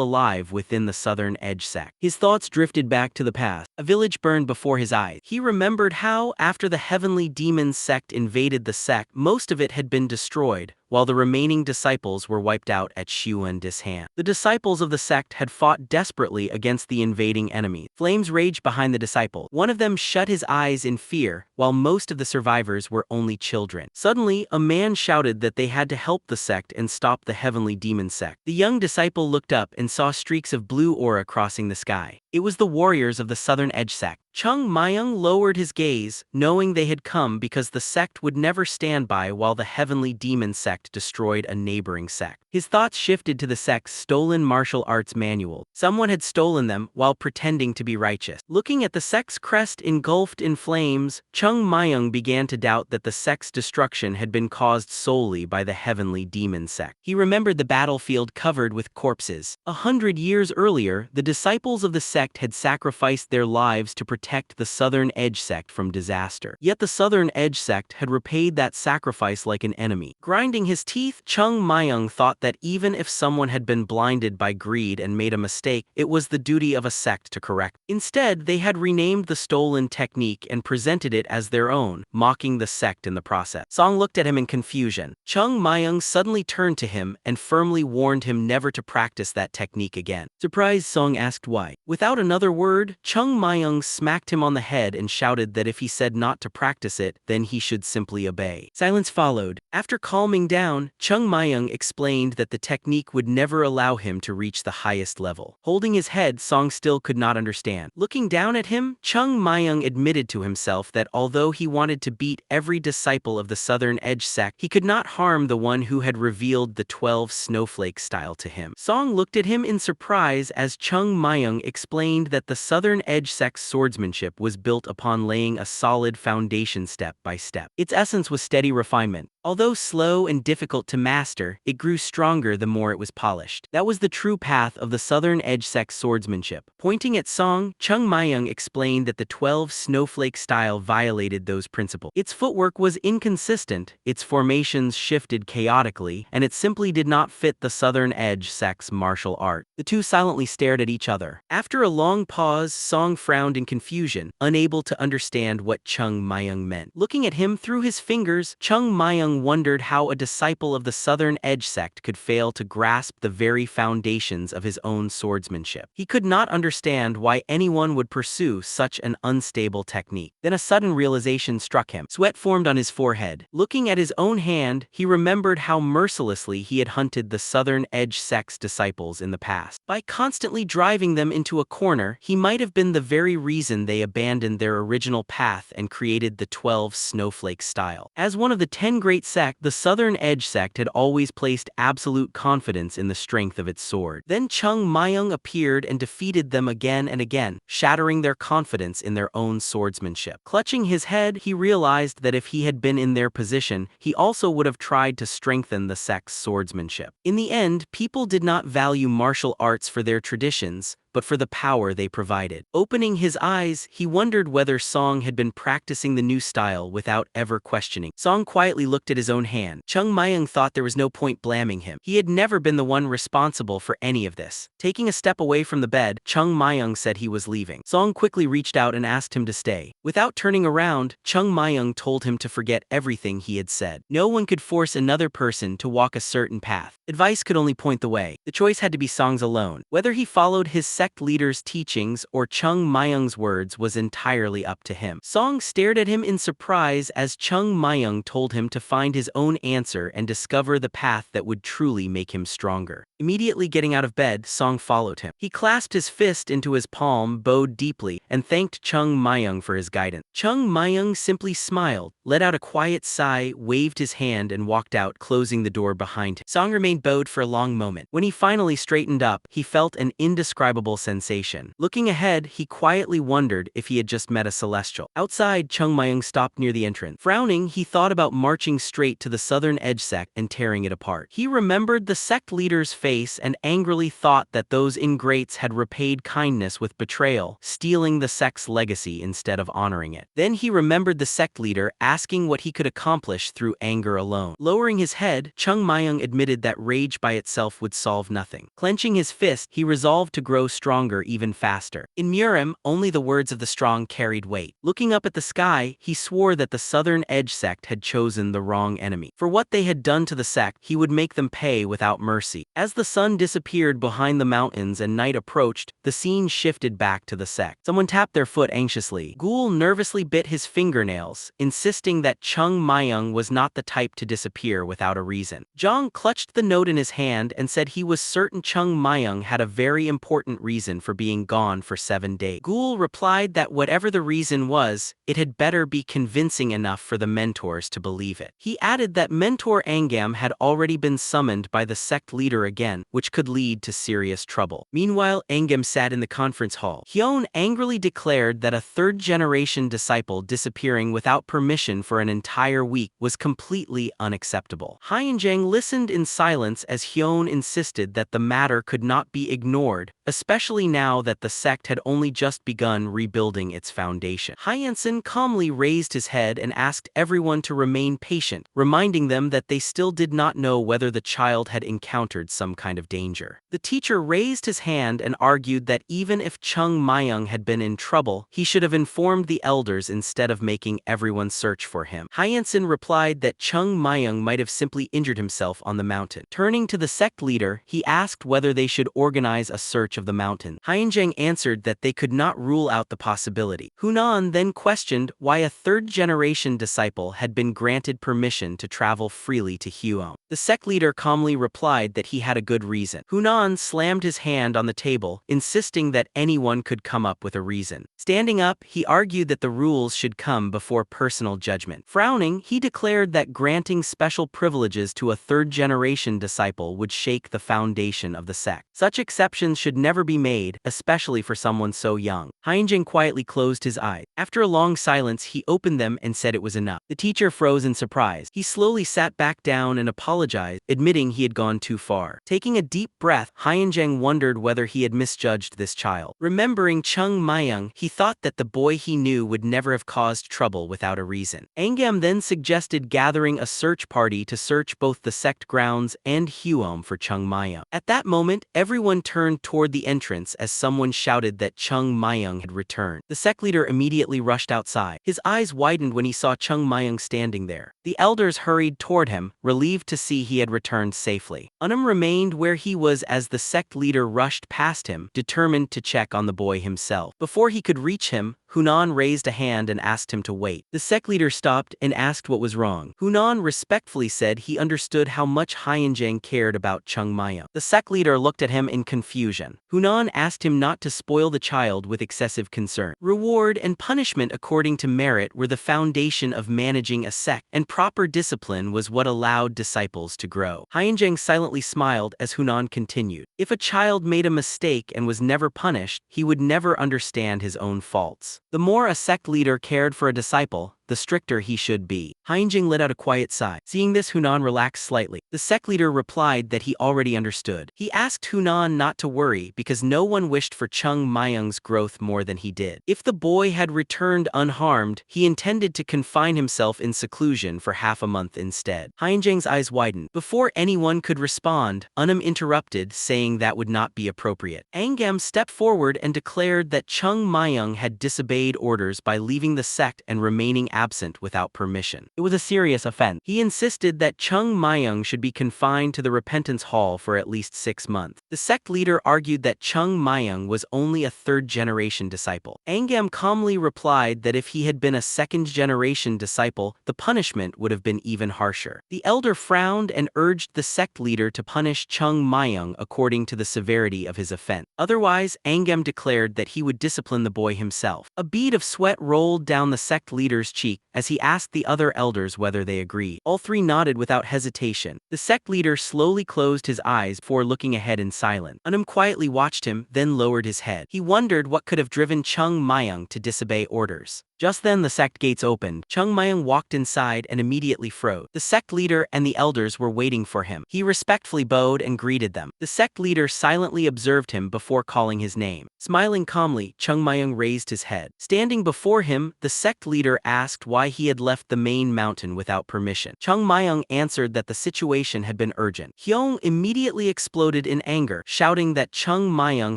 alive within the Southern Edge sect. His thoughts drifted back to the past. A village burned before his eyes. He remembered how, after the Heavenly Demon sect invaded the sect, most of it had been destroyed, while the remaining disciples were wiped out at Huashan-Sekte's hand. The disciples of the sect had fought desperately against the invading enemy. Flames raged behind the disciple. One of them shut his eyes in fear, while most of the survivors were only children. Suddenly, a man shouted that they had to help the sect and stop the Heavenly Demon sect. The young disciple looked up and saw streaks of blue aura crossing the sky. It was the warriors of the Southern Edge sect. Chung Myung lowered his gaze, knowing they had come because the sect would never stand by while the Heavenly Demon sect destroyed a neighboring sect. His thoughts shifted to the sect's stolen martial arts manual. Someone had stolen them while pretending to be righteous. Looking at the sect's crest engulfed in flames, Chung Myung began to doubt that the sect's destruction had been caused solely by the Heavenly Demon sect. He remembered the battlefield covered with corpses. 100 years earlier, the disciples of the sect had sacrificed their lives to protect the Southern Edge sect from disaster. Yet the Southern Edge sect had repaid that sacrifice like an enemy. Grinding his teeth, Chung Myung thought that even if someone had been blinded by greed and made a mistake, it was the duty of a sect to correct. Instead, they had renamed the stolen technique and presented it as their own, mocking the sect in the process. Song looked at him in confusion. Chung Myung suddenly turned to him and firmly warned him never to practice that technique again. Surprised, Song asked why. Without another word, Chung Myung smacked him on the head and shouted that if he said not to practice it, then he should simply obey. Silence followed. After calming down, Chung Myung explained that the technique would never allow him to reach the highest level. Holding his head, Song still could not understand. Looking down at him, Chung Myung admitted to himself that although he wanted to beat every disciple of the Southern Edge sect, he could not harm the one who had revealed the 12 snowflake style to him. Song looked at him in surprise as Chung Myung explained that the Southern Edge sect's swordsmanship was built upon laying a solid foundation step by step. Its essence was steady refinement. Although slow and difficult to master, it grew stronger the more it was polished. That was the true path of the Southern Edge sect's swordsmanship. Pointing at Song, Chung Myung explained that the 12 snowflake style violated those principles. Its footwork was inconsistent, its formations shifted chaotically, and it simply did not fit the Southern Edge sect's martial art. The two silently stared at each other. After a long pause, Song frowned in confusion, unable to understand what Chung Myung meant. Looking at him through his fingers, Chung Myung wondered how a disciple of the Southern Edge sect could fail to grasp the very foundations of his own swordsmanship. He could not understand why anyone would pursue such an unstable technique. Then a sudden realization struck him. Sweat formed on his forehead. Looking at his own hand, he remembered how mercilessly he had hunted the Southern Edge sect's disciples in the past. By constantly driving them into a corner, he might have been the very reason they abandoned their original path and created the 12 snowflake style. As one of the 10 great sect, the Southern Edge sect had always placed absolute confidence in the strength of its sword. Then Chung Myung appeared and defeated them again and again, shattering their confidence in their own swordsmanship. Clutching his head, he realized that if he had been in their position, he also would have tried to strengthen the sect's swordsmanship. In the end, people did not value martial arts for their traditions, but for the power they provided. Opening his eyes, he wondered whether Song had been practicing the new style without ever questioning. Song quietly looked at his own hand. Chung Myung thought there was no point blaming him. He had never been the one responsible for any of this. Taking a step away from the bed, Chung Myung said he was leaving. Song quickly reached out and asked him to stay. Without turning around, Chung Myung told him to forget everything he had said. No one could force another person to walk a certain path. Advice could only point the way. The choice had to be Song's alone. Whether he followed his sect leader's teachings or Chung Myung's words was entirely up to him. Song stared at him in surprise as Chung Myung told him to find his own answer and discover the path that would truly make him stronger. Immediately getting out of bed, Song followed him. He clasped his fist into his palm, bowed deeply, and thanked Chung Myung for his guidance. Chung Myung simply smiled, let out a quiet sigh, waved his hand, and walked out, closing the door behind him. Song remained bowed for a long moment. When he finally straightened up, he felt an indescribable sensation. Looking ahead, he quietly wondered if he had just met a celestial. Outside, Chung Myung stopped near the entrance. Frowning, he thought about marching straight to the Southern Edge sect and tearing it apart. He remembered the sect leader's face and angrily thought that those ingrates had repaid kindness with betrayal, stealing the sect's legacy instead of honoring it. Then he remembered the sect leader asking what he could accomplish through anger alone. Lowering his head, Chung Myung admitted that rage by itself would solve nothing. Clenching his fist, he resolved to grow stronger even faster. In Murim, only the words of the strong carried weight. Looking up at the sky, he swore that the Southern Edge sect had chosen the wrong enemy. For what they had done to the sect, he would make them pay without mercy. As the sun disappeared behind the mountains and night approached, the scene shifted back to the sect. Someone tapped their foot anxiously. Ghoul nervously bit his fingernails, insisting that Chung Myung was not the type to disappear without a reason. Jong clutched the note in his hand and said he was certain Chung Myung had a very important reason for being gone for 7 days. Ghoul replied that whatever the reason was, it had better be convincing enough for the mentors to believe it. He added that Mentor Angam had already been summoned by the sect leader again, which could lead to serious trouble. Meanwhile, Angam sat in the conference hall. Hyeon angrily declared that a third-generation disciple disappearing without permission for an entire week was completely unacceptable. Hyeonjang listened in silence as Hyeon insisted that the matter could not be ignored, especially now that the sect had only just begun rebuilding its foundation. Hyeonsen calmly raised his head and asked everyone to remain patient, reminding them that they still did not know whether the child had encountered some kind of danger. The teacher raised his hand and argued that even if Chung Myung had been in trouble, he should have informed the elders instead of making everyone search for him. Hyeonsen replied that Chung Myung might have simply injured himself on the mountain. Turning to the sect leader, he asked whether they should organize a search of the mountain. Hyeonjang answered that they could not rule out the possibility. Hunan then questioned why a third-generation disciple had been granted permission to travel freely to Hyeon. The sect leader calmly replied that he had a good reason. Hunan slammed his hand on the table, insisting that anyone could come up with a reason. Standing up, he argued that the rules should come before personal judgment. Frowning, he declared that granting special privileges to a third-generation disciple would shake the foundation of the sect. Such exceptions should never be made, especially for someone so young. Hyeonjang quietly closed his eyes. After a long silence, he opened them and said it was enough. The teacher froze in surprise. He slowly sat back down and apologized, admitting he had gone too far. Taking a deep breath, Hyeonjang wondered whether he had misjudged this child. Remembering Chung Myung, he thought that the boy he knew would never have caused trouble without a reason. Angam then suggested gathering a search party to search both the sect grounds and Hyeon for Chung Myung. At that moment, everyone turned toward the entrance as someone shouted that Chung Myung had returned. The sect leader immediately rushed outside. His eyes widened when he saw Chung Myung standing there. The elders hurried toward him, relieved to see he had returned safely. Unum remained where he was as the sect leader rushed past him, determined to check on the boy himself. Before he could reach him, Hunan raised a hand and asked him to wait. The sect leader stopped and asked what was wrong. Hunan respectfully said he understood how much Hyeonjang cared about Chung Myung. The sect leader looked at him in confusion. Hunan asked him not to spoil the child with excessive concern. Reward and punishment according to merit were the foundation of managing a sect, and proper discipline was what allowed disciples to grow. Hyeonjang silently smiled as Hunan continued. If a child made a mistake and was never punished, he would never understand his own faults. The more a sect leader cared for a disciple, the stricter he should be. Hyeonjang let out a quiet sigh. Seeing this, Hunan relaxed slightly. The sect leader replied that he already understood. He asked Hunan not to worry because no one wished for Chung Myung's growth more than he did. If the boy had returned unharmed, he intended to confine himself in seclusion for half a month instead. Hyeonjang's eyes widened. Before anyone could respond, Unum interrupted, saying that would not be appropriate. Angam stepped forward and declared that Chung Myung had disobeyed orders by leaving the sect and remaining absent without permission. It was a serious offense. He insisted that Chung Myung should be confined to the Repentance Hall for at least 6 months. The sect leader argued that Chung Myung was only a third-generation disciple. Angam calmly replied that if he had been a second-generation disciple, the punishment would have been even harsher. The elder frowned and urged the sect leader to punish Chung Myung according to the severity of his offense. Otherwise, Angam declared that he would discipline the boy himself. A bead of sweat rolled down the sect leader's cheek as he asked the other elders whether they agreed. All three nodded without hesitation. The sect leader slowly closed his eyes before looking ahead in silence. Unum quietly watched him, then lowered his head. He wondered what could have driven Chung Myung to disobey orders. Just then the sect gates opened. Chung Myung walked inside and immediately froze. The sect leader and the elders were waiting for him. He respectfully bowed and greeted them. The sect leader silently observed him before calling his name. Smiling calmly, Chung Myung raised his head. Standing before him, the sect leader asked why he had left the main mountain without permission. Chung Myung answered that the situation had been urgent. Hyung immediately exploded in anger, shouting that Chung Myung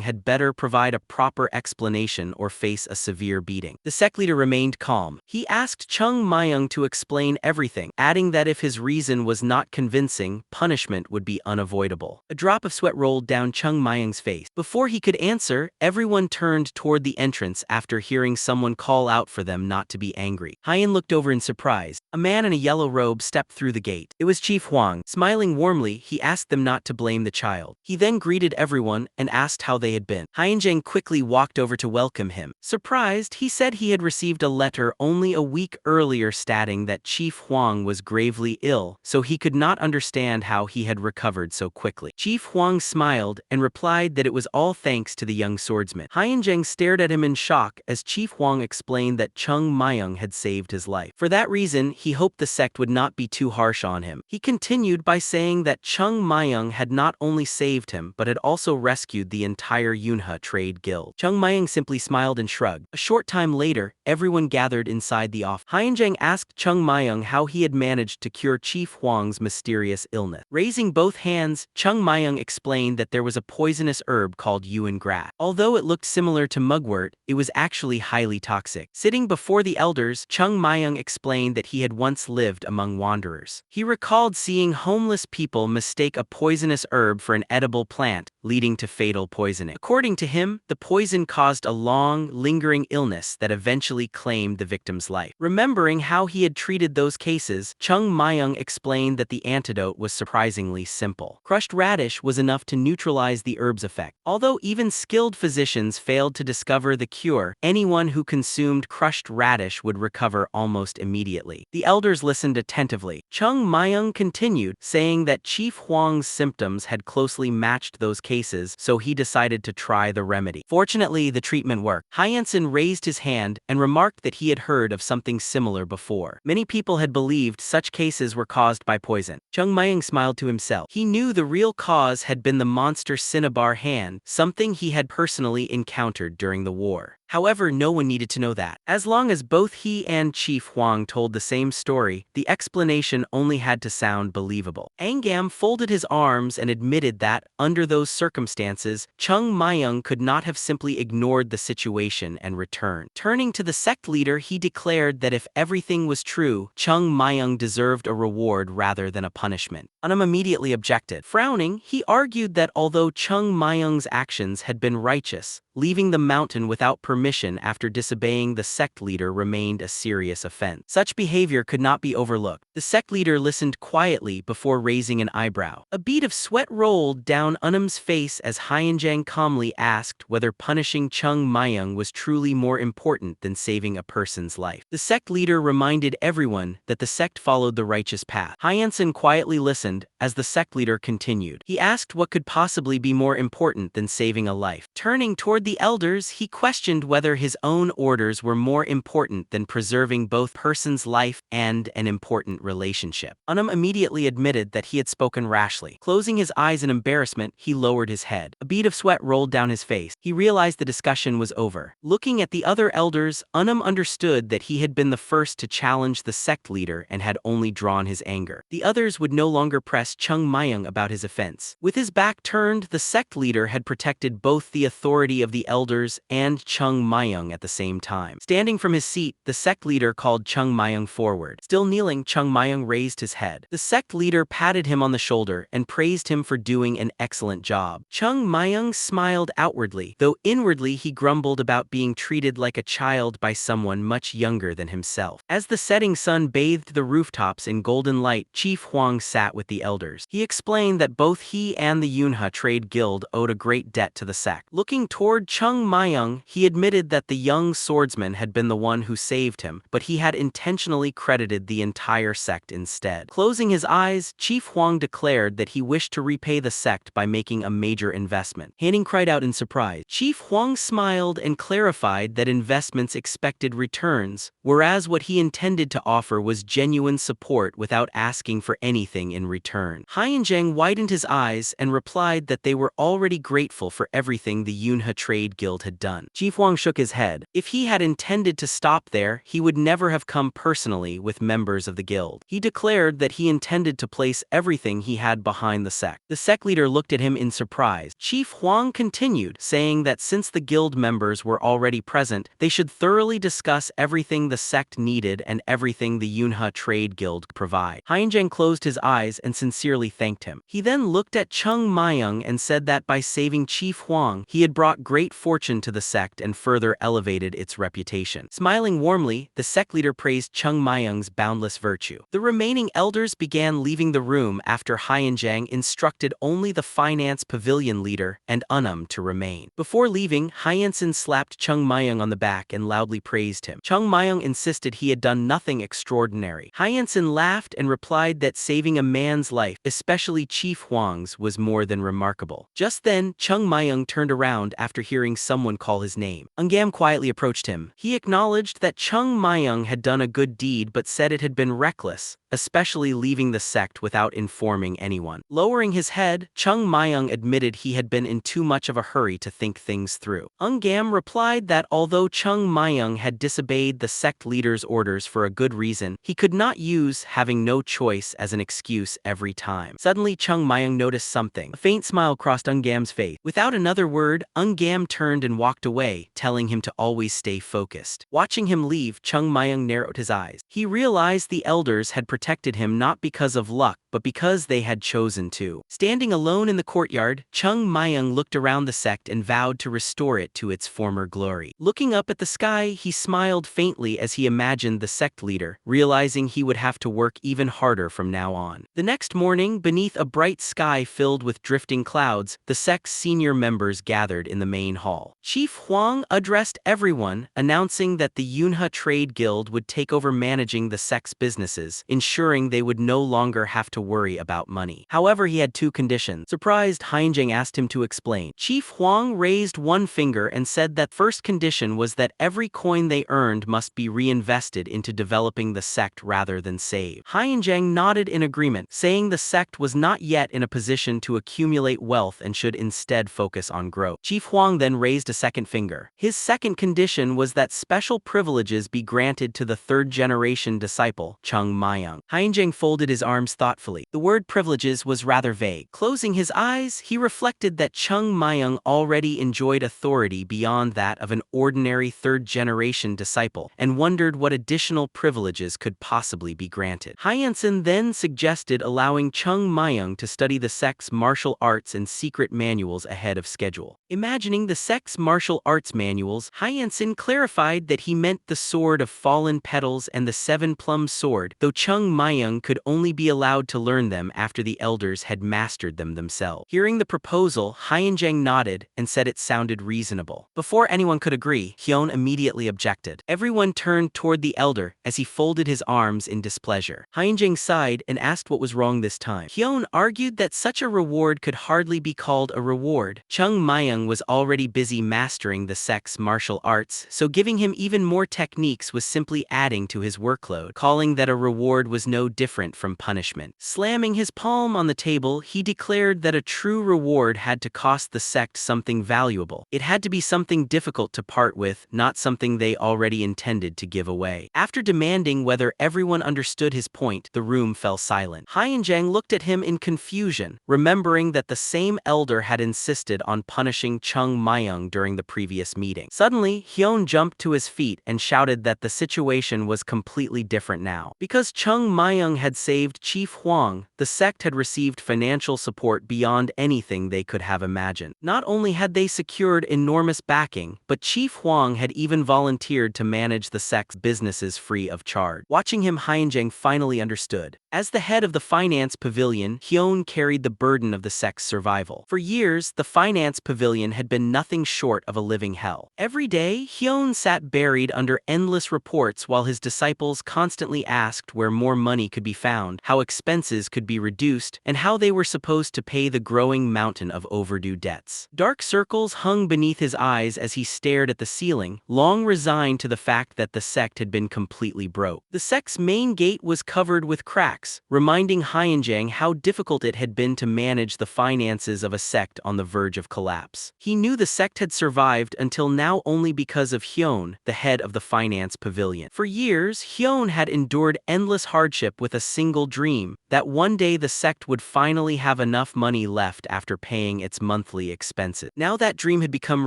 had better provide a proper explanation or face a severe beating. The sect leader remained calm. He asked Chung Myung to explain everything, adding that if his reason was not convincing, punishment would be unavoidable. A drop of sweat rolled down Chung Myung's face. Before he could answer, everyone turned toward the entrance after hearing someone call out for them not to be angry. Hyen looked over in surprise. A man in a yellow robe stepped through the gate. It was Chief Huang. Smiling warmly, he asked them not to blame the child. He then greeted everyone and asked how they had been. Hyenjang quickly walked over to welcome him. Surprised, he said he had received a letter only a week earlier stating that Chief Huang was gravely ill, so he could not understand how he had recovered so quickly. Chief Huang smiled and replied that it was all thanks to the young swordsman. Hyenjang stared at him in shock as Chief Huang explained that Chung Myung had saved his life. For that reason, he hoped the sect would not be too harsh on him. He continued by saying that Chung Myung had not only saved him but had also rescued the entire Yunhe trade guild. Chung Myung simply smiled and shrugged. A short time later, everyone gathered inside the office. Hyenjang asked Chung Myung how he had managed to cure Chief Huang's mysterious illness. Raising both hands, Chung Myung explained that there was a poisonous herb called yuan grass. Although it looked similar to mugwort, it was actually highly toxic. Sitting before the elders, Chung Myung explained that he had once lived among wanderers. He recalled seeing homeless people mistake a poisonous herb for an edible plant, leading to fatal poisoning. According to him, the poison caused a long, lingering illness that eventually claimed the victim's life. Remembering how he had treated those cases, Chung Myung explained that the antidote was surprisingly simple. Crushed radish was enough to neutralize the herb's effect. Although even skilled physicians failed to discover the cure, anyone who consumed crushed radish would recover almost immediately. The elders listened attentively. Chung Myung continued, saying that Chief Huang's symptoms had closely matched those cases, so he decided to try the remedy. Fortunately, the treatment worked. Hyensen raised his hand and remarked that he had heard of something similar before. Many people had believed such cases were caused by poison. Chung Myung smiled to himself. He knew the real cause had been the monster cinnabar hand, something he had personally encountered during the war. However, no one needed to know that. As long as both he and Chief Huang told the same story, the explanation only had to sound believable. Angam folded his arms and admitted that, under those circumstances, Chung Myung could not have simply ignored the situation and returned. Turning to the sect leader, he declared that if everything was true, Chung Myung deserved a reward rather than a punishment. Unum immediately objected. Frowning, he argued that although Chung Myung's actions had been righteous, leaving the mountain without permission after disobeying the sect leader remained a serious offense. Such behavior could not be overlooked. The sect leader listened quietly before raising an eyebrow. A bead of sweat rolled down Unum's face as Hyenjang calmly asked whether punishing Chung Myung was truly more important than saving a person's life. The sect leader reminded everyone that the sect followed the righteous path. Hyensen quietly listened as the sect leader continued. He asked what could possibly be more important than saving a life. Turning toward the elders, he questioned whether his own orders were more important than preserving both person's life and an important relationship. Unum immediately admitted that he had spoken rashly. Closing his eyes in embarrassment, he lowered his head. A bead of sweat rolled down his face. He realized the discussion was over. Looking at the other elders, Unum understood that he had been the first to challenge the sect leader and had only drawn his anger. The others would no longer press asked Chung Myung about his offense. With his back turned, the sect leader had protected both the authority of the elders and Chung Myung at the same time. Standing from his seat, the sect leader called Chung Myung forward. Still kneeling, Chung Myung raised his head. The sect leader patted him on the shoulder and praised him for doing an excellent job. Chung Myung smiled outwardly, though inwardly he grumbled about being treated like a child by someone much younger than himself. As the setting sun bathed the rooftops in golden light, Chief Huang sat with the elders. He explained that both he and the Yunha Trade Guild owed a great debt to the sect. Looking toward Chung Myung, he admitted that the young swordsman had been the one who saved him, but he had intentionally credited the entire sect instead. Closing his eyes, Chief Huang declared that he wished to repay the sect by making a major investment. Hanning cried out in surprise. Chief Huang smiled and clarified that investments expected returns, whereas what he intended to offer was genuine support without asking for anything in return. Haiyan widened his eyes and replied that they were already grateful for everything the Yunha Trade Guild had done. Chief Huang shook his head. If he had intended to stop there, he would never have come personally with members of the guild. He declared that he intended to place everything he had behind the sect. The sect leader looked at him in surprise. Chief Huang continued, saying that since the guild members were already present, they should thoroughly discuss everything the sect needed and everything the Yunha Trade Guild provide. Haiyan closed his eyes and sincerely thanked him. He then looked at Chung Myung and said that by saving Chief Huang, he had brought great fortune to the sect and further elevated its reputation. Smiling warmly, the sect leader praised Chung Myung's boundless virtue. The remaining elders began leaving the room after Haiyan instructed only the finance pavilion leader and Unum to remain. Before leaving, Haiyan slapped Chung Myung on the back and loudly praised him. Chung Myung insisted he had done nothing extraordinary. Haiyan laughed and replied that saving a man's life, especially Chief Huang's, was more than remarkable. Just then, Chung Myung turned around after hearing someone call his name. Ungam quietly approached him. He acknowledged that Chung Myung had done a good deed but said it had been reckless, especially leaving the sect without informing anyone. Lowering his head, Chung Myung admitted he had been in too much of a hurry to think things through. Ungam replied that although Chung Myung had disobeyed the sect leader's orders for a good reason, he could not use having no choice as an excuse every time. Suddenly, Chung Myung noticed something. A faint smile crossed Ungam's face. Without another word, Ungam turned and walked away, telling him to always stay focused. Watching him leave, Chung Myung narrowed his eyes. He realized the elders had protected him not because of luck, but because they had chosen to. Standing alone in the courtyard, Chung Myung looked around the sect and vowed to restore it to its former glory. Looking up at the sky, he smiled faintly as he imagined the sect leader, realizing he would have to work even harder from now on. The next morning, beneath a bright sky filled with drifting clouds, the sect's senior members gathered in the main hall. Chief Huang addressed everyone, announcing that the Yunha Trade Guild would take over managing the sect's businesses, ensuring they would no longer have to worry about money. However, he had two conditions. Surprised, Haiyan asked him to explain. Chief Huang raised one finger and said that first condition was that every coin they earned must be reinvested into developing the sect rather than saved. Haiyan nodded in agreement, saying the sect was not yet in a position to accumulate wealth and should instead focus on growth. Chief Huang then raised a second finger. His second condition was that special privileges be granted to the third-generation disciple, Chung Myung. Haiyan folded his arms thoughtfully. The word privileges was rather vague. Closing his eyes, he reflected that Chung Myung already enjoyed authority beyond that of an ordinary third-generation disciple, and wondered what additional privileges could possibly be granted. Haiyan then suggested allowing Chung Myung to study the sect's martial arts and secret manuals ahead of schedule. Imagining the sect's martial arts manuals, Haiyan clarified that he meant the Sword of Fallen Petals and the Seven Plum Sword, though Chung Myung could only be allowed to learn them after the elders had mastered them themselves. Hearing the proposal, Haiyan nodded and said it sounded reasonable. Before anyone could agree, Hyun immediately objected. Everyone turned toward the elder as he folded his arms in displeasure. Haiyan sighed and asked what was wrong this time. Hyun argued that such a reward could hardly be called a reward. Chung Myung was already busy mastering the sect's martial arts, so giving him even more techniques was simply adding to his workload. Calling that a reward was no different from punishment. Slamming his palm on the table, he declared that a true reward had to cost the sect something valuable. It had to be something difficult to part with, not something they already intended to give away. After demanding whether everyone understood his point, the room fell silent. Hyeonjang looked at him in confusion, remembering that the same elder had insisted on punishing Chung Myung during the previous meeting. Suddenly, Hyun jumped to his feet and shouted that the situation was completely different now. Because Chung Myung had saved Chief Hwang, the sect had received financial support beyond anything they could have imagined. Not only had they secured enormous backing, but Chief Hwang had even volunteered to manage the sect's businesses free of charge. Watching him, Hyeonjang finally understood. As the head of the finance pavilion, Hyun carried the burden of the sect's survival. For years, the finance pavilion had been nothing short of a living hell. Every day, Hyun sat buried under endless reports while his disciples constantly asked where more money could be found, how expenses could be reduced, and how they were supposed to pay the growing mountain of overdue debts. Dark circles hung beneath his eyes as he stared at the ceiling, long resigned to the fact that the sect had been completely broke. The sect's main gate was covered with cracks, reminding Hyeonjang how difficult it had been to manage the finances of a sect on the verge of collapse. He knew the sect had survived until now only because of Hyun, the head of the finance pavilion. For years, Hyun had endured endless hardship with a single dream, that one day the sect would finally have enough money left after paying its monthly expenses. Now that dream had become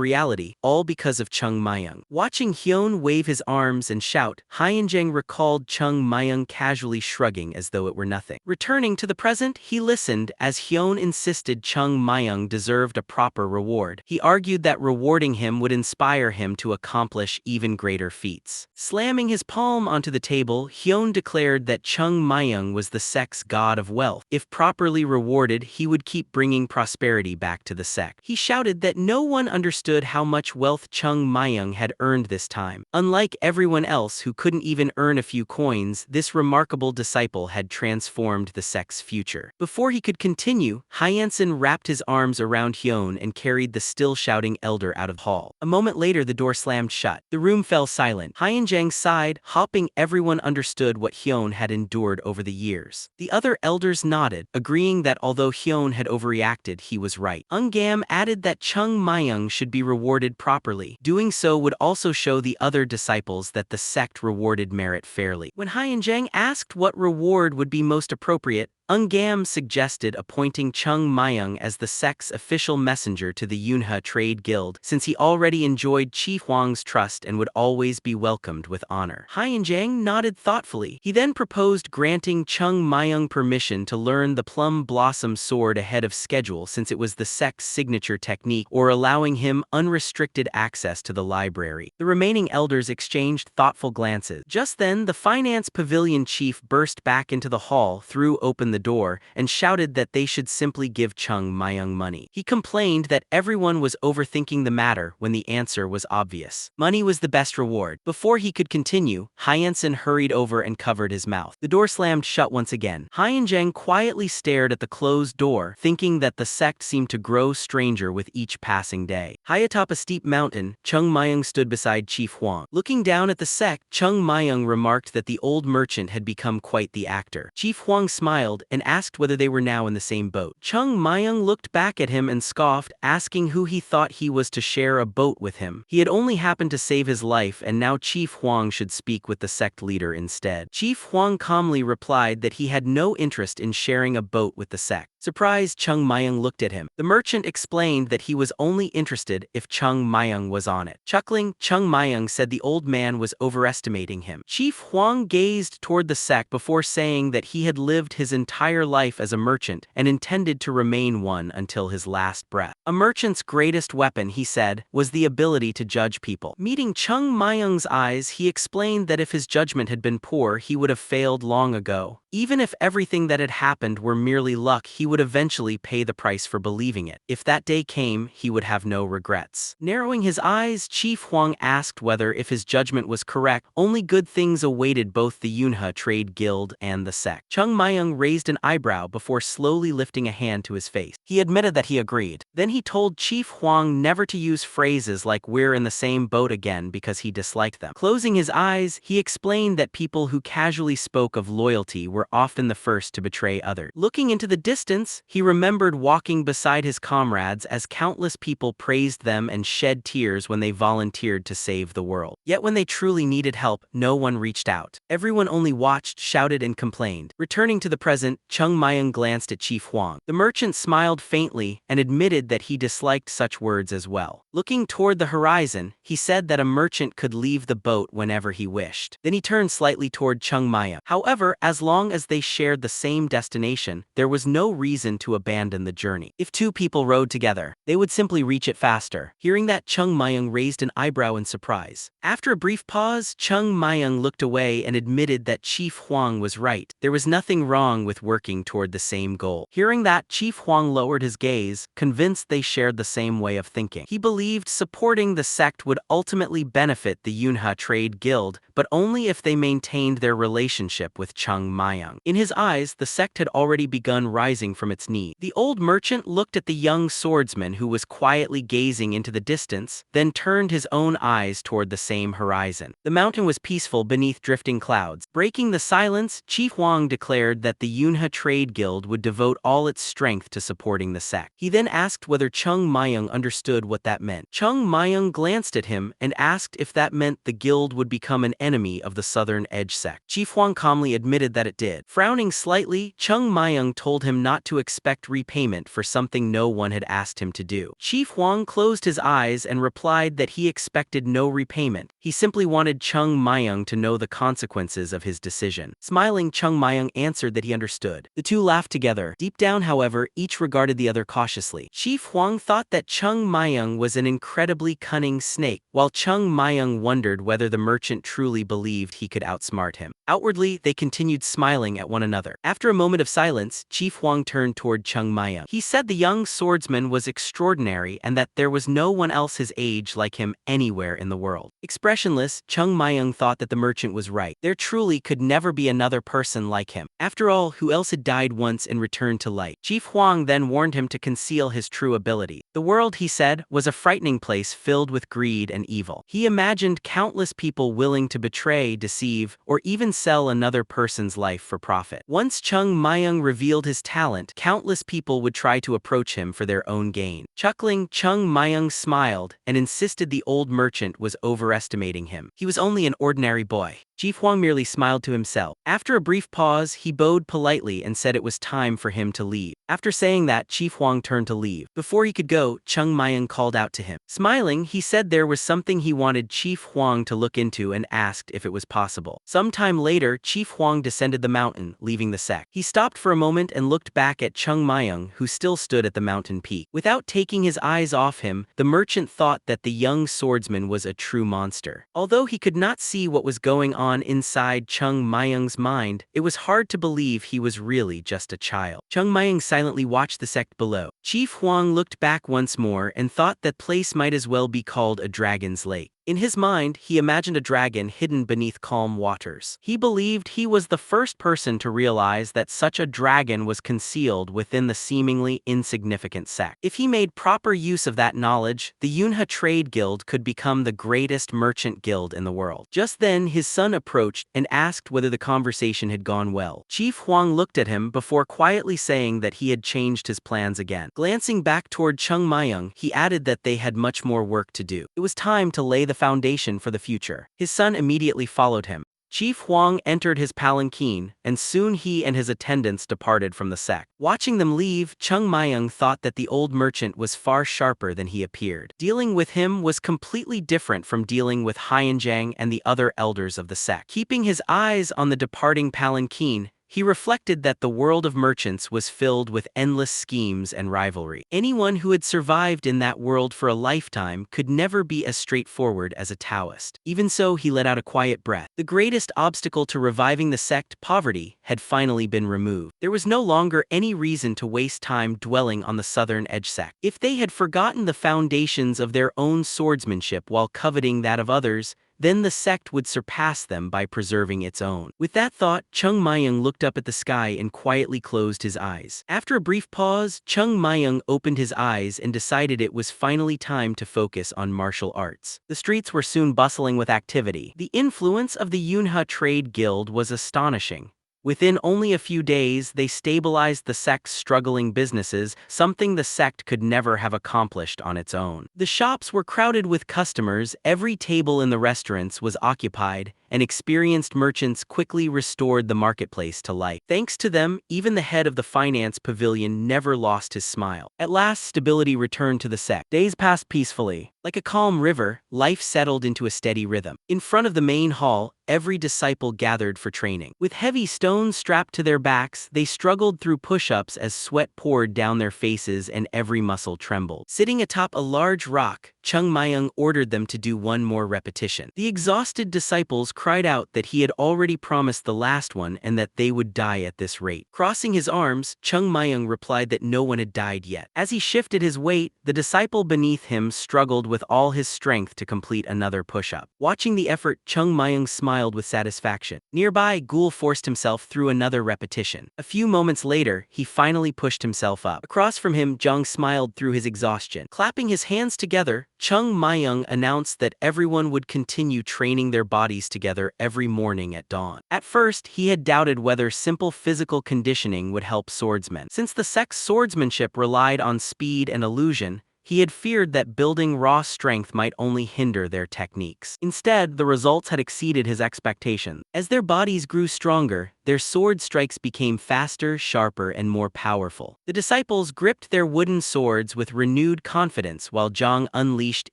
reality, all because of Chung Myung. Watching Hyun wave his arms and shout, Hyeonjang recalled Chung Myung casually shrugging as though it were nothing. Returning to the present, he listened as Hyun insisted Chung Myung deserved a proper reward. He argued that rewarding him would inspire him to accomplish even greater feats. Slamming his palm onto the table, Hyun declared that Chung Myung was the sect's god of wealth. If properly rewarded, he would keep bringing prosperity back to the sect. He shouted that no one understood how much wealth Chung Myung had earned this time. Unlike everyone else who couldn't even earn a few coins, this remarkable disciple had transformed the sect's future. Before he could continue, Hyeonsen wrapped his arms around Hyun and carried the still shouting elder out of the hall. A moment later, the door slammed shut. The room fell silent. Hyeonjang sighed, hoping everyone understood what Hyun had endured over the years. The other elders nodded, agreeing that although Hyun had overreacted, he was right. Eungam added that Chung Myung should be rewarded properly. Doing so would also show the other disciples that the sect rewarded merit fairly. When Hyeonjang asked what reward would be most appropriate, Eungam suggested appointing Chung Myung as the sect's official messenger to the Yunha Trade Guild, since he already enjoyed Chief Hwang's trust and would always be welcomed with honor. Hyeonjang nodded thoughtfully. He then proposed granting Chung Myung permission to learn the Plum Blossom Sword ahead of schedule since it was the sect's signature technique, or allowing him unrestricted access to the library. The remaining elders exchanged thoughtful glances. Just then, the finance pavilion chief burst back into the hall, threw open the door, and shouted that they should simply give Chung Myung money. He complained that everyone was overthinking the matter when the answer was obvious. Money was the best reward. Before he could continue, Hyeonsen hurried over and covered his mouth. The door slammed shut once again. Hyeonjang quietly stared at the closed door, thinking that the sect seemed to grow stranger with each passing day. High atop a steep mountain, Chung Myung stood beside Chief Hwang. Looking down at the sect, Chung Myung remarked that the old merchant had become quite the actor. Chief Hwang smiled and asked whether they were now in the same boat. Chung Myung looked back at him and scoffed, asking who he thought he was to share a boat with him. He had only happened to save his life, and now Chief Hwang should speak with the sect leader instead. Chief Hwang calmly replied that he had no interest in sharing a boat with the sect. Surprised, Chung Myung looked at him. The merchant explained that he was only interested if Chung Myung was on it. Chuckling, Chung Myung said the old man was overestimating him. Chief Hwang gazed toward the sect before saying that he had lived his entire life as a merchant and intended to remain one until his last breath. A merchant's greatest weapon, he said, was the ability to judge people. Meeting Chung Myung's eyes, he explained that if his judgment had been poor, he would have failed long ago. Even if everything that had happened were merely luck, he would eventually pay the price for believing it. If that day came, he would have no regrets. Narrowing his eyes, Chief Hwang asked whether, if his judgment was correct, only good things awaited both the Yunha Trade Guild and the sect. Chung Myung raised raised an eyebrow before slowly lifting a hand to his face. He admitted that he agreed. Then he told Chief Huang never to use phrases like "we're in the same boat again" because he disliked them. Closing his eyes, he explained that people who casually spoke of loyalty were often the first to betray others. Looking into the distance, he remembered walking beside his comrades as countless people praised them and shed tears when they volunteered to save the world. Yet when they truly needed help, no one reached out. Everyone only watched, shouted, and complained. Returning to the present, Chung Myung glanced at Chief Huang. The merchant smiled faintly and admitted that he disliked such words as well. Looking toward the horizon, he said that a merchant could leave the boat whenever he wished. Then he turned slightly toward Chung Myung. However, as long as they shared the same destination, there was no reason to abandon the journey. If two people rode together, they would simply reach it faster. Hearing that, Chung Myung raised an eyebrow in surprise. After a brief pause, Chung Myung looked away and admitted that Chief Huang was right. There was nothing wrong with working toward the same goal. Hearing that, Chief Huang lowered his gaze, convinced they shared the same way of thinking. He believed supporting the sect would ultimately benefit the Yunha Trade Guild, but only if they maintained their relationship with Chung Myung. In his eyes, the sect had already begun rising from its knees. The old merchant looked at the young swordsman who was quietly gazing into the distance, then turned his own eyes toward the same horizon. The mountain was peaceful beneath drifting clouds. Breaking the silence, Chief Huang declared that the Yunha Trade Guild would devote all its strength to supporting the sect. He then asked whether Chung Myung understood what that meant. Chung Myung glanced at him and asked if that meant the guild would become an enemy of the Southern Edge sect. Chief Huang calmly admitted that it did. Frowning slightly, Chung Myung told him not to expect repayment for something no one had asked him to do. Chief Huang closed his eyes and replied that he expected no repayment. He simply wanted Chung Myung to know the consequences of his decision. Smiling, Chung Myung answered that he understood. The two laughed together. Deep down, however, each regarded the other cautiously. Chief Huang thought that Chung Myung was an incredibly cunning snake, while Chung Myung wondered whether the merchant truly believed he could outsmart him. Outwardly, they continued smiling at one another. After a moment of silence, Chief Huang turned toward Chung Myung. He said the young swordsman was extraordinary and that there was no one else his age like him anywhere in the world. Expressionless, Chung Myung thought that the merchant was right. There truly could never be another person like him. After all, who else had died once and returned to life? Chief Huang then warned him to conceal his true ability. The world, he said, was a frightening place filled with greed and evil. He imagined countless people willing to betray, deceive, or even sell another person's life for profit. Once Chung Myung revealed his talent, countless people would try to approach him for their own gain. Chuckling, Chung Myung smiled and insisted the old merchant was overestimating him. He was only an ordinary boy. Chief Huang merely smiled to himself. After a brief pause, he bowed politely and said it was time for him to leave. After saying that, Chief Huang turned to leave. Before he could go, Chung Myung called out to him. Smiling, he said there was something he wanted Chief Huang to look into and asked if it was possible. Sometime later, Chief Huang descended the mountain, leaving the sect. He stopped for a moment and looked back at Chung Myung, who still stood at the mountain peak. Without taking his eyes off him, the merchant thought that the young swordsman was a true monster. Although he could not see what was going on inside Chung Myung's mind, it was hard to believe he was really just a child. Chung Myung silently watched the sect below. Chief Huang looked back once more and thought that place might as well be called a dragon's lake. In his mind, he imagined a dragon hidden beneath calm waters. He believed he was the first person to realize that such a dragon was concealed within the seemingly insignificant sect. If he made proper use of that knowledge, the Yunha Trade Guild could become the greatest merchant guild in the world. Just then, his son approached and asked whether the conversation had gone well. Chief Huang looked at him before quietly saying that he had changed his plans again. Glancing back toward Chung Myung, he added that they had much more work to do. It was time to lay the foundation for the future. His son immediately followed him. Chief Huang entered his palanquin, and soon he and his attendants departed from the sect. Watching them leave, Chung Myung thought that the old merchant was far sharper than he appeared. Dealing with him was completely different from dealing with Hyenjang and the other elders of the sect. Keeping his eyes on the departing palanquin, he reflected that the world of merchants was filled with endless schemes and rivalry. Anyone who had survived in that world for a lifetime could never be as straightforward as a Taoist. Even so, he let out a quiet breath. The greatest obstacle to reviving the sect, poverty, had finally been removed. There was no longer any reason to waste time dwelling on the Southern Edge sect. If they had forgotten the foundations of their own swordsmanship while coveting that of others, then the sect would surpass them by preserving its own. With that thought, Chung Myung looked up at the sky and quietly closed his eyes. After a brief pause, Chung Myung opened his eyes and decided it was finally time to focus on martial arts. The streets were soon bustling with activity. The influence of the Yunha Trade Guild was astonishing. Within only a few days, they stabilized the sect's struggling businesses, something the sect could never have accomplished on its own. The shops were crowded with customers, every table in the restaurants was occupied, and experienced merchants quickly restored the marketplace to life. Thanks to them, even the head of the finance pavilion never lost his smile. At last, stability returned to the sect. Days passed peacefully. Like a calm river, life settled into a steady rhythm. In front of the main hall, every disciple gathered for training. With heavy stones strapped to their backs, they struggled through push-ups as sweat poured down their faces and every muscle trembled. Sitting atop a large rock, Chung Myung ordered them to do one more repetition. The exhausted disciples cried out that he had already promised the last one and that they would die at this rate. Crossing his arms, Chung Myung replied that no one had died yet. As he shifted his weight, the disciple beneath him struggled with all his strength to complete another push-up. Watching the effort, Chung Myung smiled with satisfaction. Nearby, Gul forced himself through another repetition. A few moments later, he finally pushed himself up. Across from him, Jung smiled through his exhaustion. Clapping his hands together, Chung Myung announced that everyone would continue training their bodies together every morning at dawn. At first, he had doubted whether simple physical conditioning would help swordsmen. Since the sect's swordsmanship relied on speed and illusion, he had feared that building raw strength might only hinder their techniques. Instead, the results had exceeded his expectations. As their bodies grew stronger, their sword strikes became faster, sharper, and more powerful. The disciples gripped their wooden swords with renewed confidence while Zhang unleashed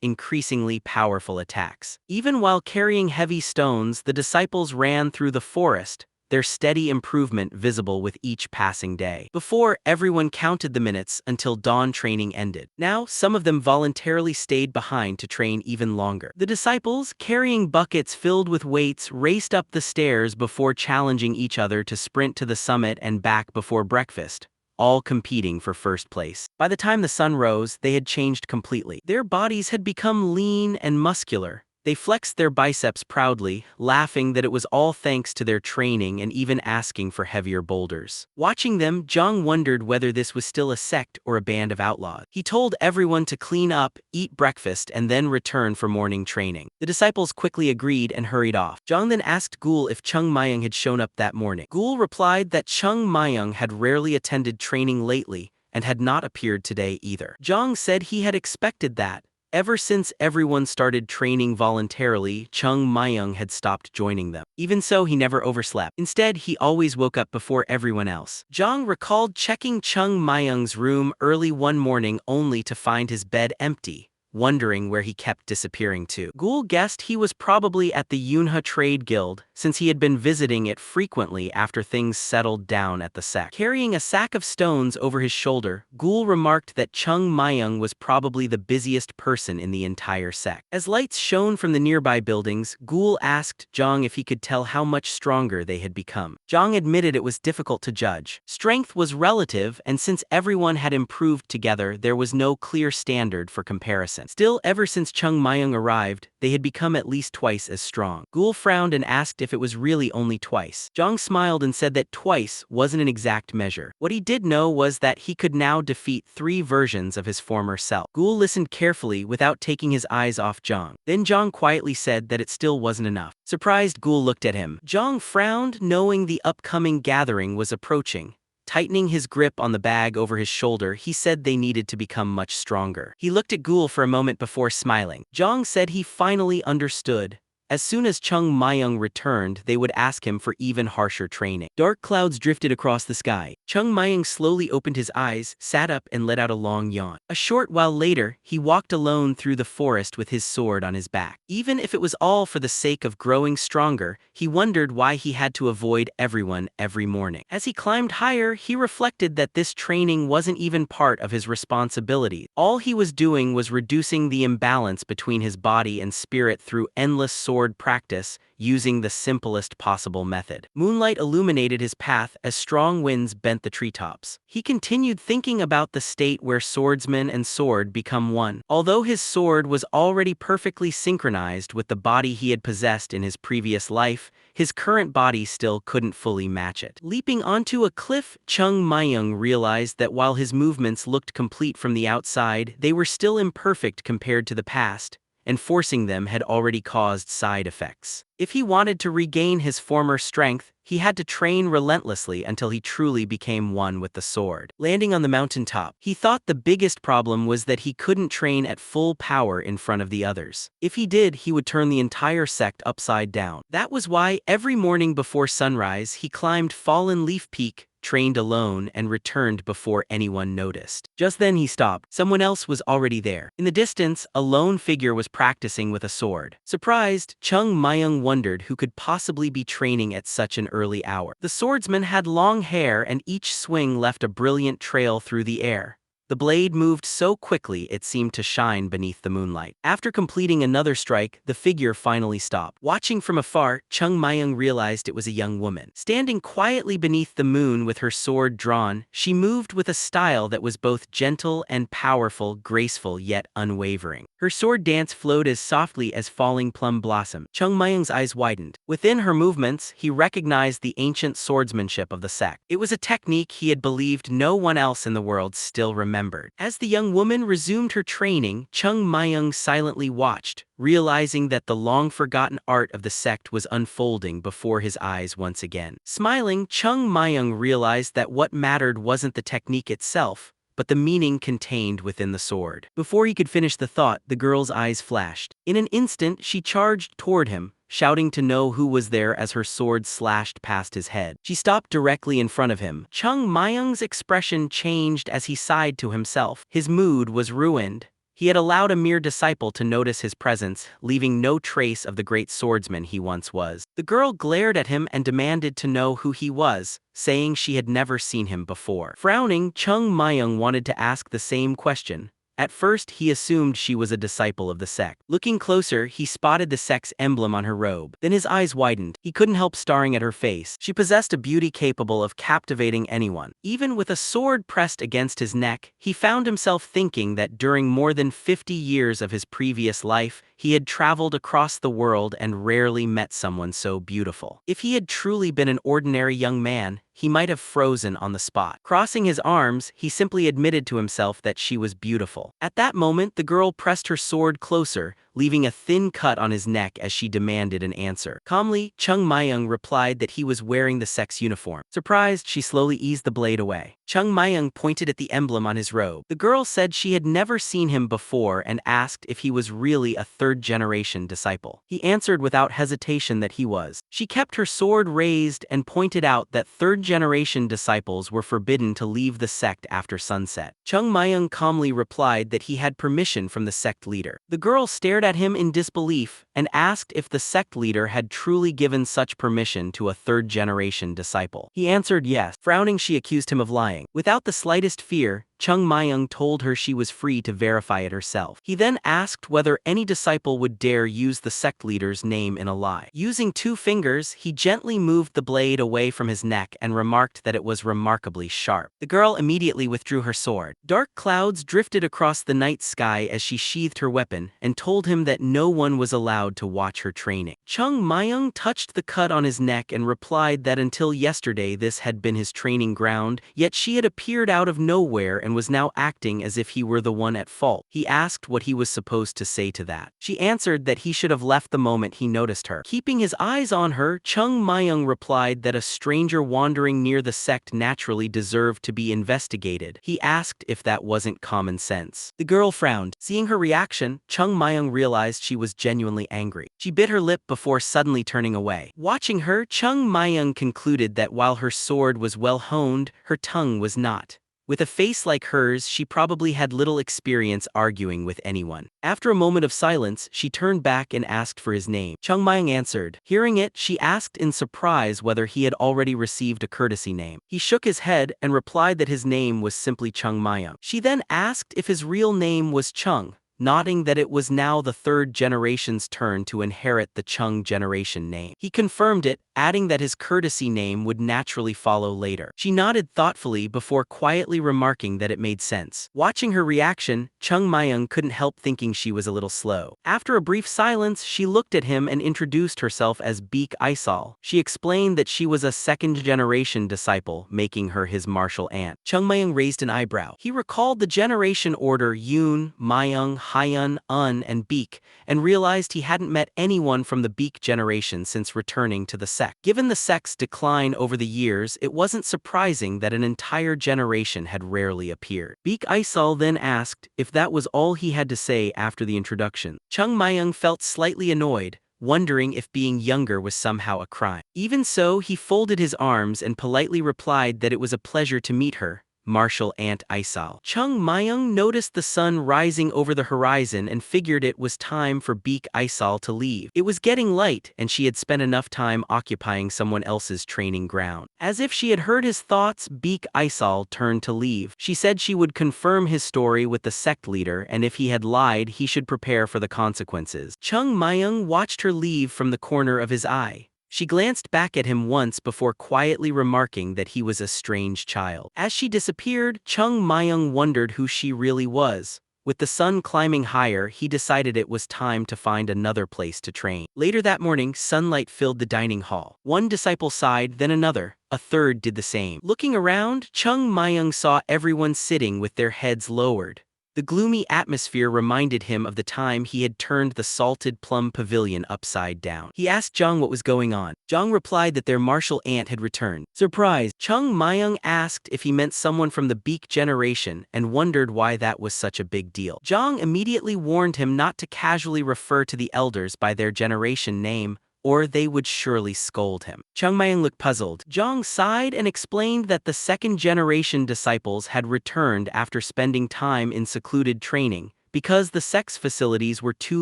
increasingly powerful attacks. Even while carrying heavy stones, the disciples ran through the forest, their steady improvement visible with each passing day. Before, everyone counted the minutes until dawn training ended. Now, some of them voluntarily stayed behind to train even longer. The disciples, carrying buckets filled with weights, raced up the stairs before challenging each other to sprint to the summit and back before breakfast, all competing for first place. By the time the sun rose, they had changed completely. Their bodies had become lean and muscular. They flexed their biceps proudly, laughing that it was all thanks to their training and even asking for heavier boulders. Watching them, Zhang wondered whether this was still a sect or a band of outlaws. He told everyone to clean up, eat breakfast, and then return for morning training. The disciples quickly agreed and hurried off. Zhang then asked Gul if Chung Myung had shown up that morning. Gul replied that Chung Myung had rarely attended training lately and had not appeared today either. Zhang said he had expected that. Ever since everyone started training voluntarily, Chung Myung had stopped joining them. Even so, he never overslept. Instead, he always woke up before everyone else. Zhang recalled checking Chung Myung's room early one morning only to find his bed empty, wondering where he kept disappearing to. Gul guessed he was probably at the Yunha Trade Guild, since he had been visiting it frequently after things settled down at the sect. Carrying a sack of stones over his shoulder, Gul remarked that Chung Myung was probably the busiest person in the entire sect. As lights shone from the nearby buildings, Gul asked Zhang if he could tell how much stronger they had become. Zhang admitted it was difficult to judge. Strength was relative, and since everyone had improved together, there was no clear standard for comparison. Still, ever since Chung Myung arrived, they had become at least twice as strong. Gul frowned and asked if it was really only twice. Zhang smiled and said that twice wasn't an exact measure. What he did know was that he could now defeat 3 versions of his former self. Gul listened carefully without taking his eyes off Zhang. Then Zhang quietly said that it still wasn't enough. Surprised, Gul looked at him. Zhang frowned, knowing the upcoming gathering was approaching. Tightening his grip on the bag over his shoulder, he said they needed to become much stronger. He looked at Gul for a moment before smiling. Zhang said he finally understood. As soon as Chung Myung returned, they would ask him for even harsher training. Dark clouds drifted across the sky. Chung Myung slowly opened his eyes, sat up, and let out a long yawn. A short while later, he walked alone through the forest with his sword on his back. Even if it was all for the sake of growing stronger, he wondered why he had to avoid everyone every morning. As he climbed higher, he reflected that this training wasn't even part of his responsibility. All he was doing was reducing the imbalance between his body and spirit through endless sword sword practice, using the simplest possible method. Moonlight illuminated his path as strong winds bent the treetops. He continued thinking about the state where swordsman and sword become one. Although his sword was already perfectly synchronized with the body he had possessed in his previous life, his current body still couldn't fully match it. Leaping onto a cliff, Chung Myung realized that while his movements looked complete from the outside, they were still imperfect compared to the past, and forcing them had already caused side effects. If he wanted to regain his former strength, he had to train relentlessly until he truly became one with the sword. Landing on the mountaintop, he thought the biggest problem was that he couldn't train at full power in front of the others. If he did, he would turn the entire sect upside down. That was why every morning before sunrise, he climbed Fallen Leaf Peak, trained alone, and returned before anyone noticed. Just then he stopped. Someone else was already there. In the distance, a lone figure was practicing with a sword. Surprised, Chung Myung wondered who could possibly be training at such an early hour. The swordsman had long hair, and each swing left a brilliant trail through the air. The blade moved so quickly it seemed to shine beneath the moonlight. After completing another strike, the figure finally stopped. Watching from afar, Chung Myung realized it was a young woman. Standing quietly beneath the moon with her sword drawn, she moved with a style that was both gentle and powerful, graceful yet unwavering. Her sword dance flowed as softly as falling plum blossom. Chung Myung's eyes widened. Within her movements, he recognized the ancient swordsmanship of the sect. It was a technique he had believed no one else in the world still remembered. As the young woman resumed her training, Chung Myung silently watched, realizing that the long-forgotten art of the sect was unfolding before his eyes once again. Smiling, Chung Myung realized that what mattered wasn't the technique itself, but the meaning contained within the sword. Before he could finish the thought, the girl's eyes flashed. In an instant, she charged toward him, shouting to know who was there as her sword slashed past his head. She stopped directly in front of him. Chung Myung's expression changed as he sighed to himself. His mood was ruined. He had allowed a mere disciple to notice his presence, leaving no trace of the great swordsman he once was. The girl glared at him and demanded to know who he was, saying she had never seen him before. Frowning, Chung Myung wanted to ask the same question. At first, he assumed she was a disciple of the sect. Looking closer, he spotted the sect's emblem on her robe. Then his eyes widened. He couldn't help staring at her face. She possessed a beauty capable of captivating anyone. Even with a sword pressed against his neck, he found himself thinking that during more than 50 years of his previous life, he had traveled across the world and rarely met someone so beautiful. If he had truly been an ordinary young man, he might have frozen on the spot. Crossing his arms, he simply admitted to himself that she was beautiful. At that moment, the girl pressed her sword closer, leaving a thin cut on his neck as she demanded an answer. Calmly, Chung Myung replied that he was wearing the sect's uniform. Surprised, she slowly eased the blade away. Chung Myung pointed at the emblem on his robe. The girl said she had never seen him before and asked if he was really a third-generation disciple. He answered without hesitation that he was. She kept her sword raised and pointed out that third-generation disciples were forbidden to leave the sect after sunset. Chung Myung calmly replied that he had permission from the sect leader. The girl stared at him in disbelief and asked if the sect leader had truly given such permission to a third-generation disciple. He answered yes. Frowning, she accused him of lying. Without the slightest fear, Chung Myung told her she was free to verify it herself. He then asked whether any disciple would dare use the sect leader's name in a lie. Using 2 fingers, he gently moved the blade away from his neck and remarked that it was remarkably sharp. The girl immediately withdrew her sword. Dark clouds drifted across the night sky as she sheathed her weapon and told him that no one was allowed to watch her training. Chung Myung touched the cut on his neck and replied that until yesterday this had been his training ground, yet she had appeared out of nowhere and was now acting as if he were the one at fault. He asked what he was supposed to say to that. She answered that he should have left the moment he noticed her. Keeping his eyes on her, Chung Myung replied that a stranger wandering near the sect naturally deserved to be investigated. He asked if that wasn't common sense. The girl frowned. Seeing her reaction, Chung Myung realized she was genuinely angry. She bit her lip before suddenly turning away. Watching her, Chung Myung concluded that while her sword was well honed, her tongue was not. With a face like hers, she probably had little experience arguing with anyone. After a moment of silence, she turned back and asked for his name. Chung Myung answered. Hearing it, she asked in surprise whether he had already received a courtesy name. He shook his head and replied that his name was simply Chung Myung. She then asked if his real name was Chung, nodding that it was now the third generation's turn to inherit the Chung generation name. He confirmed it, adding that his courtesy name would naturally follow later. She nodded thoughtfully before quietly remarking that it made sense. Watching her reaction, Chung Myung couldn't help thinking she was a little slow. After a brief silence, she looked at him and introduced herself as Beek Isal. She explained that she was a second-generation disciple, making her his martial aunt. Chung Myung raised an eyebrow. He recalled the generation order Yoon, Myung, Hyun, and Beek, and realized he hadn't met anyone from the Beek generation since returning to the sect. Given the sect's decline over the years, it wasn't surprising that an entire generation had rarely appeared. Beek Isal then asked if that was all he had to say after the introduction. Chung Myung felt slightly annoyed, wondering if being younger was somehow a crime. Even so, he folded his arms and politely replied that it was a pleasure to meet her, Martial Aunt Isal. Chung Myung noticed the sun rising over the horizon and figured it was time for Beek Isal to leave. It was getting light, and she had spent enough time occupying someone else's training ground. As if she had heard his thoughts, Beek Isal turned to leave. She said she would confirm his story with the sect leader, and if he had lied, he should prepare for the consequences. Chung Myung watched her leave from the corner of his eye. She glanced back at him once before quietly remarking that he was a strange child. As she disappeared, Chung Myung wondered who she really was. With the sun climbing higher, he decided it was time to find another place to train. Later that morning, sunlight filled the dining hall. One disciple sighed, then another. A third did the same. Looking around, Chung Myung saw everyone sitting with their heads lowered. The gloomy atmosphere reminded him of the time he had turned the salted plum pavilion upside down. He asked Zhang what was going on. Zhang replied that their martial aunt had returned. Surprised, Chung Myung asked if he meant someone from the Beek generation and wondered why that was such a big deal. Zhang immediately warned him not to casually refer to the elders by their generation name, or they would surely scold him. Chung Myung looked puzzled. Zhang sighed and explained that the second-generation disciples had returned after spending time in secluded training, because the sect's facilities were too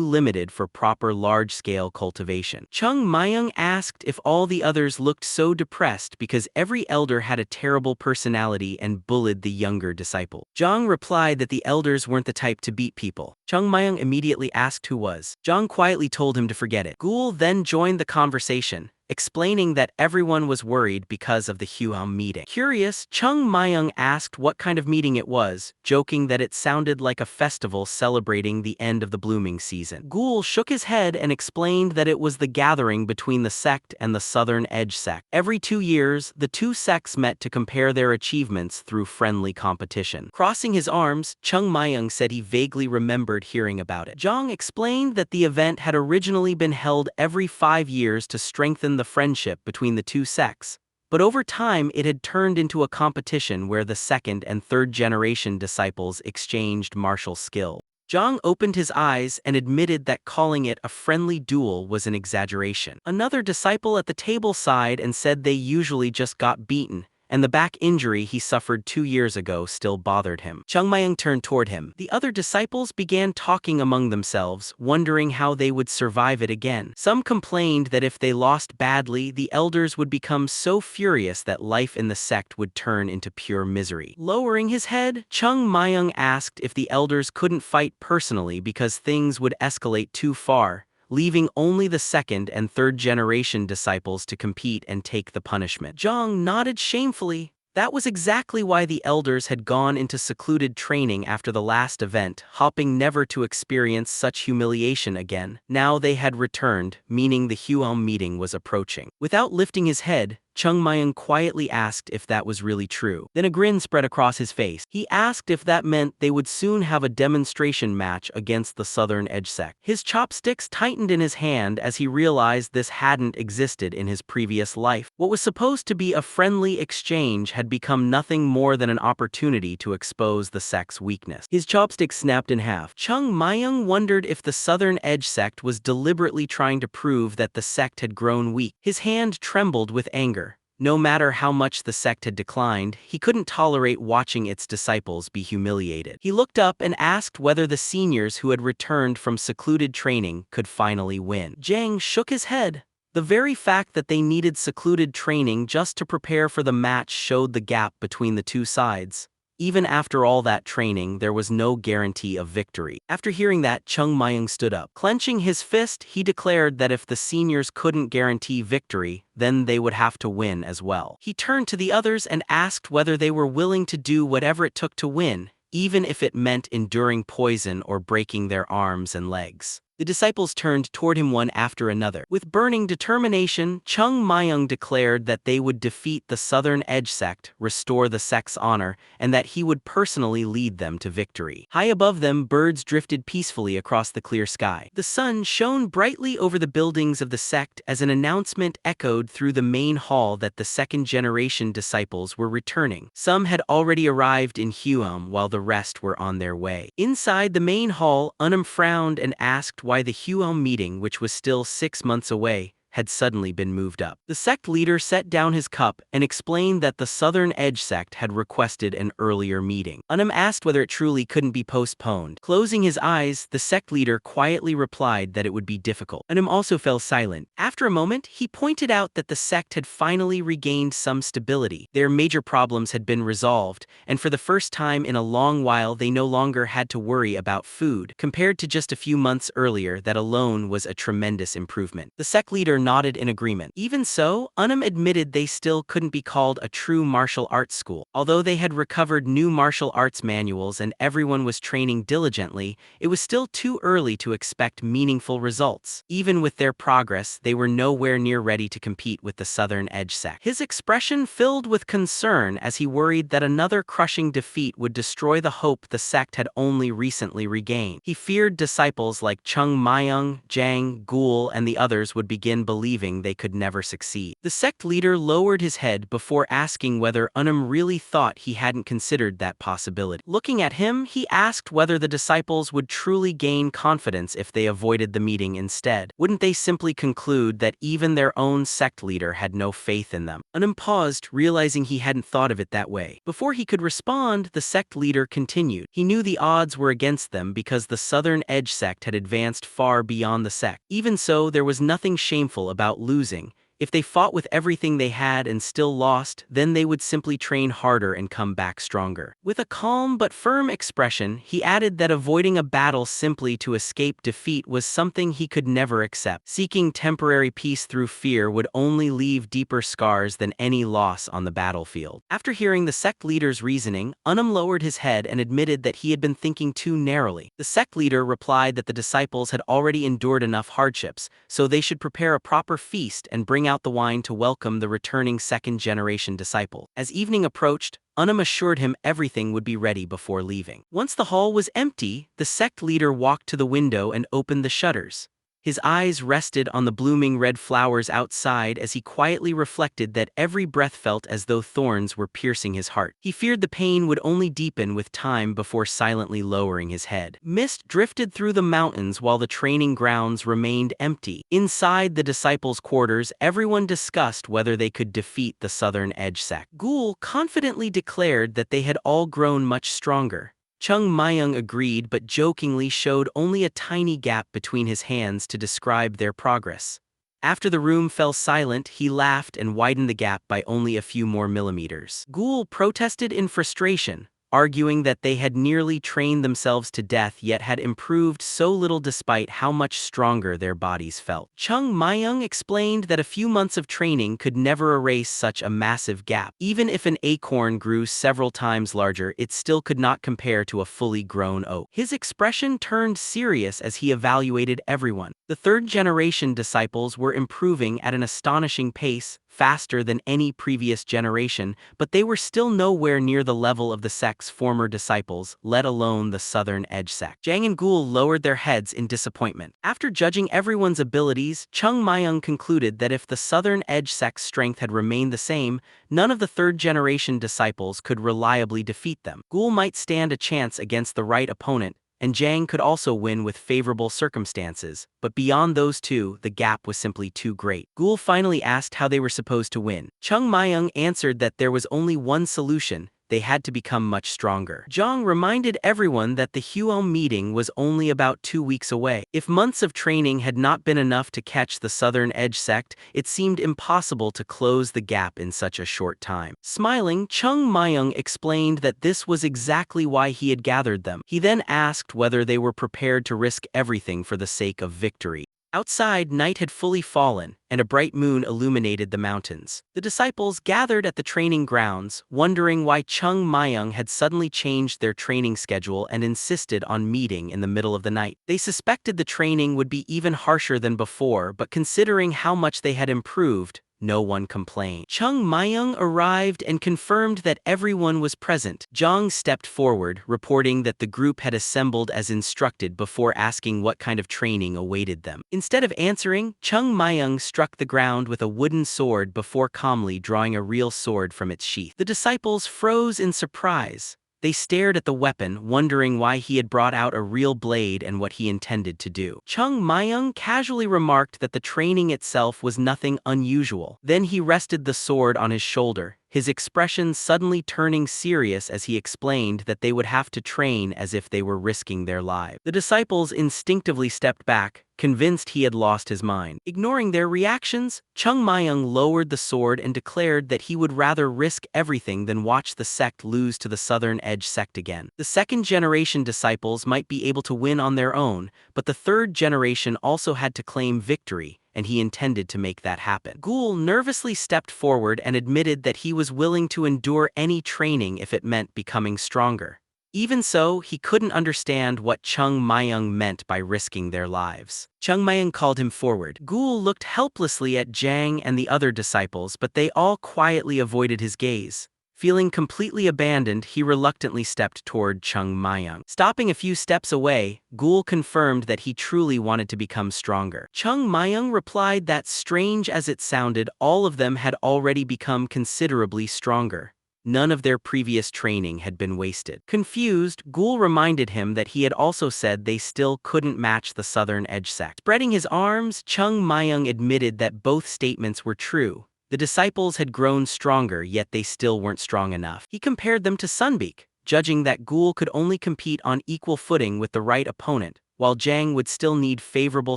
limited for proper large-scale cultivation. Chung Myung asked if all the others looked so depressed because every elder had a terrible personality and bullied the younger disciple. Zhang replied that the elders weren't the type to beat people. Chung Myung immediately asked who was. Zhang quietly told him to forget it. Gul then joined the conversation, explaining that everyone was worried because of the Huam meeting. Curious, Chung Myung asked what kind of meeting it was, joking that it sounded like a festival celebrating the end of the blooming season. Gul shook his head and explained that it was the gathering between the sect and the Southern Edge sect. Every 2 years, the two sects met to compare their achievements through friendly competition. Crossing his arms, Chung Myung said he vaguely remembered hearing about it. Zhang explained that the event had originally been held every 5 years to strengthen the friendship between the two sects, but over time it had turned into a competition where the second and third generation disciples exchanged martial skill. Zhang opened his eyes and admitted that calling it a friendly duel was an exaggeration. Another disciple at the table sighed and said they usually just got beaten, and the back injury he suffered 2 years ago still bothered him. Chung Myung turned toward him. The other disciples began talking among themselves, wondering how they would survive it again. Some complained that if they lost badly, the elders would become so furious that life in the sect would turn into pure misery. Lowering his head, Chung Myung asked if the elders couldn't fight personally because things would escalate too far, leaving only the second and third generation disciples to compete and take the punishment. Zhang nodded shamefully. That was exactly why the elders had gone into secluded training after the last event, hoping never to experience such humiliation again. Now they had returned, meaning the Huam meeting was approaching. Without lifting his head, Chung Myung quietly asked if that was really true. Then a grin spread across his face. He asked if that meant they would soon have a demonstration match against the Southern Edge sect. His chopsticks tightened in his hand as he realized this hadn't existed in his previous life. What was supposed to be a friendly exchange had become nothing more than an opportunity to expose the sect's weakness. His chopsticks snapped in half. Chung Myung wondered if the Southern Edge sect was deliberately trying to prove that the sect had grown weak. His hand trembled with anger. No matter how much the sect had declined, he couldn't tolerate watching its disciples be humiliated. He looked up and asked whether the seniors who had returned from secluded training could finally win. Zhang shook his head. The very fact that they needed secluded training just to prepare for the match showed the gap between the two sides. Even after all that training, there was no guarantee of victory. After hearing that, Chung Myung stood up. Clenching his fist, he declared that if the seniors couldn't guarantee victory, then they would have to win as well. He turned to the others and asked whether they were willing to do whatever it took to win, even if it meant enduring poison or breaking their arms and legs. The disciples turned toward him one after another. With burning determination, Chung Myung declared that they would defeat the Southern Edge Sect, restore the sect's honor, and that he would personally lead them to victory. High above them, birds drifted peacefully across the clear sky. The sun shone brightly over the buildings of the sect as an announcement echoed through the main hall that the second-generation disciples were returning. Some had already arrived in Huam, while the rest were on their way. Inside the main hall, Unum frowned and asked why the Huam meeting, which was still 6 months away, had suddenly been moved up. The sect leader set down his cup and explained that the Southern Edge Sect had requested an earlier meeting. Unum asked whether it truly couldn't be postponed. Closing his eyes, the sect leader quietly replied that it would be difficult. Unum also fell silent. After a moment, he pointed out that the sect had finally regained some stability. Their major problems had been resolved, and for the first time in a long while they no longer had to worry about food. Compared to just a few months earlier, that alone was a tremendous improvement. The sect leader nodded in agreement. Even so, Unum admitted they still couldn't be called a true martial arts school. Although they had recovered new martial arts manuals and everyone was training diligently, it was still too early to expect meaningful results. Even with their progress, they were nowhere near ready to compete with the Southern Edge Sect. His expression filled with concern as he worried that another crushing defeat would destroy the hope the sect had only recently regained. He feared disciples like Chung Myung, Jang, Gul, and the others would begin believing they could never succeed. The sect leader lowered his head before asking whether Unum really thought he hadn't considered that possibility. Looking at him, he asked whether the disciples would truly gain confidence if they avoided the meeting instead. Wouldn't they simply conclude that even their own sect leader had no faith in them? Unum paused, realizing he hadn't thought of it that way. Before he could respond, the sect leader continued. He knew the odds were against them because the Southern Edge Sect had advanced far beyond the sect. Even so, there was nothing shameful about losing. If they fought with everything they had and still lost, then they would simply train harder and come back stronger. With a calm but firm expression, he added that avoiding a battle simply to escape defeat was something he could never accept. Seeking temporary peace through fear would only leave deeper scars than any loss on the battlefield. After hearing the sect leader's reasoning, Unum lowered his head and admitted that he had been thinking too narrowly. The sect leader replied that the disciples had already endured enough hardships, so they should prepare a proper feast and bring out the wine to welcome the returning second-generation disciple. As evening approached, Unum assured him everything would be ready before leaving. Once the hall was empty, the sect leader walked to the window and opened the shutters. His eyes rested on the blooming red flowers outside as he quietly reflected that every breath felt as though thorns were piercing his heart. He feared the pain would only deepen with time before silently lowering his head. Mist drifted through the mountains while the training grounds remained empty. Inside the disciples' quarters, everyone discussed whether they could defeat the Southern Edge Sect. Gul confidently declared that they had all grown much stronger. Chung Myung agreed but jokingly showed only a tiny gap between his hands to describe their progress. After the room fell silent, he laughed and widened the gap by only a few more millimeters. Gul protested in frustration, arguing that they had nearly trained themselves to death yet had improved so little despite how much stronger their bodies felt. Chung Myung explained that a few months of training could never erase such a massive gap. Even if an acorn grew several times larger, it still could not compare to a fully grown oak. His expression turned serious as he evaluated everyone. The third-generation disciples were improving at an astonishing pace, faster than any previous generation, but they were still nowhere near the level of the sect's former disciples, let alone the Southern Edge Sect. Jang and Gul lowered their heads in disappointment. After judging everyone's abilities, Chung Myung concluded that if the Southern Edge Sect's strength had remained the same, none of the third-generation disciples could reliably defeat them. Gul might stand a chance against the right opponent, and Jang could also win with favorable circumstances, but beyond those two, the gap was simply too great. Gul finally asked how they were supposed to win. Chung Myung answered that there was only one solution: they had to become much stronger. Zhang reminded everyone that the Huo meeting was only about 2 weeks away. If months of training had not been enough to catch the Southern Edge sect, it seemed impossible to close the gap in such a short time. Smiling, Chung Myung explained that this was exactly why he had gathered them. He then asked whether they were prepared to risk everything for the sake of victory. Outside, night had fully fallen, and a bright moon illuminated the mountains. The disciples gathered at the training grounds, wondering why Chung Myung had suddenly changed their training schedule and insisted on meeting in the middle of the night. They suspected the training would be even harsher than before, but considering how much they had improved, no one complained. Chung Myung arrived and confirmed that everyone was present. Zhang stepped forward, reporting that the group had assembled as instructed before asking what kind of training awaited them. Instead of answering, Chung Myung struck the ground with a wooden sword before calmly drawing a real sword from its sheath. The disciples froze in surprise. They stared at the weapon, wondering why he had brought out a real blade and what he intended to do. Chung Myung casually remarked that the training itself was nothing unusual. Then he rested the sword on his shoulder, his expression suddenly turning serious as he explained that they would have to train as if they were risking their lives. The disciples instinctively stepped back, convinced he had lost his mind. Ignoring their reactions, Chung Myung lowered the sword and declared that he would rather risk everything than watch the sect lose to the Southern Edge sect again. The second-generation disciples might be able to win on their own, but the third generation also had to claim victory, and he intended to make that happen. Ghoul nervously stepped forward and admitted that he was willing to endure any training if it meant becoming stronger. Even so, he couldn't understand what Chung Myung meant by risking their lives. Chung Myung called him forward. Ghoul looked helplessly at Zhang and the other disciples, but they all quietly avoided his gaze. Feeling completely abandoned, he reluctantly stepped toward Chung Myung. Stopping a few steps away, Ghoul confirmed that he truly wanted to become stronger. Chung Myung replied that, strange as it sounded, all of them had already become considerably stronger. None of their previous training had been wasted. Confused, Ghoul reminded him that he had also said they still couldn't match the Southern Edge sect. Spreading his arms, Chung Myung admitted that both statements were true. The disciples had grown stronger, yet they still weren't strong enough. He compared them to Sunbeak, judging that Ghoul could only compete on equal footing with the right opponent, while Zhang would still need favorable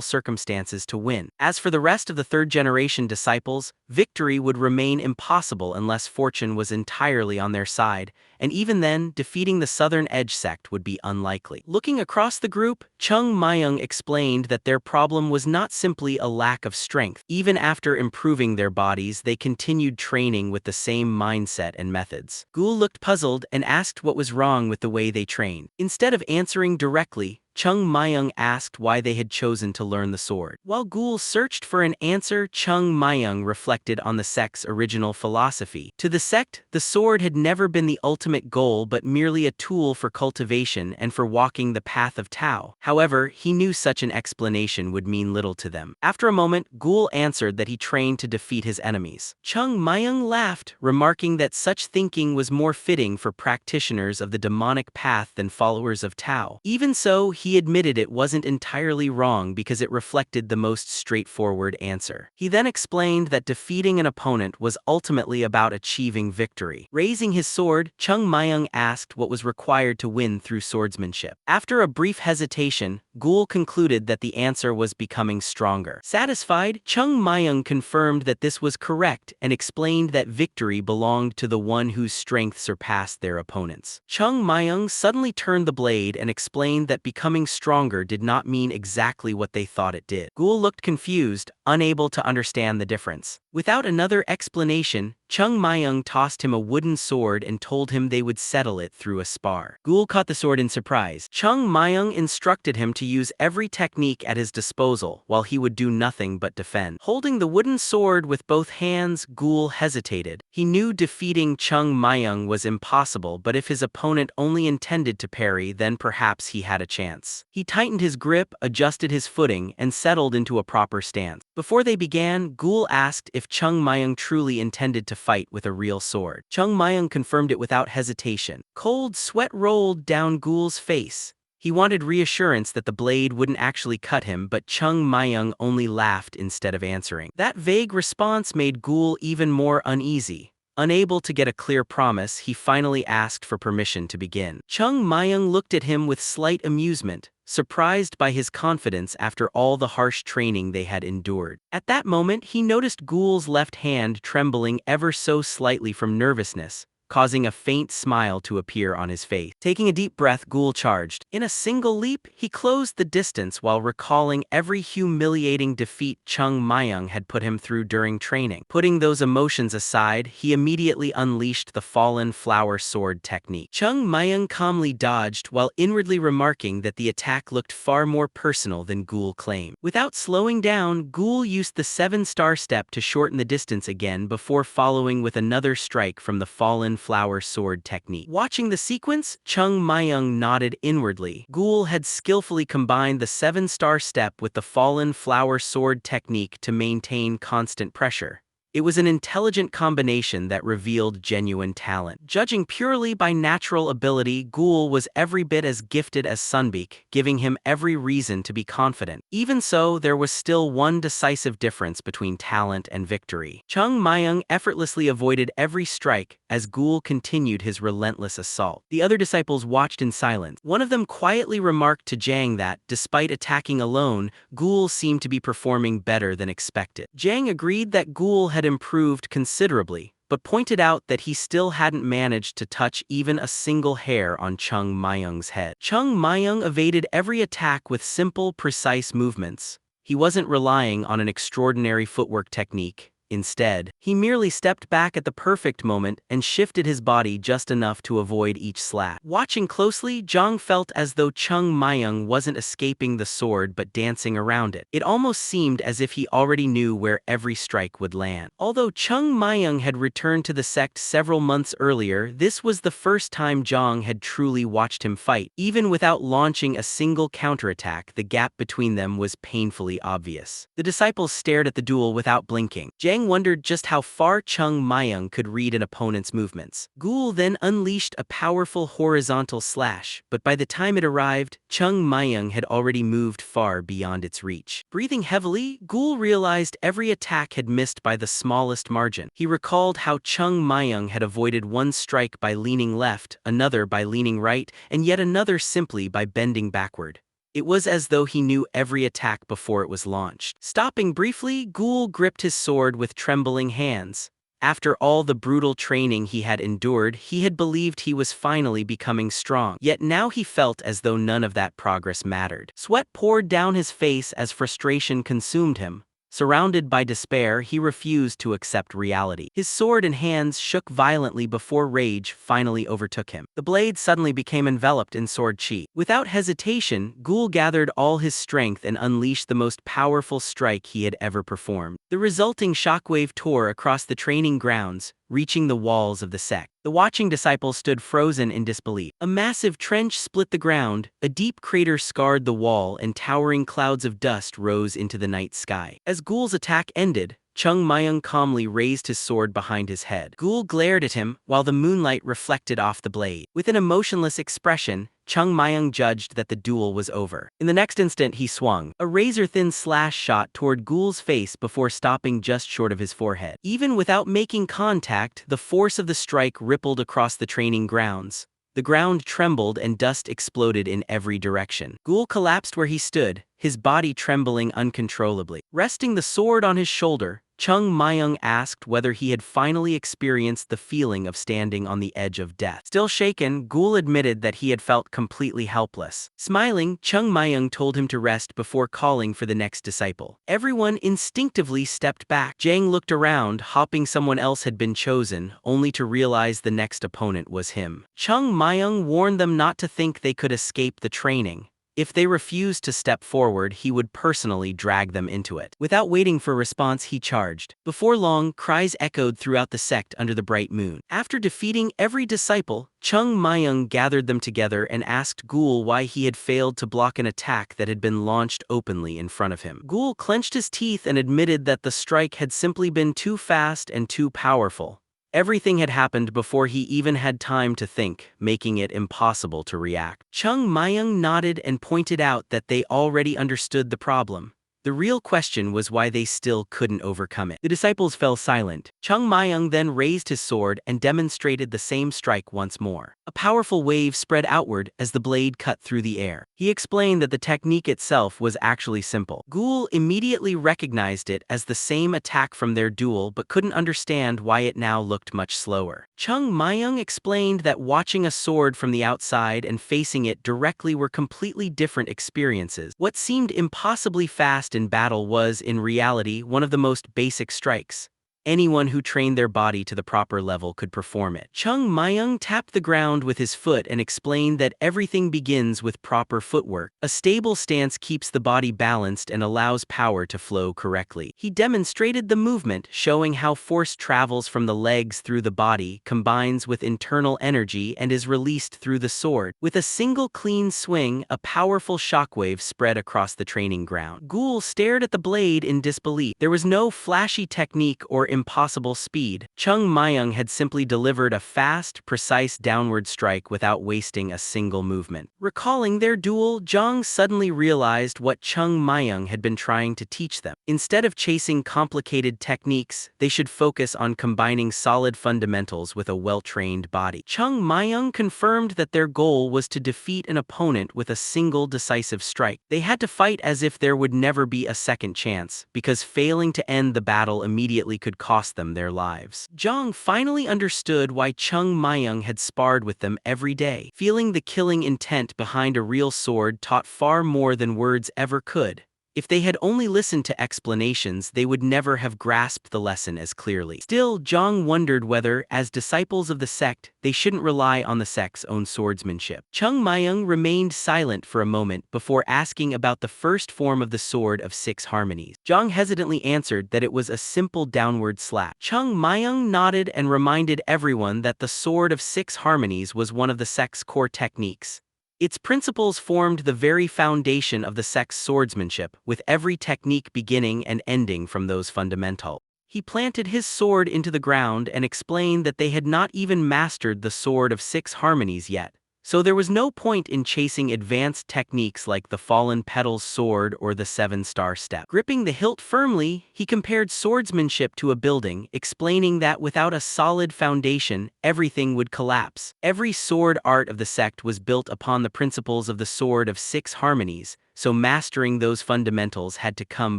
circumstances to win. As for the rest of the third-generation disciples, victory would remain impossible unless fortune was entirely on their side, and even then, defeating the Southern Edge sect would be unlikely. Looking across the group, Chung Myung explained that their problem was not simply a lack of strength. Even after improving their bodies, they continued training with the same mindset and methods. Ghoul looked puzzled and asked what was wrong with the way they trained. Instead of answering directly, Chung Myung asked why they had chosen to learn the sword. While Ghoul searched for an answer, Chung Myung reflected on the sect's original philosophy. To the sect, the sword had never been the ultimate goal but merely a tool for cultivation and for walking the path of Tao. However, he knew such an explanation would mean little to them. After a moment, Ghoul answered that he trained to defeat his enemies. Chung Myung laughed, remarking that such thinking was more fitting for practitioners of the demonic path than followers of Tao. Even so, he admitted it wasn't entirely wrong because it reflected the most straightforward answer. He then explained that defeating an opponent was ultimately about achieving victory. Raising his sword, Chung Myung asked what was required to win through swordsmanship. After a brief hesitation, Ghoul concluded that the answer was becoming stronger. Satisfied, Chung Myung confirmed that this was correct and explained that victory belonged to the one whose strength surpassed their opponents. Chung Myung suddenly turned the blade and explained that becoming stronger did not mean exactly what they thought it did. Ghoul looked confused, unable to understand the difference. Without another explanation, Chung Myung tossed him a wooden sword and told him they would settle it through a spar. Ghoul caught the sword in surprise. Chung Myung instructed him to use every technique at his disposal, while he would do nothing but defend. Holding the wooden sword with both hands, Ghoul hesitated. He knew defeating Chung Myung was impossible, but if his opponent only intended to parry, then perhaps he had a chance. He tightened his grip, adjusted his footing, and settled into a proper stance. Before they began, Ghoul asked if Chung Myung truly intended to fight with a real sword. Chung Myung confirmed it without hesitation. Cold sweat rolled down Ghoul's face. He wanted reassurance that the blade wouldn't actually cut him, but Chung Myung only laughed instead of answering. That vague response made Ghoul even more uneasy. Unable to get a clear promise, he finally asked for permission to begin. Chung Myung looked at him with slight amusement, surprised by his confidence after all the harsh training they had endured. At that moment, he noticed Ghoul's left hand trembling ever so slightly from nervousness, causing a faint smile to appear on his face. Taking a deep breath, Ghoul charged. In a single leap, he closed the distance while recalling every humiliating defeat Chung Myung had put him through during training. Putting those emotions aside, he immediately unleashed the Fallen Flower Sword technique. Chung Myung calmly dodged while inwardly remarking that the attack looked far more personal than Ghoul claimed. Without slowing down, Ghoul used the 7-star step to shorten the distance again before following with another strike from the Fallen Flower Sword technique. Watching the sequence, Chung Myung nodded inwardly. Ghoul had skillfully combined the 7-star step with the Fallen Flower Sword technique to maintain constant pressure. It was an intelligent combination that revealed genuine talent. Judging purely by natural ability, Ghoul was every bit as gifted as Sunbeak, giving him every reason to be confident. Even so, there was still one decisive difference between talent and victory. Chung Myung effortlessly avoided every strike as Ghoul continued his relentless assault. The other disciples watched in silence. One of them quietly remarked to Jang that, despite attacking alone, Ghoul seemed to be performing better than expected. Jang agreed that Ghoul had improved considerably, but pointed out that he still hadn't managed to touch even a single hair on Chung Myung's head. Chung Myung evaded every attack with simple, precise movements. He wasn't relying on an extraordinary footwork technique. Instead, he merely stepped back at the perfect moment and shifted his body just enough to avoid each slap. Watching closely, Jang felt as though Chung Myung wasn't escaping the sword but dancing around it. It almost seemed as if he already knew where every strike would land. Although Chung Myung had returned to the sect several months earlier, this was the first time Jang had truly watched him fight. Even without launching a single counterattack, the gap between them was painfully obvious. The disciples stared at the duel without blinking. Jang wondered just how far Chung Myung could read an opponent's movements. Ghoul then unleashed a powerful horizontal slash, but by the time it arrived, Chung Myung had already moved far beyond its reach. Breathing heavily, Ghoul realized every attack had missed by the smallest margin. He recalled how Chung Myung had avoided one strike by leaning left, another by leaning right, and yet another simply by bending backward. It was as though he knew every attack before it was launched. Stopping briefly, Ghoul gripped his sword with trembling hands. After all the brutal training he had endured, he had believed he was finally becoming strong. Yet now he felt as though none of that progress mattered. Sweat poured down his face as frustration consumed him. Surrounded by despair, he refused to accept reality. His sword and hands shook violently before rage finally overtook him. The blade suddenly became enveloped in sword chi. Without hesitation, Ghoul gathered all his strength and unleashed the most powerful strike he had ever performed. The resulting shockwave tore across the training grounds, reaching the walls of the sect. The watching disciples stood frozen in disbelief. A massive trench split the ground, a deep crater scarred the wall, and towering clouds of dust rose into the night sky. As Ghoul's attack ended, Chung Myung calmly raised his sword behind his head. Ghoul glared at him while the moonlight reflected off the blade. With an emotionless expression, Chung Myung judged that the duel was over. In the next instant, he swung a razor-thin slash shot toward Ghoul's face before stopping just short of his forehead. Even without making contact, the force of the strike rippled across the training grounds. The ground trembled and dust exploded in every direction. Ghoul collapsed where he stood, his body trembling uncontrollably. Resting the sword on his shoulder, Chung Myung asked whether he had finally experienced the feeling of standing on the edge of death. Still shaken, Ghoul admitted that he had felt completely helpless. Smiling, Chung Myung told him to rest before calling for the next disciple. Everyone instinctively stepped back. Jang looked around, hoping someone else had been chosen, only to realize the next opponent was him. Chung Myung warned them not to think they could escape the training. If they refused to step forward, he would personally drag them into it. Without waiting for a response, he charged. Before long, cries echoed throughout the sect under the bright moon. After defeating every disciple, Chung Myung gathered them together and asked Ghoul why he had failed to block an attack that had been launched openly in front of him. Ghoul clenched his teeth and admitted that the strike had simply been too fast and too powerful. Everything had happened before he even had time to think, making it impossible to react. Chung Myung nodded and pointed out that they already understood the problem. The real question was why they still couldn't overcome it. The disciples fell silent. Chung Myung then raised his sword and demonstrated the same strike once more. A powerful wave spread outward as the blade cut through the air. He explained that the technique itself was actually simple. Ghoul immediately recognized it as the same attack from their duel but couldn't understand why it now looked much slower. Chung Myung explained that watching a sword from the outside and facing it directly were completely different experiences. What seemed impossibly fast in battle was, in reality, one of the most basic strikes. Anyone who trained their body to the proper level could perform it. Chung Myung tapped the ground with his foot and explained that everything begins with proper footwork. A stable stance keeps the body balanced and allows power to flow correctly. He demonstrated the movement, showing how force travels from the legs through the body, combines with internal energy, and is released through the sword. With a single clean swing, a powerful shockwave spread across the training ground. Ghoul stared at the blade in disbelief. There was no flashy technique or impossible speed. Chung Myung had simply delivered a fast, precise downward strike without wasting a single movement. Recalling their duel, Zhang suddenly realized what Chung Myung had been trying to teach them. Instead of chasing complicated techniques, they should focus on combining solid fundamentals with a well-trained body. Chung Myung confirmed that their goal was to defeat an opponent with a single decisive strike. They had to fight as if there would never be a second chance, because failing to end the battle immediately could cost them their lives. Zhang finally understood why Chung Myung had sparred with them every day. Feeling the killing intent behind a real sword taught far more than words ever could. If they had only listened to explanations, they would never have grasped the lesson as clearly. Still, Zhang wondered whether, as disciples of the sect, they shouldn't rely on the sect's own swordsmanship. Chung Myung remained silent for a moment before asking about the first form of the Sword of Six Harmonies. Zhang hesitantly answered that it was a simple downward slap. Chung Myung nodded and reminded everyone that the Sword of Six Harmonies was one of the sect's core techniques. Its principles formed the very foundation of the sect's swordsmanship, with every technique beginning and ending from those fundamental. He planted his sword into the ground and explained that they had not even mastered the Sword of Six Harmonies yet, so there was no point in chasing advanced techniques like the Fallen Petals Sword or the Seven-Star Step. Gripping the hilt firmly, he compared swordsmanship to a building, explaining that without a solid foundation, everything would collapse. Every sword art of the sect was built upon the principles of the Sword of Six Harmonies, so mastering those fundamentals had to come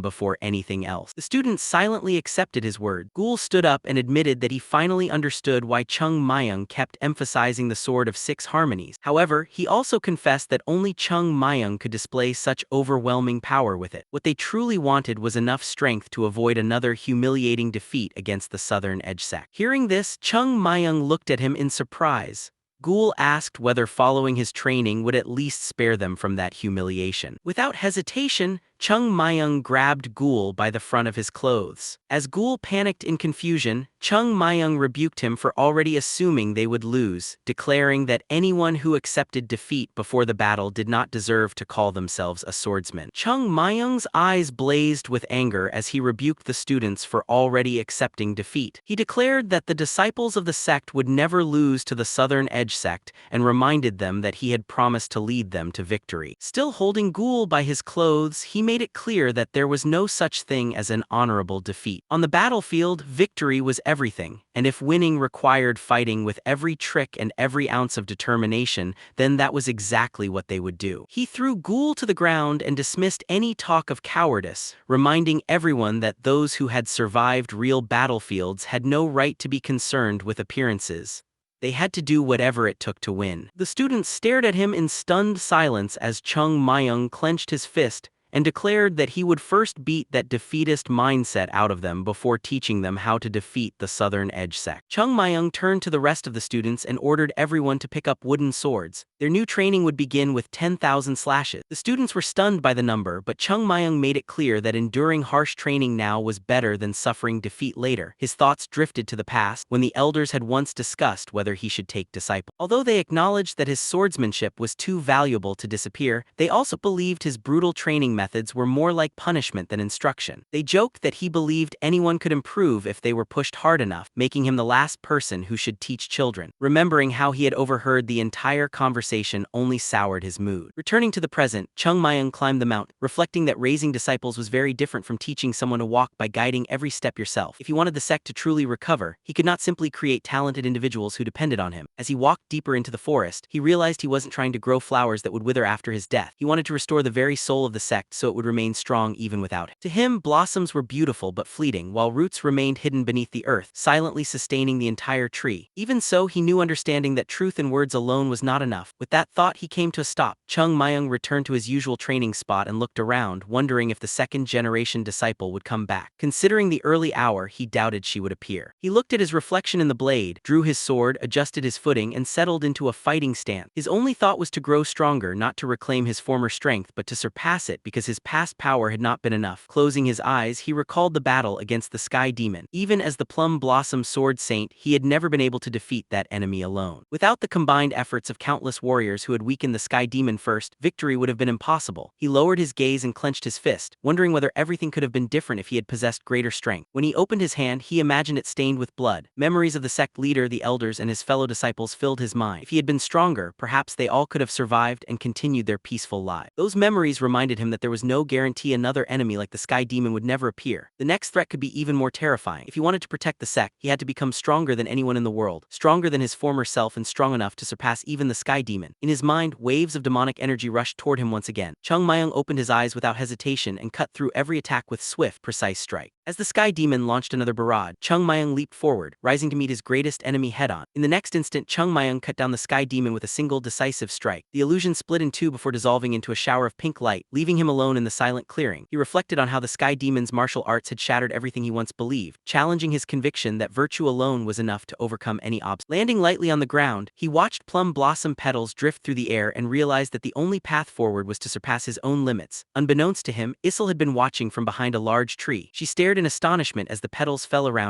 before anything else. The students silently accepted his word. Ghoul stood up and admitted that he finally understood why Chung Myung kept emphasizing the Sword of Six Harmonies. However, he also confessed that only Chung Myung could display such overwhelming power with it. What they truly wanted was enough strength to avoid another humiliating defeat against the Southern Edge sect. Hearing this, Chung Myung looked at him in surprise. Ghoul asked whether following his training would at least spare them from that humiliation. Without hesitation, Chung Myung grabbed Ghoul by the front of his clothes. As Ghoul panicked in confusion, Chung Myung rebuked him for already assuming they would lose, declaring that anyone who accepted defeat before the battle did not deserve to call themselves a swordsman. Chung Myung's eyes blazed with anger as he rebuked the students for already accepting defeat. He declared that the disciples of the sect would never lose to the Southern Edge sect and reminded them that he had promised to lead them to victory. Still holding Ghoul by his clothes, he made it clear that there was no such thing as an honorable defeat. On the battlefield, victory was everything, and if winning required fighting with every trick and every ounce of determination, then that was exactly what they would do. He threw Ghoul to the ground and dismissed any talk of cowardice, reminding everyone that those who had survived real battlefields had no right to be concerned with appearances. They had to do whatever it took to win. The students stared at him in stunned silence as Chung Myung clenched his fist and declared that he would first beat that defeatist mindset out of them before teaching them how to defeat the Southern Edge sect. Chung Myung turned to the rest of the students and ordered everyone to pick up wooden swords. Their new training would begin with 10,000 slashes. The students were stunned by the number, but Chung Myung made it clear that enduring harsh training now was better than suffering defeat later. His thoughts drifted to the past, when the elders had once discussed whether he should take disciple. Although they acknowledged that his swordsmanship was too valuable to disappear, they also believed his brutal training methods were more like punishment than instruction. They joked that he believed anyone could improve if they were pushed hard enough, making him the last person who should teach children. Remembering how he had overheard the entire conversation only soured his mood. Returning to the present, Chung Myung climbed the mountain, reflecting that raising disciples was very different from teaching someone to walk by guiding every step yourself. If he wanted the sect to truly recover, he could not simply create talented individuals who depended on him. As he walked deeper into the forest, he realized he wasn't trying to grow flowers that would wither after his death. He wanted to restore the very soul of the sect so it would remain strong even without him. To him, blossoms were beautiful but fleeting, while roots remained hidden beneath the earth, silently sustaining the entire tree. Even so, he knew understanding that truth in words alone was not enough. With that thought, he came to a stop. Chung Myung returned to his usual training spot and looked around, wondering if the second-generation disciple would come back. Considering the early hour, he doubted she would appear. He looked at his reflection in the blade, drew his sword, adjusted his footing, and settled into a fighting stance. His only thought was to grow stronger, not to reclaim his former strength but to surpass it because his past power had not been enough. Closing his eyes, he recalled the battle against the Sky Demon. Even as the Plum Blossom Sword Saint, he had never been able to defeat that enemy alone. Without the combined efforts of countless warriors who had weakened the Sky Demon first, victory would have been impossible. He lowered his gaze and clenched his fist, wondering whether everything could have been different if he had possessed greater strength. When he opened his hand, he imagined it stained with blood. Memories of the sect leader, the elders, and his fellow disciples filled his mind. If he had been stronger, perhaps they all could have survived and continued their peaceful lives. Those memories reminded him that there was no guarantee another enemy like the Sky Demon would never appear. The next threat could be even more terrifying. If he wanted to protect the sect, he had to become stronger than anyone in the world, stronger than his former self and strong enough to surpass even the Sky Demon. In his mind, waves of demonic energy rushed toward him once again. Chung Myung opened his eyes without hesitation and cut through every attack with swift, precise strike. As the Sky Demon launched another barrage, Chung Myung leaped forward, rising to meet his greatest enemy head-on. In the next instant, Chung Myung cut down the Sky Demon with a single decisive strike. The illusion split in two before dissolving into a shower of pink light, leaving him alone in the silent clearing. He reflected on how the Sky Demon's martial arts had shattered everything he once believed, challenging his conviction that virtue alone was enough to overcome any obstacle. Landing lightly on the ground, he watched plum blossom petals drift through the air and realized that the only path forward was to surpass his own limits. Unbeknownst to him, Issel had been watching from behind a large tree. She stared in astonishment as the petals fell around.